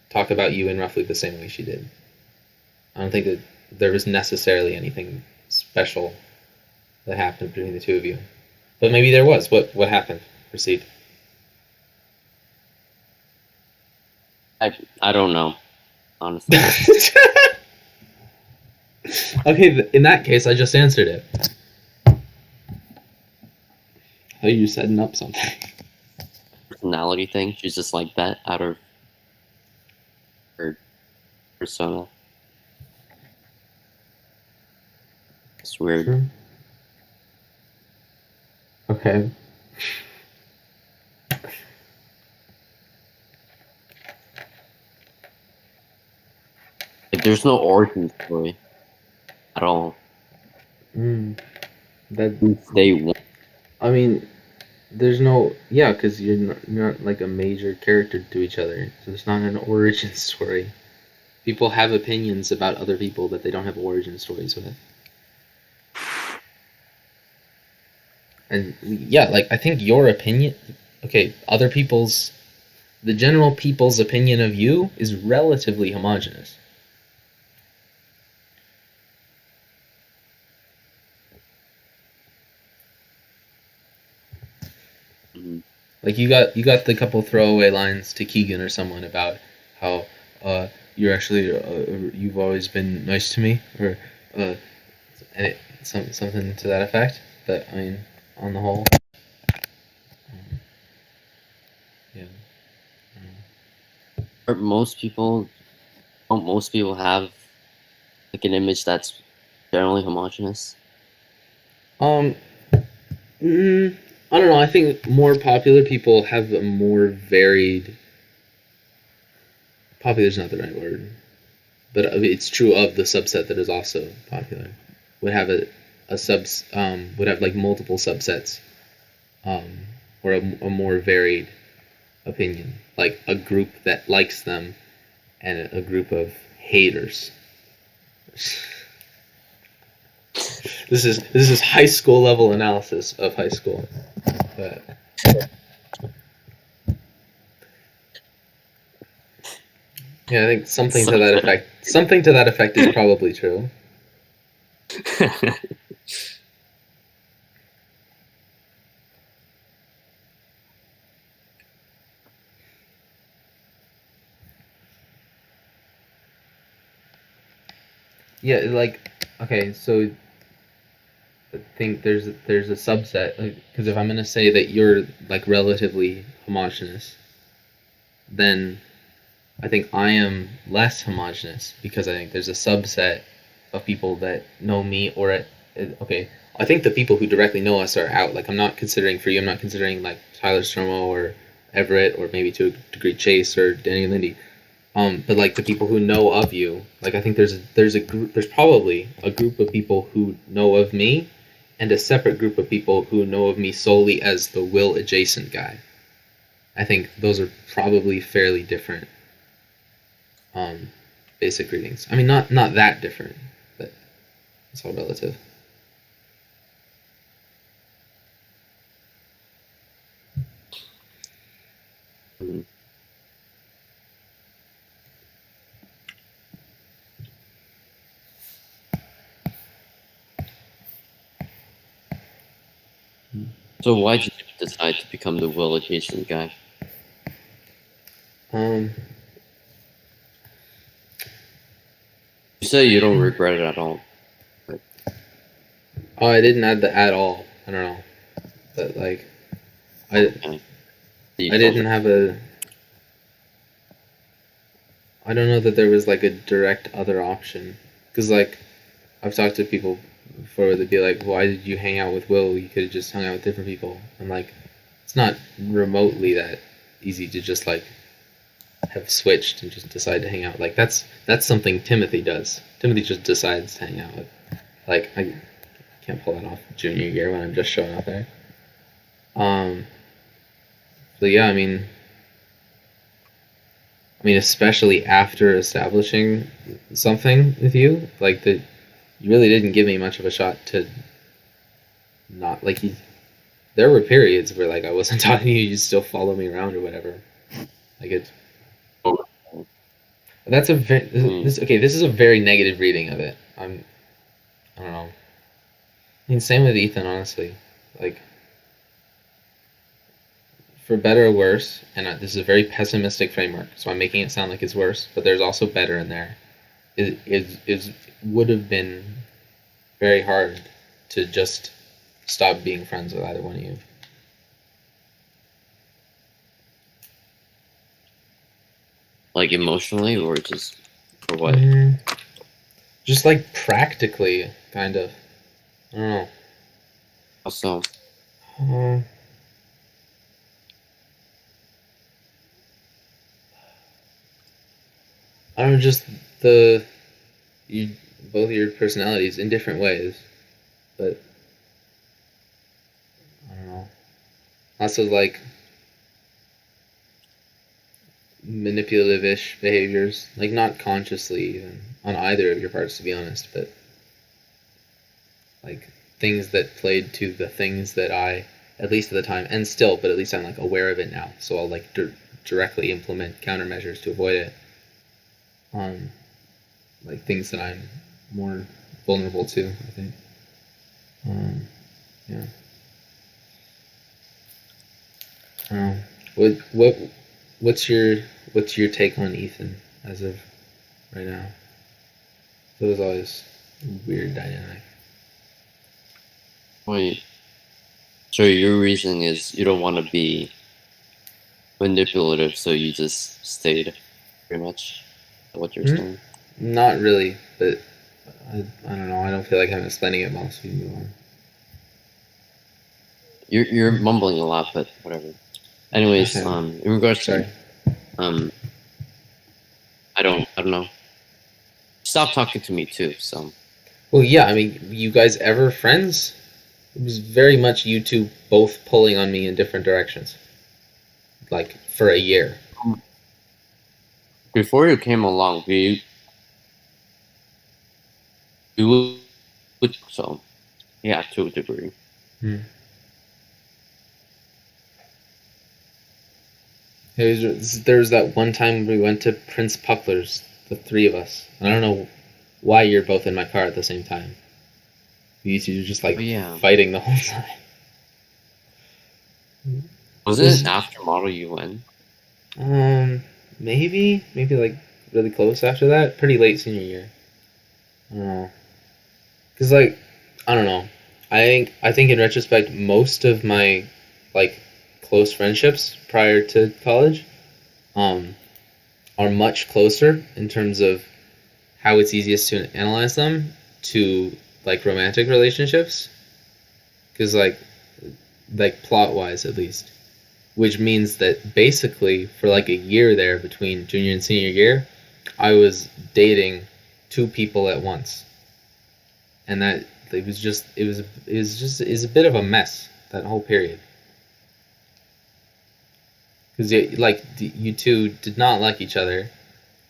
talk about you in roughly the same way she did. I don't think that there was necessarily anything special that happened between the two of you. But maybe there was. What happened? Proceed. I don't know, honestly. Okay, in that case, I just answered it. Oh, you're setting up something. Personality thing. She's just like that out of her persona. It's weird. Sure. Okay. Like, there's no origin story at all. That I mean, there's no because you're not like a major character to each other, so it's not an origin story. People have opinions about other people that they don't have origin stories with. And like I think your opinion, the general people's opinion of you is relatively homogeneous. Mm-hmm. Like you got the couple throwaway lines to Keegan or someone about how you're actually you've always been nice to me, or something to that effect. But I mean, on the whole, yeah. But most people have like an image that's generally homogeneous. I don't know. I think more popular people have a more varied. Popular is not the right word, but it's true of the subset that is also popular. Would have would have like multiple subsets, or a more varied opinion, like a group that likes them and a group of haters. This is high school level analysis of high school. But yeah, I think something to that effect. Something to that effect is probably true. Yeah, like okay, so I think there's a subset, because if I'm gonna say that you're like relatively homogenous, then I think I am less homogenous, because I think there's a subset of people that know me, or okay, I think the people who directly know us are out. Like I'm not considering for you, I'm not considering like Tyler Stromo or Everett, or maybe to a degree Chase or Danny and Lindy. But like the people who know of you, like I think there's probably a group of people who know of me, and a separate group of people who know of me solely as the Will adjacent guy. I think those are probably fairly different basic readings. I mean, not that different, but it's all relative. So why did you decide to become the Will adjacent guy? Um, You say you don't regret it at all. oh, I didn't add the at all. I don't know, but like, I didn't have a. I don't know that there was like a direct other option, because like, I've talked to people before where they'd be like, "Why did you hang out with Will? You could have just hung out with different people." And like, it's not remotely that easy to just like have switched and just decide to hang out. Like that's something Timothy does. Timothy just decides to hang out with. Like I can't pull that off junior year when I'm just showing up there. But yeah, I mean, especially after establishing something with you, like that, you really didn't give me much of a shot to not like you. There were periods where like I wasn't talking to you, you still follow me around or whatever. Like it. That's a very this is a very negative reading of it. I don't know. I mean, same with Ethan, honestly. Like, for better or worse, and this is a very pessimistic framework, so I'm making it sound like it's worse, but there's also better in there. It would have been very hard to just stop being friends with either one of you. Like emotionally, or just for what? Just like practically, kind of. I don't know. Also, I don't know, just both your personalities in different ways, but I don't know. Also, like manipulative-ish behaviors, like not consciously even on either of your parts, to be honest, but like things that played to the things that I, at least at the time, and still, but at least I'm like aware of it now, so I'll like directly implement countermeasures to avoid it. Like things that I'm more vulnerable to, I think. Yeah. What's your take on Ethan as of right now? It was always a weird dynamic. wait. So your reason is you don't want to be manipulative, so you just stayed, pretty much. Is that what you're saying? Not really, but I don't know. I don't feel like I'm explaining it well, so you move on. You're mumbling a lot, but whatever. Anyways, in regards to I don't know. Stop talking to me too. So. Well, yeah. I mean, you guys ever friends? It was very much you two both pulling on me in different directions, like for a year. Before you came along, we would so yeah, to a degree. There was that one time we went to Prince Puckler's, the three of us. I don't know why you're both in my car at the same time. You two were just like fighting the whole time. Was it after Model UN? Maybe like really close after that. Pretty late senior year. I don't know. Cause like, I don't know. I think in retrospect, most of my like close friendships prior to college, are much closer in terms of how it's easiest to analyze them to like romantic relationships. Cause like plot wise at least. Which means that basically for like a year there between junior and senior year, I was dating two people at once, and that it was a bit of a mess that whole period. Because like you two did not like each other.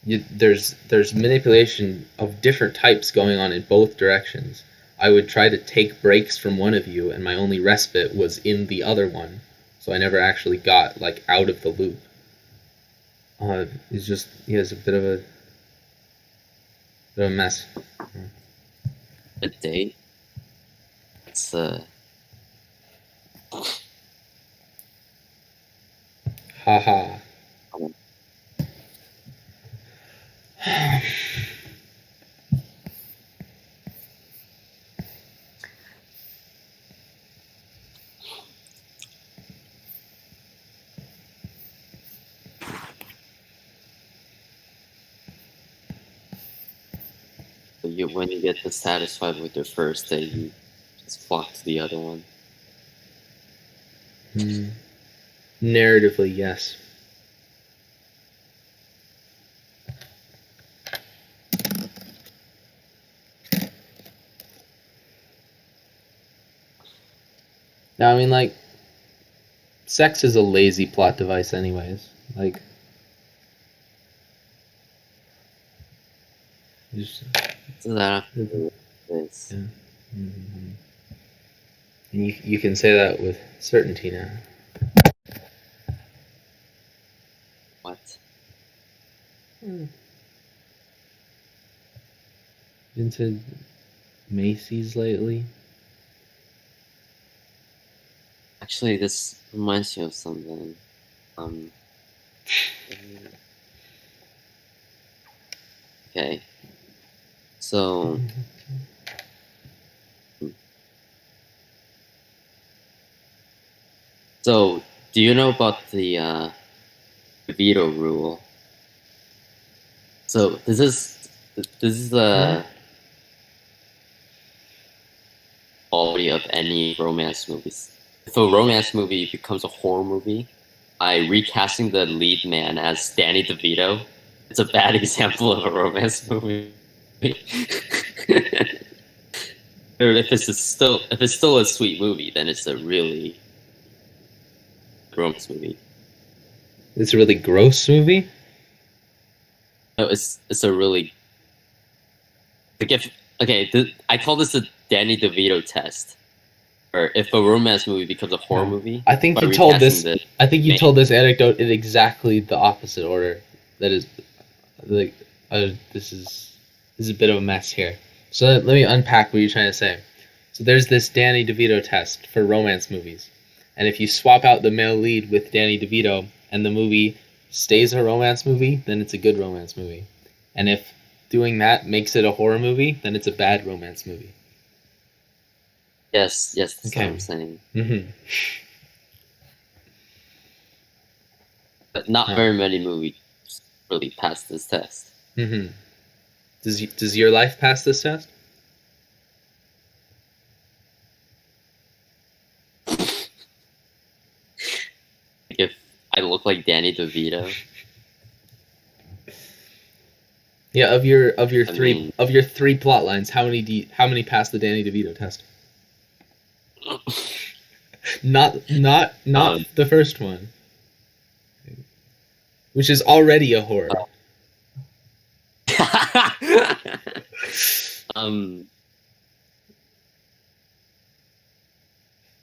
There's manipulation of different types going on in both directions. I would try to take breaks from one of you, and my only respite was in the other one. So I never actually got like out of the loop. It's just it's a bit of a mess. A date? It's Haha. When you get dissatisfied with your first date, you just flock to the other one. Narratively, yes. Now, I mean, like, sex is a lazy plot device anyways. Like, just, So that is. yeah. And you can say that with certainty now. What? Been to Macy's lately? Actually, this reminds me of something. Okay. So. So, do you know about the DeVito Rule? So this is the quality of any romance movies. If a romance movie becomes a horror movie by recasting the lead man as Danny DeVito, it's a bad example of a romance movie. Or if it's still a sweet movie, then it's a really romance movie. It's a really gross movie? No, it's a really I call this the Danny DeVito test. Or if a romance movie becomes a horror movie. I think you told this anecdote in exactly the opposite order. That is, like, this is a bit of a mess here. So let me unpack what you're trying to say. So there's this Danny DeVito test for romance movies, and if you swap out the male lead with Danny DeVito and the movie stays a romance movie, then it's a good romance movie. And if doing that makes it a horror movie, then it's a bad romance movie. Yes, that's what I'm saying. Mm-hmm. But not very many movies really pass this test. Mm-hmm. Does your life pass this test? If I look like Danny DeVito. Yeah, of your three plot lines, how many pass the Danny DeVito test? Not the first one, which is already a horror.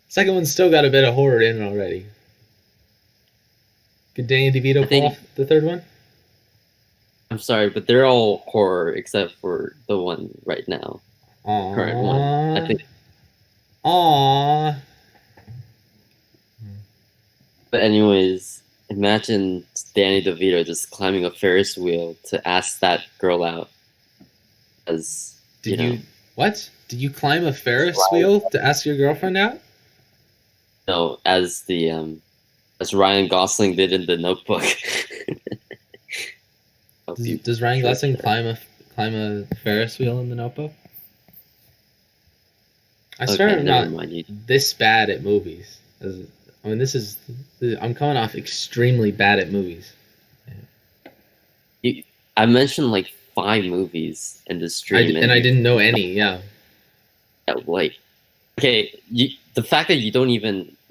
Second one's still got a bit of horror in it already. Could Danny DeVito pull off the third one? I'm sorry, but they're all horror except for the one right now. Aww. Current one. I think. Aww. But anyways, imagine Danny DeVito just climbing a Ferris wheel to ask that girl out. What? Did you climb a Ferris wheel to ask your girlfriend out? No, as Ryan Gosling did in The Notebook. Does Ryan Gosling climb a Ferris wheel in The Notebook? I swear I'm not this bad at movies. I'm coming off extremely bad at movies. I mentioned like 5 movies in the stream, and I didn't know any. Yeah. The fact that you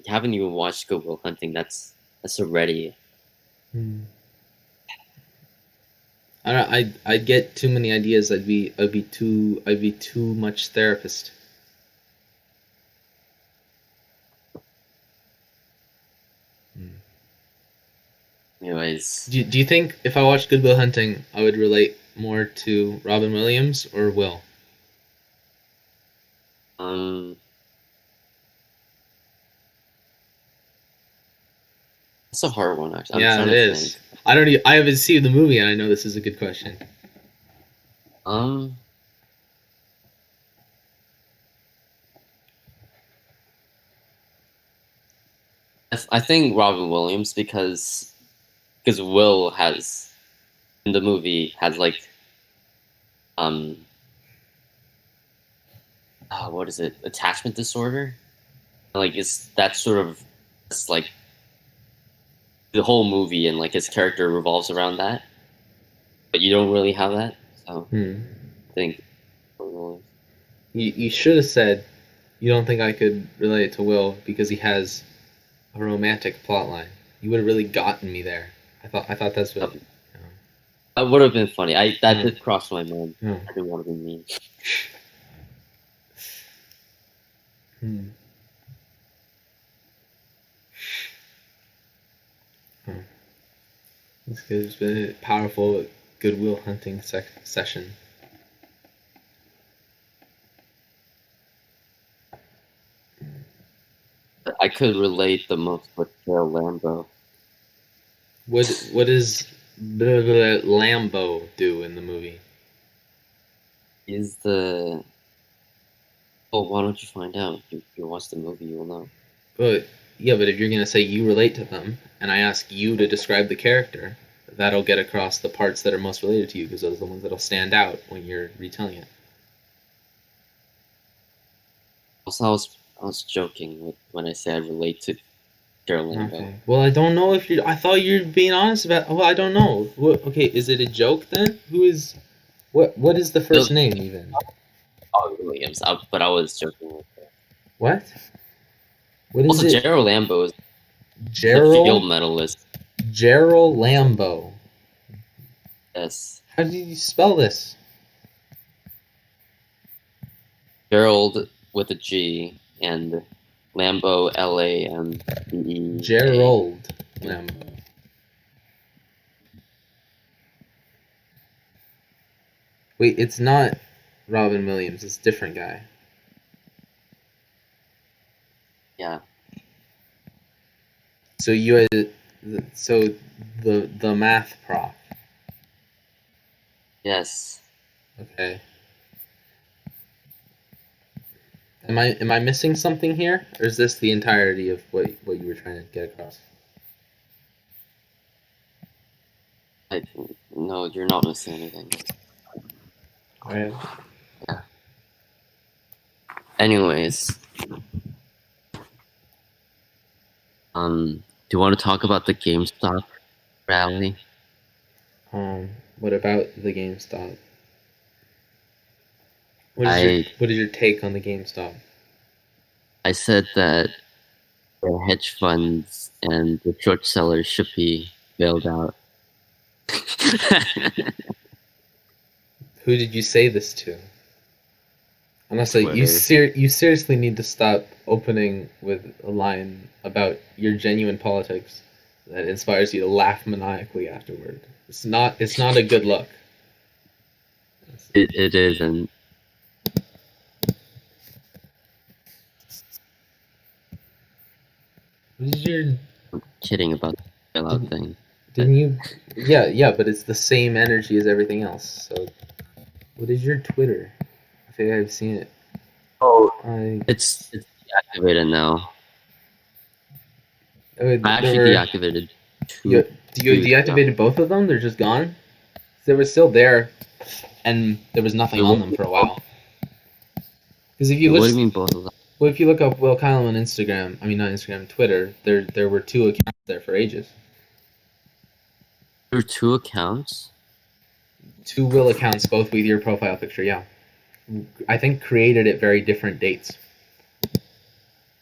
haven't even watched Good Will Hunting, that's already. I'd get too many ideas. I'd be too much therapist. Anyways, do you think if I watched Good Will Hunting, I would relate more to Robin Williams or Will? It's a hard one, actually. Yeah, it is. I haven't seen the movie, and I know this is a good question. I think Robin Williams because Will has in the movie has like what is it, attachment disorder, like it's like the whole movie and like his character revolves around that, but you don't really have that, so I think you should have said you don't think I could relate to Will because he has a romantic plotline. You would have really gotten me there. I thought that's what. That would have been funny. That did cross my mind. Yeah. I didn't want to be mean. This has been a powerful goodwill hunting session. I could relate the most with Carol Lambo. What does Lambo do in the movie? Is the... Oh, why don't you find out? If you watch the movie, you will know. But if you're going to say you relate to them, and I ask you to describe the character, that'll get across the parts that are most related to you, because those are the ones that'll stand out when you're retelling it. Also, I was joking when I said I relate to Carol Lambo. Okay. Well, I don't know if you... I thought you were being honest about... Well, I don't know. Okay, is it a joke then? Who is... What is the first name, even? Oh, Williams. But I was joking with that. What? What is also, it? Gerald Lambo is Gerald? the field medalist. Gerald Lambo. Yes. How did you spell this? Gerald with a G and Lambo, Lambe. Gerald Lambo. Wait, it's not Robin Williams. It's a different guy. Yeah. So the math prof. Yes. Okay. Am I missing something here, or is this the entirety of what you were trying to get across? No, you're not missing anything. Alright. Yeah. Anyways, do you want to talk about the GameStop rally? What about the GameStop? What is your take on the GameStop? I said that the hedge funds and the short sellers should be bailed out. Who did you say this to? Honestly, you seriously need to stop opening with a line about your genuine politics that inspires you to laugh maniacally afterward. It's not a good look. It isn't. What is your... I'm kidding about the bailout thing. Didn't you... Yeah, but it's the same energy as everything else. So, what is your Twitter? I think I've seen it. Oh, it's deactivated now. I actually deactivated two. You deactivated both of them? They're just gone? They were still there, and there was nothing on them for a while. Because if you what do you mean both of them? Well, if you look up Will Kyle on Twitter, there were two accounts there for ages. There were two accounts? Two Will accounts, both with your profile picture, yeah. I think created at very different dates.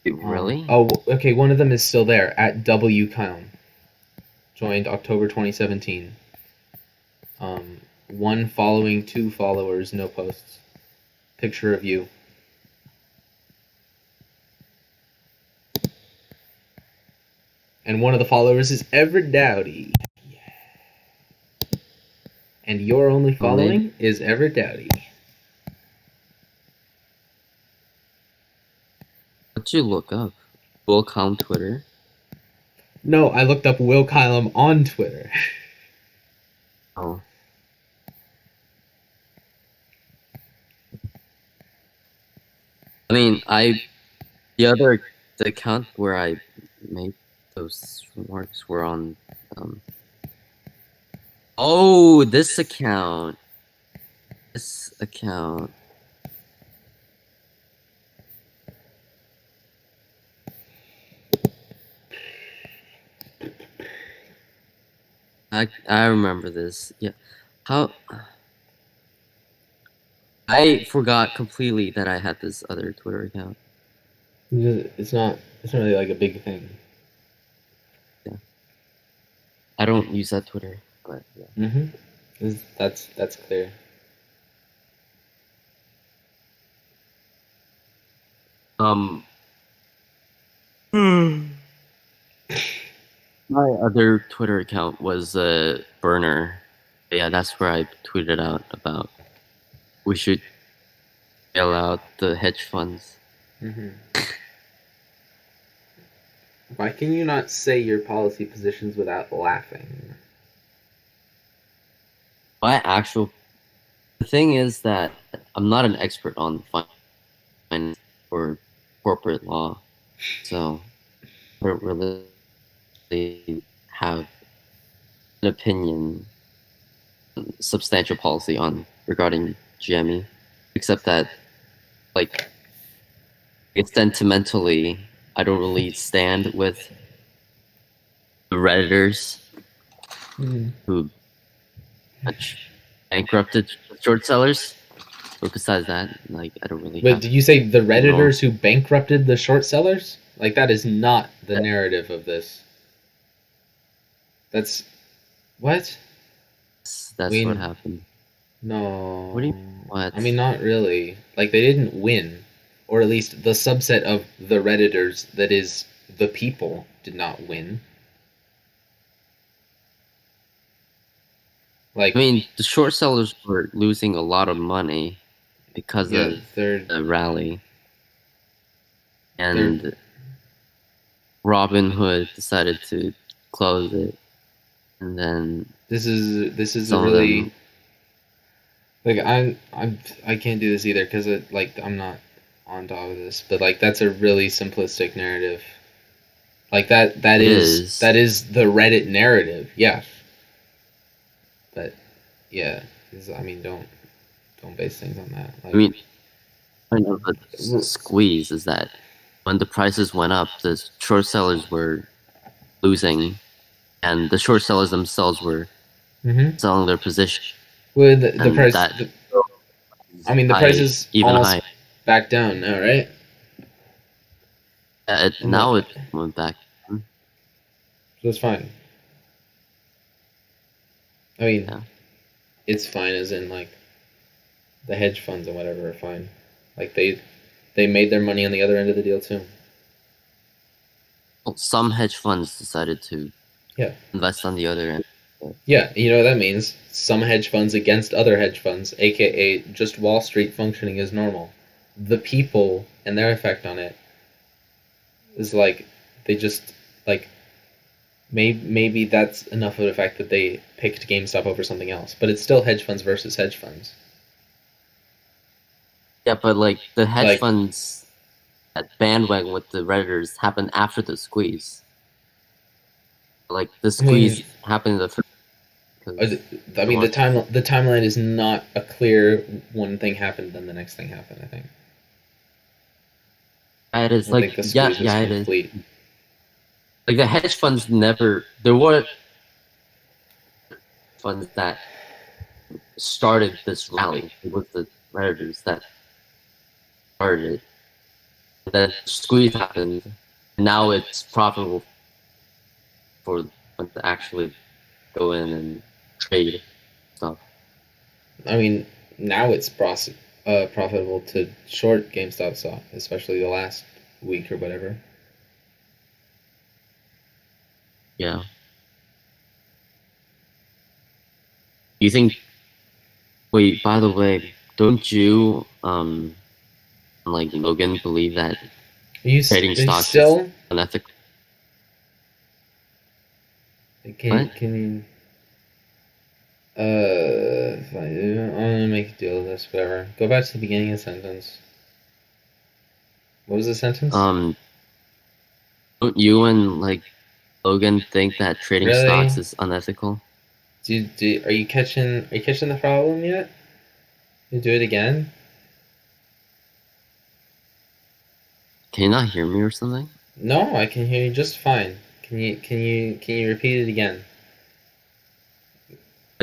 Really? Okay, one of them is still there, at W Kyle. Joined October 2017. One following, 2 followers, no posts. Picture of you. And one of the followers is Everett Dowdy. Yeah. And your only following is Everett Dowdy. What'd you look up? Will Kyle Twitter? No, I looked up Will Kylum on Twitter. Oh. I mean, the account where I made those remarks were on, oh, this account. I remember this. Yeah. How I forgot completely that I had this other Twitter account. It's not really like a big thing. Yeah. I don't use that Twitter, but yeah. That's clear. My other Twitter account was Burner. Yeah, that's where I tweeted out about we should bail out the hedge funds. Why can you not say your policy positions without laughing? The thing is that I'm not an expert on finance or corporate law, so I don't really have an opinion, substantial policy on regarding GME, except that, like, sentimentally, I don't really stand with the Redditors who bankrupted short sellers. But besides that, like, I don't really. Wait, did you say the Redditors who bankrupted the short sellers? Like, that is not the narrative of this. That's what? That's what happened. No. What do you? What? I mean, not really. Like, they didn't win, or at least the subset of the Redditors that is the people did not win. Like, I mean, the short sellers were losing a lot of money because of the rally, and Robinhood decided to close it, and then this is a really like I can't do this either because I'm not on top of this, but like that's a really simplistic narrative. Like that is the Reddit narrative, yeah. But yeah, I mean, don't base things on that. Like, I mean, kind of a squeeze is that when the prices went up, the short sellers were losing, and the short sellers themselves were selling their position. Well, the price. The price is almost back down now, right? Now it went back. So it's fine. I mean, it's fine as in, like, the hedge funds and whatever are fine. Like, they made their money on the other end of the deal, too. Well, some hedge funds decided to invest on the other end. Yeah, you know what that means? Some hedge funds against other hedge funds, aka just Wall Street functioning as normal. The people and their effect on it is like, they just, like, maybe that's enough of the fact that they picked GameStop over something else, but it's still hedge funds versus hedge funds. Yeah, but like the hedge funds at bandwagon with the Redditors happened after the squeeze. Like the squeeze happened the timeline is not a clear one thing happened then the next thing happened, I think. It is like it is. Like the hedge funds there were funds that started this rally. It was the Redditors that started it. Then squeeze happened. Now it's profitable for them to actually go in and trade stuff. I mean, now it's profitable to short GameStop stock, especially the last week or whatever. Yeah. You think? Wait. By the way, don't you like Logan believe that trading stocks is unethical? Can you? Fine. I'm gonna make a deal with this. Whatever. Go back to the beginning of the sentence. What was the sentence? Don't you and Logan think that trading Really? stocks is unethical? Are you catching the problem yet? You do it again? Can you not hear me or something? No, I can hear you just fine. Can you repeat it again?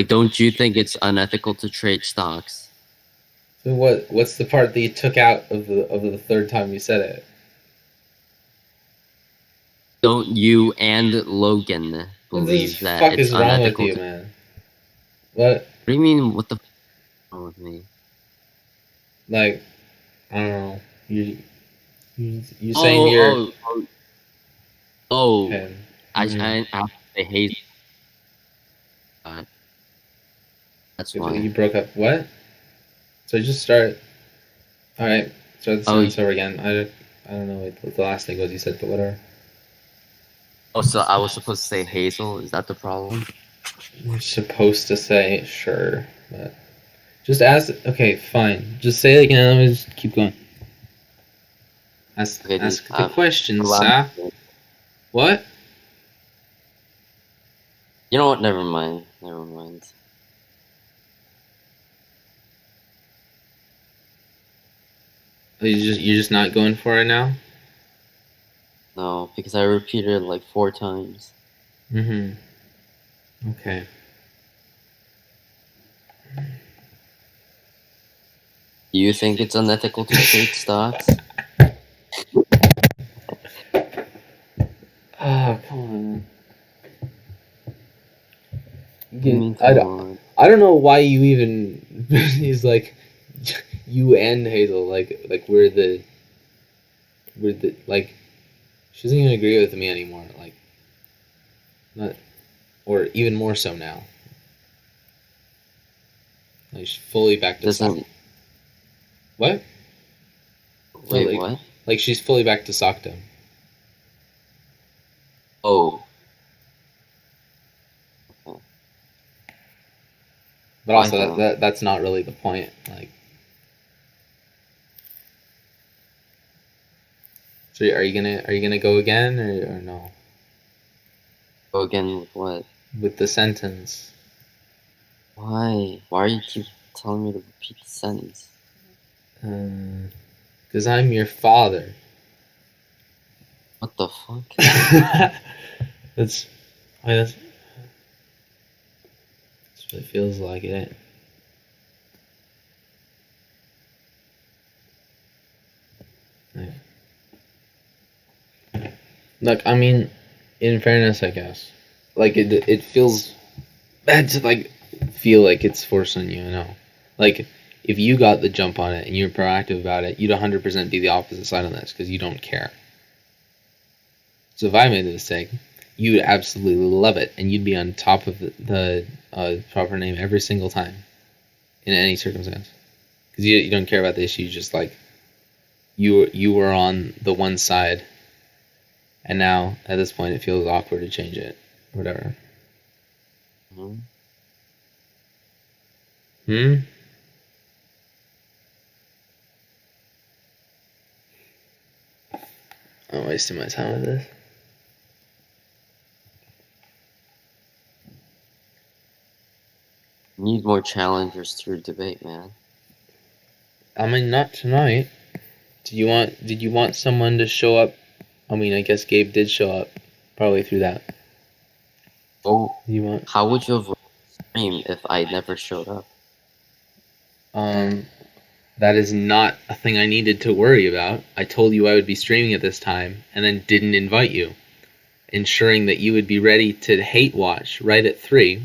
Don't you think it's unethical to trade stocks? So what's the part that you took out of the third time you said it? Don't you and Logan believe that fuck it's is wrong with unethical you, man? What? What do you mean? What the fuck is wrong with me? I don't know. You saying you're okay. I have to say Hazel. That's why. You broke up. What? So just start. All right, start the sentence over again. I don't know what the last thing was you said, but whatever. Oh, so I was supposed to say Hazel? Is that the problem? You're supposed to say sure, but just ask. Okay, fine. Just say it again. Let me just keep going. Ask the question, sir. What? You know what? Never mind. You're just not going for it now? No, because I repeated it 4 times. Mm-hmm. Okay. Do you think it's unethical to trade stocks? Oh, come on. I don't know why you even. He's like, you and Hazel, we're the. She doesn't even agree with me anymore. Not, or even more so now. She's fully back to sock. What? Wait, what? She's fully back to sockdom. Oh. But also, that's not really the point. So are you gonna go again or no? Go again with what? With the sentence. Why? Why are you keep telling me to repeat the sentence? Because I'm your father. What the fuck? That's what it feels like, it ain't. Look, I mean, in fairness, I guess, it feels bad to feel like it's forced on you. If you got the jump on it and you're proactive about it, you'd 100% be the opposite side on this because you don't care. So if I made the mistake, you would absolutely love it, and you'd be on top of the proper name every single time, in any circumstance, because you don't care about the issue. Just you were on the one side, and now at this point it feels awkward to change it, or whatever. I'm wasting my time with this. Need more challengers to your debate, man. I mean, not tonight. Did you want someone to show up? I mean, I guess Gabe did show up, probably through that. Oh, you how would you have streamed if I never showed up? That is not a thing I needed to worry about. I told you I would be streaming at this time, and then didn't invite you, ensuring that you would be ready to hate watch right at 3.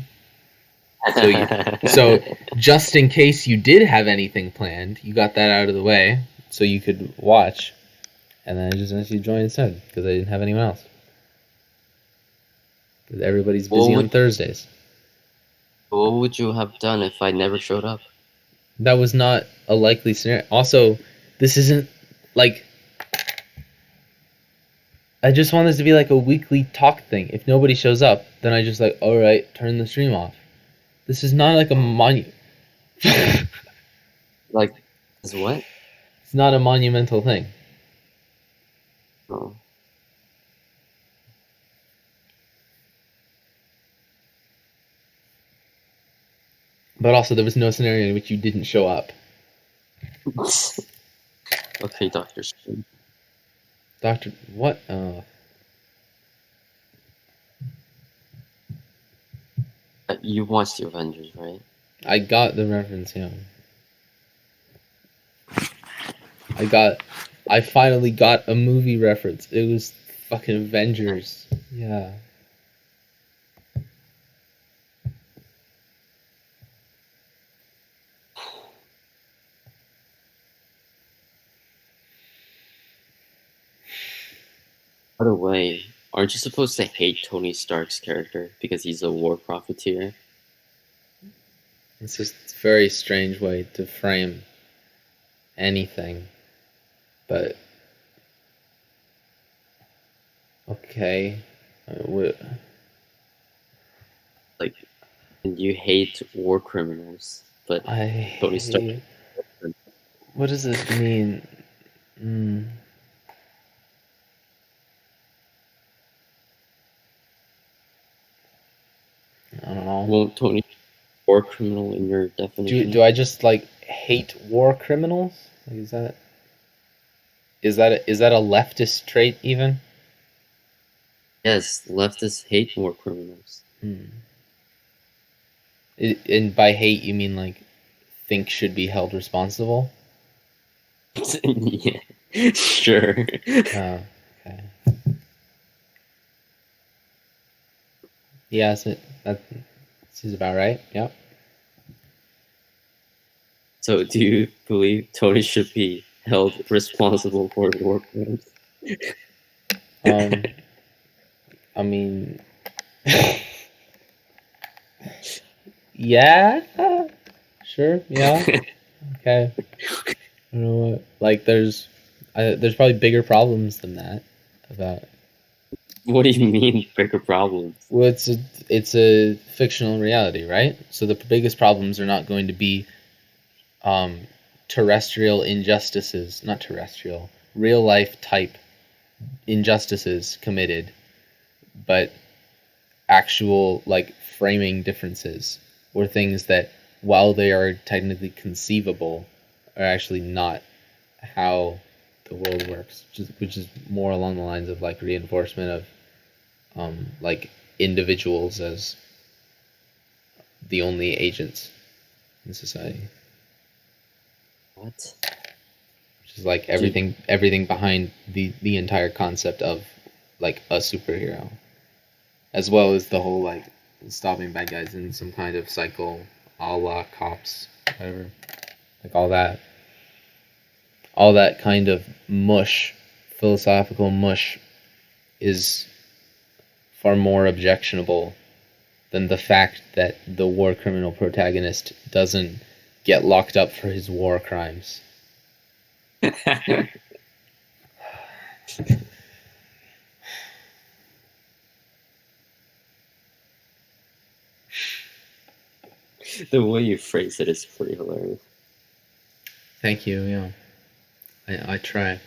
So just in case you did have anything planned, you got that out of the way, so you could watch, and then I just asked you to join instead because I didn't have anyone else. Because everybody's busy on Thursdays. What would you have done if I never showed up? That was not a likely scenario. Also, this isn't I just want this to be like a weekly talk thing. If nobody shows up, then I just like, alright, turn the stream off. This is not like a Like, is what? It's not a monumental thing. Oh. But also, there was no scenario in which you didn't show up. Okay, Dr. Spoon. Doctor, what? You watched the Avengers, right? I got the reference, yeah. I finally got a movie reference. It was fucking Avengers. Yeah. By the way, aren't you supposed to hate Tony Stark's character because he's a war profiteer? It's just a very strange way to frame anything. But okay. Like, and you hate war criminals, but Tony Stark. What does it mean? I don't know. Well, Tony, war criminal in your definition. Do I just like hate war criminals? Like, is that a leftist trait even? Yes, leftists hate war criminals. And by hate you mean like think should be held responsible? Yeah, sure. Oh, okay. Yeah, that seems about right. Yep. So, do you believe Tony should be held responsible for war crimes? I mean, yeah, sure, yeah, okay. I don't know what. Like, there's probably bigger problems than that about. What do you mean bigger problems? Well, it's a fictional reality, right? So the biggest problems are not going to be terrestrial injustices, not terrestrial, real life type injustices committed, but actual like framing differences or things that, while they are technically conceivable, are actually not how the world works, which is more along the lines of like reinforcement of like individuals as the only agents in society. What? Which is like everything behind the entire concept of like a superhero, as well as the whole like stopping bad guys in some kind of cycle, a la Cops, whatever, like all that kind of mush, philosophical mush, is far more objectionable than the fact that the war criminal protagonist doesn't get locked up for his war crimes. The way you phrase it is pretty hilarious. Thank you, yeah. I try.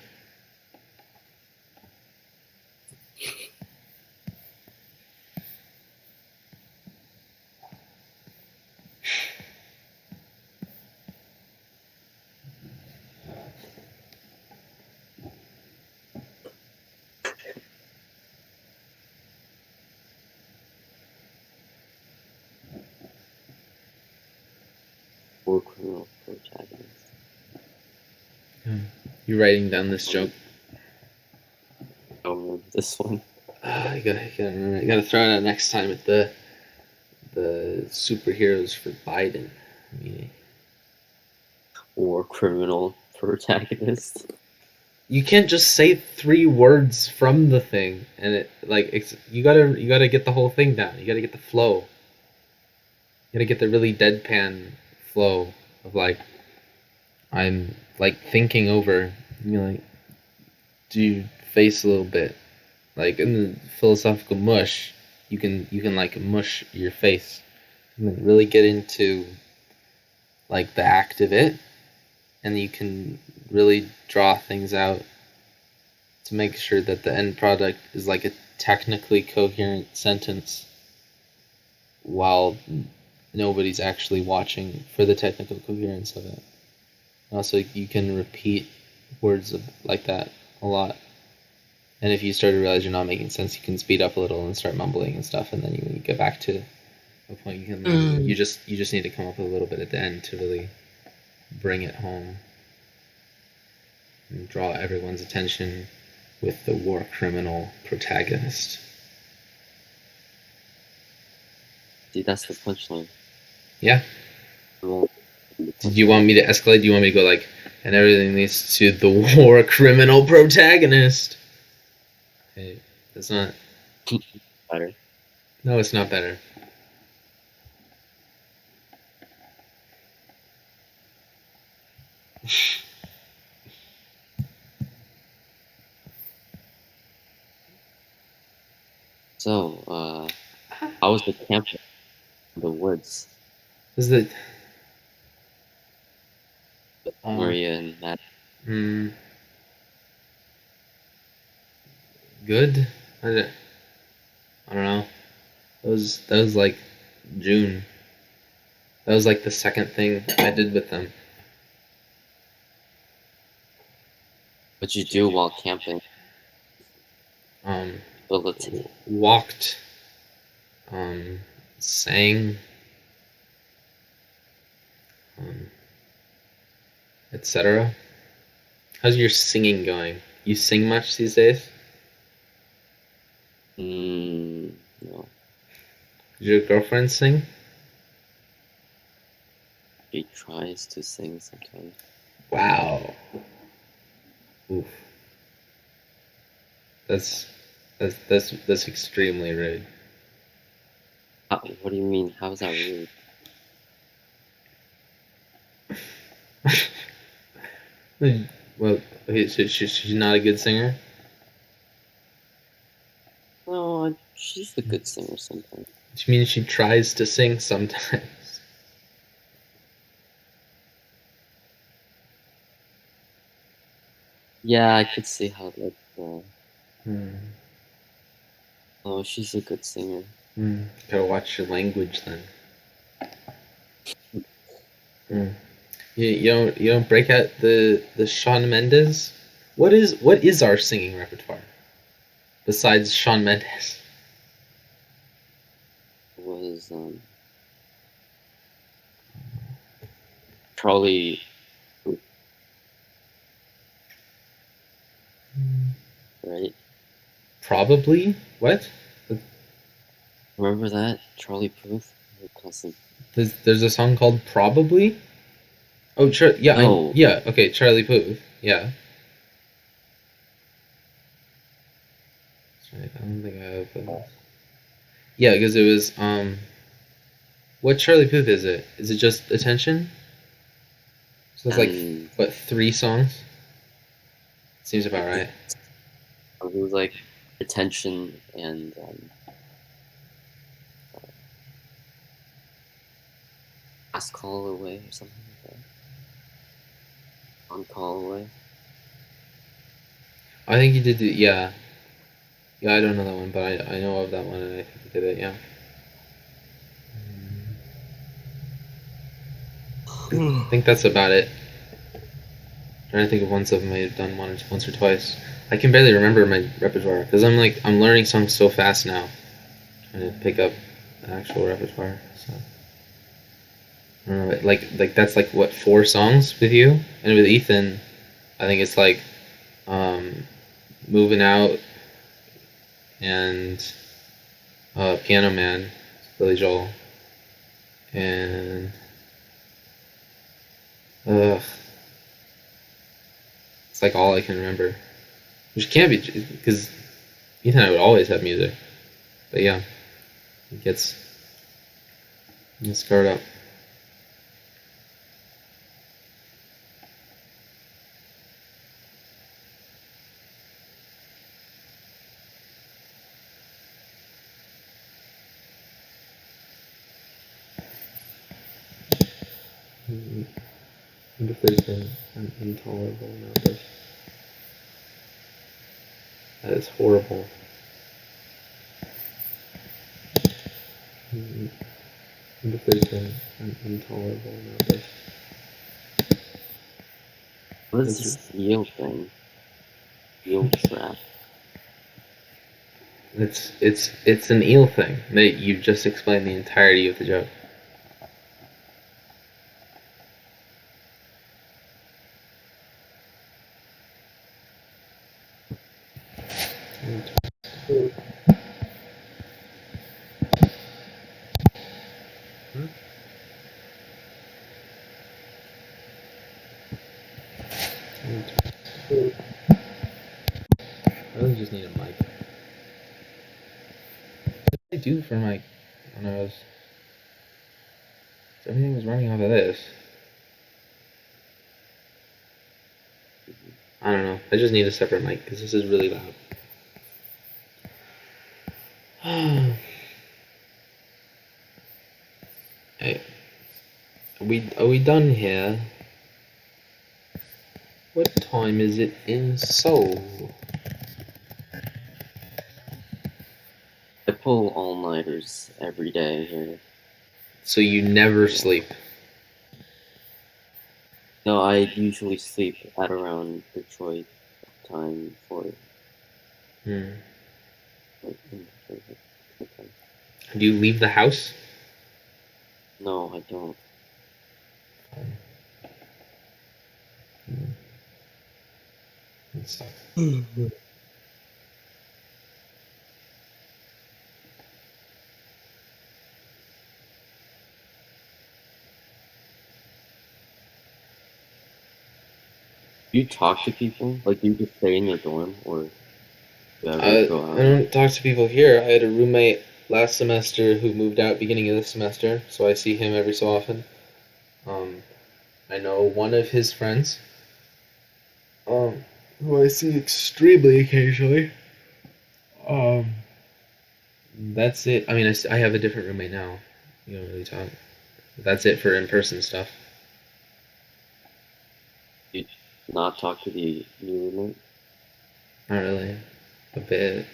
War criminal protagonist. You writing down this joke? Oh, this one. I gotta throw it out next time at the superheroes for Biden meeting. War criminal protagonist. You can't just say 3 words from the thing, and you gotta get the whole thing down. You gotta get the flow. You gotta get the really deadpan flow of like, I'm like thinking over. You know, like, do you face a little bit, Like in the philosophical mush, you can like mush your face and then really get into like the act of it, and you can really draw things out to make sure that the end product is like a technically coherent sentence while nobody's actually watching for the technical coherence of it. Also, you can repeat words like that a lot. And if you start to realize you're not making sense, you can speed up a little and start mumbling and stuff, and then you get back to a point you can learn. You just need to come up with a little bit at the end to really bring it home and draw everyone's attention with the war criminal protagonist. See, that's the punchline. Yeah. Well, Did you want me to escalate? Do you want me to go like, and everything leads to the war criminal protagonist? Hey, that's not better. No, it's not better. So, how was the camp in the woods? Is that Maria and Maddie? Good? I don't know. That was like June. That was like the second thing I did with them. What'd you do while camping? Walked, sang, etc. How's your singing going? You sing much these days? No. Did your girlfriend sing? She tries to sing sometimes. Wow. Oof. That's extremely rude. What do you mean? How is that rude? Well, okay, so she's not a good singer? No, she's a good singer sometimes. Which means she tries to sing sometimes. Yeah, I could see how Oh, she's a good singer. Gotta watch your language then. You don't break out the Shawn Mendes? What is our singing repertoire besides Shawn Mendes? It was Charlie. Right? Probably. What? Remember that? Charlie Puth? There's a song called Probably? Oh, yeah. No. Okay, Charlie Puth. Yeah. That's right. I don't think I have this. Yeah, because it was, what Charlie Puth is it? Is it just Attention? So it's like, what, 3 songs? Seems about right. It was like Attention and Last Call Away or something like that. On Call Away. I think you did yeah. Yeah, I don't know that one, but I know of that one, and I think you did it, yeah. I think that's about it. I'm trying to think of ones of them I have done once or twice. I can barely remember my repertoire, because I'm learning songs so fast now. Trying to pick up the actual repertoire, so. I don't know, like that's like, what, 4 songs with you? And with Ethan, I think it's like, Moving Out, and Piano Man, Billy Joel, and it's like all I can remember, which can't be, because Ethan and I would always have music, but yeah, it gets scarred up. Indecision, an intolerable number. That is horrible. Indecision, an intolerable number. What is this yield thing? Yield trap. It's an eel thing. That you've just explained the entirety of the joke. I really just need a mic. What did I do for my when I was everything was running off of this? I don't know. I just need a separate mic because this is really loud. Hey, are we done here? What time is it in Seoul? I pull all-nighters every day here. So you never sleep? No, I usually sleep at around Detroit time for Do you leave the house? No, I don't. That sucks. Do you talk to people? Like, do you just stay in your dorm, or do you ever go out? I don't talk to people here. I had a roommate last semester who moved out beginning of this semester, so I see him every so often. I know one of his friends, who I see extremely occasionally. That's it. I mean, I have a different roommate now. You don't really talk. That's it for in-person stuff. You not talk to the new roommate? Not really. A bit.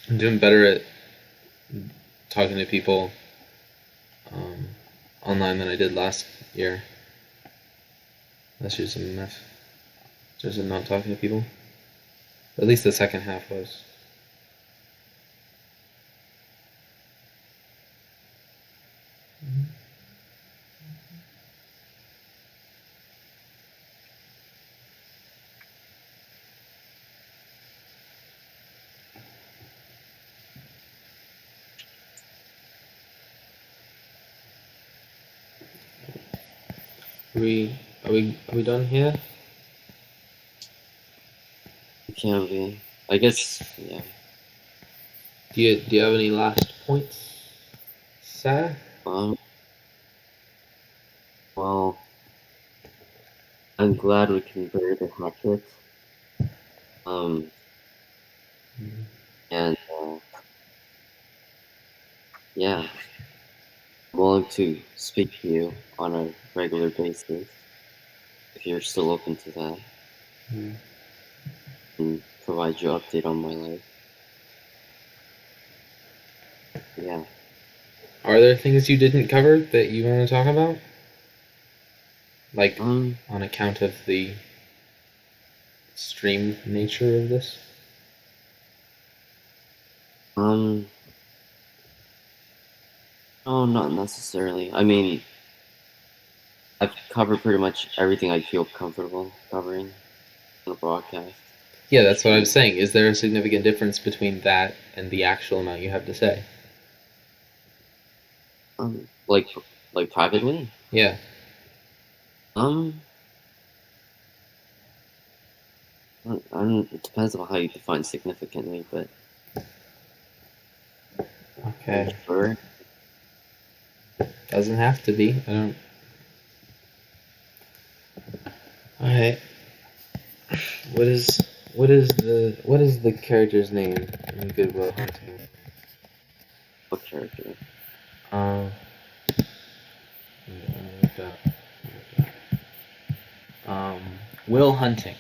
I'm doing better at talking to people online than I did last year. Last year's a mess. Just not talking to people. At least the second half was. Are we done here? It can be. I guess, yeah. Do you have any last points, sir? Well, I'm glad we can bury the hatchet. And, yeah. I'm willing to speak to you on a regular basis, if you're still open to that. And provide you an update on my life. Yeah. Are there things you didn't cover that you want to talk about? Like, on account of the stream nature of this? No, not necessarily. I mean, I've covered pretty much everything I feel comfortable covering on a broadcast. Yeah, that's what I was saying. Is there a significant difference between that and the actual amount you have to say? Like privately? Yeah. It depends on how you define significantly, but. Okay. Sure. Doesn't have to be. I don't. Alright. What is What is the character's name in Good Will Hunting? What character? Let me look it up. Will Hunting.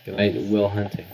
Right, Will Hunting.